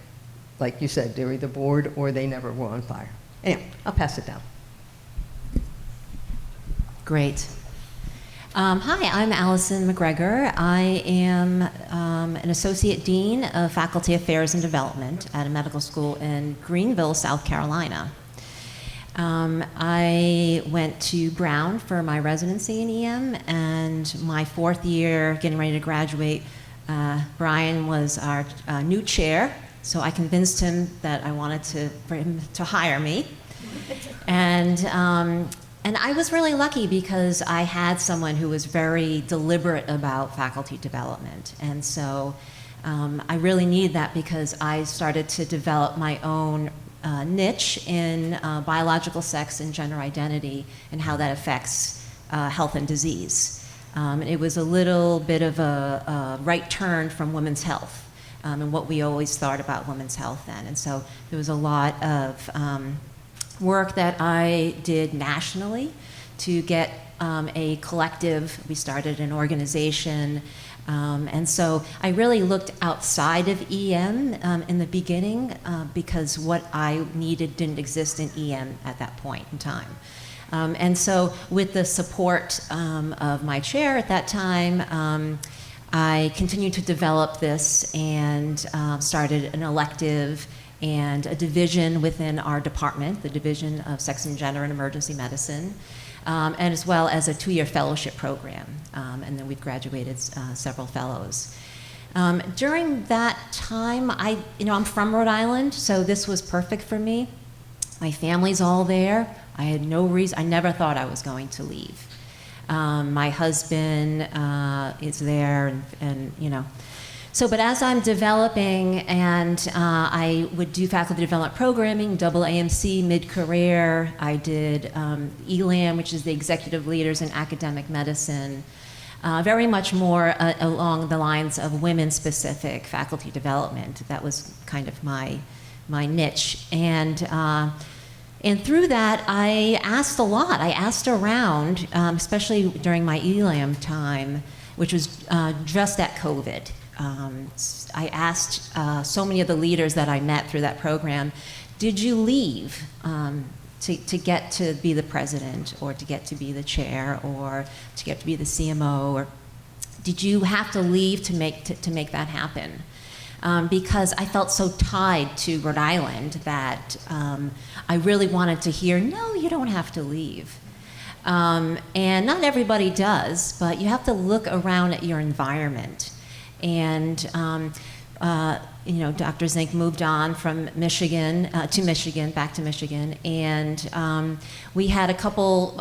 like you said, they're either bored or they never were on fire. Anyway, I'll pass it down.
Great. Hi, I'm Alyson McGregor. I am an Associate Dean of Faculty Affairs and Development at a medical school in Greenville, South Carolina. I went to Brown for my residency in EM, and my 4th year, getting ready to graduate, Brian was our new chair, so I convinced him that I wanted for him to hire me. And I was really lucky because I had someone who was very deliberate about faculty development. And so I really needed that because I started to develop my own niche in biological sex and gender identity and how that affects health and disease. It was a little bit of a right turn from women's health and what we always thought about women's health then. And so there was a lot of work that I did nationally to get a collective. We started an organization. And so I really looked outside of EM in the beginning because what I needed didn't exist in EM at that point in time. And so with the support of my chair at that time, I continued to develop this and started an elective and a division within our department, the Division of Sex and Gender and Emergency Medicine, and as well as a 2-year fellowship program. And then we've graduated several fellows. During that time, I'm from Rhode Island, so this was perfect for me. My family's all there. I had no reason, I never thought I was going to leave. My husband is there, and you know. So, but as I'm developing, and I would do faculty development programming, AACEM, mid-career. I did ELAM, which is the Executive Leaders in Academic Medicine, very much more along the lines of women-specific faculty development. That was kind of my niche. And through that, I asked a lot. I asked around, especially during my ELAM time, which was just at COVID. I asked so many of the leaders that I met through that program, did you leave to get to be the president or to get to be the chair or to get to be the CMO, or did you have to leave to make that happen? Because I felt so tied to Rhode Island that I really wanted to hear, no, you don't have to leave. And not everybody does, but you have to look around at your environment. And Dr. Zink moved on from Michigan to Michigan, back to Michigan, and we had a couple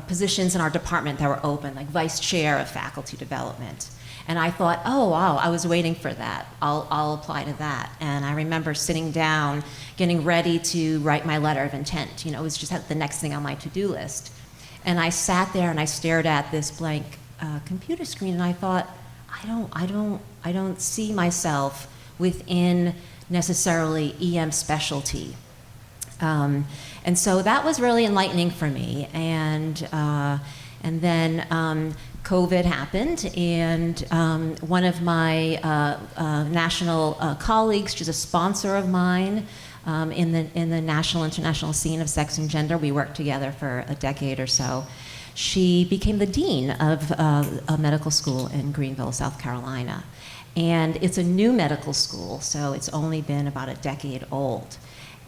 positions in our department that were open, like vice chair of faculty development. And I thought, oh wow, I was waiting for that. I'll apply to that. And I remember sitting down, getting ready to write my letter of intent. It was just the next thing on my to-do list. And I sat there and I stared at this blank computer screen, and I thought, I don't see myself within necessarily EM specialty. And so that was really enlightening for me. And then COVID happened, and one of my national colleagues, she's a sponsor of mine in the national international scene of sex and gender. We worked together for a decade or so. She became the dean of a medical school in Greenville, South Carolina. And it's a new medical school, so it's only been about a decade old.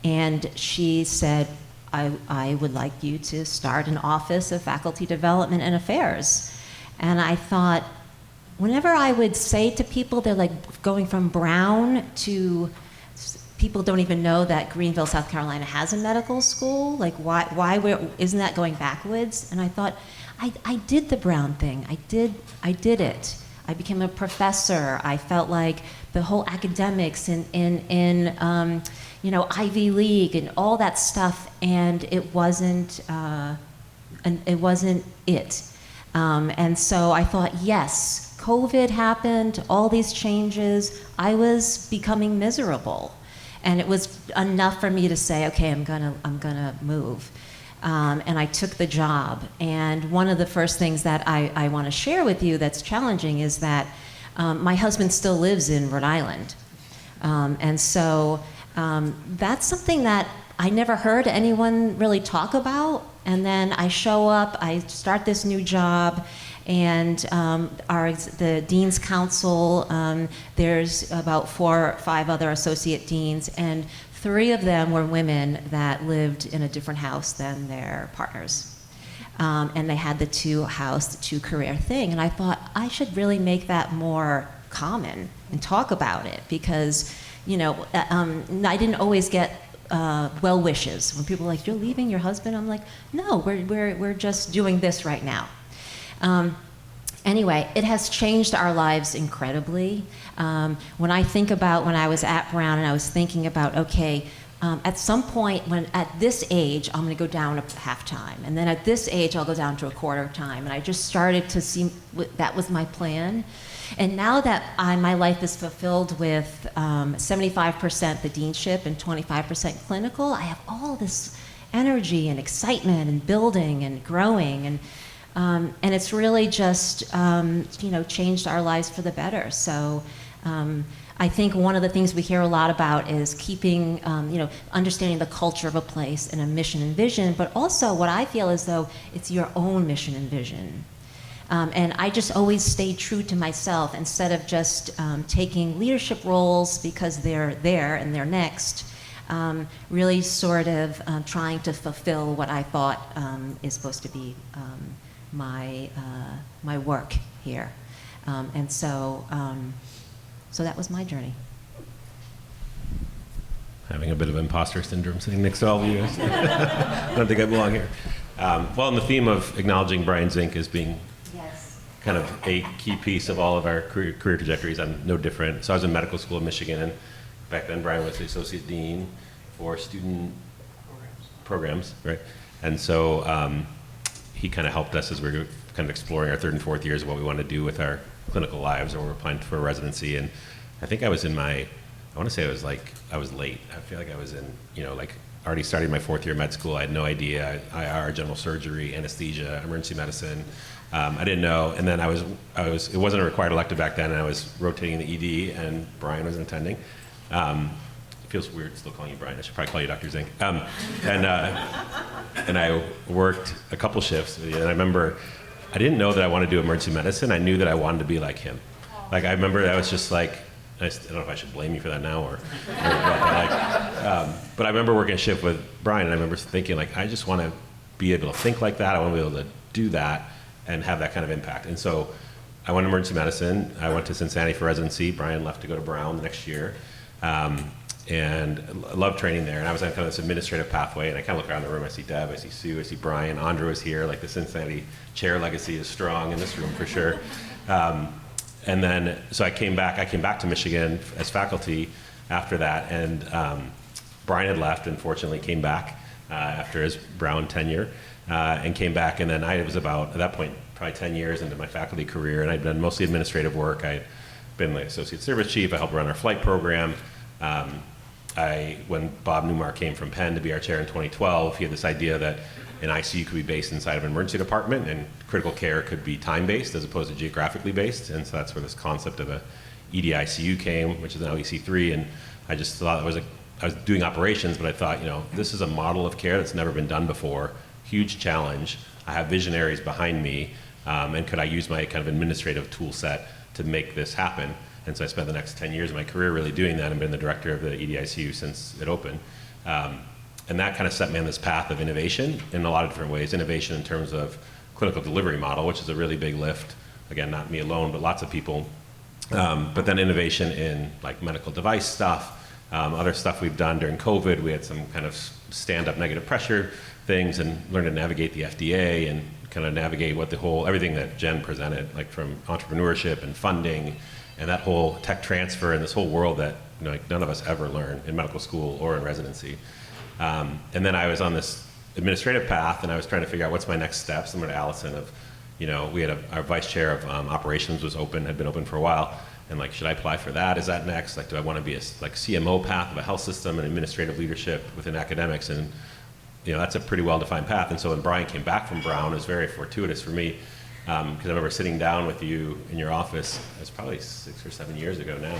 And she said, I would like you to start an office of faculty development and affairs. And I thought, whenever I would say to people, they're like going from Brown to, people don't even know that Greenville, South Carolina has a medical school. Like, isn't that going backwards? And I thought, I did the Brown thing. I did it. I became a professor. I felt like the whole academics in Ivy League and all that stuff, and it wasn't it. And so I thought, yes, COVID happened, all these changes. I was becoming miserable, and it was enough for me to say, okay, I'm gonna move. And I took the job. And one of the first things that I want to share with you that's challenging is that my husband still lives in Rhode Island. And so that's something that I never heard anyone really talk about. And then I show up, I start this new job, and the Dean's Council, there's about 4 or 5 other associate deans, and 3 of them were women that lived in a different house than their partners. And they had the 2 career thing. And I thought, I should really make that more common and talk about it, because, I didn't always get well wishes. When people are like, you're leaving your husband? I'm like, no, we're just doing this right now. Anyway, it has changed our lives incredibly. When I think about when I was at Brown and I was thinking about, okay, at some point at this age, I'm gonna go down to half-time. And then at this age, I'll go down to a quarter time. And I just started to see that was my plan. And now that my life is fulfilled with 75% the deanship and 25% clinical, I have all this energy and excitement and building and growing. And it's really just, changed our lives for the better. So I think one of the things we hear a lot about is keeping, understanding the culture of a place and a mission and vision, but also what I feel as though it's your own mission and vision. And I just always stay true to myself instead of just taking leadership roles because they're there and they're next. Really sort of trying to fulfill what I thought is supposed to be my work here. And so that was my journey.
Having a bit of imposter syndrome sitting next to all of you. I don't think I belong here. Well, and the theme of acknowledging Brian Zink as being kind of a key piece of all of our career trajectories. I'm no different. So I was in medical school in Michigan, and back then Brian was the associate dean for student programs, right? And so he kind of helped us as we were kind of exploring our 3rd and 4th years of what we wanted to do with our clinical lives, or we were applying for a residency. And I think I was I want to say I was late. I feel like I was in, already starting my 4th year med school. I had no idea. IR, general surgery, anesthesia, emergency medicine. I didn't know, and then it wasn't a required elective back then, and I was rotating the ED, and Brian was attending. It feels weird still calling you Brian. I should probably call you Dr. Zink. And I worked a couple shifts, and I remember I didn't know that I wanted to do emergency medicine. I knew that I wanted to be like him. Like, I remember that was just like, I don't know if I should blame you for that now but I remember working a shift with Brian, and I remember thinking, like, I just want to be able to think like that. I want to be able to do that and have that kind of impact. And so I went to emergency medicine. I went to Cincinnati for residency. Brian left to go to Brown the next year. And I loved training there. And I was on kind of this administrative pathway, and I kind of look around the room. I see Deb, I see Sue, I see Brian. Andra was here. Like, the Cincinnati chair legacy is strong in this room for sure. And then, so I came back to Michigan as faculty after that, and Brian had left, and fortunately came back after his Brown tenure, and came back, and then I was about, at that point, probably 10 years into my faculty career, and I'd done mostly administrative work. I'd been the associate service chief. I helped run our flight program. when Bob Newmar came from Penn to be our chair in 2012, he had this idea that an ICU could be based inside of an emergency department and critical care could be time-based as opposed to geographically based. And so that's where this concept of a ED-ICU came, which is now EC3. And I just thought I was doing operations, but I thought, this is a model of care that's never been done before, huge challenge. I have visionaries behind me, and could I use my kind of administrative tool set to make this happen? And so I spent the next 10 years of my career really doing that and been the director of the ED-ICU since it opened. And that kind of set me on this path of innovation in a lot of different ways. Innovation in terms of clinical delivery model, which is a really big lift. Again, not me alone, but lots of people. But then innovation in like medical device stuff, other stuff we've done during COVID. We had some kind of stand-up negative pressure things and learned to navigate the FDA and kind of navigate what everything that Jen presented, like from entrepreneurship and funding and that whole tech transfer and this whole world that none of us ever learn in medical school or in residency. And then I was on this administrative path and I was trying to figure out what's my next step, similar to Alyson of, we had our vice chair of operations had been open for a while. And like, should I apply for that? Is that next? Like, do I want to be a CMO path of a health system and administrative leadership within academics? And that's a pretty well-defined path. And so when Brian came back from Brown, it was very fortuitous for me because I remember sitting down with you in your office, it was probably 6 or 7 years ago now,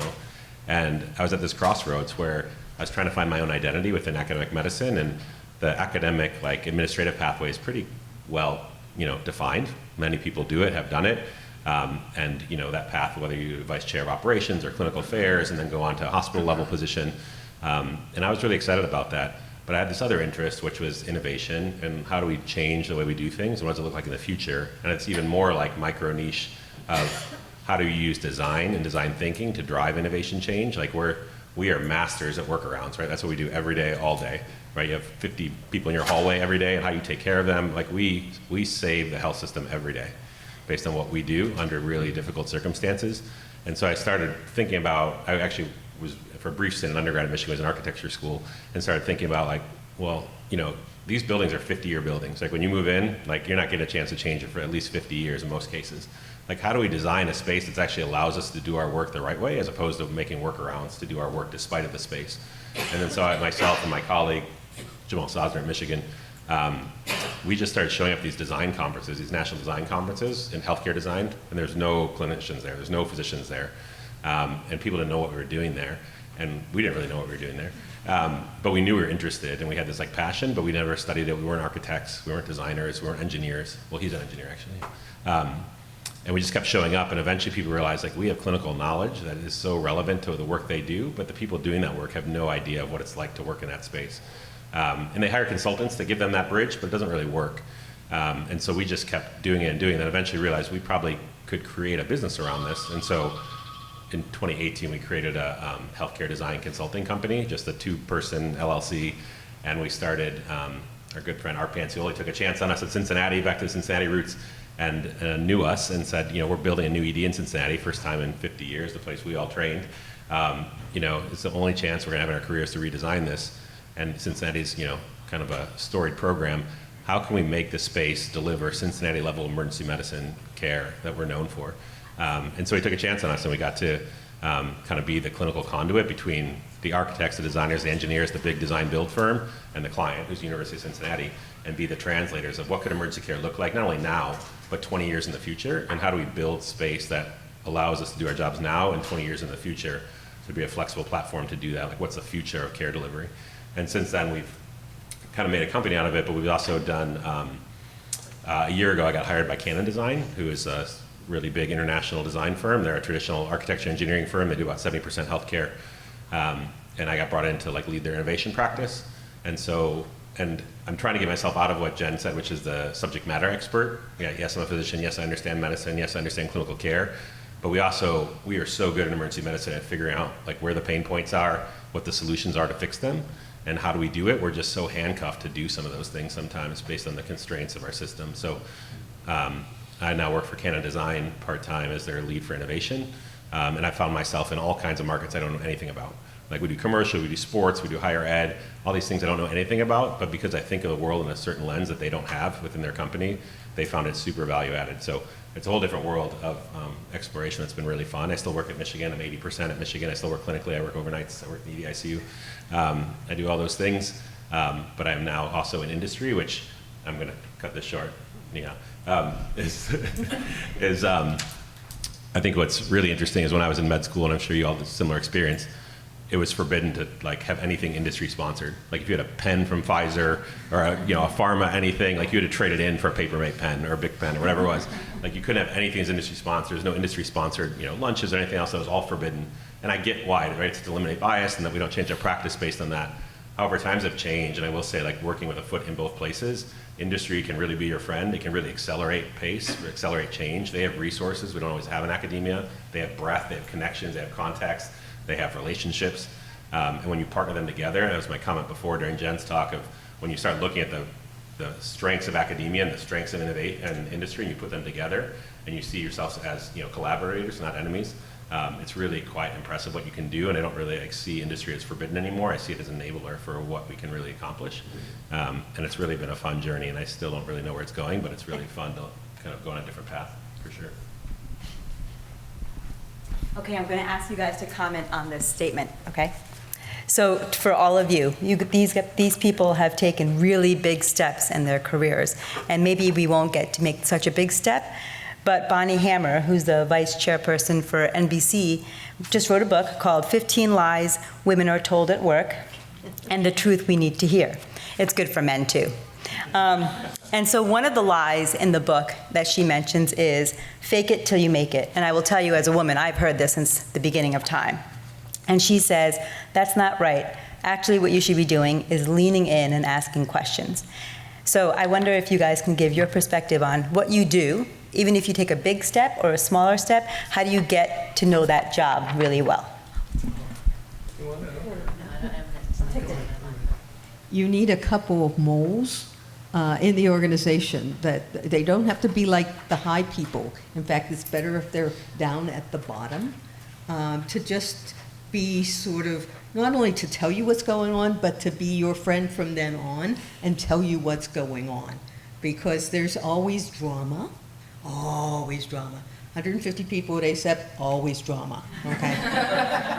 and I was at this crossroads where I was trying to find my own identity within academic medicine, and the academic administrative pathway is pretty well defined. Many people do it, have done it, and that path, whether you're vice chair of operations or clinical affairs, and then go on to a hospital level position, and I was really excited about that. But I had this other interest, which was innovation and how do we change the way we do things and what does it look like in the future? And it's even more like micro niche of how do you use design and design thinking to drive innovation change? Like we are masters at workarounds, right? That's what we do every day, all day, right? You have 50 people in your hallway every day and how you take care of them. Like we save the health system every day based on what we do under really difficult circumstances. And so I started thinking about, I actually was for a brief stint in undergrad at Michigan, was an architecture school, and started thinking about these buildings are 50-year buildings. Like when you move in, you're not getting a chance to change it for at least 50 years in most cases. Like how do we design a space that actually allows us to do our work the right way as opposed to making workarounds to do our work despite of the space? And then so myself and my colleague, Jamal Sosner at Michigan, we just started showing up these design conferences, these national design conferences in healthcare design, and there's no clinicians there, there's no physicians there, and people didn't know what we were doing there. And we didn't really know what we were doing there. But we knew we were interested and we had this passion, but we never studied it. We weren't architects, we weren't designers, we weren't engineers. Well, he's an engineer actually. And we just kept showing up and eventually people realized we have clinical knowledge that is so relevant to the work they do, but the people doing that work have no idea of what it's like to work in that space. And they hire consultants to give them that bridge, but it doesn't really work. And so we just kept doing it and doing it and eventually realized we probably could create a business around this. And so in 2018, we created a healthcare design consulting company, just a 2-person LLC, and we started, our good friend Art Pancioli took a chance on us at Cincinnati, back to the Cincinnati roots, and knew us and said, we're building a new ED in Cincinnati, first time in 50 years, the place we all trained. It's the only chance we're gonna have in our careers to redesign this, and Cincinnati's, kind of a storied program. How can we make the space deliver Cincinnati level emergency medicine care that we're known for? And so he took a chance on us and we got to kind of be the clinical conduit between the architects, the designers, the engineers, the big design build firm, and the client, who's the University of Cincinnati, and be the translators of what could emergency care look like, not only now, but 20 years in the future, and how do we build space that allows us to do our jobs now and 20 years in the future to be a flexible platform to do that, like what's the future of care delivery. And since then, we've kind of made a company out of it, but we've also done, a year ago, I got hired by Canon Design, who is a really big international design firm. They're a traditional architecture engineering firm. They do about 70% healthcare. And I got brought in to lead their innovation practice. And I'm trying to get myself out of what Jen said, which is the subject matter expert. Yeah, yes, I'm a physician. Yes, I understand medicine. Yes, I understand clinical care. But we are so good in emergency medicine at figuring out where the pain points are, what the solutions are to fix them, and how do we do it. We're just so handcuffed to do some of those things sometimes based on the constraints of our system. So I now work for Canon Design part-time as their lead for innovation. And I found myself in all kinds of markets I don't know anything about. We do commercial, we do sports, we do higher ed, all these things I don't know anything about, but because I think of the world in a certain lens that they don't have within their company, they found it super value added. So it's a whole different world of exploration that's been really fun. I still work at Michigan. I'm 80% at Michigan. I still work clinically. I work overnights. I work in the EDICU. I do all those things. But I'm now also in industry, which I'm going to cut this short, Neha, I think what's really interesting is when I was in med school, and I'm sure you all had a similar experience, it was forbidden to like have anything industry sponsored. Like if you had a pen from Pfizer or a pharma anything, like you had to trade it in for a Papermate pen or a Bic pen or whatever it was. Like you couldn't have anything as industry sponsored. There's no industry sponsored lunches or anything else. That was all forbidden. And I get why, right? It's to eliminate bias and that we don't change our practice based on that. However, times have changed, and I will say, like working with a foot in both places, industry can really be your friend. It can really accelerate pace, or accelerate change. They have resources we don't always have in academia. They have breadth, they have connections, they have contacts, they have relationships. And when you partner them together, and that was my comment before during Jen's talk of when you start looking at the strengths of academia and the strengths of innovate and industry, and you put them together, and you see yourselves as collaborators, not enemies. It's really quite impressive what you can do, and I don't really see industry as forbidden anymore. I see it as an enabler for what we can really accomplish. And it's really been a fun journey, and I still don't really know where it's going, but it's really fun to kind of go on a different path, for sure.
Okay, I'm going to ask you guys to comment on this statement, okay? So for all of you, these people have taken really big steps in their careers, and maybe we won't get to make such a big step, but Bonnie Hammer, who's the vice chairperson for NBC, just wrote a book called 15 Lies Women Are Told at Work and the Truth We Need to Hear. It's good for men, too. And so one of the lies in the book that she mentions is, fake it till you make it. And I will tell you as a woman, I've heard this since the beginning of time. And she says, that's not right. Actually, what you should be doing is leaning in and asking questions. So I wonder if you guys can give your perspective on what you do, even if you take a big step or a smaller step, how do you get to know that job really well?
You need a couple of moles in the organization. That they don't have to be like the high people. In fact, it's better if they're down at the bottom, to just be sort of, not only to tell you what's going on, but to be your friend from then on and tell you what's going on. Because there's always drama, always drama. 150 people at AACEM, always drama, okay?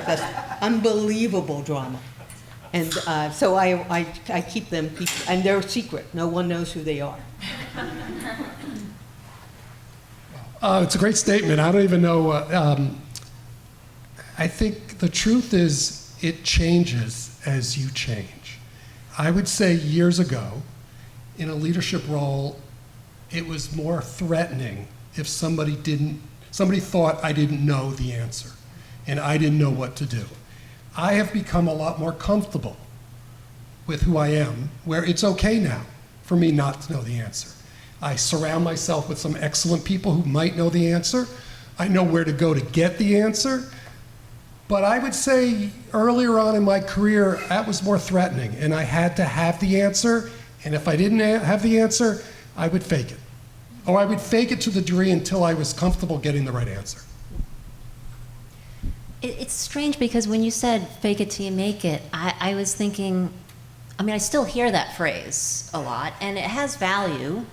That's unbelievable drama. And so I keep them, and they're secret. No one knows who they are.
It's a great statement. I don't even know. I think the truth is it changes as you change. I would say years ago, in a leadership role, it was more threatening if somebody thought I didn't know the answer and I didn't know what to do. I have become a lot more comfortable with who I am, where it's okay now for me not to know the answer. I surround myself with some excellent people who might know the answer. I know where to go to get the answer. But I would say earlier on in my career, that was more threatening, and I had to have the answer, and if I didn't have the answer, I would fake it. Or I would fake it to the degree until I was comfortable getting the right answer.
It's strange because when you said fake it till you make it, I was thinking, I mean, I still hear that phrase a lot, and it has value,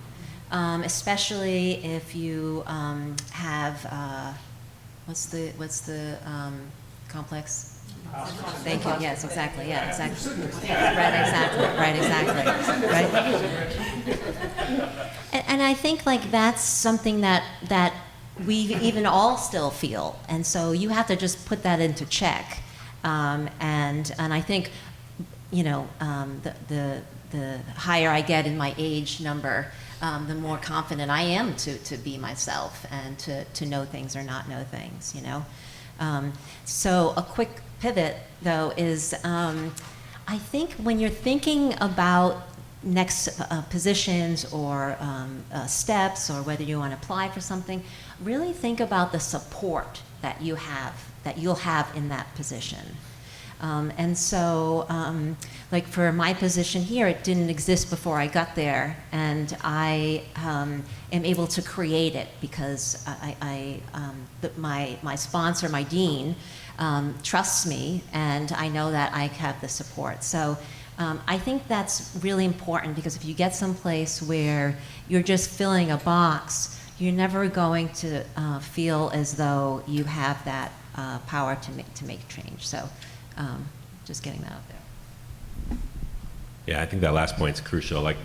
especially if you have, what's the complex? Thank you. Yes, exactly. Yeah, exactly. Right, exactly. Right. And I think like that's something that we even all still feel, and so you have to just put that into check. And I think, the higher I get in my age number, the more confident I am to be myself and to know things or not know things. So a quick pivot, though, is I think when you're thinking about next positions or steps, or whether you want to apply for something, really think about the support that you'll have in that position. And so, like for my position here, it didn't exist before I got there, and I am able to create it because my sponsor, my dean, trusts me, and I know that I have the support. So I think that's really important, because if you get someplace where you're just filling a box, you're never going to feel as though you have that power to make change. So just getting that out there.
Yeah, I think that last point's crucial. Like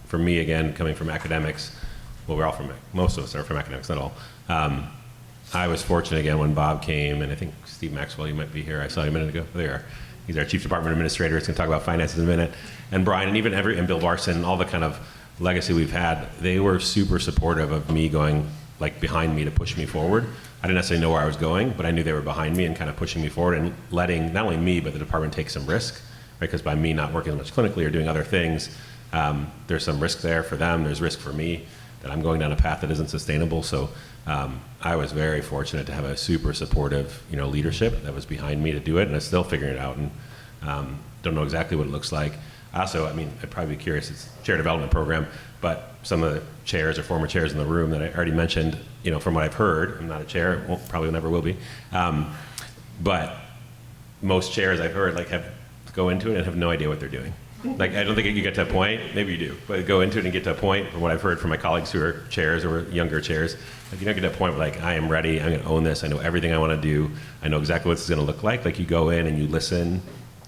for me, again, coming from academics, well, we're all from, most of us are from academics, not all. I was fortunate again when Bob came, and I think Steve Maxwell, you might be here. I saw you a minute ago. There you are. He's our chief department administrator. He's going to talk about finances in a minute. And Brian, and even and Bill Barson, all the kind of legacy we've had, they were super supportive of me going like behind me to push me forward. I didn't necessarily know where I was going, but I knew they were behind me and kind of pushing me forward and letting not only me, but the department take some risk, right? Because by me not working as much clinically or doing other things, there's some risk there for them. There's risk for me that I'm going down a path that isn't sustainable. So I was very fortunate to have a super supportive, leadership that was behind me to do it, and I'm still figuring it out, and don't know exactly what it looks like. Also, I'd probably be curious, it's a chair development program, but some of the chairs or former chairs in the room that I already mentioned, from what I've heard, I'm not a chair, probably never will be, but most chairs I've heard go into it and have no idea what they're doing. Like, I don't think you get to a point, maybe you do, but go into it and get to a point, from what I've heard from my colleagues who are chairs or younger chairs, you don't get to a point where I am ready, I'm gonna own this, I know everything I wanna do, I know exactly what this is gonna look like. Like, you go in and you listen,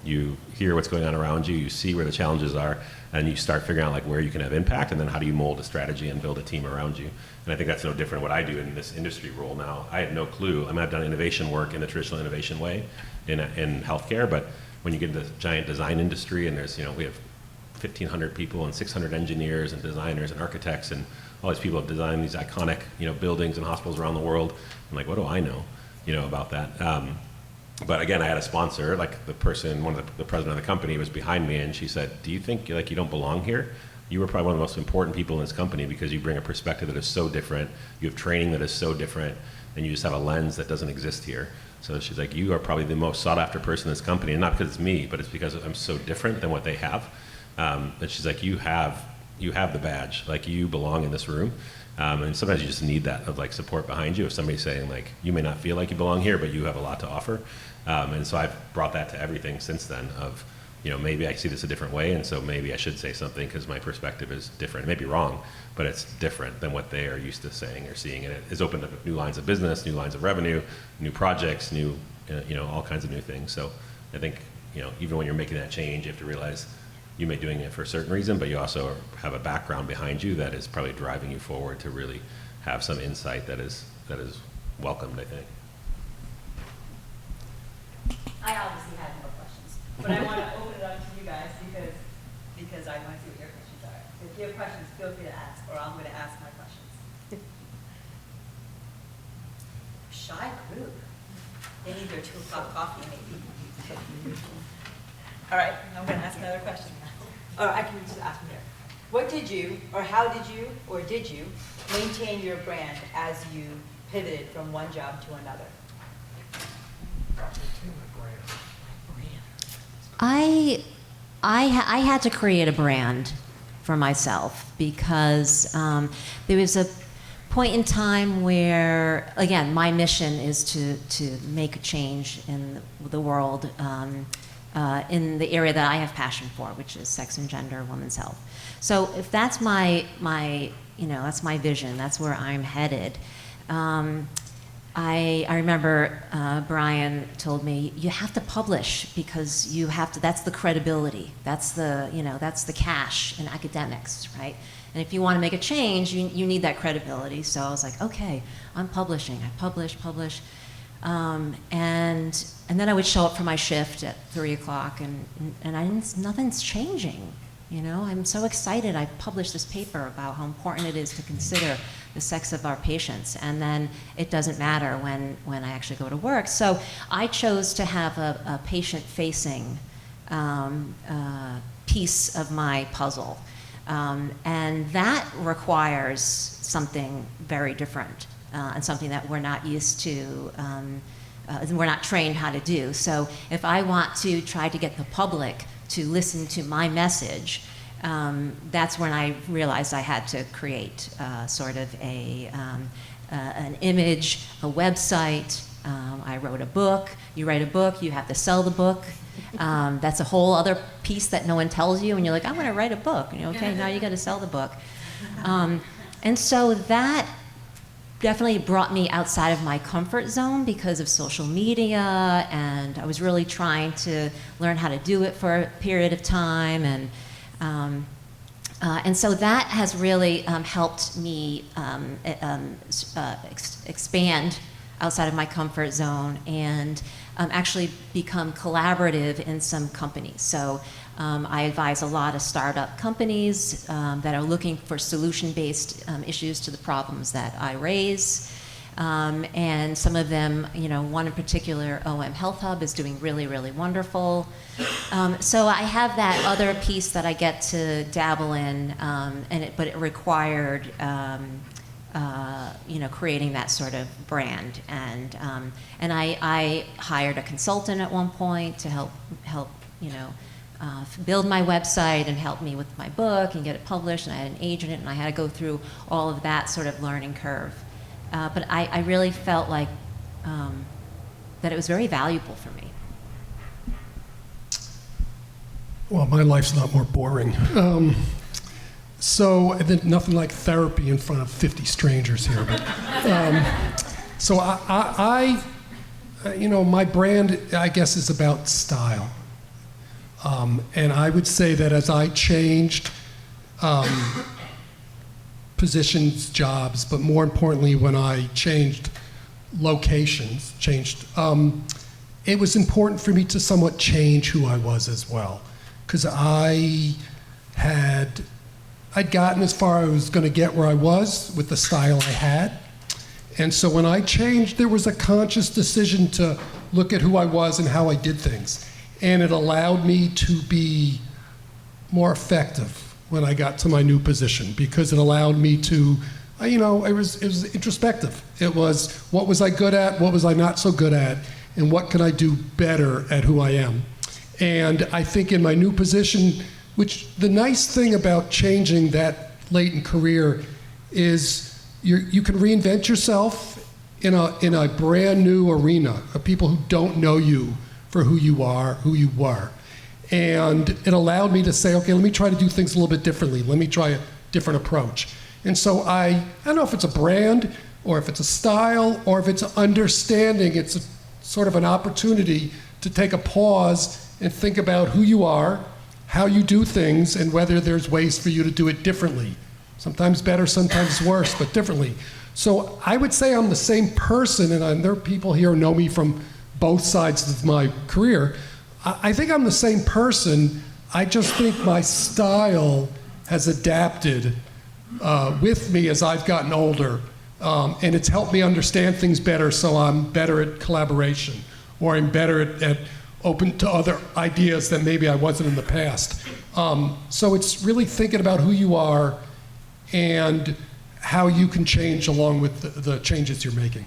you hear what's going on around you, you see where the challenges are, and you start figuring out where you can have impact, and then how do you mold a strategy and build a team around you. And I think that's no different what I do in this industry role now. I had no clue. I've done innovation work in the traditional innovation way in healthcare, but when you get into the giant design industry, and there's, we have 1,500 people and 600 engineers and designers and architects, and all these people have designed these iconic, buildings and hospitals around the world. I'm like, what do I know, about that? But again, I had a sponsor, the person, the president of the company was behind me, and she said, do you think you don't belong here? You were probably one of the most important people in this company because you bring a perspective that is so different, you have training that is so different, and you just have a lens that doesn't exist here. So she's like, you are probably the most sought after person in this company, and not because it's me, but it's because I'm so different than what they have. And she's like, you have the badge, you belong in this room. And sometimes you just need that of support behind you, of somebody saying you may not feel like you belong here, but you have a lot to offer. And so I've brought that to everything since then of, maybe I see this a different way, and so maybe I should say something because my perspective is different. It may be wrong, but it's different than what they are used to saying or seeing. And it has opened up new lines of business, new lines of revenue, new projects, new, all kinds of new things. So I think, even when you're making that change, you have to realize you may be doing it for a certain reason, but you also have a background behind you that is probably driving you forward to really have some insight that is welcomed, I think.
I obviously had more questions, but I want to open it up to you guys because I want to see what your questions are. So if you have questions, feel free to ask, or I'm going to ask my questions. Shy group. They need their 2 o'clock coffee, maybe. All right, I'm going to ask another question now. Or I can just ask them here. What did you, or how did you, or did you maintain your brand as you pivoted from one job to another?
I had to create a brand for myself because there was a point in time where, again, my mission is to make a change in the world in the area that I have passion for, which is sex and gender, women's health. So if that's my that's my vision, that's where I'm headed. I remember Brian told me, you have to publish because you have to, that's the credibility, that's the cash in academics, right? And if you want to make a change, you need that credibility. So I was like, okay, I'm publishing. I publish. And then I would show up for my shift at 3 o'clock and nothing's changing. I'm so excited. I published this paper about how important it is to consider the sex of our patients, and then it doesn't matter when I actually go to work. So I chose to have a patient-facing piece of my puzzle, and that requires something very different and something that we're not used to. We're not trained how to do. So if I want to try to get the public to listen to my message, that's when I realized I had to create sort of an image, a website. I wrote a book. You write a book, you have to sell the book. That's a whole other piece that no one tells you, and you're like, I'm going to write a book. Okay, now you got to sell the book. And so that definitely brought me outside of my comfort zone because of social media, and I was really trying to learn how to do it for a period of time, and so that has really helped me expand outside of my comfort zone and actually become collaborative in some companies. So I advise a lot of startup companies that are looking for solution-based issues to the problems that I raise. And some of them, one in particular, OM Health Hub, is doing really, really wonderful. So I have that other piece that I get to dabble in, but it required, creating that sort of brand. And I hired a consultant at one point to help build my website and help me with my book and get it published. And I had an agent, and I had to go through all of that sort of learning curve. But I really felt like that it was very valuable for me.
Well, my life's not more boring. So nothing like therapy in front of 50 strangers here. But, so my brand, I guess, is about style. And I would say that as I changed positions, jobs, but more importantly, when I changed locations, it was important for me to somewhat change who I was as well. Because I'd gotten as far as I was going to get where I was with the style I had. And so when I changed, there was a conscious decision to look at who I was and how I did things. And it allowed me to be more effective when I got to my new position, because it allowed me to, it was introspective. It was, what was I good at? What was I not so good at? And what can I do better at who I am? And I think in my new position, which the nice thing about changing that late in career is you can reinvent yourself in a brand new arena of people who don't know you for who you are, who you were. And it allowed me to say, okay, let me try to do things a little bit differently. Let me try a different approach. And so I don't know if it's a brand or if it's a style or if it's an understanding. It's sort of an opportunity to take a pause and think about who you are, how you do things, and whether there's ways for you to do it differently. Sometimes better, sometimes worse, but differently. So I would say I'm the same person, and there are people here who know me from both sides of my career. I think I'm the same person. I just think my style has adapted with me as I've gotten older, and it's helped me understand things better, so I'm better at collaboration, or I'm better at open to other ideas than maybe I wasn't in the past. So it's really thinking about who you are and how you can change along with the changes you're making.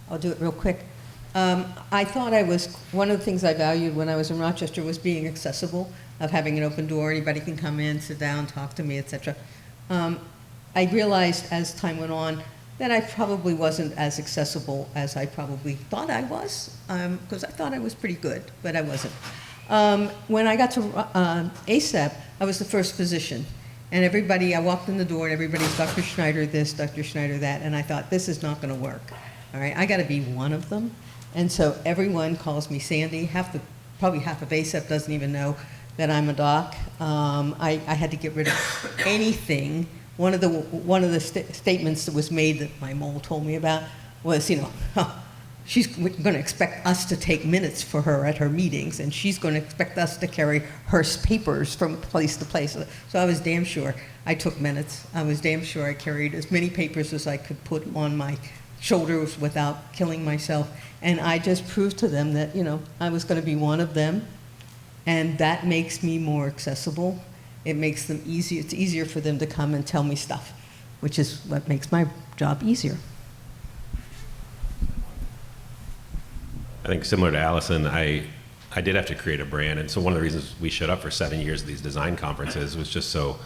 I'll do it real quick. I thought one of the things I valued when I was in Rochester was being accessible, of having an open door, anybody can come in, sit down, talk to me, etc. I realized as time went on that I probably wasn't as accessible as I probably thought I was, because I thought I was pretty good, but I wasn't. When I got to AACEM, I was the first physician. And I walked in the door and everybody's Dr. Schneider this, Dr. Schneider that, and I thought, this is not gonna work. All right, I gotta be one of them. And so everyone calls me Sandy. Probably half of AACEM doesn't even know that I'm a doc. I had to get rid of anything. One of the statements that was made that my mole told me about was, she's going to expect us to take minutes for her at her meetings, and she's going to expect us to carry her papers from place to place. So I was damn sure I took minutes. I was damn sure I carried as many papers as I could put on my shoulders without killing myself. And I just proved to them that, I was going to be one of them, and that makes me more accessible. It makes them easier. It's easier for them to come and tell me stuff, which is what makes my job easier.
I think similar to Alyson, I did have to create a brand, and so one of the reasons we showed up for 7 years at these design conferences was just so,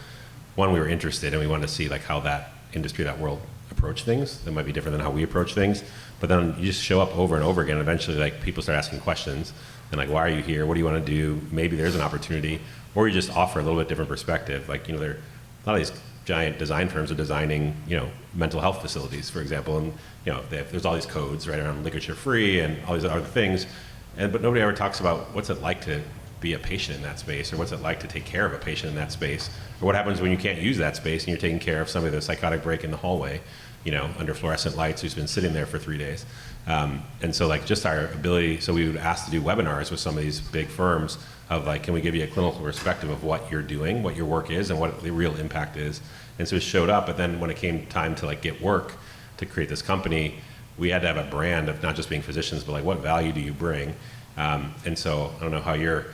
one, we were interested and we wanted to see how that industry, that world approach things. That might be different than how we approach things, but then you just show up over and over again. Eventually, people start asking questions, and why are you here? What do you want to do? Maybe there's an opportunity, or you just offer a little bit different perspective. A lot of these giant design firms are designing, mental health facilities, for example, and there's all these codes right around ligature free and all these other things, but nobody ever talks about what's it like to be a patient in that space, or what's it like to take care of a patient in that space, or what happens when you can't use that space and you're taking care of somebody with a psychotic break in the hallway, under fluorescent lights, who's been sitting there for 3 days. And so just our ability, so we would ask to do webinars with some of these big firms of can we give you a clinical perspective of what you're doing, what your work is, and what the real impact is. And so it showed up, but then when it came time to get work to create this company, we had to have a brand of not just being physicians, but what value do you bring? And so I don't know how your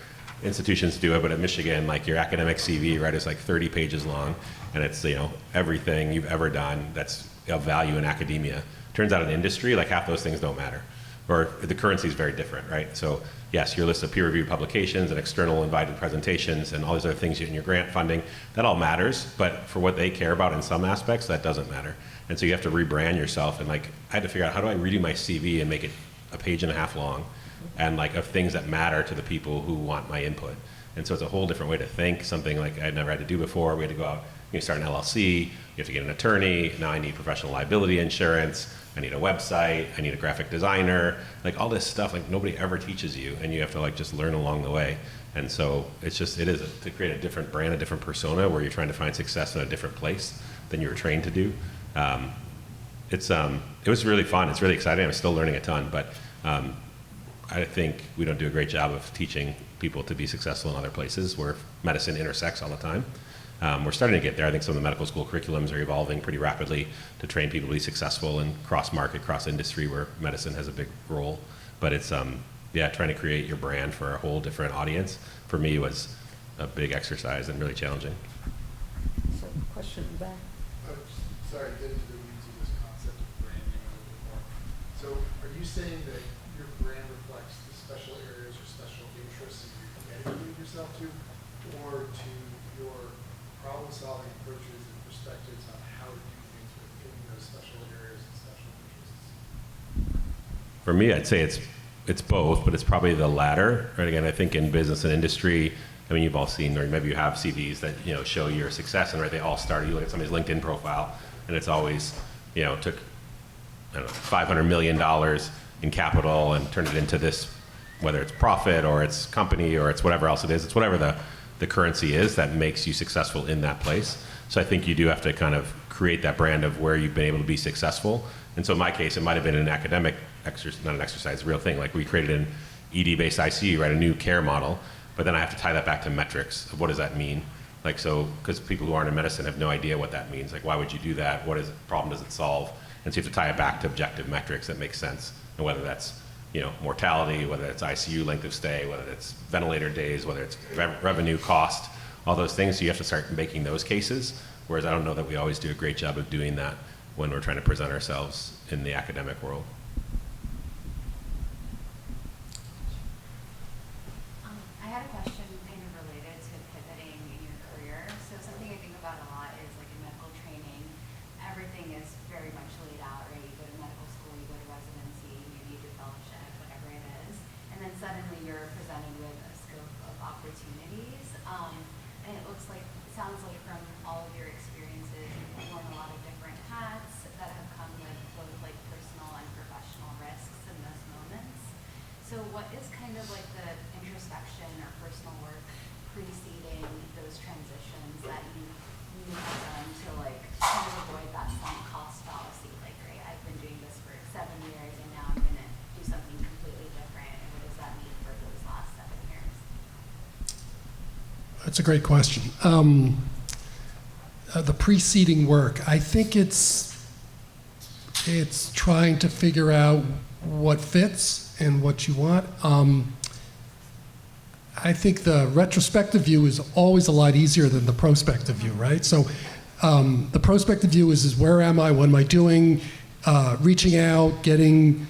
institutions do it, but at Michigan, your academic CV, right, is 30 pages long, and it's, everything you've ever done that's of value in academia. Turns out in industry, half those things don't matter, or the currency is very different, right? So yes, your list of peer-reviewed publications and external invited presentations and all these other things in your grant funding, that all matters, but for what they care about in some aspects, that doesn't matter. And so you have to rebrand yourself, and I had to figure out, how do I redo my CV and make it a page and a half long, and of things that matter to the people who want my input. And so it's a whole different way to think, something I'd never had to do before. We had to go out, start an LLC, you have to get an attorney, now I need professional liability insurance, I need a website, I need a graphic designer, all this stuff nobody ever teaches you, and you have to just learn along the way. And so it is to create a different brand, a different persona, where you're trying to find success in a different place than you were trained to do. It was really fun, it's really exciting, I'm still learning a ton, but I think we don't do a great job of teaching people to be successful in other places where medicine intersects all the time. We're starting to get there. I think some of the medical school curriculums are evolving pretty rapidly to train people to be successful in cross-market, cross-industry, where medicine has a big role. But it's, trying to create your brand for a whole different audience, for me, was a big exercise and really challenging.
So, question in the back.
Sorry to get into the weeds of this concept of branding a little bit more. So are you saying that your brand reflects the special areas or special interests that you're dedicating yourself to, or to your problem-solving approaches and perspectives on how to do things within those special areas and special interests?
For me, I'd say it's both, but it's probably the latter. Right? Again, I think in business and industry, you've all seen, or maybe you have CVs that show your success, and they all start. You look at somebody's LinkedIn profile, and it's always took $500 million in capital and turned it into this, whether it's profit or it's company or it's whatever else it is. It's whatever the currency is that makes you successful in that place. So I think you do have to kind of create that brand of where you've been able to be successful. And so in my case, it might have been an academic exercise, not an exercise, a real thing. We created an ED-based ICU, right, a new care model, but then I have to tie that back to metrics of what does that mean? Because people who aren't in medicine have no idea what that means. Why would you do that? What problem does it solve? And so you have to tie it back to objective metrics that make sense. And whether that's, mortality, whether it's ICU length of stay, whether it's ventilator days, whether it's revenue, cost, all those things. So you have to start making those cases. Whereas I don't know that we always do a great job of doing that when we're trying to present ourselves in the academic world.
I had a question kind of related to pivoting in your career. So something I think about a lot is in medical training, everything is very much laid out, right? You go to medical school, you go to residency, maybe you do fellowship, whatever it is. And then suddenly you're presented with a scope of opportunities. And it sounds like from all of your experiences, you've worn a lot of different hats that have come with both personal and professional risks in those moments. So what is kind of the introspection or personal work preceding those transitions that you have done to kind of avoid that sunk cost fallacy? Great, I've been doing this for 7 years and now I'm going to do something completely different. And what does that mean for those last 7 years?
That's a great question. The preceding work, I think it's trying to figure out what fits and what you want. I think the retrospective view is always a lot easier than the prospective view, right? So the prospective view is where am I, what am I doing, reaching out, getting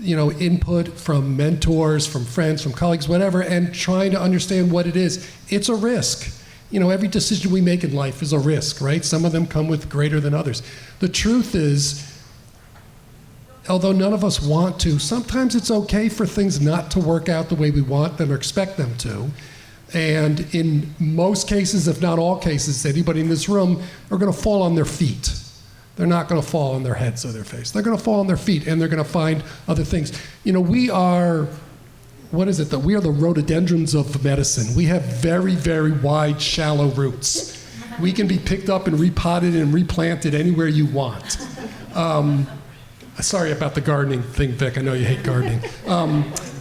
input from mentors, from friends, from colleagues, whatever, and trying to understand what it is. It's a risk. Every decision we make in life is a risk, right? Some of them come with greater than others. The truth is, although none of us want to, sometimes it's okay for things not to work out the way we want them or expect them to. And in most cases, if not all cases, anybody in this room are going to fall on their feet. They're not going to fall on their heads or their face. They're going to fall on their feet, and they're going to find other things. You know, we are, what is it? That we are the rhododendrons of medicine. We have very, very wide, shallow roots. We can be picked up and repotted and replanted anywhere you want. Sorry about the gardening thing, Vic. I know you hate gardening.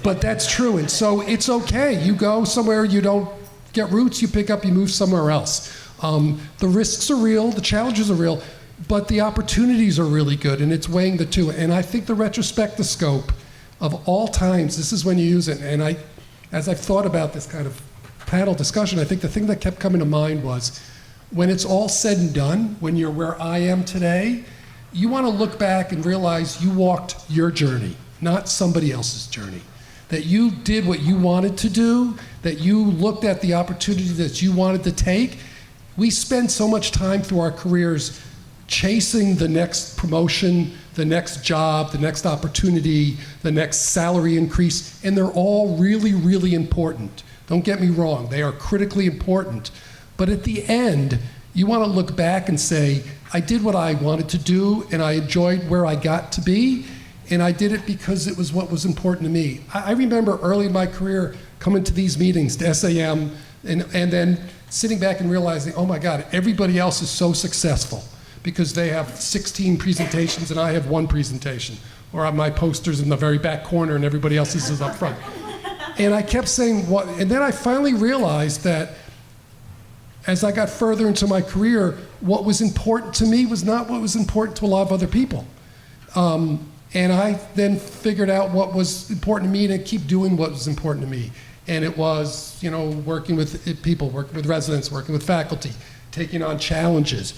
But that's true, and so it's okay. You go somewhere you don't get roots, you pick up, you move somewhere else. The risks are real, the challenges are real, but the opportunities are really good, and it's weighing the two. And I think the retrospectoscope of all times, this is when you use it, and as I've thought about this kind of panel discussion, I think the thing that kept coming to mind was, when it's all said and done, when you're where I am today, you want to look back and realize you walked your journey, not somebody else's journey. That you did what you wanted to do, that you looked at the opportunity that you wanted to take. We spend so much time through our careers chasing the next promotion, the next job, the next opportunity, the next salary increase, and they're all really, really important. Don't get me wrong, they are critically important. But at the end, you want to look back and say, I did what I wanted to do, and I enjoyed where I got to be, and I did it because it was what was important to me. I remember early in my career coming to these meetings, to SAEM, and then sitting back and realizing, oh my God, everybody else is so successful because they have 16 presentations and I have one presentation, or my poster's in the very back corner and everybody else's is up front. And I kept saying, what? And then I finally realized that as I got further into my career, what was important to me was not what was important to a lot of other people. And I then figured out what was important to me to keep doing what was important to me. And it was, you know, working with people, working with residents, working with faculty, taking on challenges.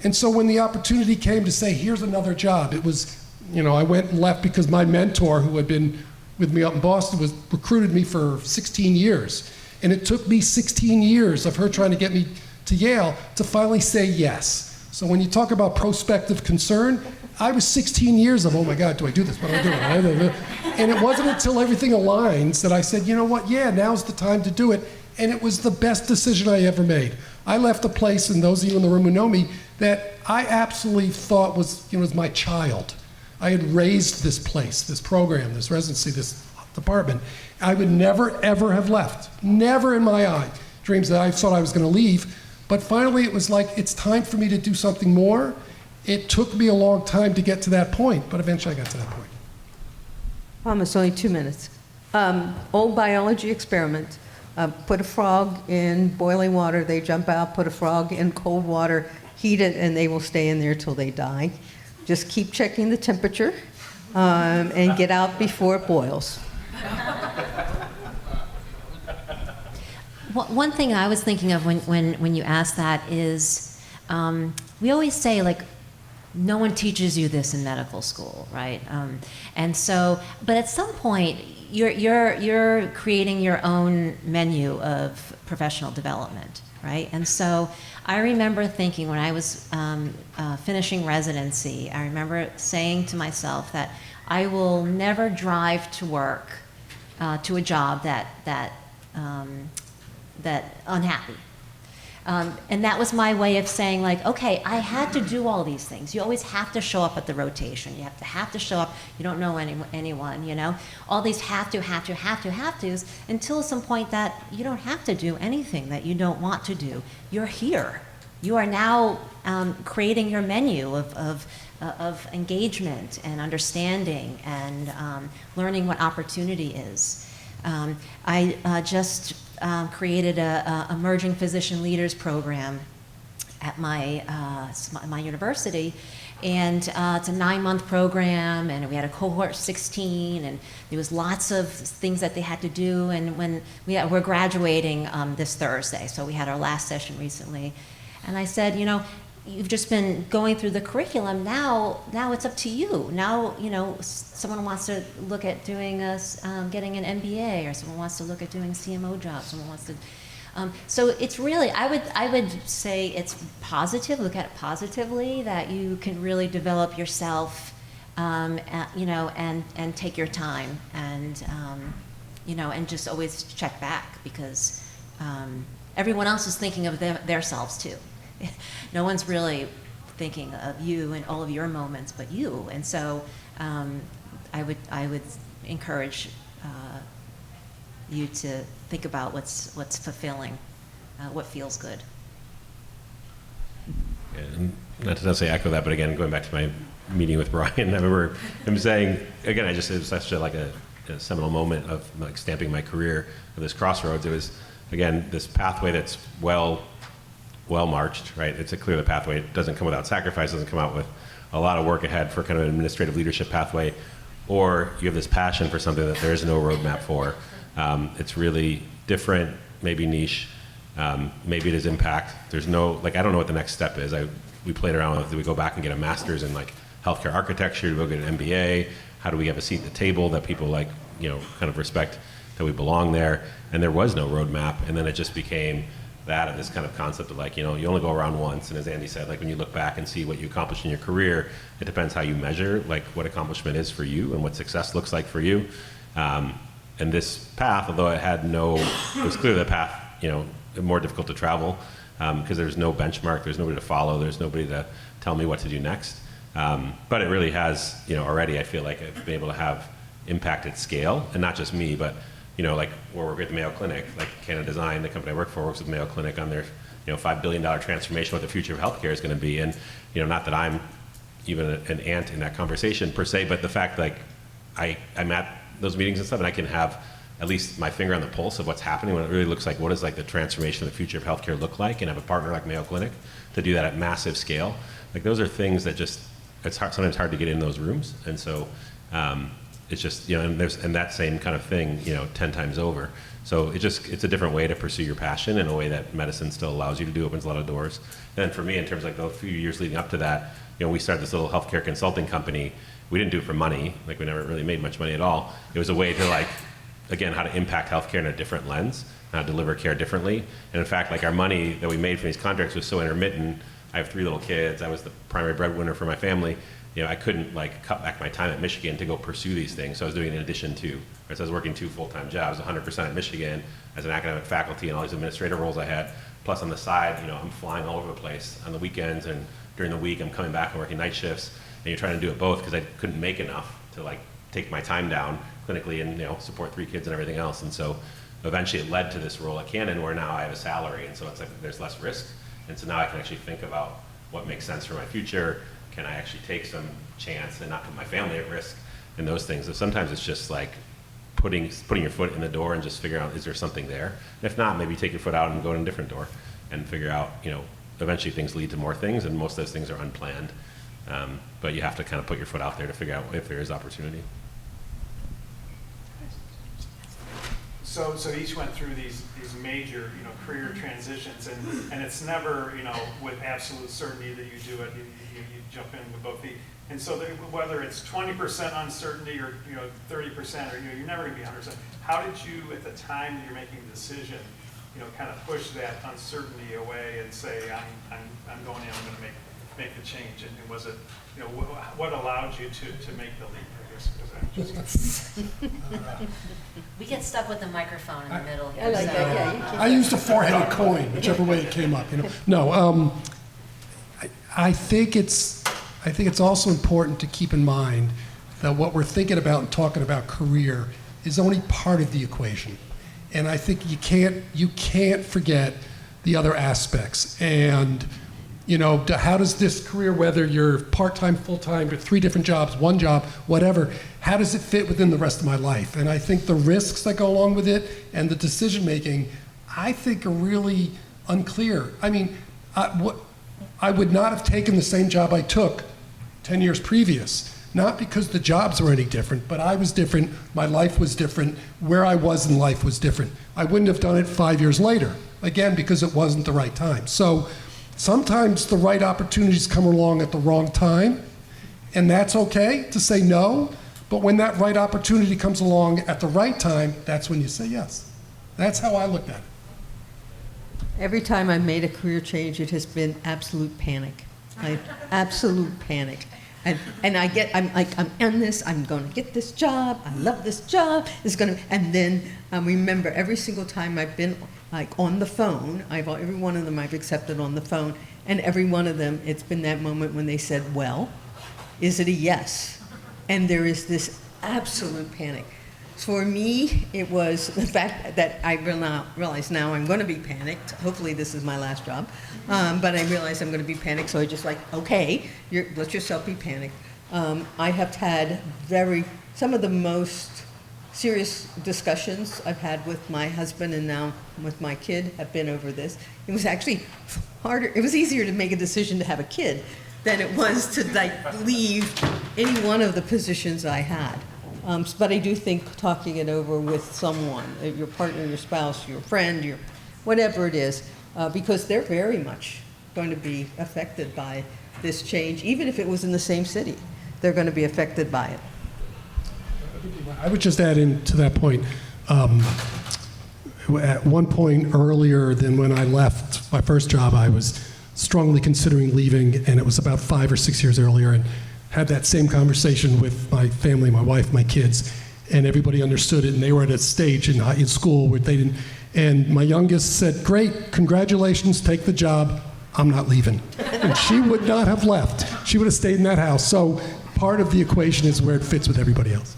And so when the opportunity came to say, here's another job, it was, you know, I went and left because my mentor, who had been with me up in Boston, recruited me for 16 years. And it took me 16 years of her trying to get me to Yale to finally say yes. So when you talk about prospective concern, I was 16 years of, oh my God, do I do this? What do I do? And it wasn't until everything aligns that I said, you know what, yeah, now's the time to do it. And it was the best decision I ever made. I left a place, and those of you in the room who know me, that I absolutely thought was, you know, was my child. I had raised this place, this program, this residency, this department. I would never, ever have left. Never in my dreams that I thought I was going to leave. But finally, it was like, it's time for me to do something more. It took me a long time to get to that point, but eventually I got to that point.
It's only 2 minutes. Old biology experiment. Put a frog in boiling water, they jump out, put a frog in cold water, heat it, and they will stay in there till they die. Just keep checking the temperature and get out before it boils.
One thing I was thinking of when you asked that is, we always say, like, no one teaches you this in medical school, right? And so, but at some point, you're creating your own menu of professional development, right? And so I remember thinking when I was finishing residency, I remember saying to myself that I will never drive to work, to a job that unhappy. And that was my way of saying, like, okay, I had to do all these things. You always have to show up at the rotation. You have to show up. You don't know anyone, you know? All these have to's until some point that you don't have to do anything that you don't want to do. You're here. You are now creating your menu of engagement and understanding and learning what opportunity is. I just created a emerging physician leaders program at my university, and it's a 9-month program, and we had a cohort 16, and there was lots of things that they had to do. And when we're graduating this Thursday, so we had our last session recently, and I said, you know, you've just been going through the curriculum. Now it's up to you. Now, you know, someone wants to look at doing getting an MBA, or someone wants to look at doing CMO jobs. Someone wants to. So it's really, I would say it's positive. Look at it positively, that you can really develop yourself, you know, and take your time, and you know, and just always check back, because everyone else is thinking of their selves too. No one's really thinking of you and all of your moments, but you. And so I would encourage you to think about what's fulfilling, what feels good.
And not to necessarily echo that, but again, going back to my meeting with Brian, I remember him saying, again, it was such a seminal moment of like stamping my career at this crossroads. It was, again, this pathway that's well marched, right? It's a clear the pathway. It doesn't come without sacrifice, doesn't come out with a lot of work ahead for kind of an administrative leadership pathway, or you have this passion for something that there is no roadmap for. It's really different, maybe niche, maybe it is impact. There's no, I don't know what the next step is. We played around with, do we go back and get a master's in healthcare architecture? Do we go get an MBA? How do we have a seat at the table that people kind of respect that we belong there? And there was no roadmap. And then it just became that of this kind of concept of you only go around once. And as Andy said, when you look back and see what you accomplished in your career, it depends how you measure what accomplishment is for you and what success looks like for you. And this path, although it was clearly the path, more difficult to travel because there's no benchmark, there's nobody to follow, there's nobody to tell me what to do next. But it really has, already I feel like I've been able to have impact at scale, and not just me, but where we're at the Mayo Clinic, Canada Design, the company I work for, works with Mayo Clinic on their $5 billion transformation, what the future of healthcare is going to be. And not that I'm even an ant in that conversation per se, but the fact I'm at those meetings and stuff, and I can have at least my finger on the pulse of what's happening when it really looks like what does the transformation of the future of healthcare look like, and have a partner like Mayo Clinic to do that at massive scale. Those are things that it's sometimes hard to get in those rooms. And so it's just, and that same kind of thing, 10 times over. So it's a different way to pursue your passion in a way that medicine still allows you to do, opens a lot of doors. And then for me, in terms of the few years leading up to that, we started this little healthcare consulting company. We didn't do it for money. We never really made much money at all. It was a way to again, how to impact healthcare in a different lens, how to deliver care differently. And in fact, our money that we made from these contracts was so intermittent. I have 3 little kids. I was the primary breadwinner for my family. I couldn't cut back my time at Michigan to go pursue these things. So I was doing it in addition to, so I was working 2 full-time jobs, 100% at Michigan as an academic faculty and all these administrative roles I had. Plus on the side, I'm flying all over the place on the weekends, and during the week I'm coming back and working night shifts. And you're trying to do it both because I couldn't make enough to take my time down clinically and support 3 kids and everything else. And so eventually it led to this role at Canon where now I have a salary, and so it's there's less risk. And so now I can actually think about what makes sense for my future. Can I actually take some chance and not put my family at risk, and those things. So sometimes it's just putting your foot in the door and just figuring out, is there something there? And if not, maybe take your foot out and go in a different door and figure out, eventually things lead to more things, and most of those things are unplanned. But you have to kind of put your foot out there to figure out if there is opportunity.
So each went through these major, career transitions, and it's never, with absolute certainty that you do it. You jump in with both feet. And so whether it's 20% uncertainty or 30%, or you're never going to be 100%. How did you, at the time that you're making the decision, kind of push that uncertainty away and say, I'm going in, I'm going to make the change? And was it, what allowed you to make the leap?
We get stuck with the microphone in the middle here.
I like that, yeah. I used a 4-headed coin, whichever way it came up. No, I think it's also important to keep in mind that what we're thinking about and talking about career is only part of the equation, and I think you can't forget the other aspects. And how does this career, whether you're part-time, full-time, or 3 different jobs, 1 job, whatever, how does it fit within the rest of my life? And I think the risks that go along with it and the decision-making, I think are really unclear. I mean, I would not have taken the same job I took 10 years previous, not because the jobs were any different, but I was different, my life was different, where I was in life was different. I wouldn't have done it 5 years later, again, because it wasn't the right time. So sometimes the right opportunities come along at the wrong time, and that's okay to say no, but when that right opportunity comes along at the right time, that's when you say yes. That's how I looked at it.
Every time I made a career change, it has been absolute panic. Absolute panic. And I'm like, I'm in this, I'm going to get this job, I love this job, and then remember every single time I've been like on the phone, every one of them I've accepted on the phone, and every one of them, it's been that moment when they said, well, is it a yes? And there is this absolute panic. For me, it was the fact that I realize now I'm going to be panicked. Hopefully this is my last job. But I realize I'm going to be panicked, so I just like, okay, let yourself be panicked. I have had some of the most serious discussions I've had with my husband and now with my kid have been over this. It was actually harder. It was easier to make a decision to have a kid than it was to leave any one of the positions I had. But I do think talking it over with someone, your partner, your spouse, your friend, your whatever it is, because they're very much going to be affected by this change, even if it was in the same city, they're going to be affected by it.
I would just add in to that point, at one point earlier than when I left my first job, I was strongly considering leaving, and it was about 5 or 6 years earlier, and had that same conversation with my family, my wife, my kids, and everybody understood it, and they were at a stage in school where they didn't, and my youngest said, great, congratulations, take the job, I'm not leaving. And she would not have left. She would have stayed in that house. So part of the equation is where it fits with everybody else.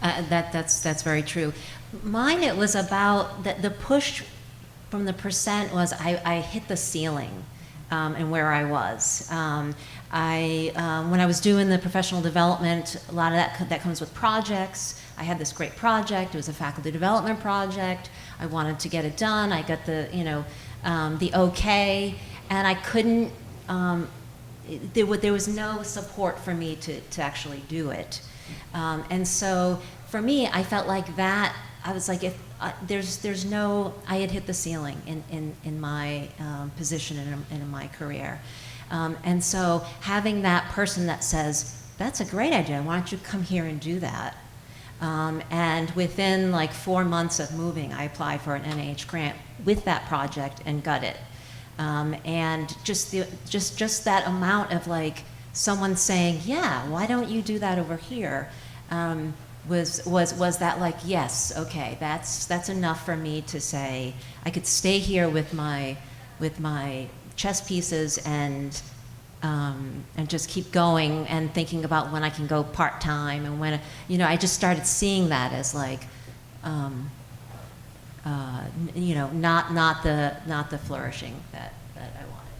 That's very true. Mine, it was about, the push from the percent was I hit the ceiling and where I was. When I was doing the professional development, a lot of that comes with projects. I had this great project. It was a faculty development project. I wanted to get it done. I got the okay, and I couldn't. There was no support for me to actually do it, and so for me, I felt like that. I was like, if there's no, I had hit the ceiling in my position and in my career. And so having that person that says, that's a great idea, why don't you come here and do that? And within like 4 months of moving, I applied for an NIH grant with that project and got it. And just that amount of like someone saying, yeah, why don't you do that over here? Was that like, yes, okay, that's enough for me to say I could stay here with my chess pieces and just keep going and thinking about when I can go part-time and when, I just started seeing that as like, not the flourishing that I wanted.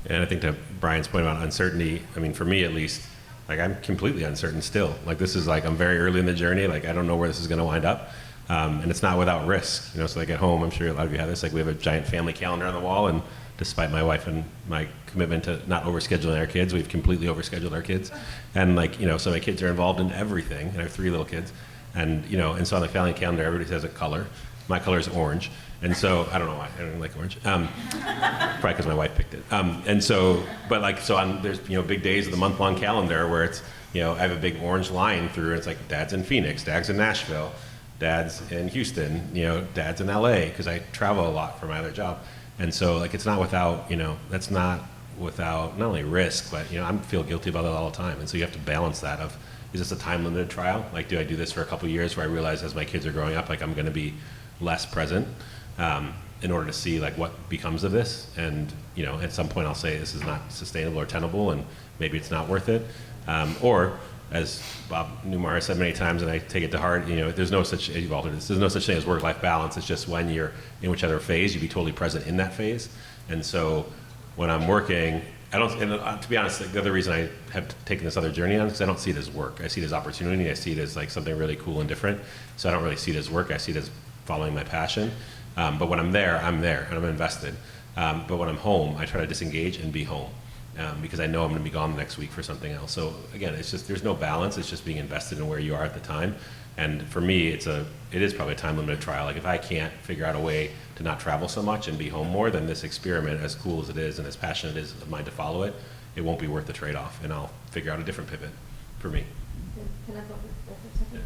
And I think to Brian's point about uncertainty, I mean, for me at least, like I'm completely uncertain still. Like this is like, I'm very early in the journey. Like I don't know where this is going to wind up. And it's not without risk. So like at home, I'm sure a lot of you have this, like we have a giant family calendar on the wall, and despite my wife and my commitment to not overscheduling our kids, we've completely overscheduled our kids. And like, so my kids are involved in everything, and I have 3 little kids. And, and so on the family calendar, everybody has a color. My color is orange. And so, I don't know why, I don't like orange. Probably because my wife picked it. And so, but like, so on, there's, big days of the month-long calendar where it's, I have a big orange line through, and it's like, Dad's in Phoenix, Dad's in Nashville, Dad's in Houston, Dad's in LA, because I travel a lot for my other job. And so, like, it's not without, that's not without not only risk, but, I feel guilty about it all the time. And so you have to balance that of, is this a time-limited trial? Like, do I do this for a couple of years where I realize as my kids are growing up, like, I'm going to be less present in order to see, like, what becomes of this? And, at some point I'll say this is not sustainable or tenable, and maybe it's not worth it. Or, as Bob Newmar has said many times, and I take it to heart, there's no such, there's no such thing as work-life balance. It's just when you're in whichever phase, you be totally present in that phase. And so when I'm working, to be honest, like, the other reason I have taken this other journey on is because I don't see it as work. I see it as opportunity. I see it as like something really cool and different. So I don't really see it as work. I see it as following my passion. But when I'm there, and I'm invested. But when I'm home, I try to disengage and be home. Because I know I'm going to be gone the next week for something else. So again, it's just, there's no balance. It's just being invested in where you are at the time. And for me, it is probably a time-limited trial. Like if I can't figure out a way to not travel so much and be home more, then this experiment, as cool as it is and as passionate it is of mine to follow it, it won't be worth the trade-off. And I'll figure out a different pivot for me.
Can I go for a second?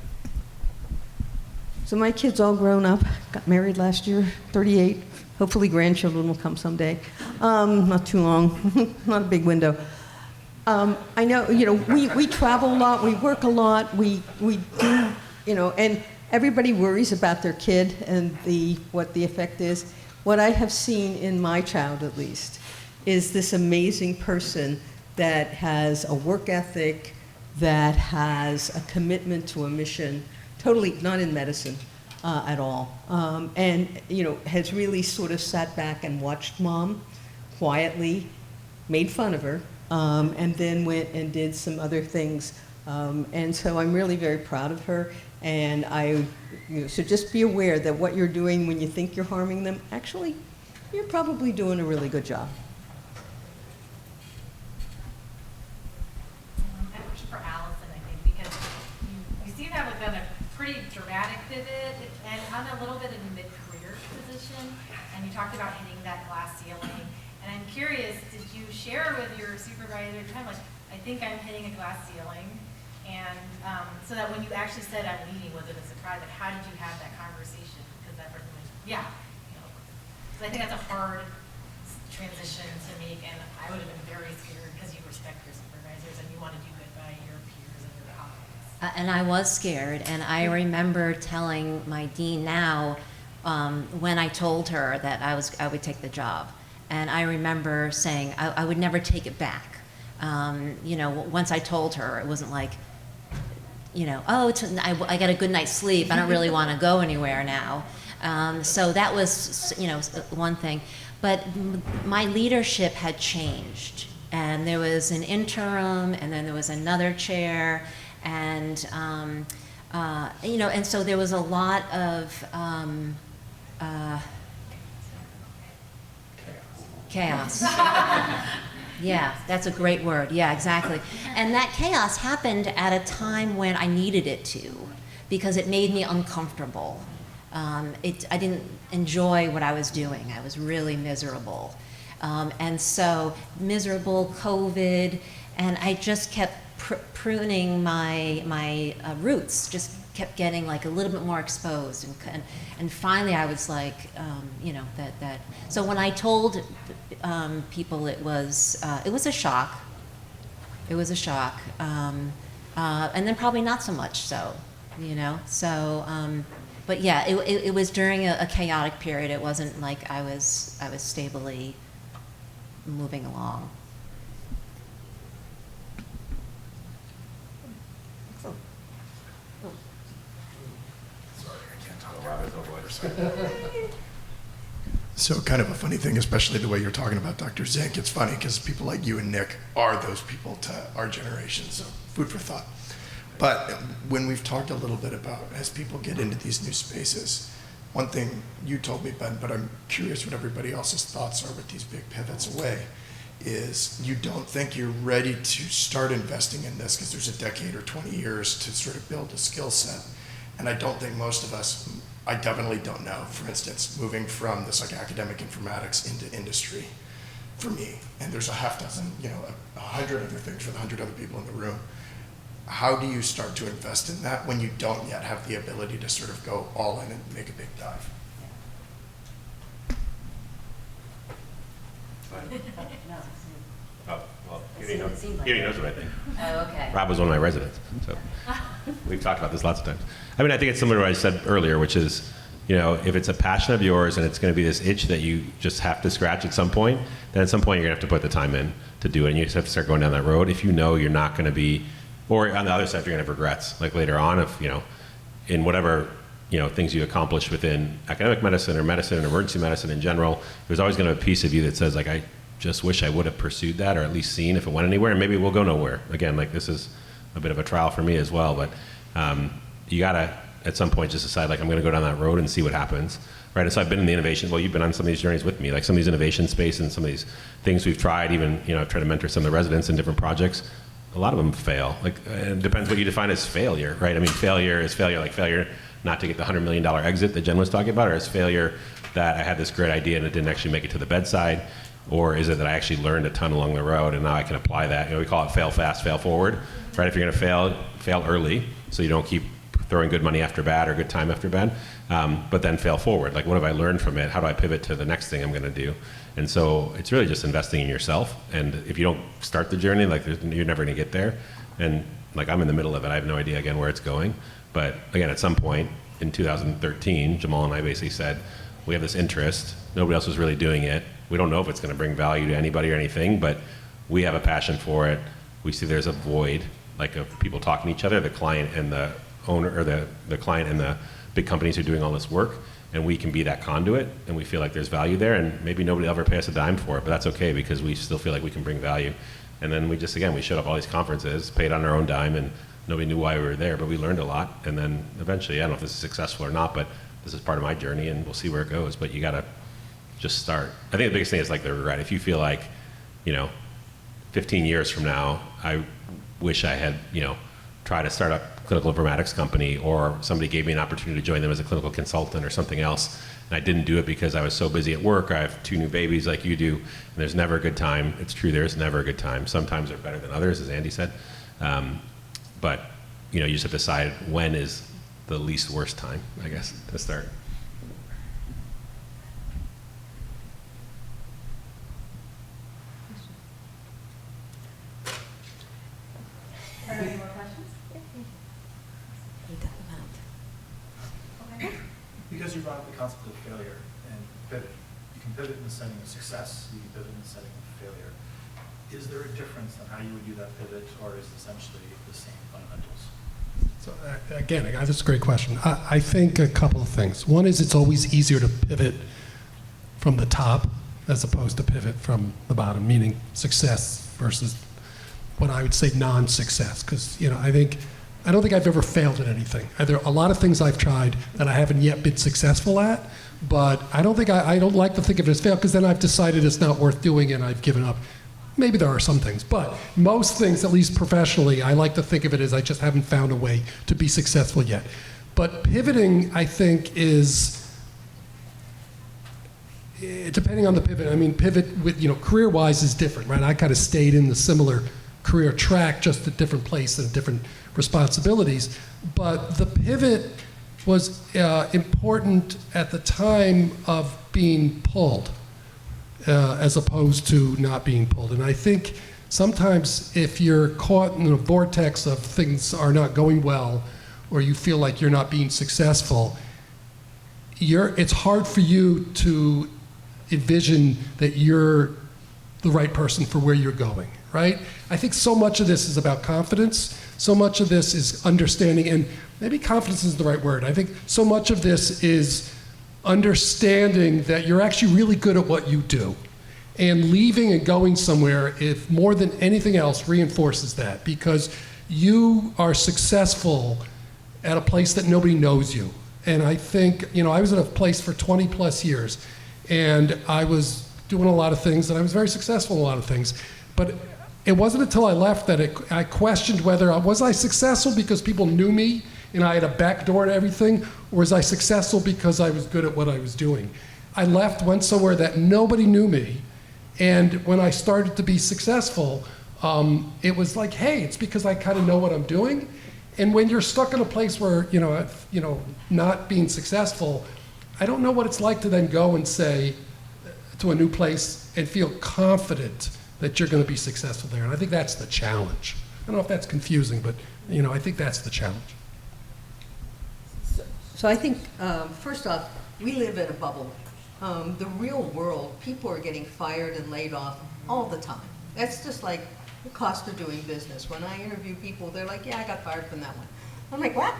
So my kids all grown up, got married last year, 38. Hopefully grandchildren will come someday. Not too long, not a big window. I know, we travel a lot, we work a lot, we do, and everybody worries about their kid and what the effect is. What I have seen in my child, at least, is this amazing person that has a work ethic, that has a commitment to a mission, totally not in medicine at all, and has really sort of sat back and watched mom quietly, made fun of her, and then went and did some other things. And so I'm really very proud of her. And so just be aware that what you're doing when you think you're harming them, actually, you're probably doing a really good job.
And for Alyson, I think, because you seem to have done a pretty dramatic pivot and on a little bit of a mid-career position. And you talked about hitting that glass ceiling. And I'm curious, did you share with your supervisor at the time, like, I think I'm hitting a glass ceiling? And so that when you actually said I'm leaving, was it a surprise? Like, how did you have that conversation? Because that person was, yeah. So I think that's a hard transition to make, and I would have been very scared because you respect your supervisors and you want to do good by your peers and your colleagues.
And I was scared, and I remember telling my dean now when I told her that I would take the job. And I remember saying I would never take it back. Once I told her, it wasn't like, I got a good night's sleep. I don't really want to go anywhere now. So that was, one thing. But my leadership had changed. And there was an interim, and then there was another chair. And, and so there was a lot of chaos. Yeah, that's a great word. Yeah, exactly. And that chaos happened at a time when I needed it to, because it made me uncomfortable. I didn't enjoy what I was doing. I was really miserable. And so miserable, COVID, and I just kept pruning my roots, just kept getting like a little bit more exposed, and finally I was like, that. So when I told people, it was a shock. It was a shock, and then probably not so much so, So, but yeah, it was during a chaotic period. It wasn't like I was stably moving along.
So kind of a funny thing, especially the way you're talking about Dr. Zink. It's funny because people like you and Nick are those people to our generation, so food for thought. But when we've talked a little bit about, as people get into these new spaces, one thing you told me, Ben, but I'm curious what everybody else's thoughts are with these big pivots away, is you don't think you're ready to start investing in this because there's a decade or 20 years to sort of build a skill set. And I don't think most of us, I definitely don't know, for instance, moving from this like academic informatics into industry for me, and there's a half dozen, 100 other things for the 100 other people in the room. How do you start to invest in that when you don't yet have the ability to sort of go all in and make a big dive?
Oh, well, he knows what I think.
Oh, okay.
Rob was one of my residents, so we've talked about this lots of times. I mean, I think it's similar to what I said earlier, which is, if it's a passion of yours and it's going to be this itch that you just have to scratch at some point, then at some point you're going to have to put the time in to do it, and you just have to start going down that road. If you know you're not going to be, or on the other side, you're going to have regrets, like later on, if, in whatever, things you accomplish within academic medicine or medicine and emergency medicine in general, there's always going to be a piece of you that says, like, I just wish I would have pursued that, or at least seen if it went anywhere, and maybe it will go nowhere. Again, like, this is a bit of a trial for me as well, but you gotta, at some point, just decide, like, I'm gonna go down that road and see what happens, right? And so I've been in the innovation, well, you've been on some of these journeys with me, like some of these innovation space and some of these things we've tried, even, I've tried to mentor some of the residents in different projects. A lot of them fail. Like, it depends what you define as failure, right? I mean, failure is failure, like failure not to get the $100 million exit that Jen was talking about, or is failure that I had this great idea and it didn't actually make it to the bedside, or is it that I actually learned a ton along the road and now I can apply that? We call it fail fast, fail forward, right? If you're gonna fail early, so you don't keep throwing good money after bad or good time after bad, but then fail forward. Like, what have I learned from it? How do I pivot to the next thing I'm going to do? And so it's really just investing in yourself. And if you don't start the journey, like, you're never going to get there. And like, I'm in the middle of it. I have no idea, again, where it's going. But again, at some point in 2013, Jamal and I basically said, we have this interest. Nobody else was really doing it. We don't know if it's going to bring value to anybody or anything, but we have a passion for it. We see there's a void, like, of people talking to each other, the client and the owner, or the client and the big companies who are doing all this work, and we can be that conduit, and we feel like there's value there, and maybe nobody will ever pay us a dime for it, but that's okay because we still feel like we can bring value. And then we just, again, we showed up all these conferences, paid on our own dime, and nobody knew why we were there, but we learned a lot. And then eventually, I don't know if this is successful or not, but this is part of my journey, and we'll see where it goes. But you gotta just start. I think the biggest thing is like the regret. If you feel like, 15 years from now, I wish I had, tried to start a clinical informatics company, or somebody gave me an opportunity to join them as a clinical consultant or something else, and I didn't do it because I was so busy at work. I have 2 new babies like you do, and there's never a good time. It's true, there's never a good time. Sometimes they're better than others, as Andy said. But you just have to decide when is the least worst time, I guess, to start.
Are there any more questions? Okay.
Because you brought up the concept of failure and pivot. You can pivot in the setting of success, you can pivot in the setting of failure. Is there a difference in how you would do that pivot, or is it essentially the same fundamentals?
So again, that's a great question. I think a couple of things. One is it's always easier to pivot from the top as opposed to pivot from the bottom, meaning success versus what I would say non-success. Because I don't think I've ever failed at anything. There are a lot of things I've tried that I haven't yet been successful at, but I don't like to think of it as fail, because then I've decided it's not worth doing and I've given up. Maybe there are some things, but most things, at least professionally, I like to think of it as I just haven't found a way to be successful yet. But pivoting, I think, is, depending on the pivot, pivot with, career-wise is different, right? I kind of stayed in the similar career track, just at different place and different responsibilities. But the pivot was important at the time of being pulled. As opposed to not being pulled. And I think sometimes if you're caught in a vortex of things are not going well, or you feel like you're not being successful, it's hard for you to envision that you're the right person for where you're going, right? I think so much of this is about confidence. So much of this is understanding, and maybe confidence is the right word. I think so much of this is understanding that you're actually really good at what you do, and leaving and going somewhere, if more than anything else, reinforces that, because you are successful at a place that nobody knows you. And I think, I was at a place for 20 plus years, and I was doing a lot of things, and I was very successful in a lot of things, but it wasn't until I left that I questioned whether was I successful because people knew me and I had a back door to everything, or was I successful because I was good at what I was doing? I left, went somewhere that nobody knew me, and when I started to be successful, it was like, hey, it's because I kind of know what I'm doing. And when you're stuck in a place where, not being successful, I don't know what it's like to then go and say to a new place and feel confident that you're going to be successful there. And I think that's the challenge. I don't know if that's confusing, but I think that's the challenge.
So I think, first off, we live in a bubble. The real world, people are getting fired and laid off all the time. That's just like the cost of doing business. When I interview people, they're like, yeah, I got fired from that one. I'm like, what?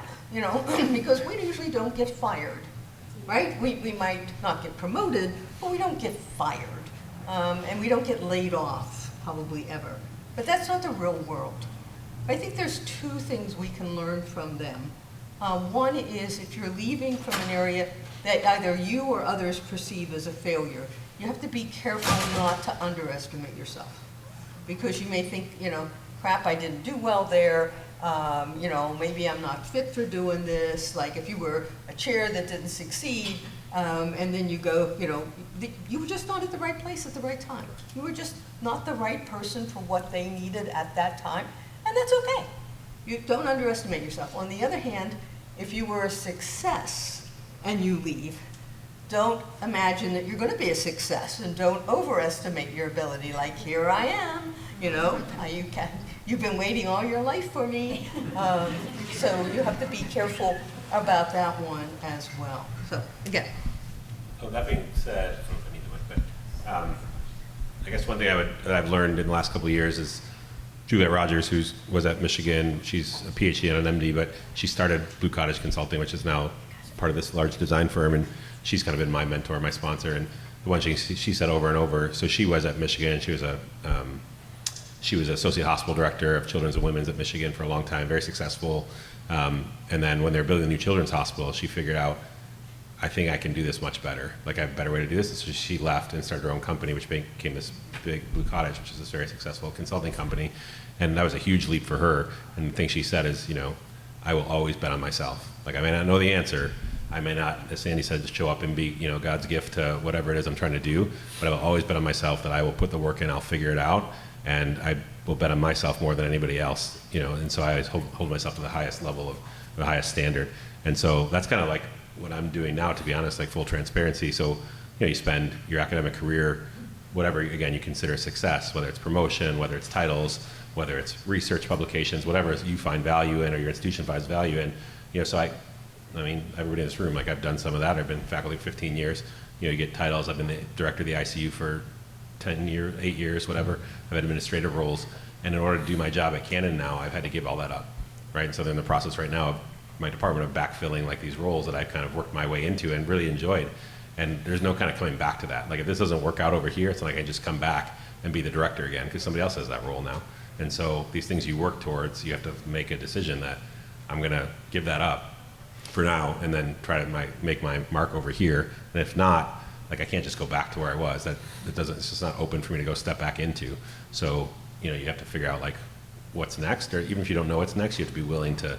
Because we usually don't get fired, right? We might not get promoted, but we don't get fired. And we don't get laid off, probably ever. But that's not the real world. I think there's 2 things we can learn from them. One is if you're leaving from an area that either you or others perceive as a failure, you have to be careful not to underestimate yourself. Because you may think, crap, I didn't do well there, maybe I'm not fit for doing this. Like if you were a chair that didn't succeed, and then you go, you were just not at the right place at the right time. You were just not the right person for what they needed at that time, and that's okay. You don't underestimate yourself. On the other hand, If you were a success and you leave, don't imagine that you're going to be a success, and don't overestimate your ability. Like, here I am, you've been waiting all your life for me. So you have to be careful about that one as well. So again.
Oh, that being said, I need to look, but I guess one thing that I've learned in the last couple of years is Juliet Rogers, who was at Michigan, she's a PhD and an MD, but she started Blue Cottage Consulting, which is now part of this large design firm, and she's kind of been my mentor, my sponsor, and the one thing she said over and over, so she was at Michigan, she was associate hospital director of children's and women's at Michigan for a long time, very successful, and then when they were building a new children's hospital, she figured out, I think I can do this much better. Like, I have a better way to do this. So she left and started her own company, which became this big Blue Cottage, which is this very successful consulting company. And that was a huge leap for her. And the thing she said is, I will always bet on myself. Like, I may not know the answer. I may not, as Sandy said, just show up and be, God's gift to whatever it is I'm trying to do. But I will always bet on myself that I will put the work in, I'll figure it out. And I will bet on myself more than anybody else, And so I always hold myself to the highest level of the highest standard. And so that's kind of like what I'm doing now, to be honest, like full transparency. So, you spend your academic career, whatever, again, you consider success, whether it's promotion, whether it's titles, whether it's research publications, whatever you find value in or your institution finds value in. So I mean, everybody in this room, like, I've done some of that. I've been faculty for 15 years. You get titles. I've been the director of the ICU for 10 years, 8 years, whatever. I've had administrative roles. And in order to do my job at Canon now, I've had to give all that up, right? And so they're in the process right now of my department of backfilling like these roles that I kind of worked my way into and really enjoyed. And there's no kind of coming back to that. Like, if this doesn't work out over here, it's not like I just come back and be the director again, because somebody else has that role now. And so these things you work towards, you have to make a decision that I'm going to give that up for now and then try to make my mark over here. And if not, like, I can't just go back to where I was. It's just not open for me to go step back into. So, you have to figure out, like, what's next, or even if you don't know what's next, you have to be willing to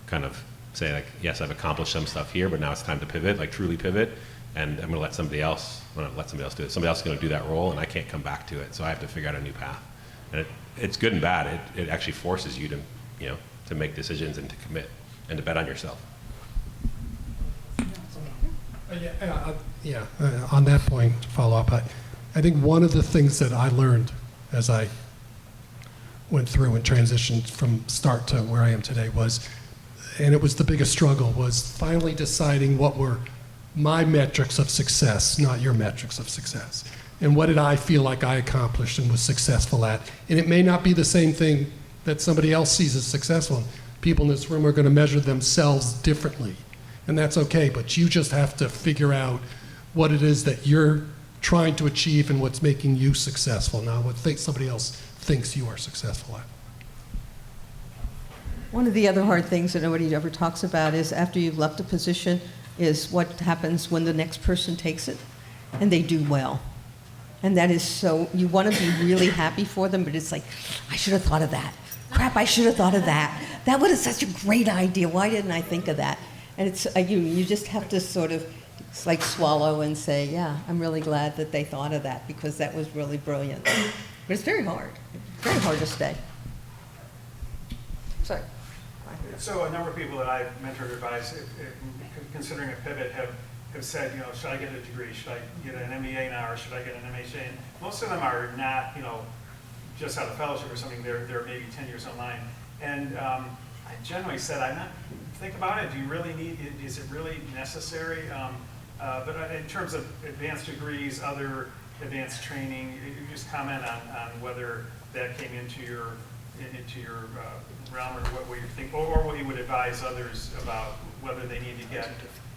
kind of say, like, yes, I've accomplished some stuff here, but now it's time to pivot, like truly pivot, and I'm going to let somebody else do it. Somebody else is going to do that role, and I can't come back to it, so I have to figure out a new path. And it's good and bad. It actually forces you to, to make decisions and to commit and to bet on yourself.
On that point, to follow up, I think one of the things that I learned as I went through and transitioned from start to where I am today was, and it was the biggest struggle, was finally deciding what were my metrics of success, not your metrics of success. And what did I feel like I accomplished and was successful at? And it may not be the same thing that somebody else sees as successful. People in this room are going to measure themselves differently. And that's okay, but you just have to figure out what it is that you're trying to achieve and what's making you successful, not what somebody else thinks you are successful at.
One of the other hard things that nobody ever talks about is after you've left a position is what happens when the next person takes it and they do well. And that is so, you want to be really happy for them, but it's like, I should have thought of that. Crap, I should have thought of that. That was such a great idea. Why didn't I think of that? And it's you just have to sort of, it's like swallow and say, yeah, I'm really glad that they thought of that because that was really brilliant. But it's very hard. It's very hard to stay. Sorry.
So a number of people that I've mentored or advised, considering a pivot, have said, should I get a degree? Should I get an MBA now, or should I get an MHA? And most of them are not, just out of fellowship or something. They're maybe 10 years online. And I generally said, think about it. Do you really need? Is it really necessary? But in terms of advanced degrees, other advanced training, you just comment on whether that came into your realm, or what you think, or what you would advise others about whether they need to get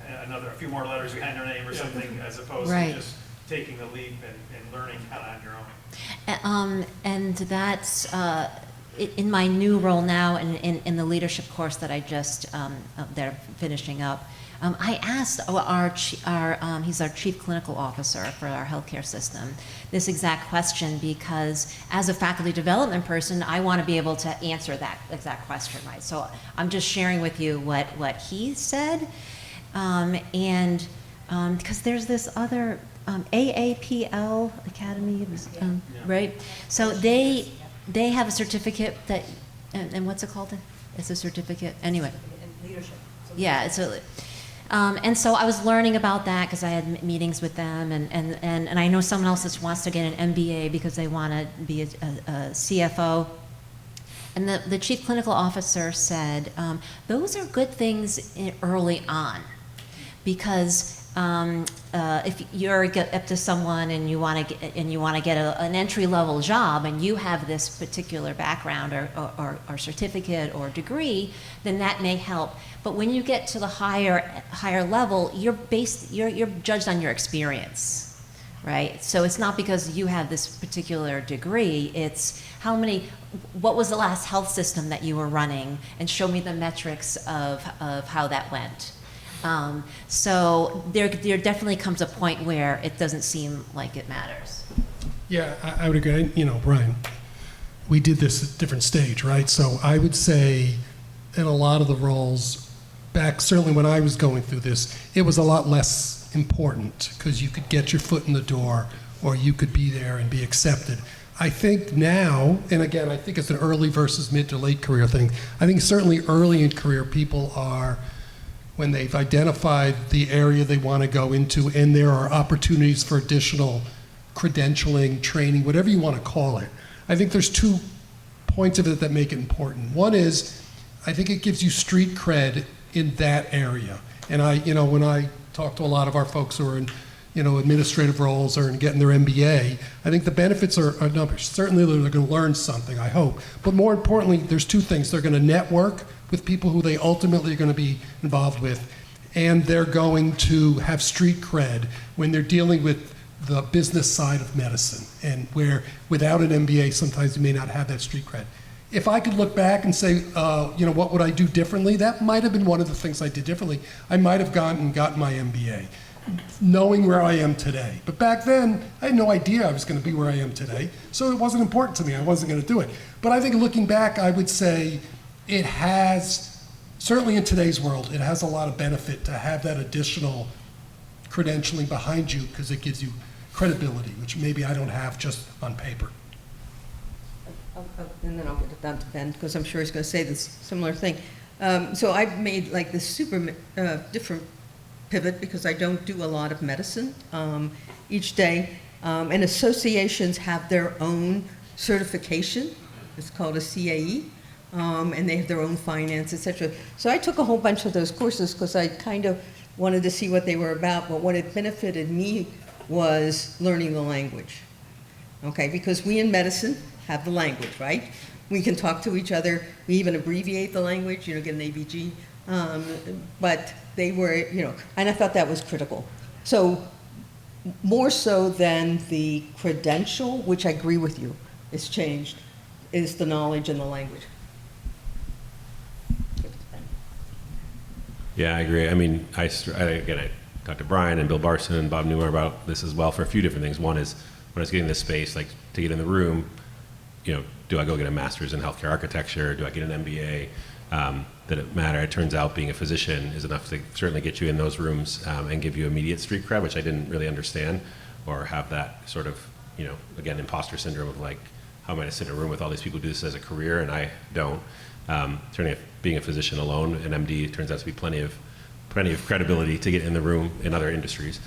a few more letters behind their name or something, as opposed to just taking the leap and learning kind of on your own.
And that's in my new role now in the leadership course that I just they're finishing up. I asked he's our chief clinical officer for our healthcare system, this exact question, because as a faculty development person, I want to be able to answer that exact question, right? So I'm just sharing with you what he said, and because there's this other AAPL Academy, right? So they have a certificate that, and what's it called? It's a certificate, anyway.
In leadership.
Yeah, and so I was learning about that because I had meetings with them, and I know someone else that wants to get an MBA because they want to be a CFO. And the chief clinical officer said, those are good things early on, because if you're up to someone and you want to get an entry level job, and you have this particular background or certificate or degree, then that may help. But when you get to the higher level, you're judged on your experience, right? So it's not because you have this particular degree, it's what was the last health system that you were running, and show me the metrics of how that went. So there definitely comes a point where it doesn't seem like it matters.
Yeah, I would agree. You know, Brian, we did this at a different stage, right? So I would say in a lot of the roles back, certainly when I was going through this, it was a lot less important because you could get your foot in the door, or you could be there and be accepted. I think now, and again, I think it's an early versus mid to late career thing. I think certainly early in career, people are, when they've identified the area they want to go into, and there are opportunities for additional credentialing, training, whatever you want to call it. I think there's 2 points of it that make it important. One is, I think it gives you street cred in that area. And when I talk to a lot of our folks who are in, administrative roles or in getting their MBA, I think the benefits are numbers. Certainly they're going to learn something, I hope. But more importantly, there's 2 things. They're going to network with people who they ultimately are going to be involved with, and they're going to have street cred when they're dealing with the business side of medicine, and where without an MBA, sometimes you may not have that street cred. If I could look back and say, what would I do differently? That might have been one of the things I did differently. I might have gone and gotten my MBA, knowing where I am today. But back then, I had no idea I was going to be where I am today, so it wasn't important to me. I wasn't going to do it. But I think looking back, I would say it has, certainly in today's world, it has a lot of benefit to have that additional credentialing behind you, because it gives you credibility, which maybe I don't have just on paper.
And then I'll get it down to Ben, because I'm sure he's going to say this similar thing. So I've made like this super different pivot, because I don't do a lot of medicine each day. And associations have their own certification. It's called a CAE. And they have their own finance, etc. So I took a whole bunch of those courses because I kind of wanted to see what they were about. But what it benefited me was learning the language. Okay, because we in medicine have the language, right? We can talk to each other. We even abbreviate the language, get an ABG. But they were, and I thought that was critical. So more so than the credential, which I agree with you, is changed, is the knowledge and the language.
Yeah, I agree. I mean, I talked to Brian and Bill Bassin and Bob Newmar about this as well for a few different things. One is, when I was getting this space, like to get in the room, do I go get a master's in healthcare architecture? Do I get an MBA? Did it matter? It turns out being a physician is enough to certainly get you in those rooms and give you immediate street cred, which I didn't really understand, or have that sort of, again, imposter syndrome of like, how am I to sit in a room with all these people who do this as a career and I don't? Certainly being a physician alone, an MD, turns out to be plenty of credibility to get in the room in other industries,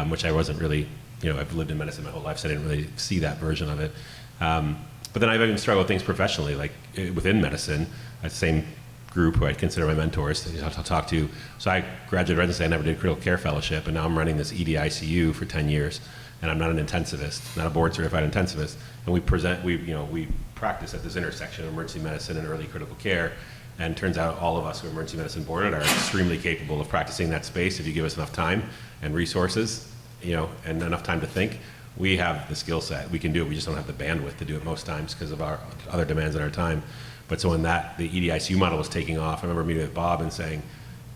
which I wasn't really, I've lived in medicine my whole life, so I didn't really see that version of it. But then I've even struggled with things professionally, like within medicine, that same group who I consider my mentors to talk to. So I graduated residency, I never did critical care fellowship, and now I'm running this ED ICU for 10 years, and I'm not an intensivist, not a board certified intensivist, and we practice at this intersection of emergency medicine and early critical care, and turns out all of us who are emergency medicine boarded are extremely capable of practicing that space if you give us enough time and resources, and enough time to think. We have the skill set, we can do it, we just don't have the bandwidth to do it most times because of our other demands on our time. But so when the EDICU model was taking off, I remember meeting with Bob and saying,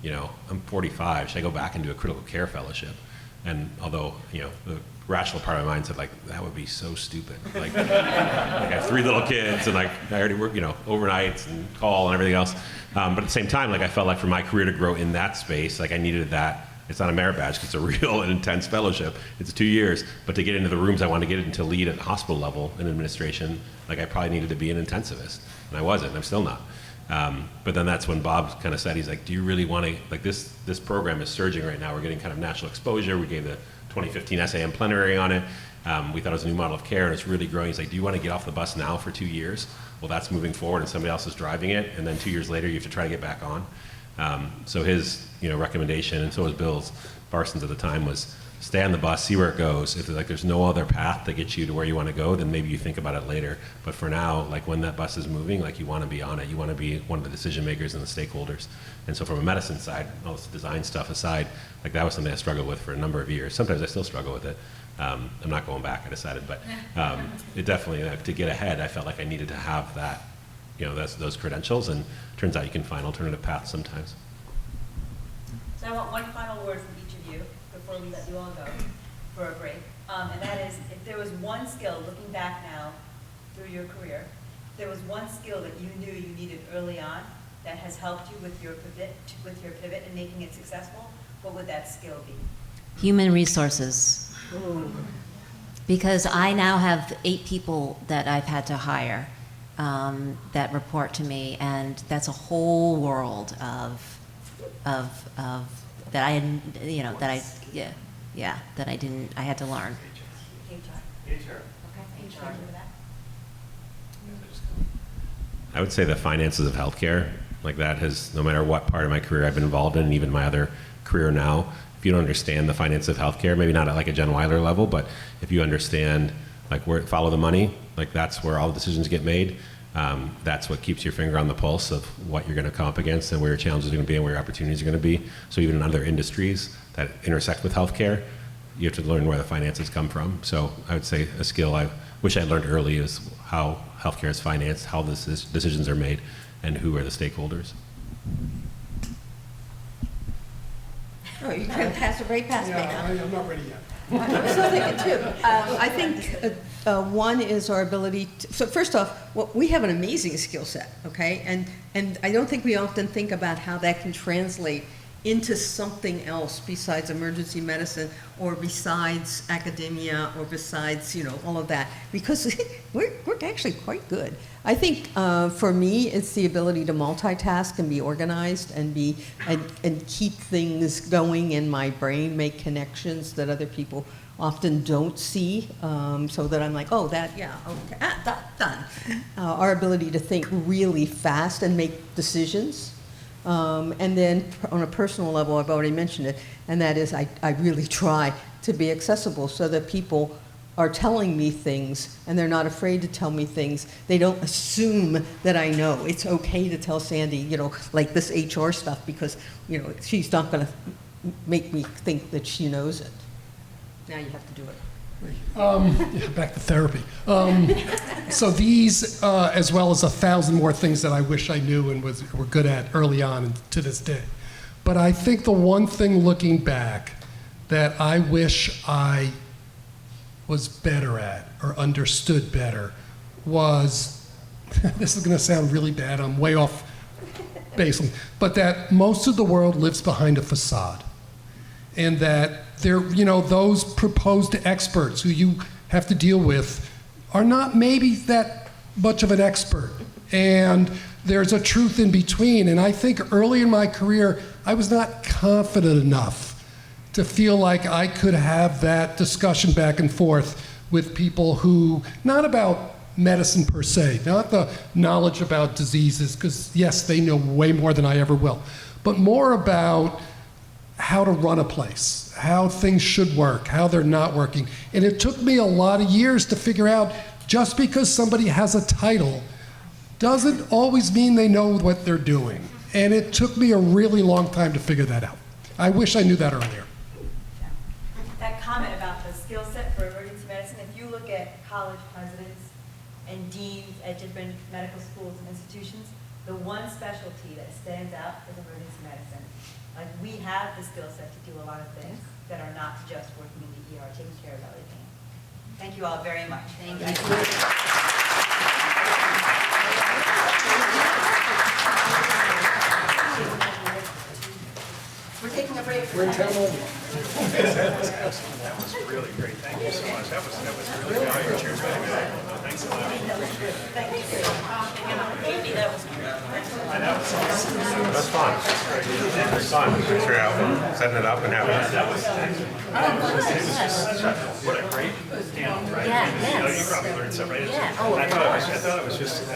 I'm 45, should I go back and do a critical care fellowship? And although, the rational part of my mind said, like, that would be so stupid. Like I have 3 little kids, and like I already work, overnights and call and everything else. But at the same time, like I felt like for my career to grow in that space, like I needed that It's not a merit badge, 'cause it's a real and intense fellowship. It's 2 years, but to get into the rooms I want to get into lead at hospital level in administration, like I probably needed to be an intensivist, and I wasn't. I'm still not. But then that's when Bob kind of said, he's like, do you really want to, like this program is surging right now. We're getting kind of national exposure. We gave the 2015 SAEM plenary on it. We thought it was a new model of care, and it's really growing. He's like, do you want to get off the bus now for 2 years? Well, that's moving forward, and somebody else is driving it, and then 2 years later, you have to try to get back on. So his, recommendation, and so was Bill's, Barson's at the time, was stay on the bus, see where it goes. If there's no other path that gets you to where you want to go, then maybe you think about it later. But for now, like when that bus is moving, like you want to be on it. You want to be one of the decision makers and the stakeholders. And so from a medicine side, all this design stuff aside, like that was something I struggled with for a number of years. Sometimes I still struggle with it. I'm not going back, I decided, but it definitely, to get ahead, I felt like I needed to have that, those credentials, and turns out you can find alternative paths sometimes.
So I want one final word from each of you before we let you all go for a break. And that is, if there was one skill, looking back now through your career, if there was one skill that you knew you needed early on that has helped you with your pivot and making it successful, what would that skill be?
Human resources. Because I now have 8 people that I've had to hire that report to me, and that's a whole world of that I hadn't, that I had to learn.
HR. Okay, HR.
I would say the finances of healthcare, like that has, no matter what part of my career I've been involved in, and even my other career now, if you don't understand the finance of healthcare, maybe not at like a Jen Wiler level, but if you understand like where follow the money, like that's where all the decisions get made. That's what keeps your finger on the pulse of what you're going to come up against and where your challenges are going to be and where your opportunities are going to be. So even in other industries that intersect with healthcare, you have to learn where the finances come from. So I would say a skill I wish I learned early is how healthcare is financed, how the decisions are made, and who are the stakeholders.
Oh, you can pass it right past me.
I'm not ready yet.
I was still thinking too. I think one is our ability to, so first off, we have an amazing skill set, okay? And I don't think we often think about how that can translate into something else besides emergency medicine or besides academia or besides, all of that, because we're actually quite good. I think for me, it's the ability to multitask and be organized and and keep things going in my brain, make connections that other people often don't see, so that I'm like, oh, that, yeah, okay, done. Our ability to think really fast and make decisions. And then on a personal level, I've already mentioned it, and that is I really try to be accessible so that people are telling me things and they're not afraid to tell me things. They don't assume that I know. It's okay to tell Sandy, like this HR stuff because, she's not going to make me think that she knows it. Now you have to do it.
Back to therapy. So these, as well as 1,000 more things that I wish I knew and were good at early on and to this day. But I think the one thing looking back that I wish I was better at or understood better was, this is going to sound really bad, I'm way off base, but that most of the world lives behind a facade. And that those proposed experts who you have to deal with are not maybe that much of an expert. And there's a truth in between. And I think early in my career, I was not confident enough to feel like I could have that discussion back and forth with people who, not about medicine per se, not the knowledge about diseases, because yes, they know way more than I ever will, but more about how to run a place, how things should work, how they're not working. And it took me a lot of years to figure out just because somebody has a title doesn't always mean they know what they're doing. And it took me a really long time to figure that out. I wish I knew that earlier.
That comment about the skill set for emergency medicine, if you look at college presidents and deans at different medical schools and institutions, the one specialty that stands out is emergency medicine. Like, we have the skill set to do a lot of things that are not just working in the ER, taking care of everything. Thank you all very much. Thank you. We're taking a break.
We're in town only.
That was excellent. That was really great. Thank you so much. That was really valuable. Cheers, baby. Thanks a lot.
That's fun. It's fun. Thanks for setting it up and having it.
That was what a great panel, right?
Yeah,
You know,
yes.
you probably learned something, right?
Yeah.
I thought it was just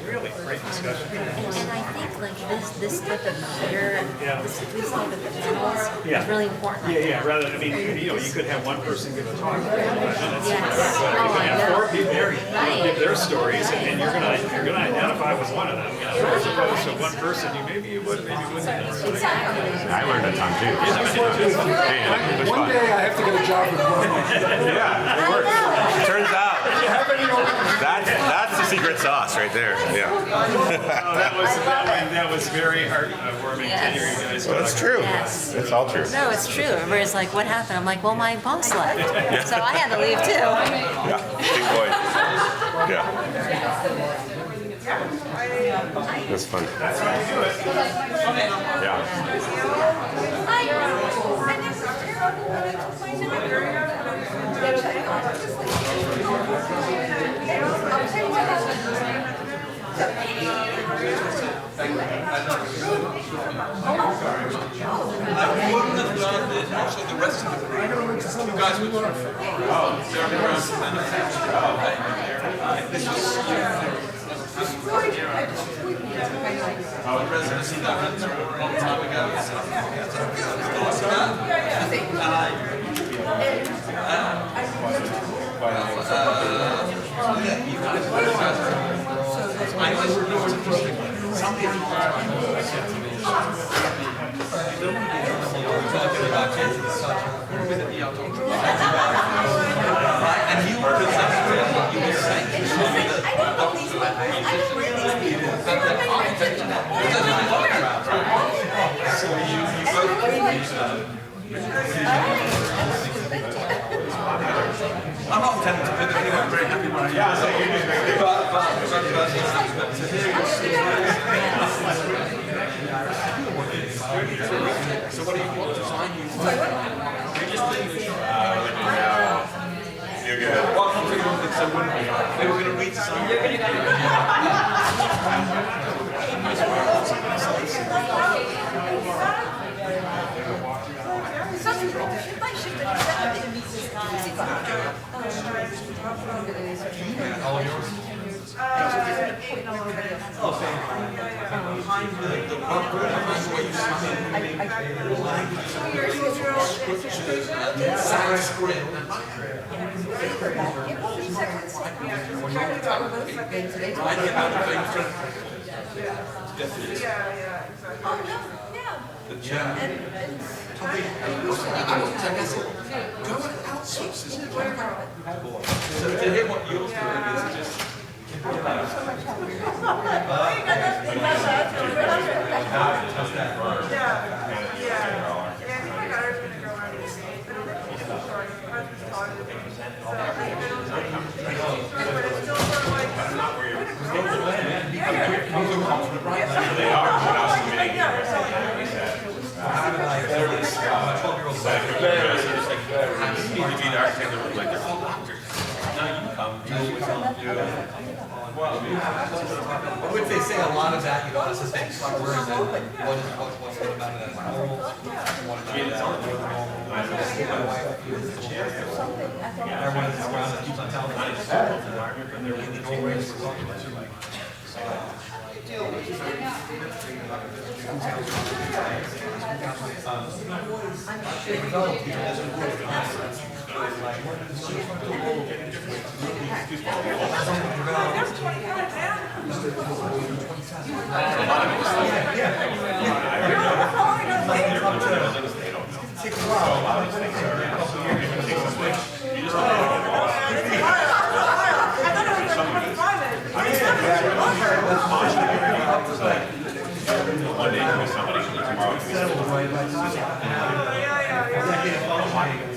really great discussion.
And I think like this type of gear, this type of panels is really important.
Yeah. Rather, I mean, you know, you could have one person give a talk. You could
Yes.
have 4 people give their stories, and you're gonna identify with one of them. You know, as opposed to one person, maybe you wouldn't.
I learned a ton too.
One day I have to get a job with one.
Yeah, it works. Turns out that's the secret sauce right there. Yeah.
that was very heartwarming to hear you guys.
Well, that's true.
Yes.
It's all true.
No, it's true. Everybody's like, what happened? I'm like, well, my boss left. So I had to leave too.
Yeah, big boy. Yeah. That's fun.
That's how you do it.
Yeah.
I wouldn't have done it, so the rest of the group, you guys would they're around residency that went through a long time ago. And you were presenting what you were saying. So you both I'm not intending to pivot anyway, I'm very happy where I am. Yeah, so you're doing great. But to hear your story. So what design you for? You're just
You're good.
welcome to your so they were going to read some. All yours? Sanskrit. Go and outsource this. So to hear what you're doing is just I would say a lot of that, you know, it's the same software and then what's about it as normal, what about it as normal. Everyone's around and keeps on telling me it's an environment, but they're in the whole range we're talking about.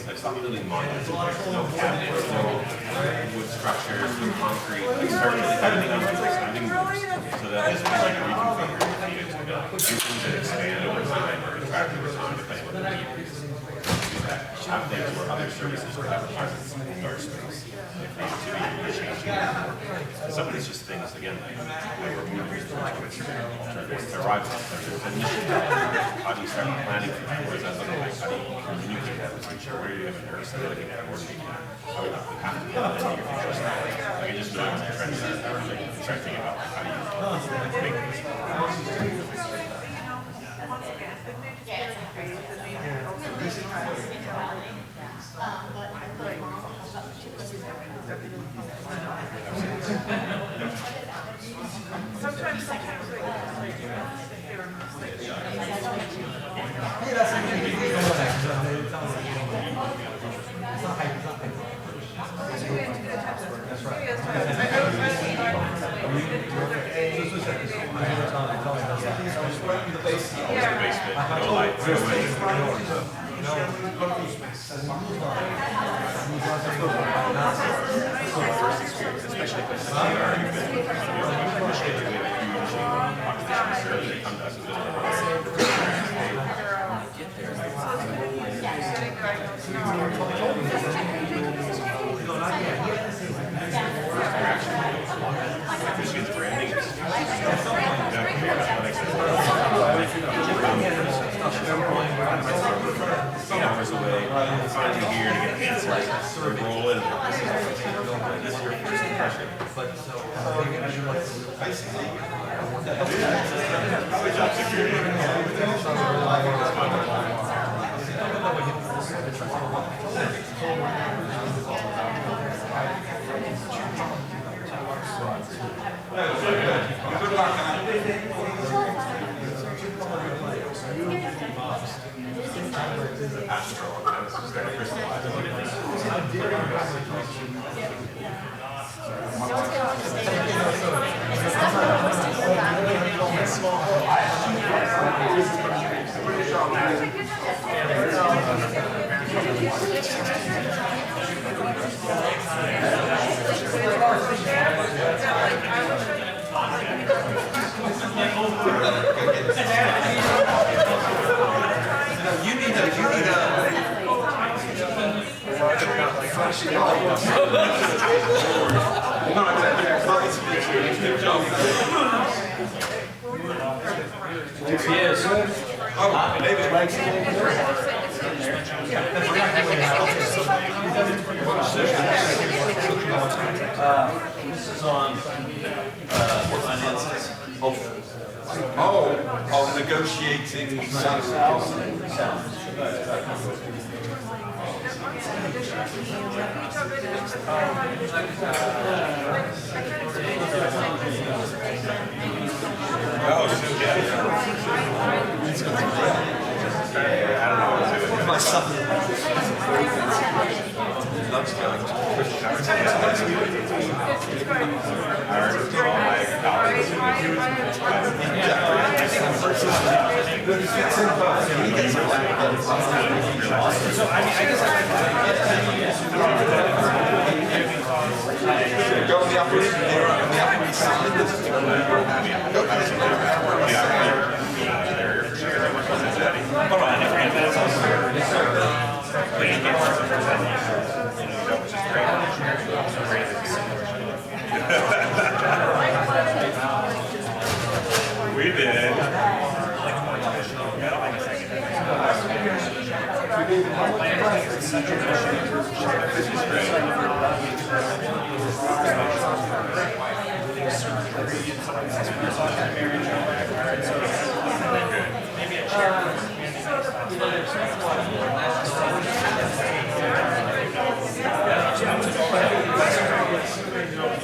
It's not really modular. No cabinets, no wood structures, no concrete. Like start really depending on the standing moves. So that is like reconfigured if needed to go. Do things that expand over time or factor of time depending on the need. Have things where other services would have a presence in the dark space if they to be changing. Some of these just things, again, like we're moving towards alternatives. Arrival, there's an issue. How do you start planning for that? What does that look like? How do you communicate that with each other? Where do you have a nurse looking at coordinating that? How do you have to build that into your future stuff? Like it just really was a trend set. Start thinking about how do you make this. Hours away, finally here to get the answers, roll in. This is your first impression. Job security.
This is on finances. Negotiating my son loves going to go on the upper
We did.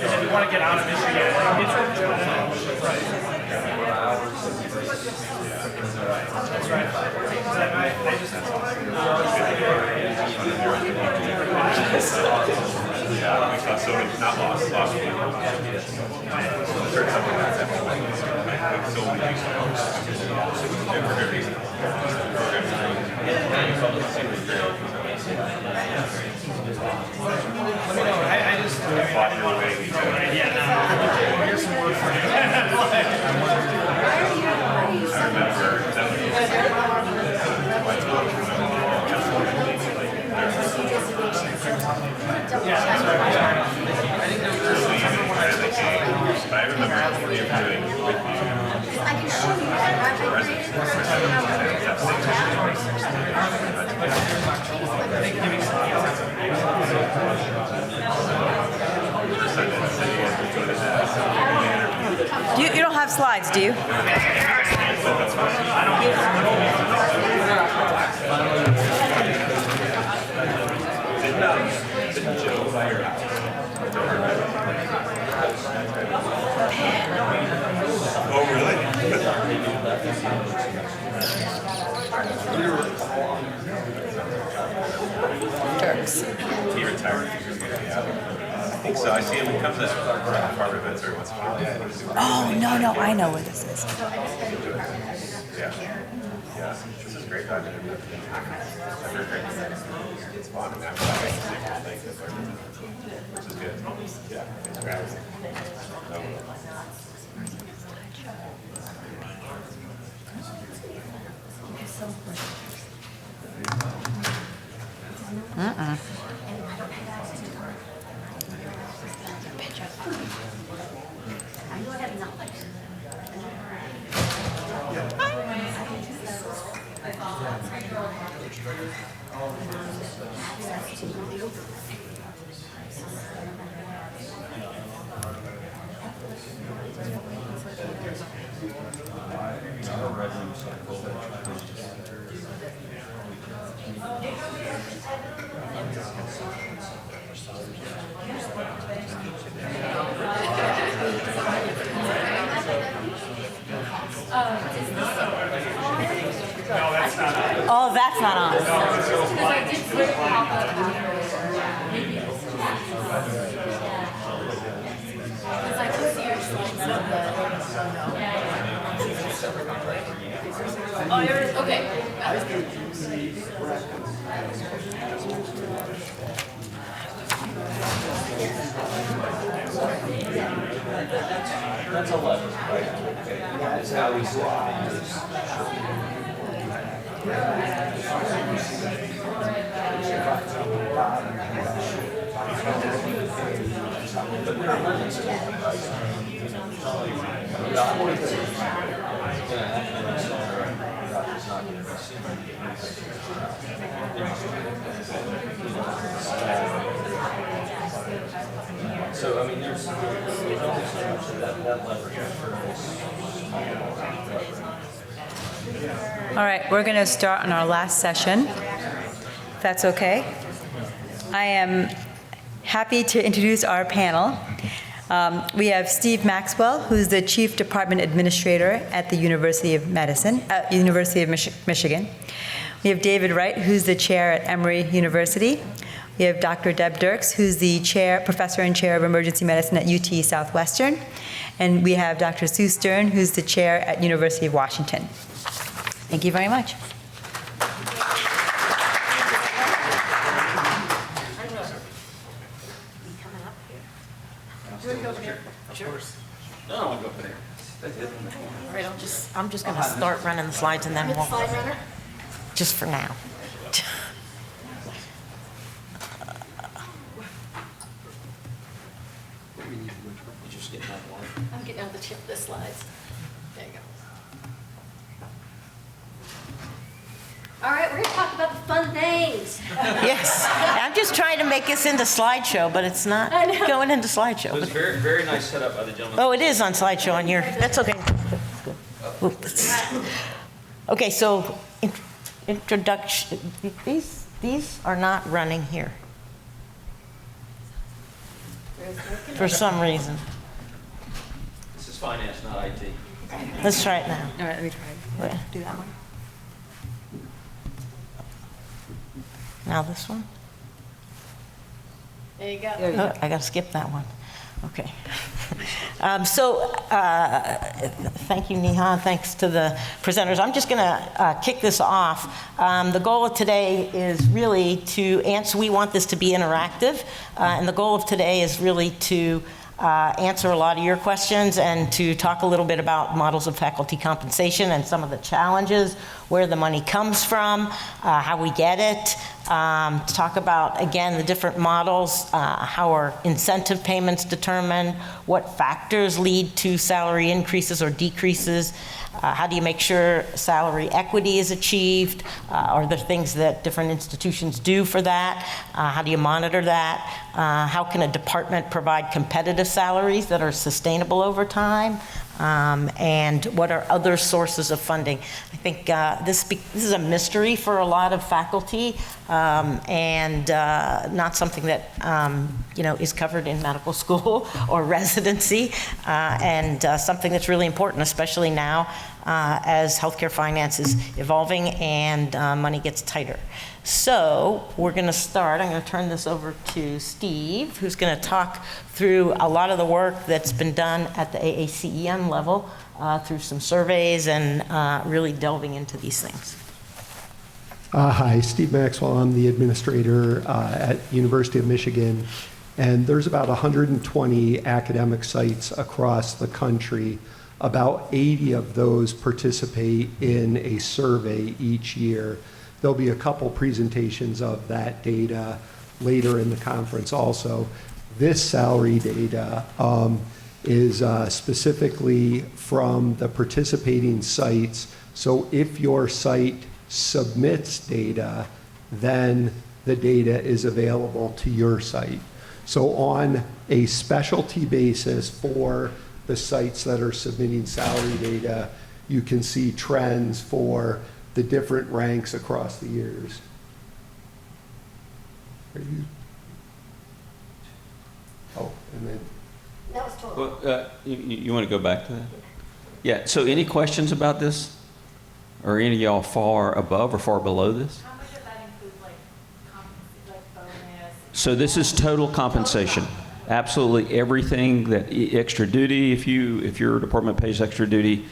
If you want to get out of Michigan, that's right. I just
yeah, we got so many, not lost. So many
let me know. I just here's some work for you. I remember
You don't have slides, do you?
Oh, really?
Diercks.
He retired. I think so. I see him. He comes at Harvard events every once in a while.
Oh, no, I know where this is.
Yeah. Yeah. This is great. I've heard great things. It's fun. And after that, I can see more things that learn. Which is good. Yeah. It's great.
Oh, that's not on.
Oh, yours? Okay.
That's 11, right? Okay. That's how we So, I mean, there's so much of that leverage.
All right, we're going to start on our last session, if that's okay. I am happy to introduce our panel. We have Steve Maxwell, who's the Chief Department Administrator at the University of Michigan. We have David Wright, who's the Chair at Emory University. We have Dr. Deb Diercks, who's the Professor and Chair of Emergency Medicine at UT Southwestern. And we have Dr. Sue Stern, who's the Chair at University of Washington. Thank you very much.
No, I'll go for there.
All right, I'm just going to start running the slides and then we'll.
Slide runner?
Just for now.
I'm getting out the tip of the slides. There you go. All right, we're going to talk about the fun things.
Yes, I'm just trying to make this into slideshow, but it's not going into slideshow.
It was very, very nice setup by the gentleman.
Oh, it is on slideshow on your, that's okay. Okay, so introduction, these are not running here for some reason.
This is finance, not IT.
Let's try it now.
All right, let me try. Do that one.
Now this one?
There you go.
Oh, I got to skip that one. Okay. Thank you, Neha. Thanks to the presenters. I'm just going to kick this off. The goal of today is really to answer, we want this to be interactive, and the goal of today is really to answer a lot of your questions and to talk a little bit about models of faculty compensation and some of the challenges where the money comes from, how we get it, talk about, again, the different models, how are incentive payments determined, what factors lead to salary increases or decreases, how do you make sure salary equity is achieved, are there things that different institutions do for that, how do you monitor that, how can a department provide competitive salaries that are sustainable over time, and what are other sources of funding. I think this is a mystery for a lot of faculty, and not something that is covered in medical school or residency, and something that's really important, especially now as healthcare finance is evolving and money gets tighter. So we're going to start. I'm going to turn this over to Steve, who's going to talk through a lot of the work that's been done at the AACEM level through some surveys and really delving into these things.
Hi, Steve Maxwell. I'm the administrator at University of Michigan, and there's about 120 academic sites across the country. About 80 of those participate in a survey each year. There'll be a couple presentations of that data later in the conference also. This salary data is specifically from the participating sites. So if your site submits data, then the data is available to your site. So on a specialty basis for the sites that are submitting salary data, you can see trends for the different ranks across the years. Are you? Oh, and then.
That was total.
Well, you want to go back to that? Yeah, so any questions about this? Or any of y'all far above or far below this?
How much of that includes like bonus?
So this is total compensation. Absolutely everything that extra duty, if your department pays extra duty,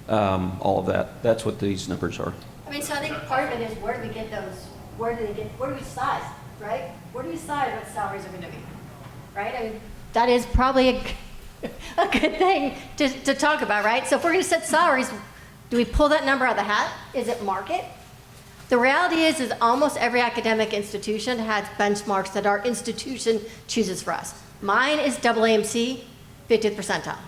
all of that. That's what these numbers are.
I mean, so I think part of it is where do we get those, where do we size, right? Where do we size what salaries are going to be, right? I mean, that is probably a good thing to talk about, right? So if we're going to set salaries, do we pull that number out of the hat? Is it market? The reality is almost every academic institution has benchmarks that our institution chooses for us. Mine is AACEM, 50th percentile,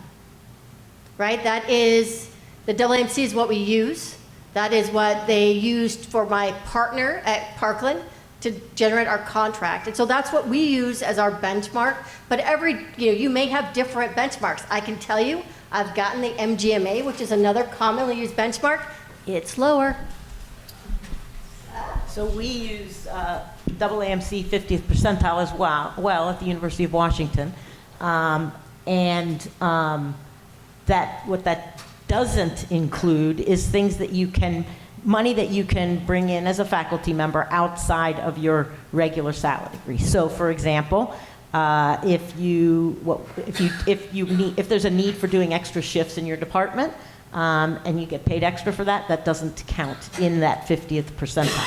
right? That is, the AACEM is what we use. That is what they used for my partner at Parkland to generate our contract. And so that's what we use as our benchmark. But you may have different benchmarks. I can tell you, I've gotten the MGMA, which is another commonly used benchmark. It's lower.
So we use AACEM 50th percentile as well at the University of Washington. What that doesn't include is things that money that you can bring in as a faculty member outside of your regular salary. So for example, if there's a need for doing extra shifts in your department, and you get paid extra for that, that doesn't count in that 50th percentile.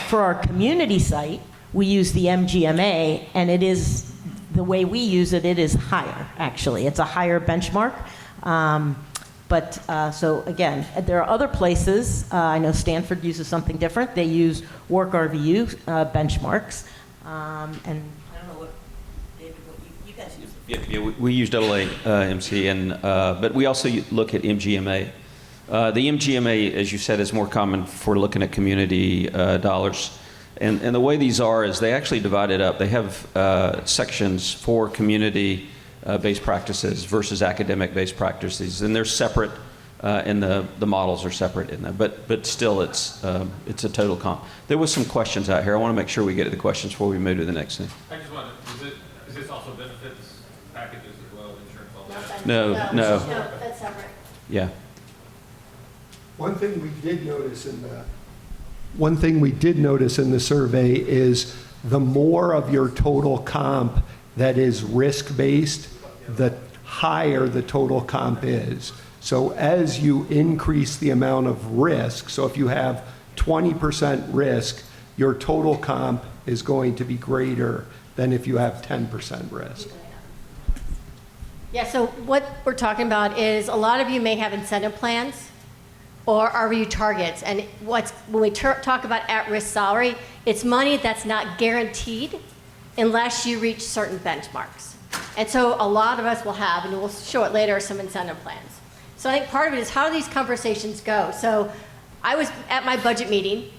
For our community site, we use the MGMA, and it is, the way we use it, it is higher, actually. It's a higher benchmark. So again, there are other places. I know Stanford uses something different. They use work RVU benchmarks. And I don't know what, David, what you guys use.
Yeah, we use AACEM, but we also look at MGMA. The MGMA, as you said, is more common for looking at community dollars. And the way these are is they actually divide it up. They have sections for community-based practices versus academic-based practices, and they're separate, and the models are separate in there. But still, it's a total comp. There was some questions out here. I want to make sure we get to the questions before we move to the next thing.
I just wanted, is this also benefits packages as well, insurance, all that?
No.
No, that's separate.
Yeah.
One thing we did notice in the survey is the more of your total comp that is risk-based, the higher the total comp is. So as you increase the amount of risk, so if you have 20% risk, your total comp is going to be greater than if you have 10% risk.
Yeah, so what we're talking about is a lot of you may have incentive plans or RVU targets. And when we talk about at-risk salary, it's money that's not guaranteed unless you reach certain benchmarks. And so a lot of us will have, and we'll show it later, some incentive plans. So I think part of it is how do these conversations go? So I was at my budget meeting,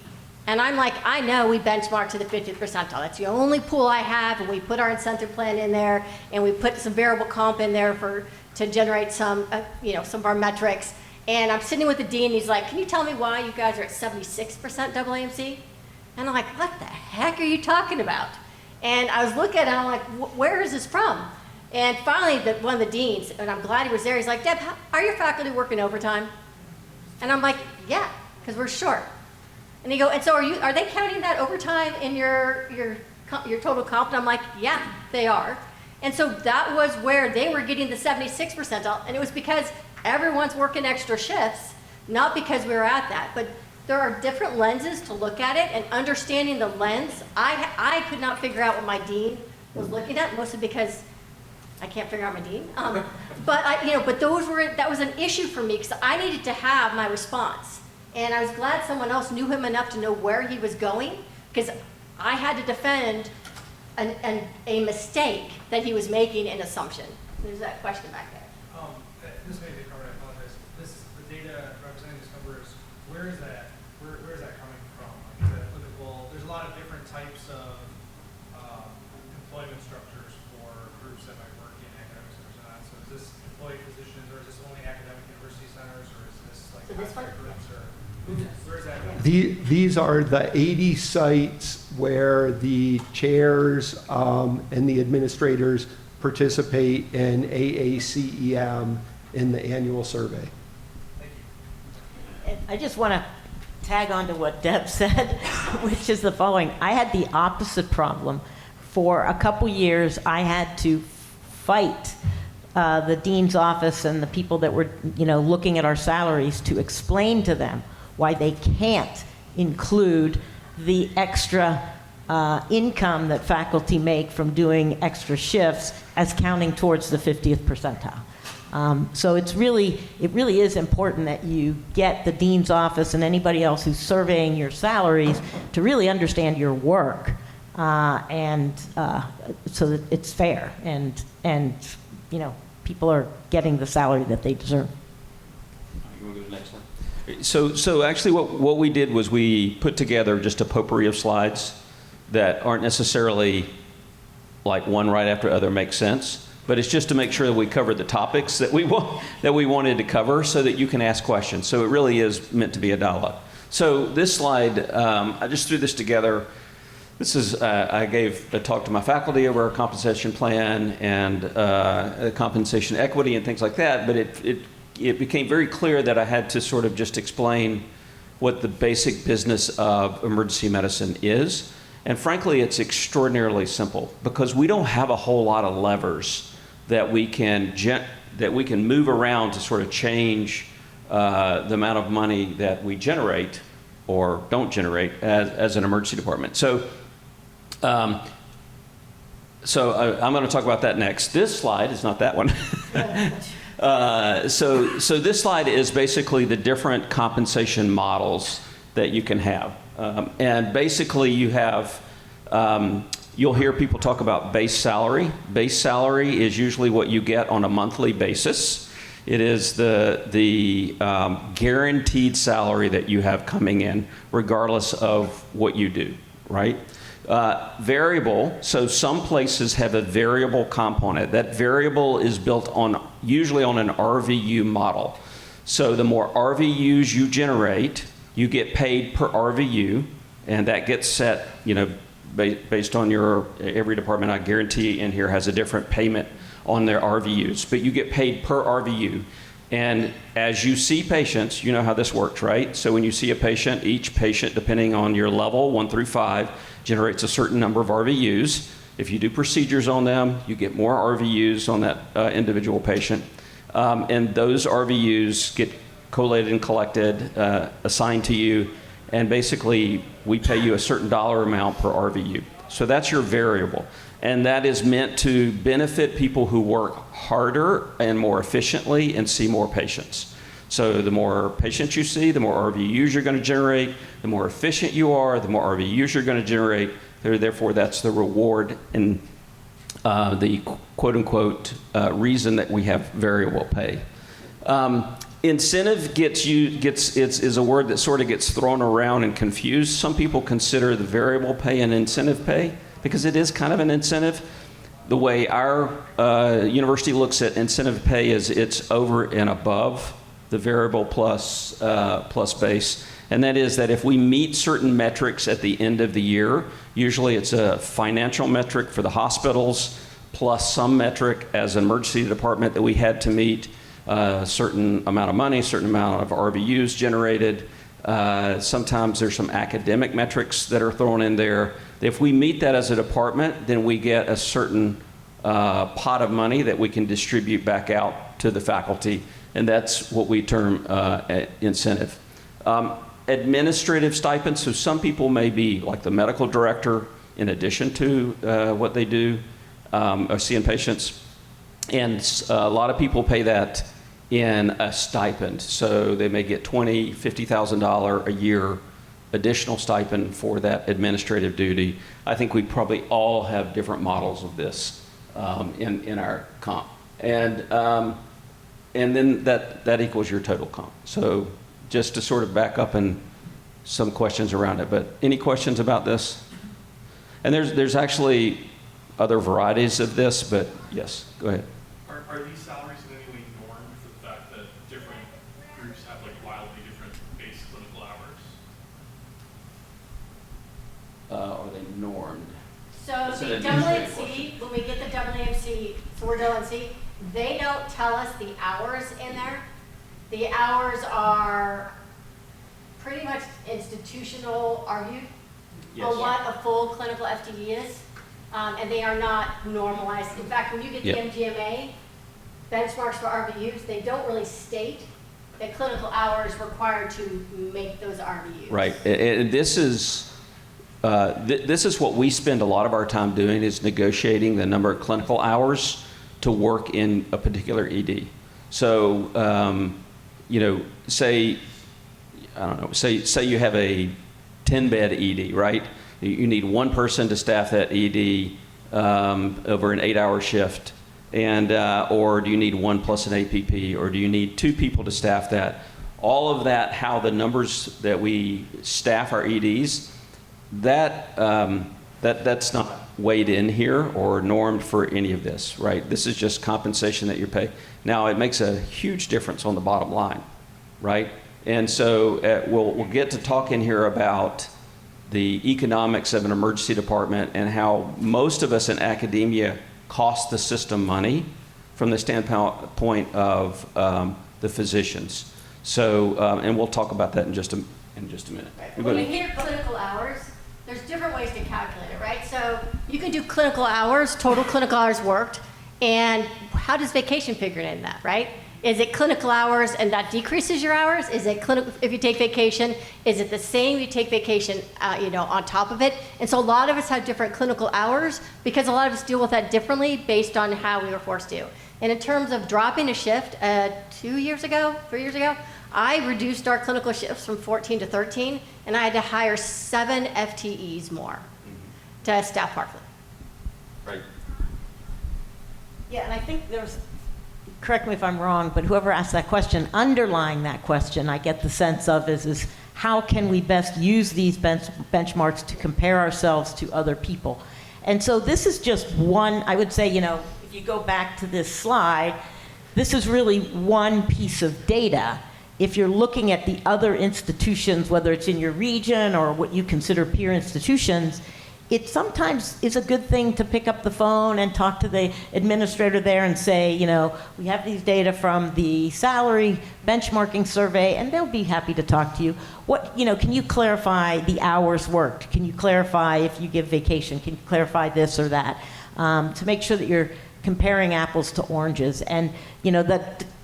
and I'm like, I know we benchmark to the 50th percentile. That's the only pool I have, and we put our incentive plan in there, and we put some variable comp in there to generate some, some of our metrics. And I'm sitting with the dean, and he's like, can you tell me why you guys are at 76% AAMC? And I'm like, what the heck are you talking about? And I was looking at it, and I'm like, where is this from? And finally, one of the deans, and I'm glad he was there, he's like, Deb, are your faculty working overtime? And I'm like, yeah, because we're short. And he goes, and so are they counting that overtime in your total comp? And I'm like, yeah, they are. And so that was where they were getting the 76th percentile, and it was because everyone's working extra shifts, not because we were at that. But there are different lenses to look at it, and understanding the lens, I could not figure out what my dean was looking at, mostly because I can't figure out my dean. But that was an issue for me because I needed to have my response. And I was glad someone else knew him enough to know where he was going, because I had to defend a mistake that he was making, an assumption. There's that question back there.
This may be covered, I apologize. The data representing these numbers, where is that coming from? Like, is that applicable? There's a lot of different types of employment structures for groups that might work in academic centers and not. So is this employee positions, or is this only academic university centers, or is this like contract groups, or where is that coming from?
These are the 80 sites where the chairs and the administrators participate in AACEM in the annual survey.
And I just want to tag on to what Deb said, which is the following. I had the opposite problem. For a couple years, I had to fight the dean's office and the people that were, looking at our salaries to explain to them why they can't include the extra income that faculty make from doing extra shifts as counting towards the 50th percentile. So it really is important that you get the dean's office and anybody else who's surveying your salaries to really understand your work, and so that it's fair and people are getting the salary that they deserve.
You want to go to the next one? So actually what we did was we put together just a potpourri of slides that aren't necessarily like one right after other makes sense, but it's just to make sure that we cover the topics that we wanted to cover so that you can ask questions. So it really is meant to be a dialogue. So this slide, I just threw this together. This is, I gave a talk to my faculty over our compensation plan and compensation equity and things like that, but it became very clear that I had to sort of just explain what the basic business of emergency medicine is. And frankly, it's extraordinarily simple because we don't have a whole lot of levers that we can move around to sort of change the amount of money that we generate or don't generate as an emergency department. So I'm going to talk about that next. This slide is not that one. So this slide is basically the different compensation models that you can have. And basically you have, you'll hear people talk about base salary. Base salary is usually what you get on a monthly basis. It is the guaranteed salary that you have coming in regardless of what you do, right? Variable, so some places have a variable component. That variable is built usually on an RVU model. So the more RVUs you generate, you get paid per RVU, and that gets set, based on every department, I guarantee in here has a different payment on their RVUs, but you get paid per RVU. And as you see patients, you know how this works, right? So when you see a patient, each patient, depending on your level, 1 through 5, generates a certain number of RVUs. If you do procedures on them, you get more RVUs on that individual patient. And those RVUs get collated and collected, assigned to you, and basically we pay you a certain dollar amount per RVU. So that's your variable. And that is meant to benefit people who work harder and more efficiently and see more patients. So the more patients you see, the more RVUs you're going to generate, the more efficient you are, the more RVUs you're going to generate. Therefore, that's the reward and the quote-unquote reason that we have variable pay. Incentive is a word that sort of gets thrown around and confused. Some people consider the variable pay an incentive pay because it is kind of an incentive. The way our university looks at incentive pay is it's over and above the variable plus base. And that is that if we meet certain metrics at the end of the year, usually it's a financial metric for the hospitals, plus some metric as an emergency department that we had to meet, a certain amount of money, a certain amount of RVUs generated. Sometimes there's some academic metrics that are thrown in there. If we meet that as a department, then we get a certain pot of money that we can distribute back out to the faculty, and that's what we term incentive. Administrative stipends, so some people may be like the medical director in addition to what they do, seeing patients, and a lot of people pay that in a stipend. So they may get $20,000, $50,000 a year additional stipend for that administrative duty. I think we probably all have different models of this in our comp. And then that equals your total comp. So just to sort of back up and some questions around it, but any questions about this? And there's actually other varieties of this, but yes, go ahead.
Are these salaries in any way normed for the fact that different groups have like wildly different base clinical hours?
Are they normed?
So the WMC, when we get the WMC, so we're WMC, they don't tell us the hours in there. The hours are pretty much institutional RVU, or what a full clinical FTE is, and they are not normalized. In fact, when you get the MGMA benchmarks for RVUs, they don't really state the clinical hours required to make those RVUs.
Right, and this is what we spend a lot of our time doing, is negotiating the number of clinical hours to work in a particular ED. So, say you have a 10-bed ED, right? You need one person to staff that ED over an 8-hour shift, and or do you need one plus an APP, or do you need 2 people to staff that? All of that, how the numbers that we staff our EDs, that's not weighed in here or normed for any of this, right? This is just compensation that you pay. Now, it makes a huge difference on the bottom line, right? And so we'll get to talk in here about the economics of an emergency department and how most of us in academia cost the system money from the standpoint of the physicians. So, and we'll talk about that in just a minute.
When we hear clinical hours, there's different ways to calculate it, right? So you can do clinical hours, total clinical hours worked, and how does vacation figure in that, right? Is it clinical hours and that decreases your hours? Is it clinical, if you take vacation, is it the same if you take vacation, on top of it? And so a lot of us have different clinical hours because a lot of us deal with that differently based on how we were forced to. And in terms of dropping a shift, 3 years ago, I reduced our clinical shifts from 14 to 13, and I had to hire 7 FTEs more to staff Parkland.
Right.
Yeah, and I think there's, correct me if I'm wrong, but whoever asked that question, underlying that question, I get the sense of is how can we best use these benchmarks to compare ourselves to other people? And so this is just one, I would say, if you go back to this slide, this is really one piece of data. If you're looking at the other institutions, whether it's in your region or what you consider peer institutions, it sometimes is a good thing to pick up the phone and talk to the administrator there and say, we have these data from the salary benchmarking survey, and they'll be happy to talk to you. Can you clarify the hours worked? Can you clarify if you give vacation? Can you clarify this or that? To make sure that you're comparing apples to oranges. And,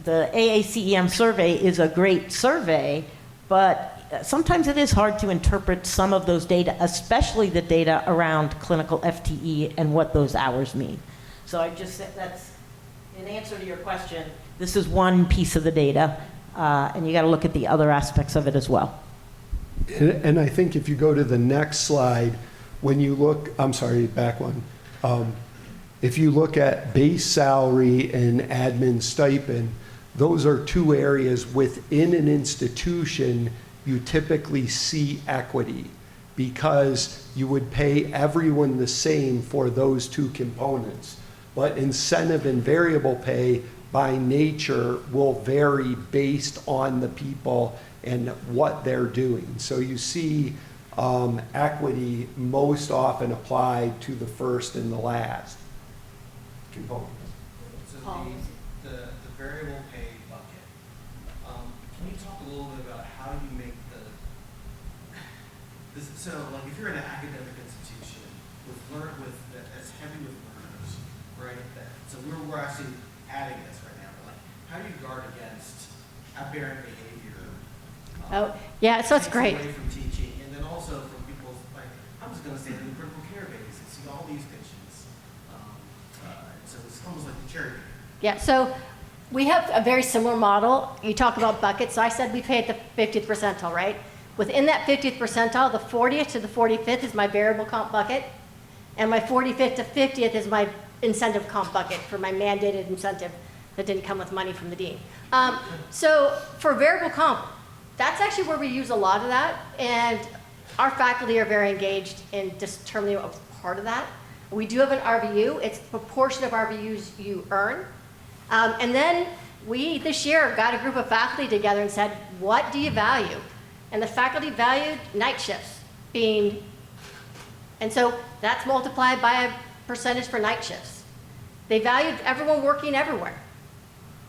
the AACEM survey is a great survey, but sometimes it is hard to interpret some of those data, especially the data around clinical FTE and what those hours mean. So I just said that's, in answer to your question, this is one piece of the data. and you got to look at the other aspects of it as well.
And I think if you go to the next slide, when you look, I'm sorry, back one. If you look at base salary and admin stipend, those are two areas within an institution you typically see equity, because you would pay everyone the same for those two components. But incentive and variable pay by nature will vary based on the people and what they're doing. So you see equity most often applied to the first and the last component.
So the variable pay bucket, can you talk a little bit about how you make this, so like if you're in an academic institution that's heavy with learners, right? So we're actually adding this right now, but like how do you guard against aberrant behavior?
Yeah, so it's great.
Away from teaching, and then also from people's, like, I'm just going to stand in the critical care base and see all these patients. So it's almost like the charity.
Yeah, so we have a very similar model. You talk about buckets. So I said we pay at the 50th percentile, right? Within that 50th percentile, the 40th to the 45th is my variable comp bucket, and my 45th to 50th is my incentive comp bucket for my mandated incentive that didn't come with money from the dean. So for variable comp, that's actually where we use a lot of that, and our faculty are very engaged in determining a part of that. We do have an RVU. It's the proportion of RVUs you earn. And then we, this year, got a group of faculty together and said, what do you value? And the faculty valued night shifts and so that's multiplied by a percentage for night shifts. They valued everyone working everywhere,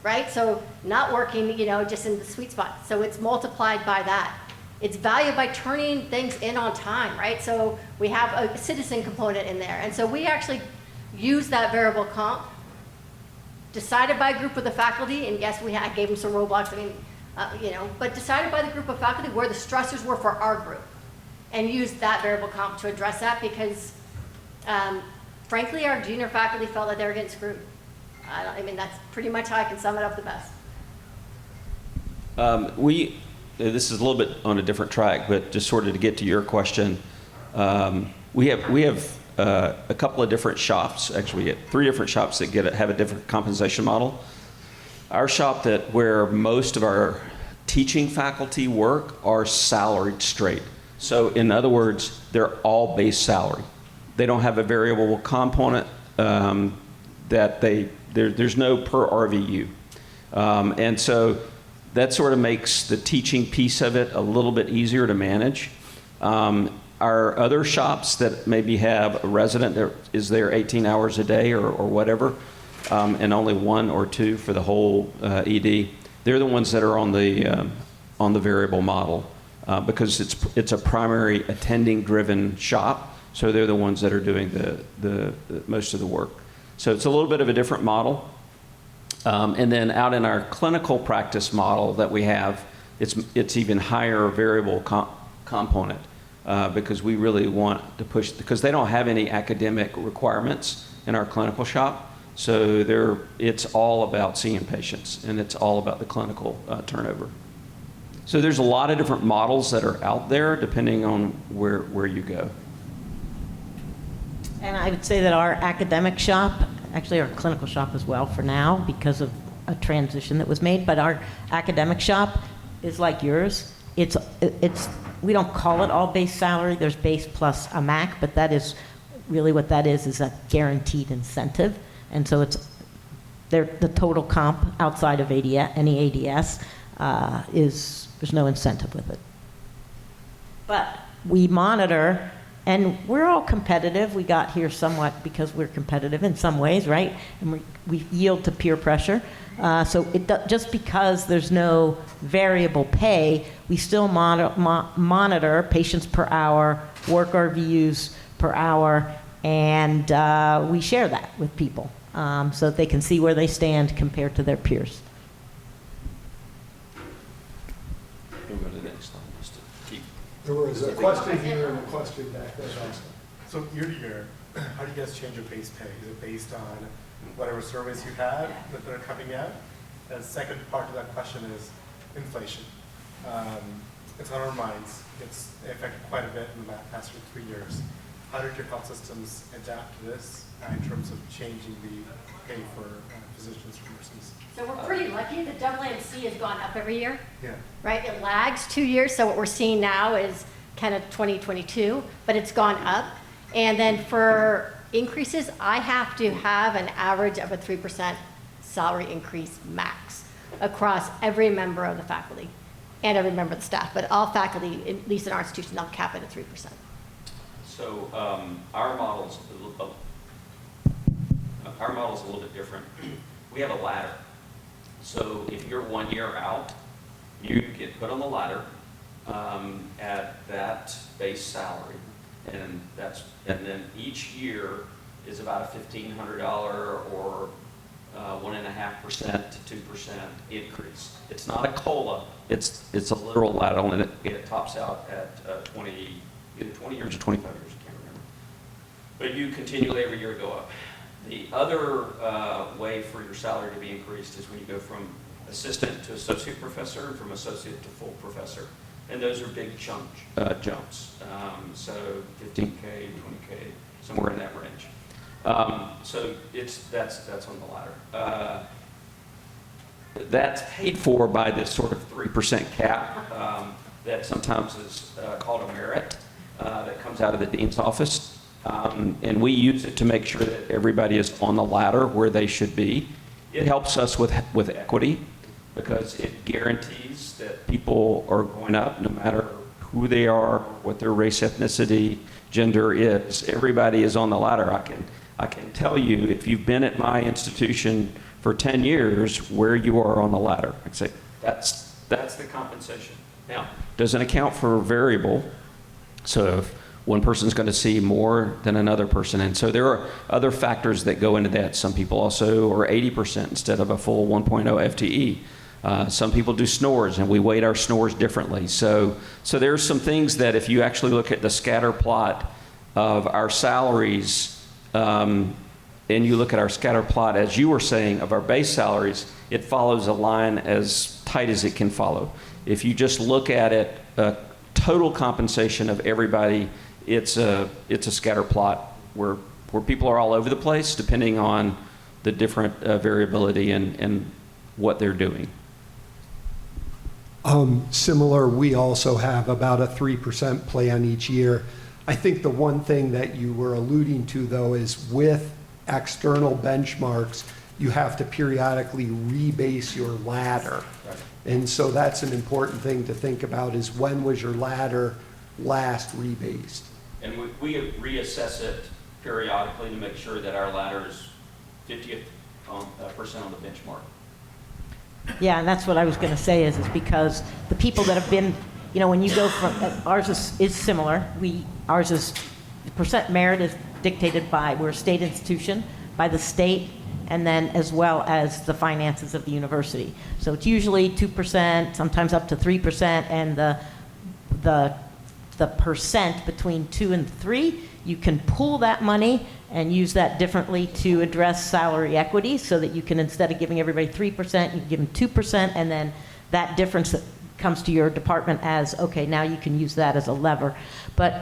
right? So not working, just in the sweet spot. So it's multiplied by that. It's valued by turning things in on time, right? So we have a citizen component in there. And so we actually use that variable comp, decided by a group of the faculty, and yes, I gave them some roadblocks, but decided by the group of faculty where the stressors were for our group, and used that variable comp to address that because, frankly, our junior faculty felt that they were getting screwed. That's pretty much how I can sum it up the best.
This is a little bit on a different track, but just sort of to get to your question, we have a couple of different shops. Actually, we get 3 different shops that have a different compensation model. Our shop where most of our teaching faculty work are salaried straight. So in other words, they're all base salary. They don't have a variable component there's no per RVU. And so that sort of makes the teaching piece of it a little bit easier to manage. Our other shops that maybe have a resident that is there 18 hours a day or whatever, and only 1 or 2 for the whole ED, they're the ones that are on the variable model because it's a primary attending-driven shop, so they're the ones that are doing the most of the work. So it's a little bit of a different model. And then out in our clinical practice model that we have, it's even higher variable component because we really want to push, because they don't have any academic requirements in our clinical shop. So it's all about seeing patients, and it's all about the clinical turnover. So there's a lot of different models that are out there depending on where you go.
And I would say that our academic shop, actually our clinical shop as well for now because of a transition that was made, but our academic shop is like yours. It's we don't call it all base salary. There's base plus a MAC, but that is really what that is a guaranteed incentive. And so the total comp outside of any ADS there's no incentive with it. But we monitor, and we're all competitive. We got here somewhat because we're competitive in some ways, right? And we yield to peer pressure. So just because there's no variable pay, we still monitor patients per hour, work RVUs per hour, and we share that with people so that they can see where they stand compared to their peers.
We'll go to the next slide.
There was a question here and a question back there.
So year to year, how do you guys change your base pay? Is it based on whatever surveys you had that are coming out? And the second part of that question is, inflation. It's on our minds. It's affected quite a bit in the past 3 years. How did your health systems adapt to this in terms of changing the pay for physicians or nurses?
So we're pretty lucky. The AACEM has gone up every year.
Yeah.
Right? It lags 2 years, so what we're seeing now is kind of 2022, but it's gone up. And then for increases, I have to have an average of a 3% salary increase max across every member of the faculty and every member of the staff. But all faculty, at least in our institution, they'll cap it at 3%.
So our model's a little bit different. We have a ladder. So if you're 1 year out, you get put on the ladder at that base salary, and then each year is about a $1,500 or 1.5% to 2% increase. It's not a COLA. It's a literal ladder, and it tops out at either 20 years or 25 years. I can't remember. But you continually every year go up. The other way for your salary to be increased is when you go from assistant to associate professor and from associate to full professor. And those are big jumps. So 15K, 20K, somewhere in that range. So that's on the ladder. That's paid for by this sort of 3% cap that sometimes is called a merit that comes out of the dean's office. And we use it to make sure that everybody is on the ladder where they should be. It helps us with equity because it guarantees that people are going up no matter who they are, what their race, ethnicity, gender is. Everybody is on the ladder. I can tell you if you've been at my institution for 10 years where you are on the ladder. I can say that's the compensation. Now, doesn't account for variable. So if one person's going to see more than another person. And so there are other factors that go into that. Some people also are 80% instead of a full 1.0 FTE. Some people do snores, and we weight our snores differently. So there's some things that if you actually look at the scatter plot of our salaries, and you look at our scatter plot, as you were saying, of our base salaries, it follows a line as tight as it can follow. If you just look at it, total compensation of everybody, it's a scatter plot where people are all over the place depending on the different variability and what they're doing.
Similar, we also have about a 3% plan each year. I think the one thing that you were alluding to, though, is with external benchmarks, you have to periodically rebase your ladder.
Right.
And so that's an important thing to think about is when was your ladder last rebased?
And we reassess it periodically to make sure that our ladder is 50th percent on the benchmark.
Yeah, and that's what I was going to say is because the people that have been, when you go from, ours is similar. Ours is, the percent merit is dictated by, we're a state institution, by the state, and then as well as the finances of the university. So it's usually 2%, sometimes up to 3%, and the percent between 2 and 3, you can pull that money and use that differently to address salary equity so that you can, instead of giving everybody 3%, you can give them 2%, and then that difference that comes to your department as, okay, now you can use that as a lever. But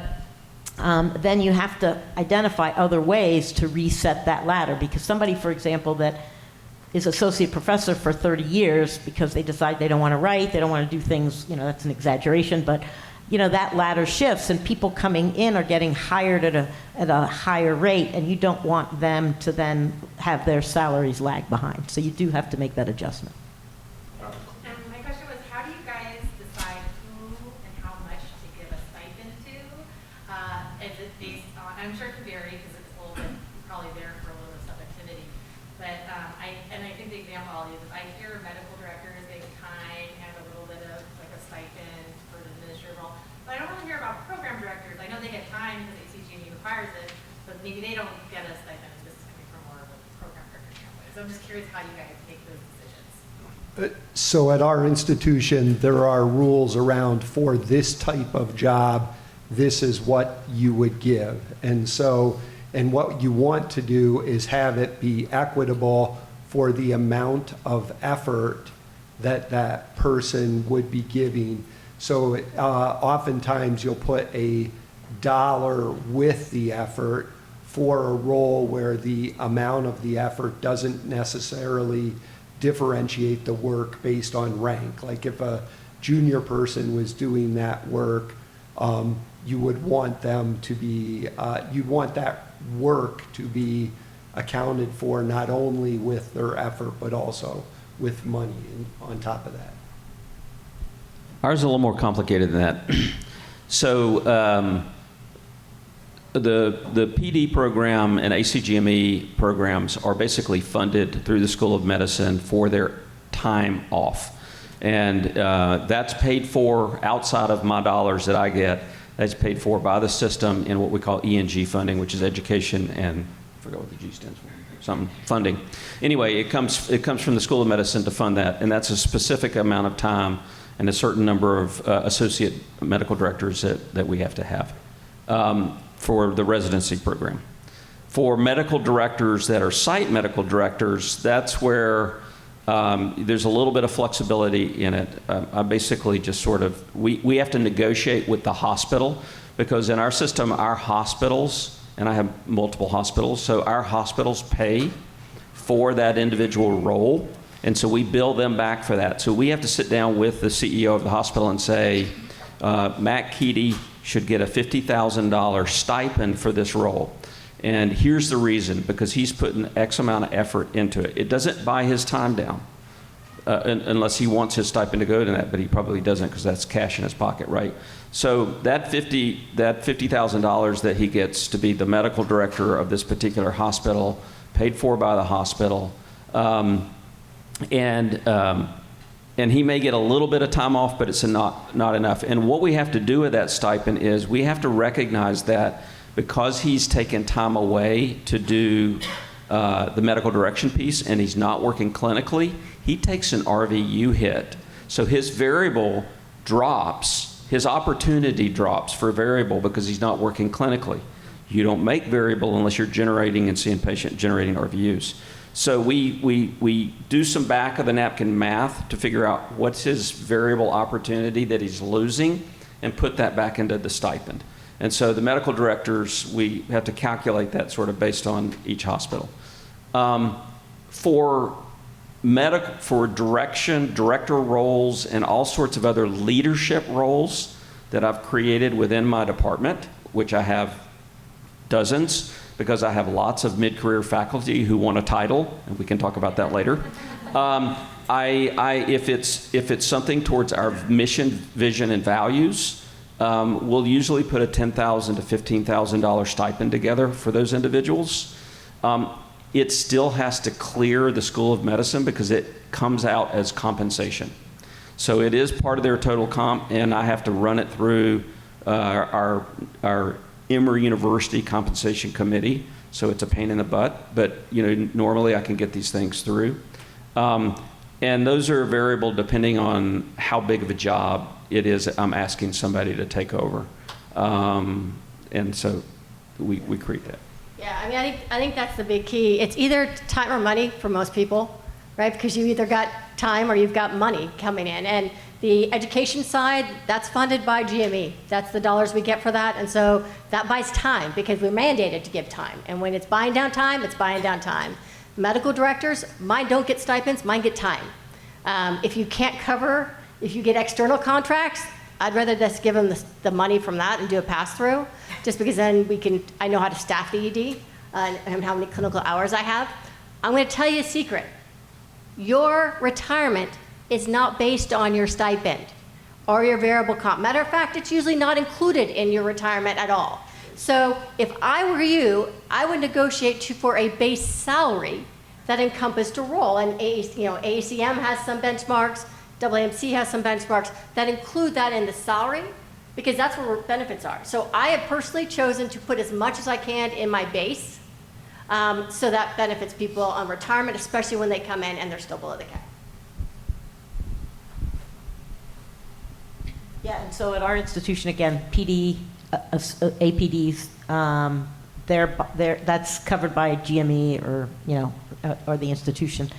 then you have to identify other ways to reset that ladder, because somebody, for example, that is associate professor for 30 years because they decide they don't want to write, they don't want to do things, that's an exaggeration, but that ladder shifts and people coming in are getting hired at a higher rate, and you don't want them to then have their salaries lag behind. So you do have to make that adjustment.
And my question was, how do you guys decide who and how much to give a stipend to? Is it based on, I'm sure it can vary because it's a little bit, probably there for a little bit of subjectivity, but I think the example I'll use is I hear medical directors getting time and a little bit of like a stipend for the administrative role, but I don't really hear about program directors. I know they get time because ACG requires it, but maybe they don't get a stipend. This is coming from more of a program director standpoint. So I'm just curious how you guys make those decisions.
So at our institution, there are rules around for this type of job, this is what you would give. And what you want to do is have it be equitable for the amount of effort that that person would be giving. So oftentimes you'll put a dollar with the effort for a role where the amount of the effort doesn't necessarily differentiate the work based on rank. Like if a junior person was doing that work, you would want them to be, you'd want that work to be accounted for not only with their effort, but also with money on top of that.
Ours is a little more complicated than that. So the PD program and ACGME programs are basically funded through the School of Medicine for their time off. And that's paid for outside of my dollars that I get. That's paid for by the system in what we call ENG funding, which is education and, I forgot what the G stands for, something, funding. Anyway, it comes from the School of Medicine to fund that, and that's a specific amount of time and a certain number of associate medical directors that we have to have for the residency program. For medical directors that are site medical directors, that's where there's a little bit of flexibility in it. I basically just sort of, we have to negotiate with the hospital, because in our system, our hospitals, and I have multiple hospitals, so our hospitals pay for that individual role, and so we bill them back for that. So we have to sit down with the CEO of the hospital and say, Matt Keaty should get a $50,000 stipend for this role. And here's the reason, because he's putting X amount of effort into it. It doesn't buy his time down, unless he wants his stipend to go to that, but he probably doesn't, because that's cash in his pocket, right? So that $50,000 that he gets to be the medical director of this particular hospital, paid for by the hospital, and he may get a little bit of time off, but it's not enough. And what we have to do with that stipend is we have to recognize that because he's taken time away to do the medical direction piece and he's not working clinically, he takes an RVU hit. So his variable drops, his opportunity drops for variable because he's not working clinically. You don't make variable unless you're generating and seeing patient generating RVUs. So we do some back of the napkin math to figure out what's his variable opportunity that he's losing and put that back into the stipend. And so the medical directors, we have to calculate that sort of based on each hospital. For director roles and all sorts of other leadership roles that I've created within my department, which I have dozens, because I have lots of mid-career faculty who want a title, and we can talk about that later. If it's something towards our mission, vision, and values, we'll usually put a $10,000 to $15,000 stipend together for those individuals. It still has to clear the School of Medicine because it comes out as compensation. So it is part of their total comp, and I have to run it through our Emory University Compensation Committee. So it's a pain in the butt, but normally I can get these things through. And those are variable depending on how big of a job it is I'm asking somebody to take over. And so we create that.
Yeah, I mean, I think that's the big key. It's either time or money for most people, right? Because you either got time or you've got money coming in. And the education side, that's funded by GME. That's the dollars we get for that. And so that buys time because we're mandated to give time. And when it's buying down time, it's buying down time. Medical directors, mine don't get stipends, mine get time. If you can't cover, if you get external contracts, I'd rather just give them the money from that and do a pass-through, just because then I know how to staff the ED and how many clinical hours I have. I'm going to tell you a secret. Your retirement is not based on your stipend or your variable comp. Matter of fact, it's usually not included in your retirement at all. So if I were you, I would negotiate for a base salary that encompassed a role. And AACM has some benchmarks, AACEM has some benchmarks that include that in the salary, because that's where benefits are. So I have personally chosen to put as much as I can in my base, so that benefits people on retirement, especially when they come in and they're still below the cap.
Yeah, and so at our institution, again, APDs, that's covered by GME or the institution.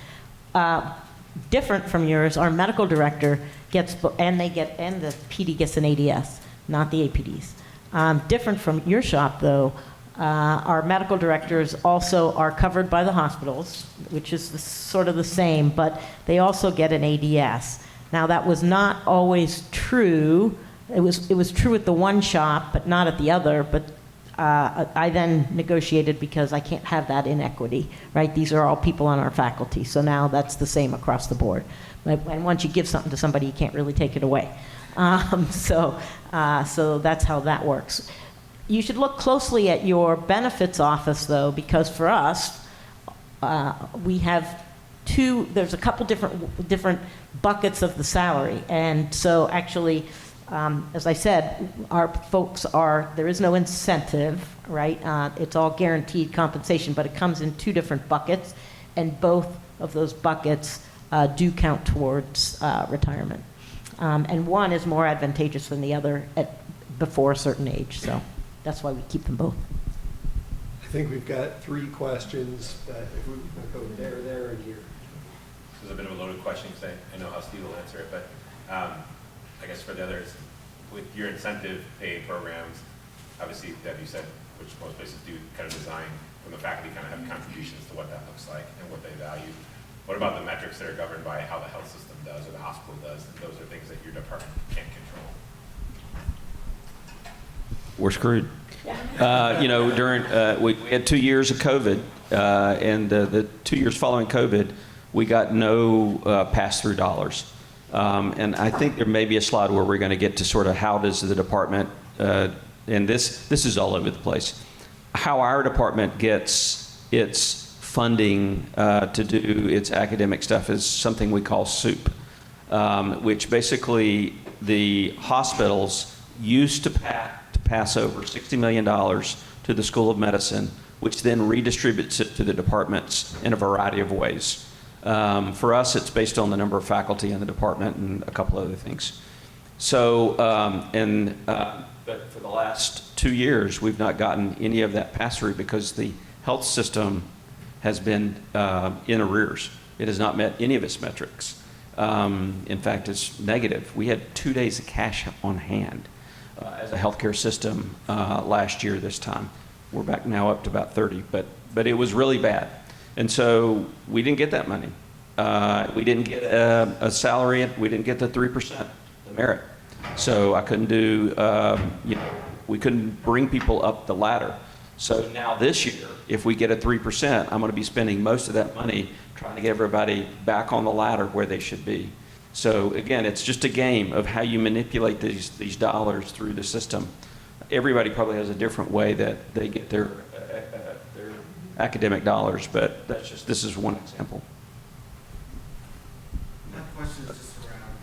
different from yours, our medical director gets, and the PD gets an ADS, not the APDs. Different from your shop, though, our medical directors also are covered by the hospitals, which is sort of the same, but they also get an ADS. Now, that was not always true. It was true at the one shop, but not at the other. But I then negotiated because I can't have that inequity, right? These are all people on our faculty, so now that's the same across the board. And once you give something to somebody, you can't really take it away. So that's how that works. You should look closely at your benefits office, though, because for us, we have there's a couple different buckets of the salary. And so actually, as I said, our folks there is no incentive, right? It's all guaranteed compensation, but it comes in two different buckets, and both of those buckets do count towards retirement. And one is more advantageous than the other before a certain age, so that's why we keep them both.
I think we've got 3 questions, but if we go there, and here.
This is a bit of a loaded question because I know how Steve will answer it, but I guess for the others, with your incentive pay programs, obviously, Deb, you said, which most places do, kind of design from the faculty, kind of have contributions to what that looks like and what they value. What about the metrics that are governed by how the health system does or the hospital does? And those are things that your department can't control.
We're screwed. During we had 2 years of COVID, and the 2 years following COVID, we got no pass-through dollars. And I think there may be a slide where we're going to get to sort of how does the department, and this is all over the place, how our department gets its funding to do its academic stuff is something we call SOUP, which basically the hospitals used to pass over $60 million to the School of Medicine, which then redistributes it to the departments in a variety of ways. For us, it's based on the number of faculty in the department and a couple other things. So, but for the last 2 years, we've not gotten any of that pass-through because the health system has been in arrears. It has not met any of its metrics. In fact, it's negative. We had 2 days of cash on hand as a healthcare system last year this time. We're back now up to about 30, but it was really bad. And so we didn't get that money. We didn't get a salary. We didn't get the 3%, the merit. So I couldn't do, we couldn't bring people up the ladder. So now this year, if we get a 3%, I'm going to be spending most of that money trying to get everybody back on the ladder where they should be. So again, it's just a game of how you manipulate these dollars through the system. Everybody probably has a different way that they get their academic dollars, but this is one example.
My question is just around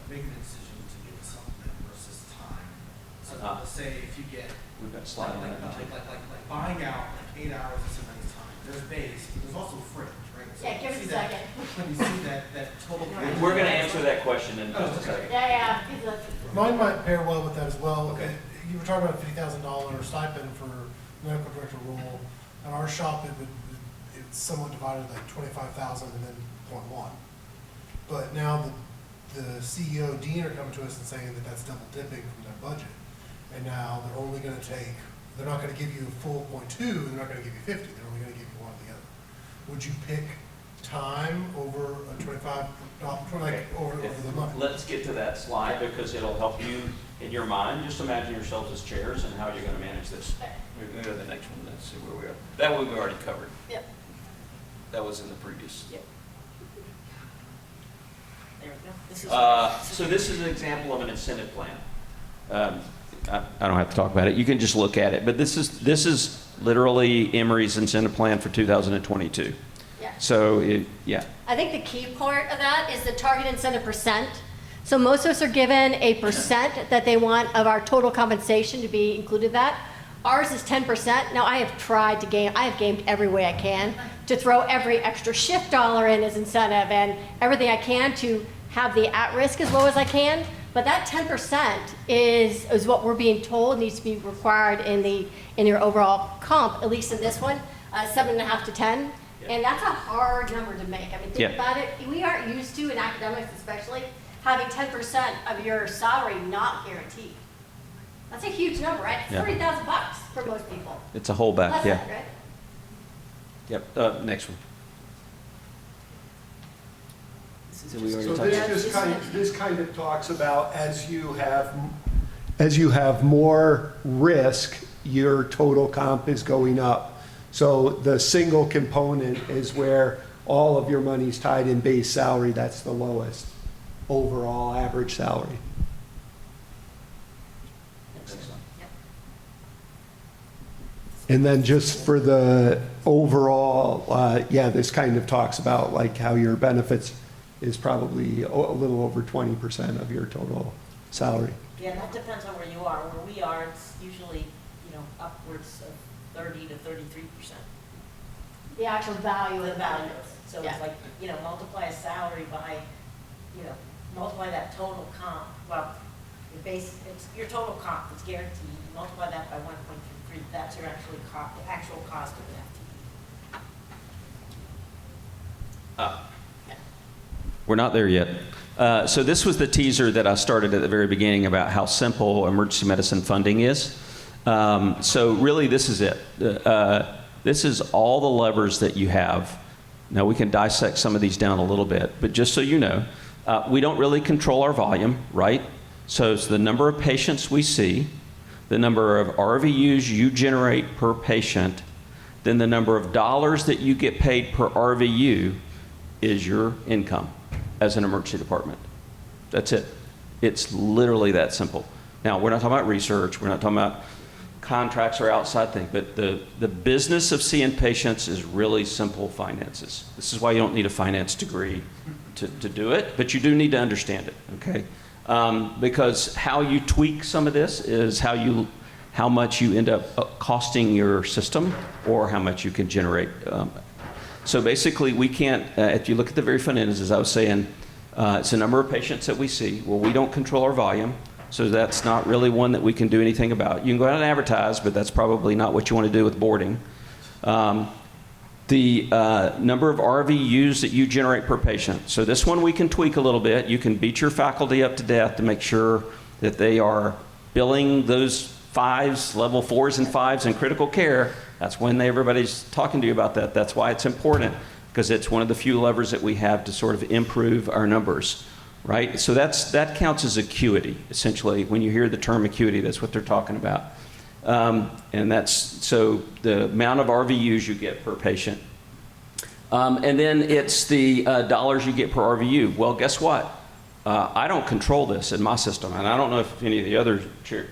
making a decision to give a supplement versus time. So let's say if you get
we've got a slide on that.
Like buying out 8 hours of somebody's time. There's base, but there's also fringe, right? So
Yeah, give us a second.
When you see that total.
We're going to answer that question in just a second.
Yeah.
Mine might pair well with that as well.
Okay.
You were talking about a $50,000 stipend for medical director role. At our shop, it's somewhat divided, like 25,000 and then 0.1. But now the CEO, Dean, are coming to us and saying that that's double dipping from their budget. And now they're only going to they're not going to give you a full 0.2, they're not going to give you 50, they're only going to give you one or the other. Would you pick time over a over the month?
Let's get to that slide because it'll help you in your mind. Just imagine yourselves as chairs and how you're going to manage this. We're going to go to the next one. Let's see where we are. That one we already covered.
Yep.
That was in the previous.
Yep.
There we go.
So this is an example of an incentive plan. I don't have to talk about it. You can just look at it. But this is literally Emory's incentive plan for 2022.
Yeah.
So
I think the key part of that is the target incentive percent. So most of us are given a percent that they want of our total compensation to be included that. Ours is 10%. Now I have tried to I have gamed every way I can to throw every extra shift dollar in as incentive and everything I can to have the at-risk as low as I can. But that 10% is what we're being told needs to be required in your overall comp, at least in this one, 7.5 to 10. And that's a hard number to make. I mean, think
Yeah.
about it. We aren't used to, in academics especially, having 10% of your salary not guaranteed. That's a huge number, right? It's
Yeah.
$30,000 for most people.
It's a holdback,
Less
yeah.
than, right?
Yep, next one. Did we already
So
talk about
this kind of talks about as you have more risk, your total comp is going up. So the single component is where all of your money's tied in base salary. That's the lowest overall average salary. And then just for the overall, yeah, this kind of talks about like how your benefits is probably a little over 20% of your total salary.
Yeah, that depends on where you are. Where we are, it's usually, upwards of 30 to 33%.
The actual value of
The
the
value.
benefits.
So
Yeah.
it's like, multiply a salary by, multiply that total comp. Well, it's your total comp, it's guaranteed. You multiply that by 1.33, that's your actual cost of the FTE.
We're not there yet. So this was the teaser that I started at the very beginning about how simple emergency medicine funding is. So really, this is it. This is all the levers that you have. Now, we can dissect some of these down a little bit, but just so you know, we don't really control our volume, right? So it's the number of patients we see, the number of RVUs you generate per patient, then the number of dollars that you get paid per RVU is your income as an emergency department. That's it. It's literally that simple. Now, we're not talking about research, we're not talking about contracts or outside things, but the business of seeing patients is really simple finances. This is why you don't need a finance degree to do it, but you do need to understand it, okay? Because how you tweak some of this is how much you end up costing your system or how much you can generate. So basically, we can't, if you look at the very front end, as I was saying, it's the number of patients that we see. Well, we don't control our volume, so that's not really one that we can do anything about. You can go out and advertise, but that's probably not what you want to do with boarding. The number of RVUs that you generate per patient. So this one we can tweak a little bit. You can beat your faculty up to death to make sure that they are billing those 5s, level 4s and 5s in critical care. That's when everybody's talking to you about that. That's why it's important, because it's one of the few levers that we have to sort of improve our numbers, right? So that counts as acuity, essentially. When you hear the term acuity, that's what they're talking about. And that's, so the amount of RVUs you get per patient. And then it's the dollars you get per RVU. Well, guess what? I don't control this in my system, and I don't know if any of the others,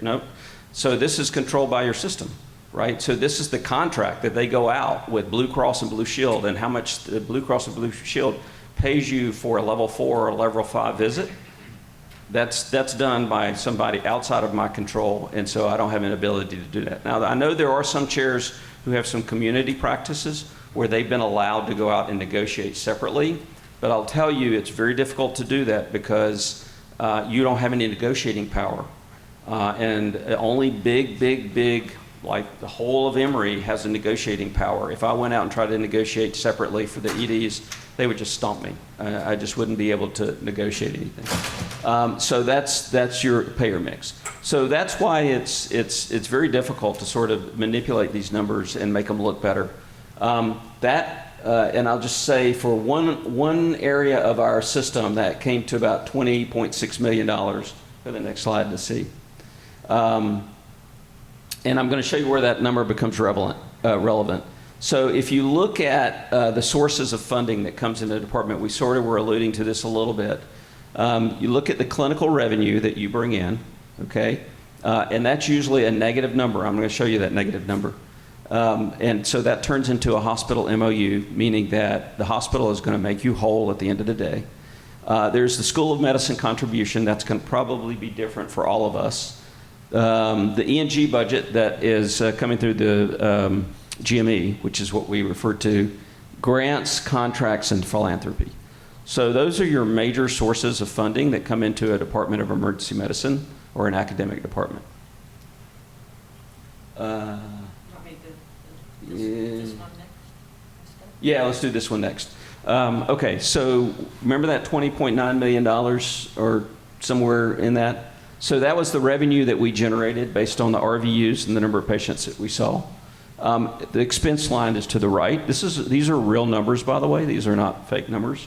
nope. So this is controlled by your system, right? So this is the contract that they go out with Blue Cross and Blue Shield, and how much the Blue Cross and Blue Shield pays you for a level 4 or level 5 visit. That's done by somebody outside of my control, and so I don't have an ability to do that. Now, I know there are some chairs who have some community practices where they've been allowed to go out and negotiate separately, but I'll tell you it's very difficult to do that because you don't have any negotiating power. And only big, like the whole of Emory has a negotiating power. If I went out and tried to negotiate separately for the EDs, they would just stomp me. I just wouldn't be able to negotiate anything. So that's your payer mix. So that's why it's very difficult to sort of manipulate these numbers and make them look better. And I'll just say for one area of our system that came to about $20.6 million. Go to the next slide to see. And I'm going to show you where that number becomes relevant. So if you look at the sources of funding that comes into the department, we sort of were alluding to this a little bit. You look at the clinical revenue that you bring in, okay? And that's usually a negative number. I'm going to show you that negative number. And so that turns into a hospital MOU, meaning that the hospital is going to make you whole at the end of the day. There's the School of Medicine contribution. That's going to probably be different for all of us. The E&G budget that is coming through the GME, which is what we refer to, grants, contracts, and philanthropy. So those are your major sources of funding that come into a Department of Emergency Medicine or an academic department. Yeah, let's do this one next. Okay, so remember that $20.9 million or somewhere in that? So that was the revenue that we generated based on the RVUs and the number of patients that we saw. The expense line is to the right. These are real numbers, by the way. These are not fake numbers.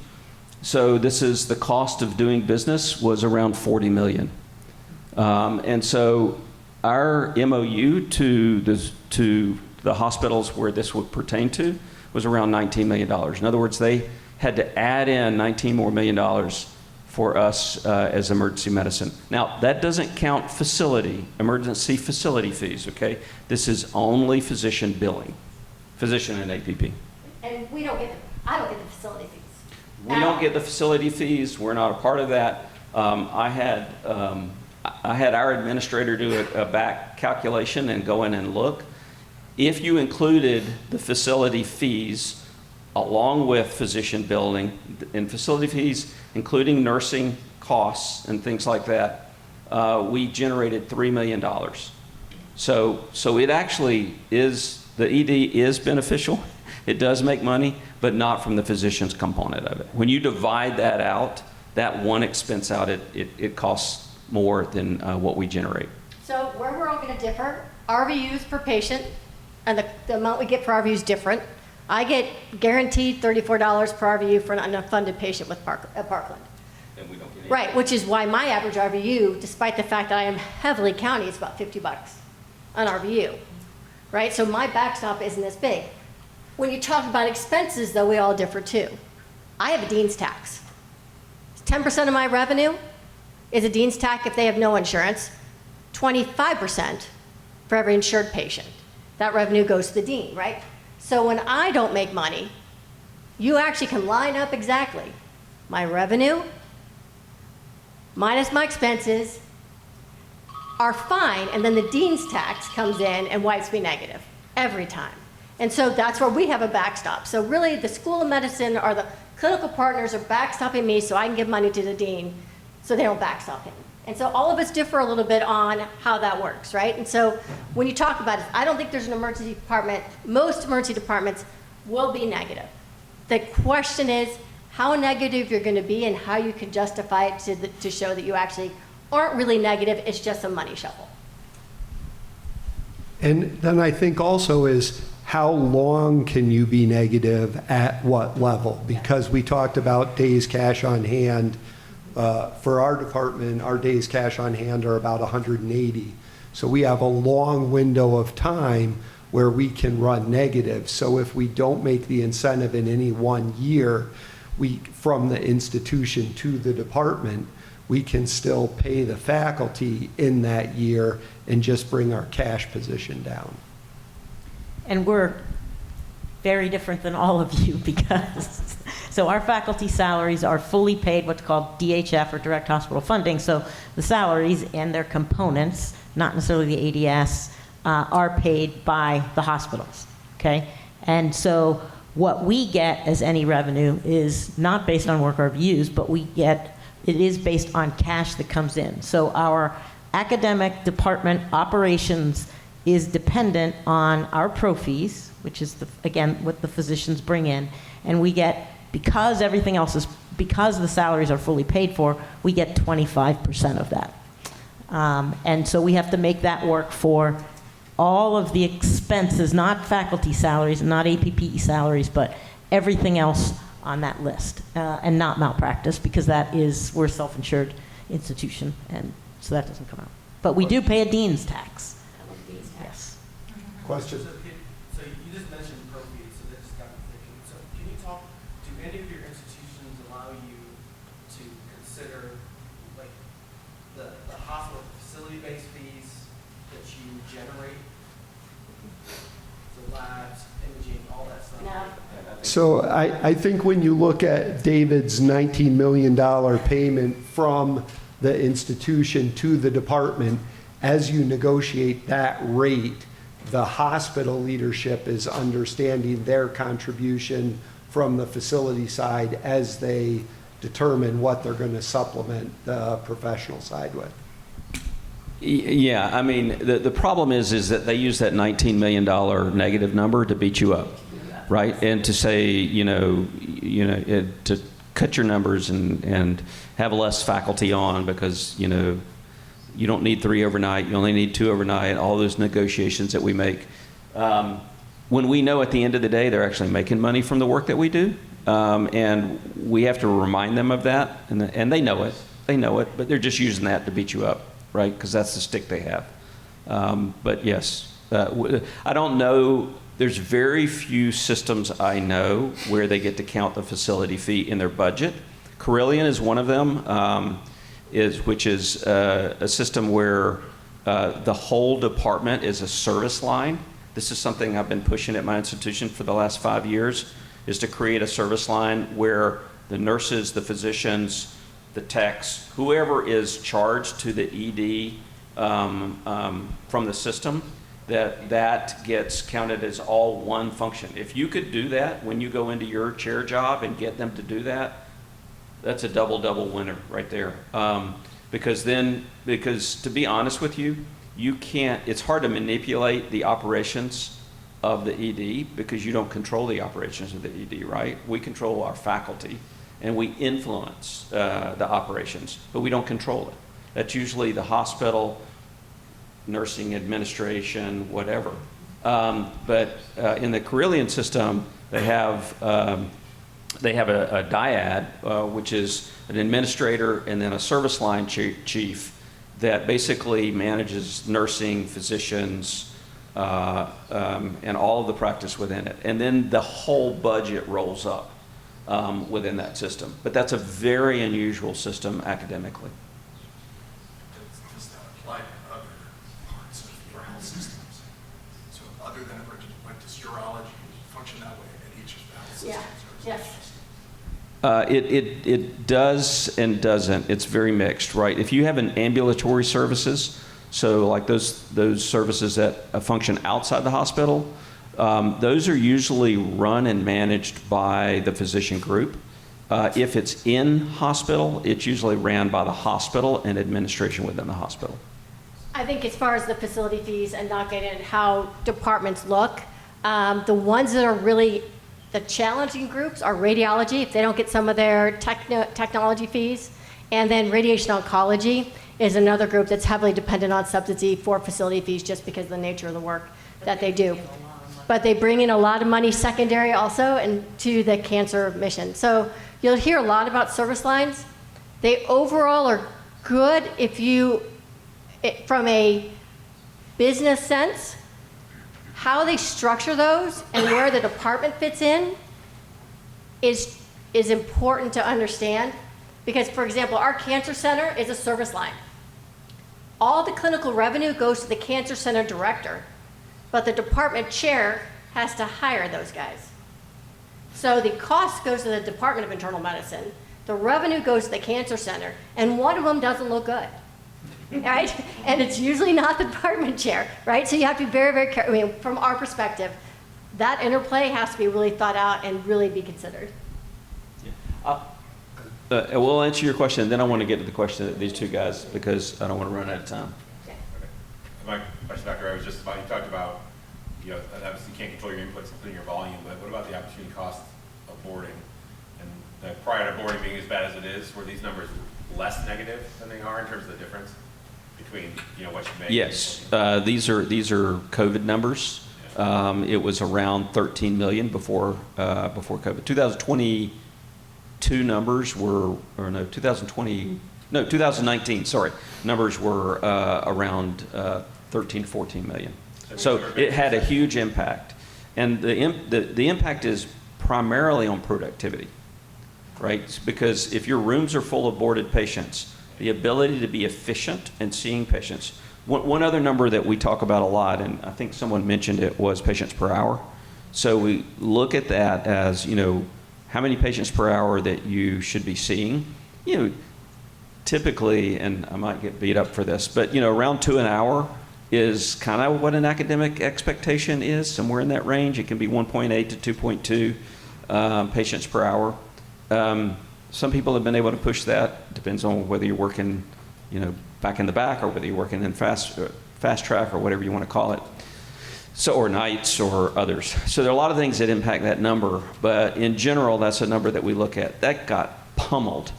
So this is the cost of doing business was around $40 million. And so our MOU to the hospitals where this would pertain to was around $19 million. In other words, they had to add in $19 million more for us as emergency medicine. Now, that doesn't count emergency facility fees, okay? This is only physician billing, physician and APP.
And I don't get the facility fees.
We don't get the facility fees. We're not a part of that. I had our administrator do a back calculation and go in and look. If you included the facility fees along with physician billing and facility fees, including nursing costs and things like that, we generated $3 million. So it actually is, the ED is beneficial. It does make money, but not from the physician's component of it. When you divide that out, that one expense out, it costs more than what we generate.
So where we're all going to differ, RVUs per patient, and the amount we get per RVU is different. I get guaranteed $34 per RVU for an unfunded patient at Parkland.
And we don't get any.
Right, which is why my average RVU, despite the fact that I am heavily county, is about $50 an RVU. Right, so my backstop isn't as big. When you talk about expenses, though, we all differ too. I have a dean's tax. 10% of my revenue is a dean's tax if they have no insurance, 25% for every insured patient. That revenue goes to the dean, right? So when I don't make money, you actually can line up exactly my revenue minus my expenses are fine, and then the dean's tax comes in and wipes me negative every time. And so that's where we have a backstop. So really the School of Medicine or the clinical partners are backstopping me so I can give money to the dean so they don't backstop him. And so all of us differ a little bit on how that works, right? And so when you talk about it, I don't think there's an emergency department. Most emergency departments will be negative. The question is how negative you're going to be and how you can justify it to show that you actually aren't really negative. It's just a money shuffle.
And then I think also is how long can you be negative at what level? Because we talked about days cash on hand. For our department, our days cash on hand are about 180. So we have a long window of time where we can run negative. So if we don't make the incentive in any 1 year, from the institution to the department, we can still pay the faculty in that year and just bring our cash position down.
And we're very different than all of you because, so our faculty salaries are fully paid, what's called DHF or direct hospital funding. So the salaries and their components, not necessarily the ADS, are paid by the hospitals, okay? And so what we get as any revenue is not based on work RVUs, but it is based on cash that comes in. So our academic department operations is dependent on our pro fees, which is, again, what the physicians bring in. And we get, because everything else is, because the salaries are fully paid for, we get 25% of that. And so we have to make that work for all of the expenses, not faculty salaries, not APPE salaries, but everything else on that list, and not malpractice, because we're a self-insured institution, and so that doesn't come out. But we do pay a dean's tax. Yes.
Question?
So you just mentioned pro fees, so that just got me thinking. So can you talk, do any of your institutions allow you to consider like the hospital facility-based fees that you generate? So labs, imaging, all that stuff?
No.
So I think when you look at David's $19 million payment from the institution to the department, as you negotiate that rate, the hospital leadership is understanding their contribution from the facility side as they determine what they're going to supplement the professional side with.
Yeah, I mean, the problem is that they use that $19 million negative number to beat you up. right? And to say, to cut your numbers and have less faculty on because, you don't need 3 overnight, you only need 2 overnight, all those negotiations that we make. When we know at the end of the day they're actually making money from the work that we do, and we have to remind them of that, and they know it, but they're just using that to beat you up, right? Because that's the stick they have. But yes, I don't know, there's very few systems I know where they get to count the facility fee in their budget. Carillion is one of them, which is a system where the whole department is a service line. This is something I've been pushing at my institution for the last 5 years, is to create a service line where the nurses, the physicians, the techs, whoever is charged to the ED from the system, that gets counted as all one function. If you could do that when you go into your chair job and get them to do that, that's a double winner right there. Because to be honest with you, it's hard to manipulate the operations of the ED because you don't control the operations of the ED, right? We control our faculty and we influence the operations, but we don't control it. That's usually the hospital, nursing administration, whatever. But in the Carillion system, they have a dyad, which is an administrator and then a service line chief that basically manages nursing, physicians, and all of the practice within it. And then the whole budget rolls up within that system. But that's a very unusual system academically.
Does that apply to other parts of your health systems? So other than emergent, like does urology function that way at each of the health systems?
Yeah. Yes.
It does and doesn't. It's very mixed, right? If you have an ambulatory services, so like those services that function outside the hospital, those are usually run and managed by the physician group. If it's in hospital, it's usually ran by the hospital and administration within the hospital.
I think as far as the facility fees and not getting into how departments look, the ones that are really the challenging groups are radiology, if they don't get some of their technology fees, and then radiation oncology is another group that's heavily dependent on subsidy for facility fees just because of the nature of the work that they do. But they bring in a lot of money secondary also and to the cancer mission. So you'll hear a lot about service lines. They overall are good from a business sense. How they structure those and where the department fits in is important to understand. Because, for example, our cancer center is a service line. All the clinical revenue goes to the cancer center director, but the department chair has to hire those guys. So the cost goes to the Department of Internal Medicine, the revenue goes to the cancer center, and one of them doesn't look good. Right? And it's usually not the department chair, right? So you have to be very, very careful. I mean, from our perspective, that interplay has to be really thought out and really be considered.
We'll answer your question, and then I want to get to the question of these two guys because I don't want to run out of time.
Okay. My question, Dr. Wright, was just about, you talked about, obviously you can't control your inputs, including your volume, but what about the opportunity cost of boarding? And prior to boarding being as bad as it is, were these numbers less negative than they are in terms of the difference between what you make?
Yes, these are COVID numbers. It was around 13 million before COVID. 2022 numbers were, 2019. Sorry, numbers were around 13 to 14 million. So it had a huge impact, and the impact is primarily on productivity, right? Because if your rooms are full of boarded patients, the ability to be efficient in seeing patients. One other number that we talk about a lot, and I think someone mentioned it, was patients per hour. So we look at that as, how many patients per hour that you should be seeing. Typically, and I might get beat up for this, but around 2 an hour is kind of what an academic expectation is, somewhere in that range. It can be 1.8 to 2.2 patients per hour. Some people have been able to push that. Depends on whether you're working, back in the back or whether you're working in fast track or whatever you want to call it. So, or nights or others. So there are a lot of things that impact that number, but in general, that's a number that we look at. That got pummeled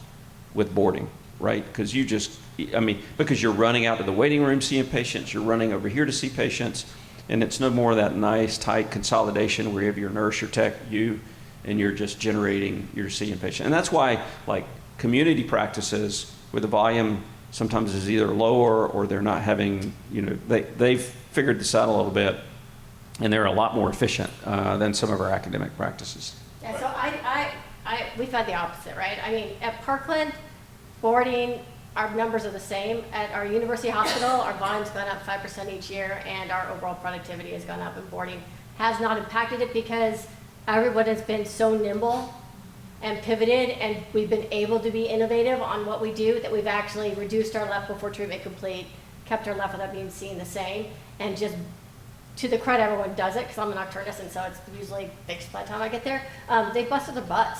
with boarding, right? Because because you're running out to the waiting room seeing patients, you're running over here to see patients, and it's no more of that nice, tight consolidation where you have your nurse, your tech, and you're just generating, you're seeing patients. And that's why, like, community practices where the volume sometimes is either lower or they're not having, they've figured this out a little bit, and they're a lot more efficient than some of our academic practices.
Yeah, so we've had the opposite, right? I mean, at Parkland, boarding, our numbers are the same. At our university hospital, our volume's gone up 5% each year, and our overall productivity has gone up, and boarding has not impacted it because everyone has been so nimble and pivoted, and we've been able to be innovative on what we do that we've actually reduced our left before treatment complete, kept our left without being seen the same, and just to the credit, everyone does it because I'm a nocturnist, and so it's usually fixed by the time I get there. They busted their butts,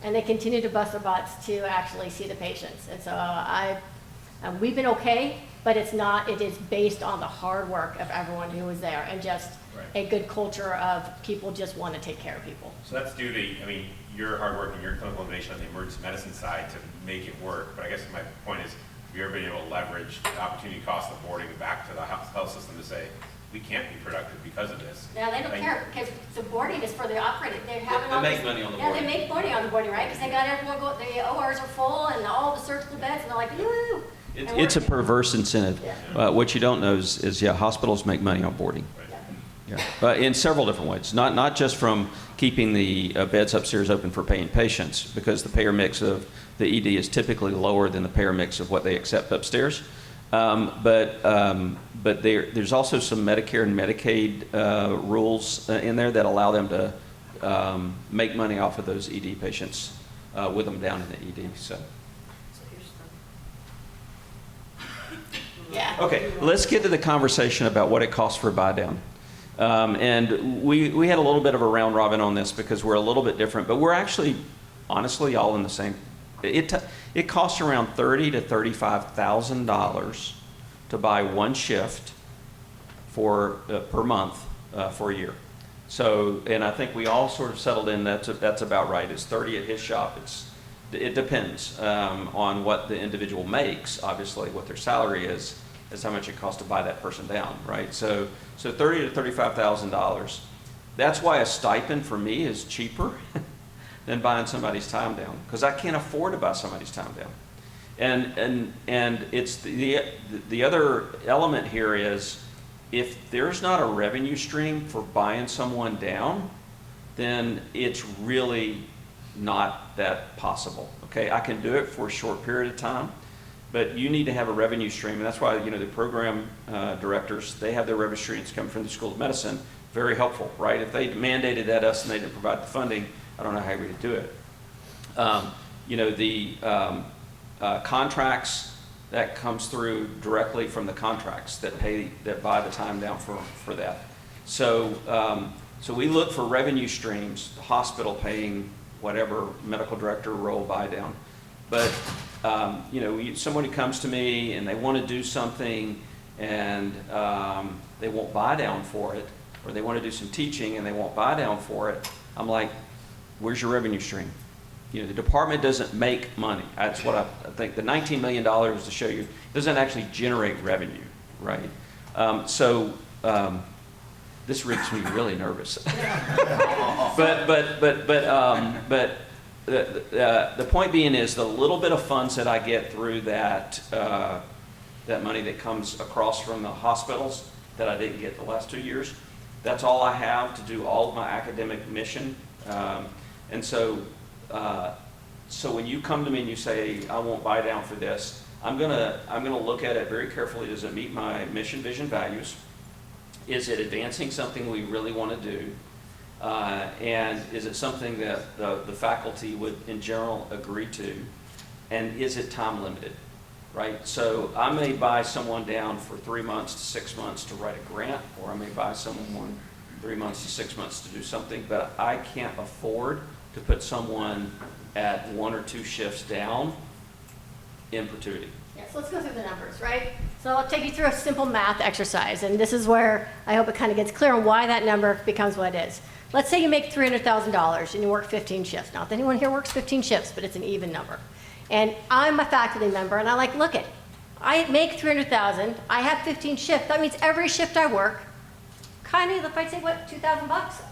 and they continue to bust their butts to actually see the patients. And so we've been okay, but it is based on the hard work of everyone who was there and just a good culture of people just want to take care of people.
So that's due to, your hard work and your clinical innovation on the emergency medicine side to make it work. But I guess my point is, have you ever been able to leverage the opportunity cost of boarding back to the health system to say, we can't be productive because of this?
Yeah, they don't care because the boarding is for the operating. They
make money on the boarding.
Yeah, they make money on the boarding, right? Because they got everyone go. The ORs are full and all the surgical beds, and they're like, woo.
It's a perverse incentive.
Yeah.
What you don't know is hospitals make money on boarding. Yeah. In several different ways, not just from keeping the beds upstairs open for paying patients, because the payer mix of the ED is typically lower than the payer mix of what they accept upstairs. But there's also some Medicare and Medicaid rules in there that allow them to make money off of those ED patients with them down in the ED. So.
Yeah.
Okay, let's get to the conversation about what it costs for a buy down. And we had a little bit of a round robin on this because we're a little bit different, but we're actually, honestly, all in the same. It costs around $30,000 to $35,000 to buy one shift for per month for a year. So, and I think we all sort of settled in that's about right. It's 30 at his shop. It depends on what the individual makes. Obviously, what their salary is how much it costs to buy that person down, right? So $30,000 to $35,000. That's why a stipend for me is cheaper than buying somebody's time down, because I can't afford to buy somebody's time down. And it's the other element here is, if there's not a revenue stream for buying someone down, then it's really not that possible. Okay, I can do it for a short period of time, but you need to have a revenue stream, and that's why the program directors, they have their revenue streams coming from the School of Medicine. Very helpful, right? If they mandated that us and they didn't provide the funding, I don't know how we would do it. The contracts, that comes through directly from the contracts that buy the time down for that. So we look for revenue streams, the hospital paying whatever medical director role buy down. But someone who comes to me and they want to do something and they won't buy down for it, or they want to do some teaching and they won't buy down for it, I'm like, where's your revenue stream? The department doesn't make money. That's what I think. The $19 million to show you doesn't actually generate revenue, right? This makes me really nervous. but the point being is, the little bit of funds that I get through that money that comes across from the hospitals that I didn't get the last 2 years, that's all I have to do all of my academic mission. So when you come to me and you say, I won't buy down for this, I'm gonna look at it very carefully. Does it meet my mission, vision, values? Is it advancing something we really want to do? And is it something that the faculty would, in general, agree to? And is it time limited, right? So I may buy someone down for 3 months to 6 months to write a grant, or I may buy someone 3 months to 6 months to do something, but I can't afford to put someone at 1 or 2 shifts down in perpetuity.
Yeah, so let's go through the numbers, right? So I'll take you through a simple math exercise, and this is where I hope it kind of gets clear on why that number becomes what it is. Let's say you make $300,000 and you work 15 shifts. Not that anyone here works 15 shifts, but it's an even number. And I'm a faculty member, and I like, look it, I make $300,000, I have 15 shifts. That means every shift I work, kind of, if I say, what, $2,000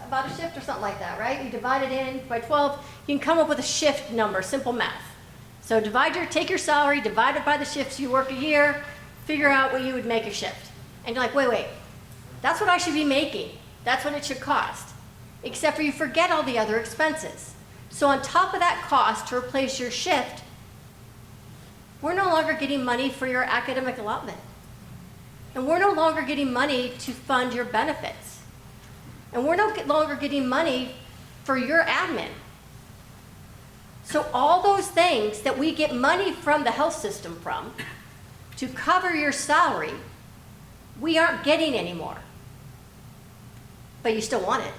about a shift or something like that, right? You divide it in by 12, you can come up with a shift number, simple math. So take your salary, divide it by the shifts you work a year, figure out what you would make a shift. And you're like, wait, that's what I should be making. That's what it should cost. Except for you forget all the other expenses. So on top of that cost to replace your shift, we're no longer getting money for your academic allotment. And we're no longer getting money to fund your benefits. And we're no longer getting money for your admin. So all those things that we get money from the health system from to cover your salary, we aren't getting anymore. But you still want it,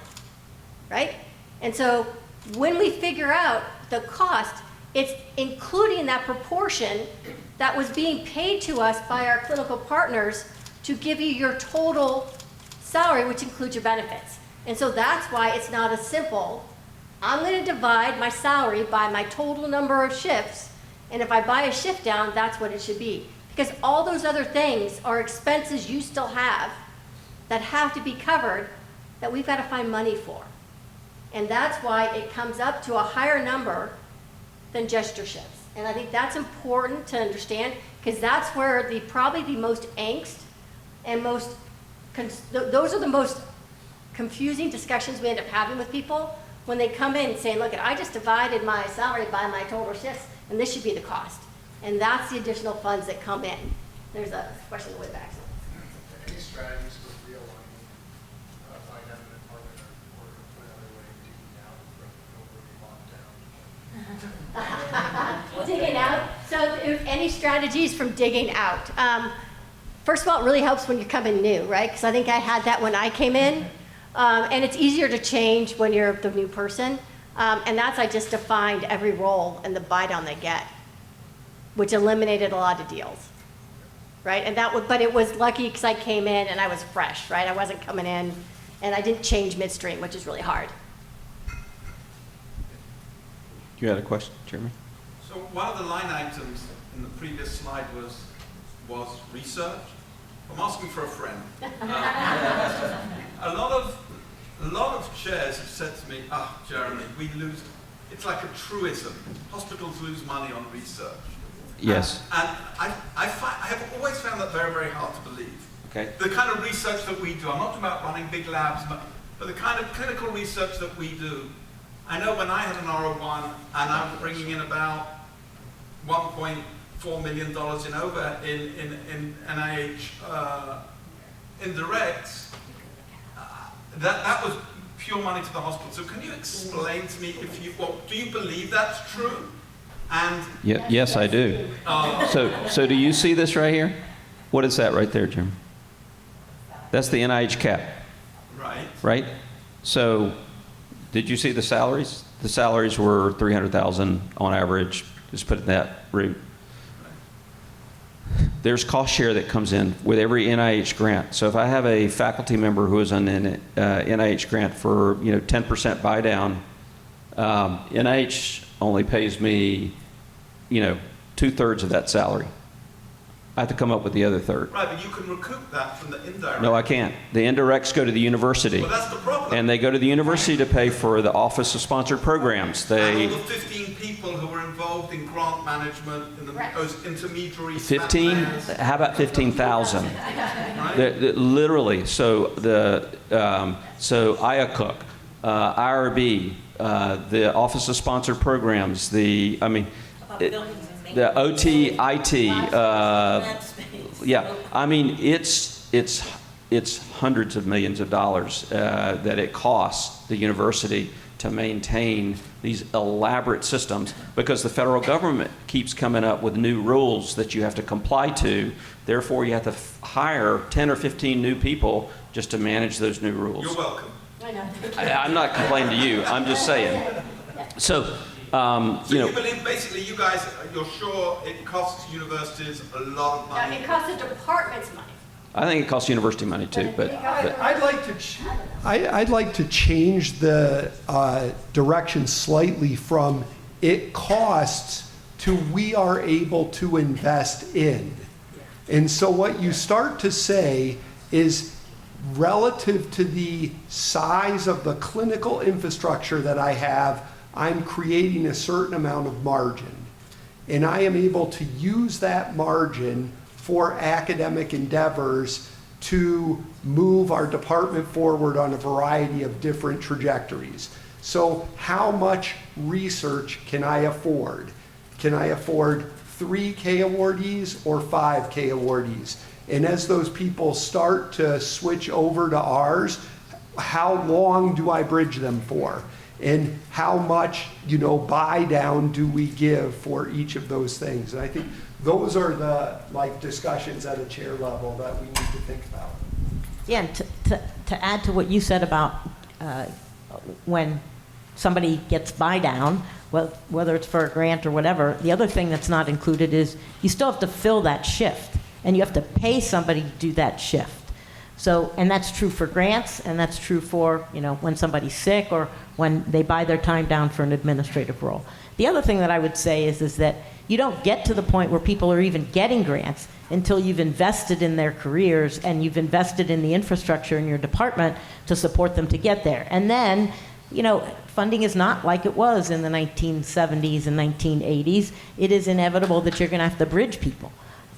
right? And so when we figure out the cost, it's including that proportion that was being paid to us by our clinical partners to give you your total salary, which includes your benefits. And so that's why it's not as simple. I'm going to divide my salary by my total number of shifts, and if I buy a shift down, that's what it should be. Because all those other things are expenses you still have that have to be covered that we've got to find money for. And that's why it comes up to a higher number than just your shifts. And I think that's important to understand, because that's where probably the most angst and those are the most confusing discussions we end up having with people when they come in saying, look, I just divided my salary by my total shifts, and this should be the cost. And that's the additional funds that come in. There's a question on the way back.
Any strategies for realigning academic department, or put another way, digging out from over the lockdown?
Digging out. So any strategies from digging out? First of all, it really helps when you come in new, right? Because I think I had that when I came in. And it's easier to change when you're the new person. And that's, I just defined every role and the buy down they get, which eliminated a lot of deals, right? And but it was lucky because I came in and I was fresh, right? I wasn't coming in and I didn't change midstream, which is really hard.
You had a question, Jeremy?
So one of the line items in the previous slide was research. I'm asking for a friend. A lot of chairs have said to me, Jeremy, we lose, it's like a truism. Hospitals lose money on research.
Yes.
And I have always found that very, very hard to believe.
Okay.
The kind of research that we do, I'm not talking about running big labs, but the kind of clinical research that we do. I know when I had an R01 and I'm bringing in about $1.4 million in NIH indirects, that was pure money to the hospital. So can you explain to me do you believe that's true? And
Yes, I do. So do you see this right here? What is that right there, Jim? That's the NIH cap.
Right.
Right? So did you see the salaries? The salaries were $300,000 on average. Just put it in that route. There's cost share that comes in with every NIH grant. So if I have a faculty member who is on an NIH grant for 10% buy down, NIH only pays me 2/3 of that salary. I have to come up with the other third.
Right, but you can recoup that from the indirect.
No, I can't. The indirects go to the university.
Well, that's the problem.
And they go to the university to pay for the Office of Sponsored Programs.
And all the 15 people who were involved in grant management, in those intermediary
15? How about 15,000?
Right.
Literally. So IACUC, IRB, the Office of Sponsored Programs, the OT, IT, it's hundreds of millions of dollars that it costs the university to maintain these elaborate systems, because the federal government keeps coming up with new rules that you have to comply to. Therefore, you have to hire 10 or 15 new people just to manage those new rules.
You're welcome.
I know.
I'm not complaining to you. I'm just saying. So
So
You know,
you believe basically you guys, you're sure it costs universities a lot of money?
It costs the departments money.
I think it costs university money too, but
I'd like to change the direction slightly from it costs to we are able to invest in. And so what you start to say is relative to the size of the clinical infrastructure that I have, I'm creating a certain amount of margin. And I am able to use that margin for academic endeavors to move our department forward on a variety of different trajectories. So how much research can I afford? Can I afford 3K awardees or 5K awardees? And as those people start to switch over to ours, how long do I bridge them for? And how much, buy down do we give for each of those things? And I think those are the discussions at a chair level that we need to think about.
Yeah, and to add to what you said about when somebody gets buy down, whether it's for a grant or whatever, the other thing that's not included is you still have to fill that shift, and you have to pay somebody to do that shift. So, and that's true for grants, and that's true for, when somebody's sick or when they buy their time down for an administrative role. The other thing that I would say is that you don't get to the point where people are even getting grants until you've invested in their careers and you've invested in the infrastructure in your department to support them to get there. And then, funding is not like it was in the 1970s and 1980s. It is inevitable that you're going to have to bridge people.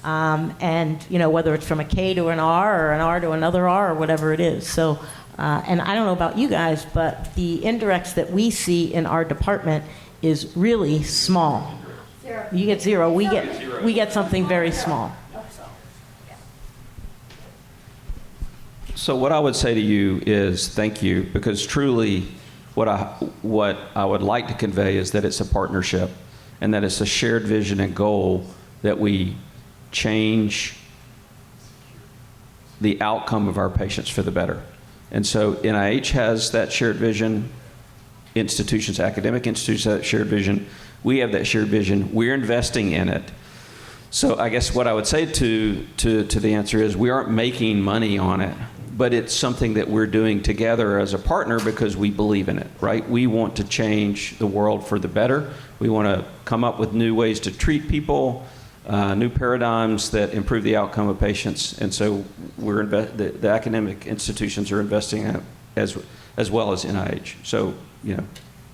And whether it's from a K to an R or an R to another R or whatever it is. So, and I don't know about you guys, but the indirects that we see in our department is really small.
Zero.
You get zero. We get something very small.
so what I would say to you is thank you, because truly what I would like to convey is that it's a partnership and that it's a shared vision and goal that we change the outcome of our patients for the better. And so NIH has that shared vision, institutions, academic institutions have that shared vision, we have that shared vision, we're investing in it. So I guess what I would say to the answer is we aren't making money on it, but it's something that we're doing together as a partner because we believe in it, right? We want to change the world for the better. We want to come up with new ways to treat people, new paradigms that improve the outcome of patients. And so the academic institutions are investing in it as well as NIH. So,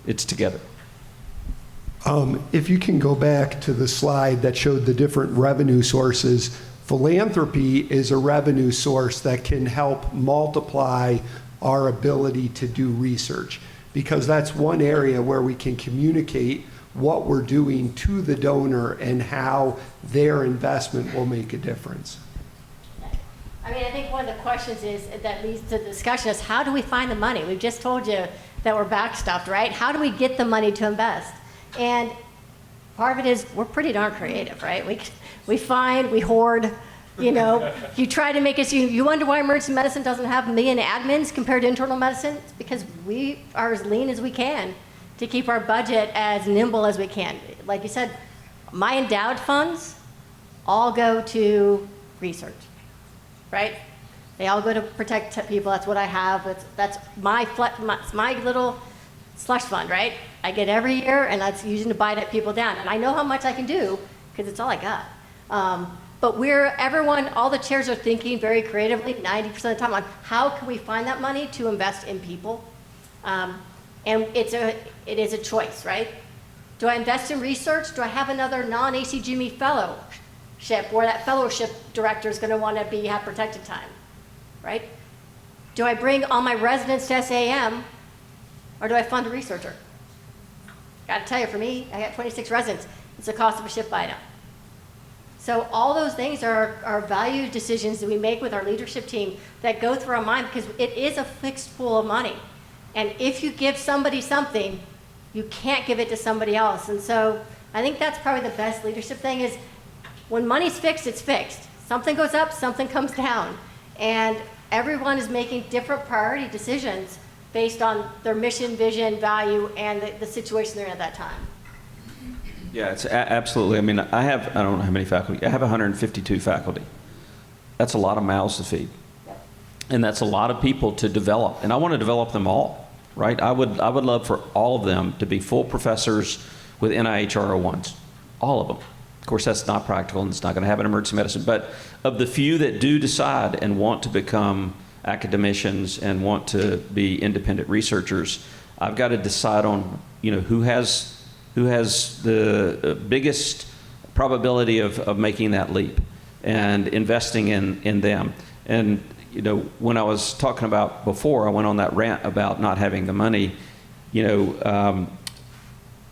it's together.
If you can go back to the slide that showed the different revenue sources, philanthropy is a revenue source that can help multiply our ability to do research, because that's one area where we can communicate what we're doing to the donor and how their investment will make a difference.
I mean, I think one of the questions that leads to the discussion is how do we find the money? We've just told you that we're backstopped, right? How do we get the money to invest? And part of it is we're pretty darn creative, right? We find, we hoard, you try to make us, you wonder why emergency medicine doesn't have a million admins compared to internal medicine? It's because we are as lean as we can to keep our budget as nimble as we can. Like you said, my endowed funds all go to research, right? They all go to protect people. That's what I have. That's my little slush fund, right? I get every year, and that's using to buy people down. And I know how much I can do because it's all I got. But all the chairs are thinking very creatively 90% of the time on how can we find that money to invest in people. And it is a choice, right? Do I invest in research? Do I have another non-ACGME fellowship where that fellowship director is going to want to have protected time, right? Do I bring all my residents to SAEM, or do I fund a researcher? Got to tell you, for me, I got 26 residents. It's the cost of a shift buy-down. So all those things are value decisions that we make with our leadership team that go through our mind because it is a fixed pool of money. And if you give somebody something, you can't give it to somebody else. And so I think that's probably the best leadership thing is when money's fixed, it's fixed. Something goes up, something comes down. And everyone is making different priority decisions based on their mission, vision, value, and the situation they're in at that time.
Yeah, it's absolutely. I mean, I don't know how many faculty. I have 152 faculty. That's a lot of mouths to feed. And that's a lot of people to develop. And I want to develop them all, right? I would love for all of them to be full professors with NIH R01s, all of them. Of course, that's not practical and it's not going to happen in emergency medicine. But of the few that do decide and want to become academicians and want to be independent researchers, I've got to decide on, who has the biggest probability of making that leap and investing in them. And when I was talking about before, I went on that rant about not having the money.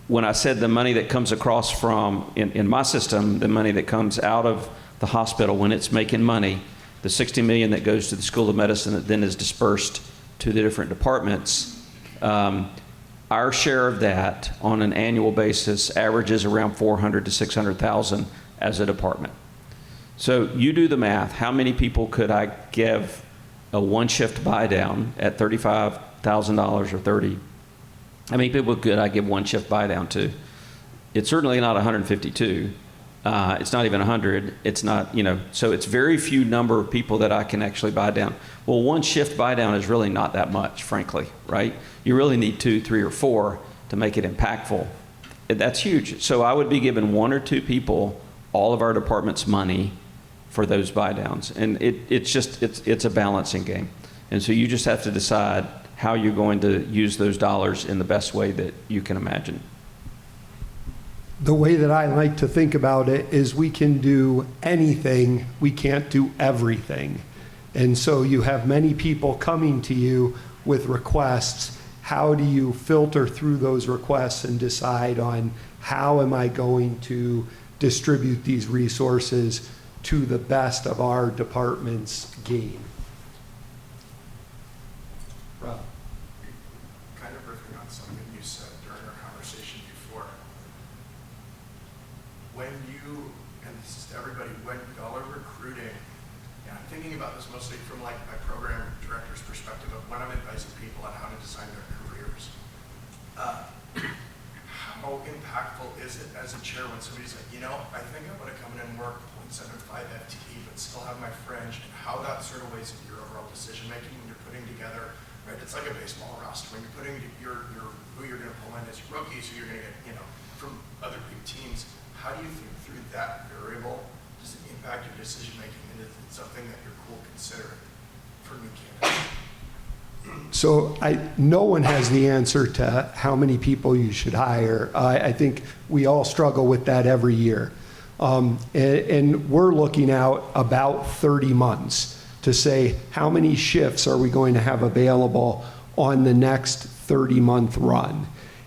When I said the money that comes across from, in my system, the money that comes out of the hospital when it's making money, the $60 million that goes to the School of Medicine that then is dispersed to the different departments, our share of that on an annual basis averages around $400,000 to $600,000 as a department. So you do the math. How many people could I give a one-shift buy-down at $35,000 or $30,000? How many people could I give one-shift buy-down to? It's certainly not 152. It's not even 100. It's not, so it's very few number of people that I can actually buy down. Well, one-shift buy-down is really not that much, frankly, right? You really need 2, 3, or 4 to make it impactful. That's huge. So I would be giving 1 or 2 people all of our department's money for those buy downs. And it's a balancing game. And so you just have to decide how you're going to use those dollars in the best way that you can imagine.
The way that I like to think about it is we can do anything, we can't do everything. And so you have many people coming to you with requests. How do you filter through those requests and decide on how am I going to distribute these resources to the best of our department's gain? Rob.
Kind of riffing on something you said during our conversation before. When you, and this is to everybody, when y'all are recruiting, and I'm thinking about this mostly from like my program director's perspective of when I'm advising people on how to design their careers. How impactful is it as a chair when somebody's like, I think I want to come in and work 0.75 FTE, but still have my fringe, and how that sort of weighs into your overall decision making when you're putting together, right? It's like a baseball roster when you're putting your who you're going to pull in as your rookies, who you're going to get, from other big teams. How do you think through that variable? Does it impact your decision making, and is it something that you're cool considering for new candidates?
So no one has the answer to how many people you should hire. I think we all struggle with that every year. And we're looking out about 30 months to say how many shifts are we going to have available on the next 30-month run.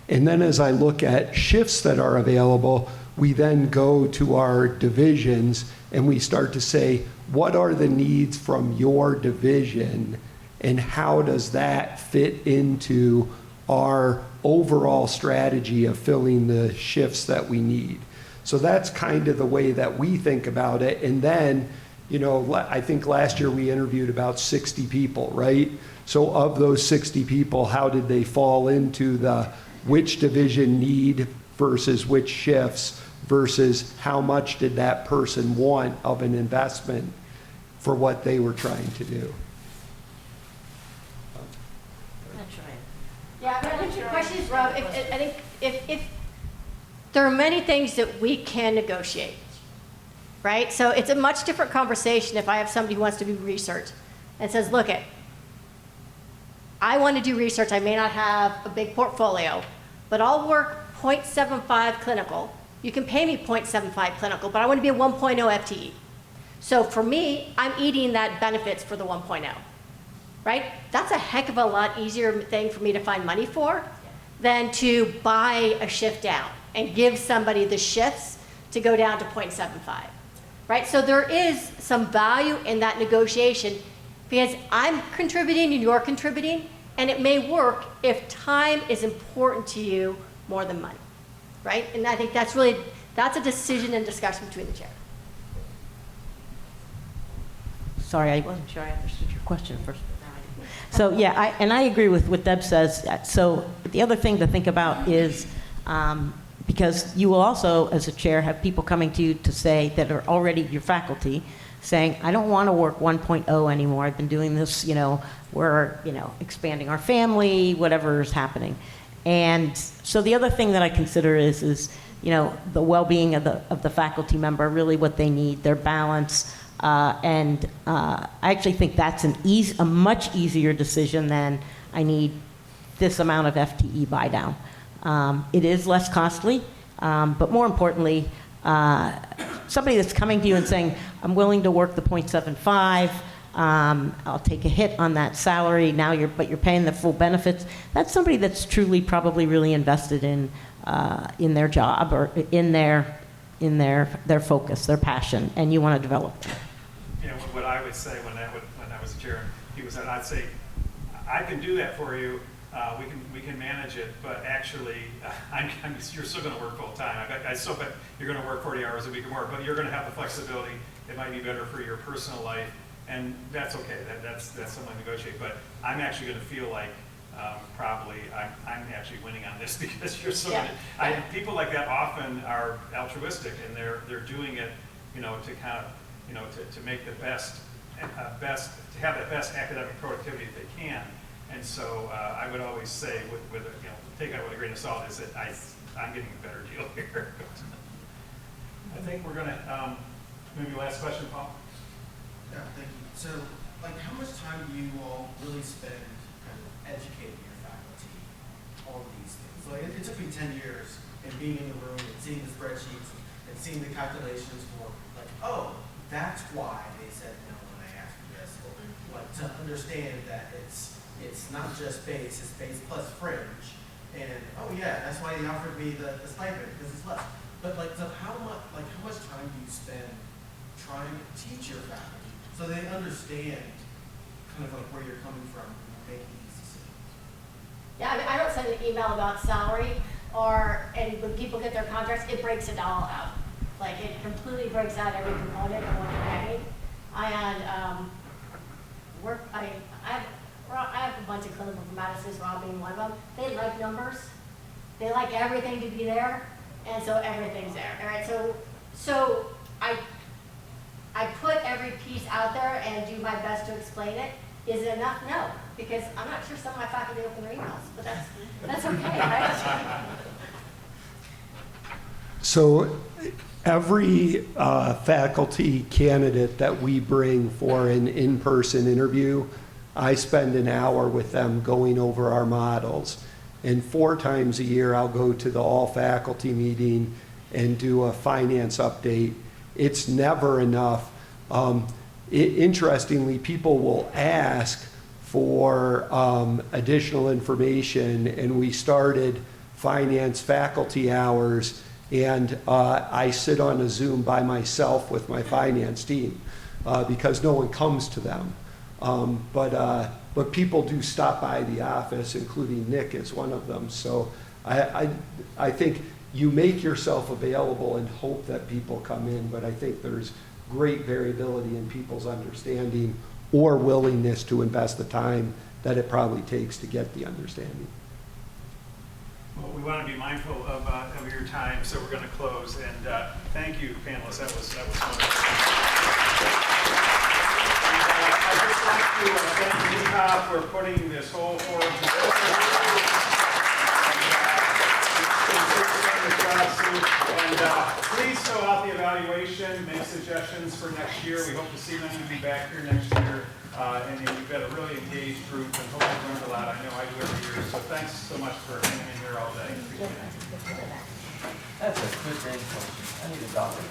And then as I look at shifts that are available, we then go to our divisions and we start to say, what are the needs from your division? And how does that fit into our overall strategy of filling the shifts that we need? So that's kind of the way that we think about it. And then, I think last year we interviewed about 60 people, right? So of those 60 people, how did they fall into the which division need versus which shifts versus how much did that person want of an investment for what they were trying to do?
Yeah, I think the question is, Rob, I think if there are many things that we can negotiate, right? So it's a much different conversation if I have somebody who wants to do research and says, look, I want to do research. I may not have a big portfolio, but I'll work 0.75 clinical. You can pay me 0.75 clinical, but I want to be a 1.0 FTE. So for me, I'm eating that benefits for the 1.0. Right? That's a heck of a lot easier thing for me to find money for than to buy a shift down and give somebody the shifts to go down to 0.75. Right? So there is some value in that negotiation because I'm contributing and you're contributing, and it may work if time is important to you more than money. Right? And I think that's a decision and discussion between the chair.
Sorry, I wasn't sure I understood your question first. So yeah, I agree with what Deb says. So the other thing to think about is because you will also, as a chair, have people coming to you to say, that are already your faculty, saying, I don't want to work 1.0 anymore. I've been doing this, we're, expanding our family, whatever is happening. And so the other thing that I consider is the well-being of the faculty member, really what they need, their balance. I actually think that's a much easier decision than I need this amount of FTE buy down. It is less costly, but more importantly, somebody that's coming to you and saying, I'm willing to work the 0.75, I'll take a hit on that salary, but you're paying the full benefits. That's somebody that's truly probably really invested in their job or in their focus, their passion, and you want to develop them.
What I would say when I was a chair, I'd say, I can do that for you. We can manage it, but actually, you're still going to work full time. I still bet you're going to work 40 hours a week or more, but you're going to have the flexibility. It might be better for your personal life, and that's okay. That's something to negotiate. But I'm actually going to feel like probably I'm actually winning on this because you're so. Yeah. People like that often are altruistic, and they're doing it, to kind of, to make the best to have the best academic productivity that they can. And so I would always say, take that with a grain of salt, is that I'm getting a better deal here. I think we're going to, maybe last question, Paul?
Yeah, thank you. So, how much time do you all really spend kind of educating your faculty on these things? So it took me 10 years and being in the room and seeing the spreadsheets and seeing the calculations for, oh, that's why they said no when I asked for this. Or, to understand that it's not just base, it's base plus fringe. And, oh yeah, that's why he offered me the stipend, because it's less. But so how much time do you spend trying to teach your faculty so they understand kind of where you're coming from when you're making these decisions?
Yeah, I don't send an email about salary, and when people get their contracts, it breaks it all out. It completely breaks out every component of what they're paying. I have a bunch of clinical informaticists, Rob being one of them. They like numbers. They like everything to be there, and so everything's there. All right, so I put every piece out there and do my best to explain it. Is it enough? No, because I'm not sure some of my faculty open their emails, but that's okay, right?
So every faculty candidate that we bring for an in-person interview, I spend an hour with them going over our models. And 4 times a year, I'll go to the all-faculty meeting and do a finance update. It's never enough. Interestingly, people will ask for additional information, and we started finance faculty hours, and I sit on a Zoom by myself with my finance team because no one comes to them. But people do stop by the office, including Nick is one of them. So I think you make yourself available and hope that people come in, but I think there's great variability in people's understanding or willingness to invest the time that it probably takes to get the understanding.
Well, we want to be mindful of your time, so we're going to close. And thank you, panelists. That was wonderful. I'd just like to thank Neha for putting this whole forum together. And please fill out the evaluation, make suggestions for next year. We hope to see them to be back here next year. And we've got a really engaged group, and hope you've learned a lot. I know I do every year. So thanks so much for hanging in here all day. Appreciate it.
That's a good question. I need a dollar.